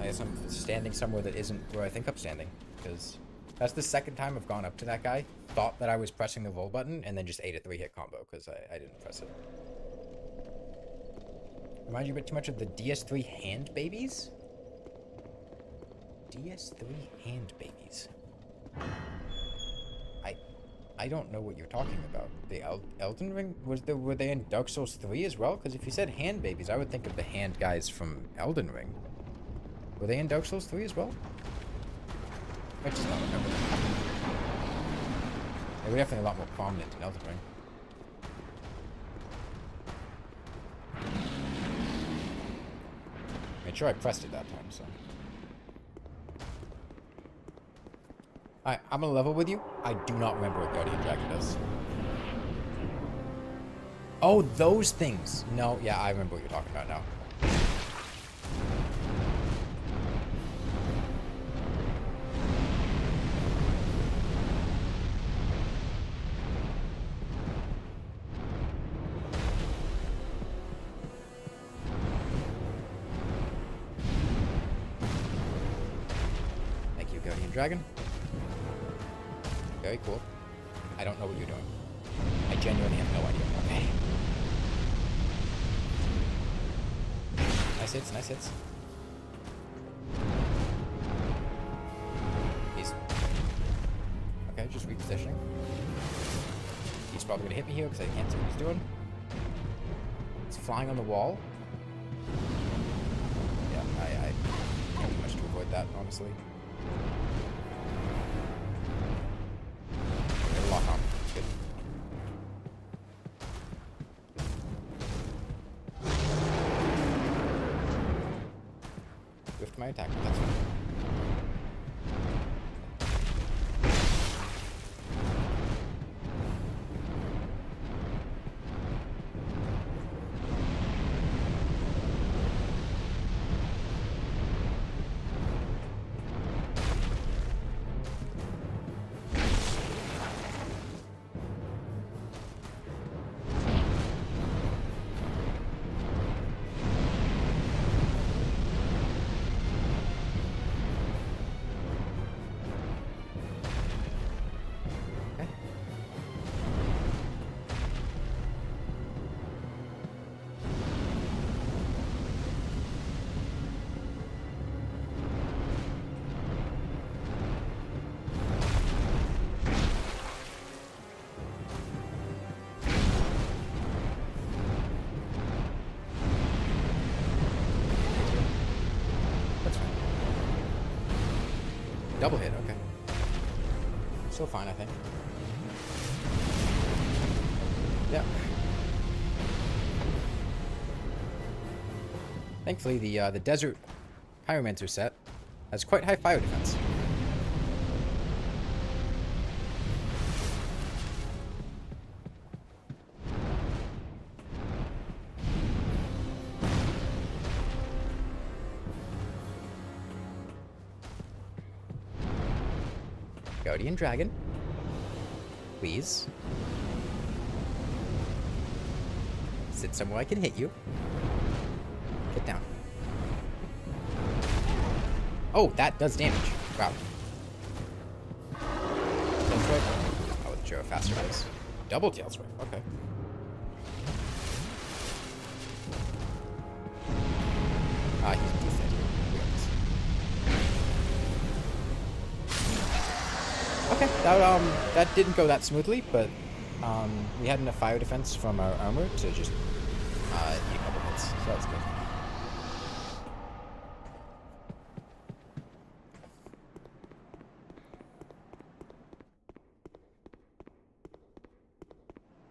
I guess I'm standing somewhere that isn't where I think I'm standing. Because that's the second time I've gone up to that guy, thought that I was pressing the roll button, and then just ate a 3-hit combo because I didn't press it. Remind you a bit too much of the DS3 hand babies? DS3 hand babies. I don't know what you're talking about. The Elden Ring? Were they in Dark Souls 3 as well? Because if you said hand babies, I would think of the hand guys from Elden Ring. Were they in Dark Souls 3 as well? I just don't remember them. They were definitely a lot more prominent in Elden Ring. Made sure I pressed it that time, so. Alright, I'm gonna level with you. I do not remember what Guardian Dragon does. Oh, those things! No, yeah, I remember what you're talking about now. Thank you, Guardian Dragon. Very cool. I don't know what you're doing. I genuinely have no idea. Okay. Nice hits, nice hits. He's... Okay, just repositioning. He's probably gonna hit me here because I can't see what he's doing. He's flying on the wall. Yeah, I can't do much to avoid that, honestly. Lock on. It's good. Whiffed my attack, but that's fine. Double hit, okay. Still fine, I think. Yeah. Thankfully, the Desert Pyromancer set has quite high fire defense. Guardian Dragon. Please. Sit somewhere I can hit you. Get down. Oh, that does damage. Wow. Tail swipe. I wasn't sure how fast it was. Double tail swipe. Okay. He's dead here. We got this. Okay, that didn't go that smoothly, but we had enough fire defense from our armor to just eat a couple hits, so that's good.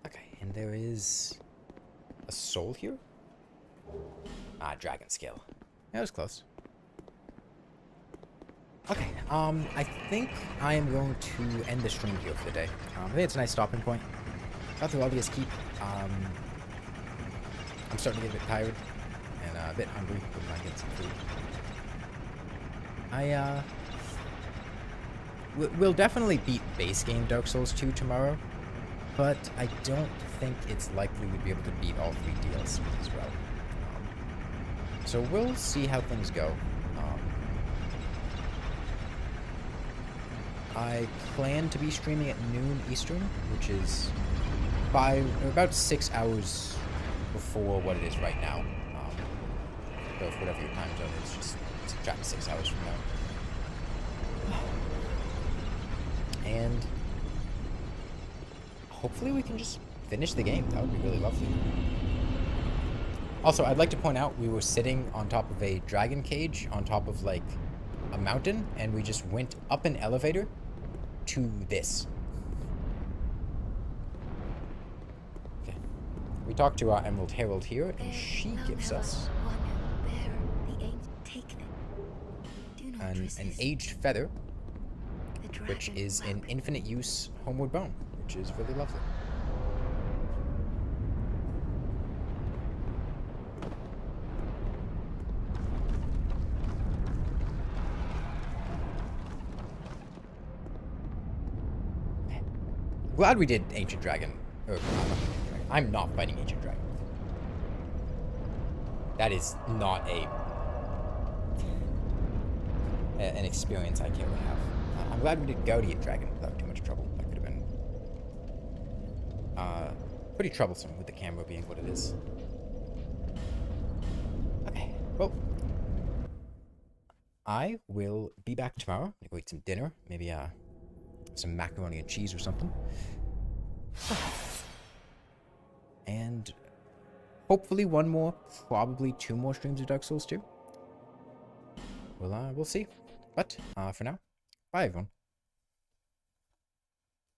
Okay, and there is a soul here? Dragon scale. That was close. Okay, I think I am going to end the stream here for the day. I think it's a nice stopping point. Got through Aldia's Keep. I'm starting to get a bit tired and a bit hungry. Wouldn't mind getting some food. We'll definitely beat base game Dark Souls 2 tomorrow, but I don't think it's likely we'd be able to beat all 3 DLCs as well. So we'll see how things go. I plan to be streaming at noon Eastern, which is about 6 hours before what it is right now. So if whatever your time zone is, just subtract 6 hours from now. And hopefully we can just finish the game. That would be really lovely. Also, I'd like to point out we were sitting on top of a dragon cage on top of like a mountain, and we just went up an elevator to this. Okay. We talked to our Emerald Herald here, and she gives us an aged feather, which is an infinite use homeward bone, which is really lovely. Glad we did Ancient Dragon. Or, I'm not fighting Ancient Dragon. That is not an experience I care to have. I'm glad we did Guardian Dragon without too much trouble. That could have been pretty troublesome with the camera being what it is. Okay, well, I will be back tomorrow. I'm gonna go eat some dinner, maybe some macaroni and cheese or something. And hopefully one more, probably 2 more streams of Dark Souls 2. We'll see. But for now, bye everyone.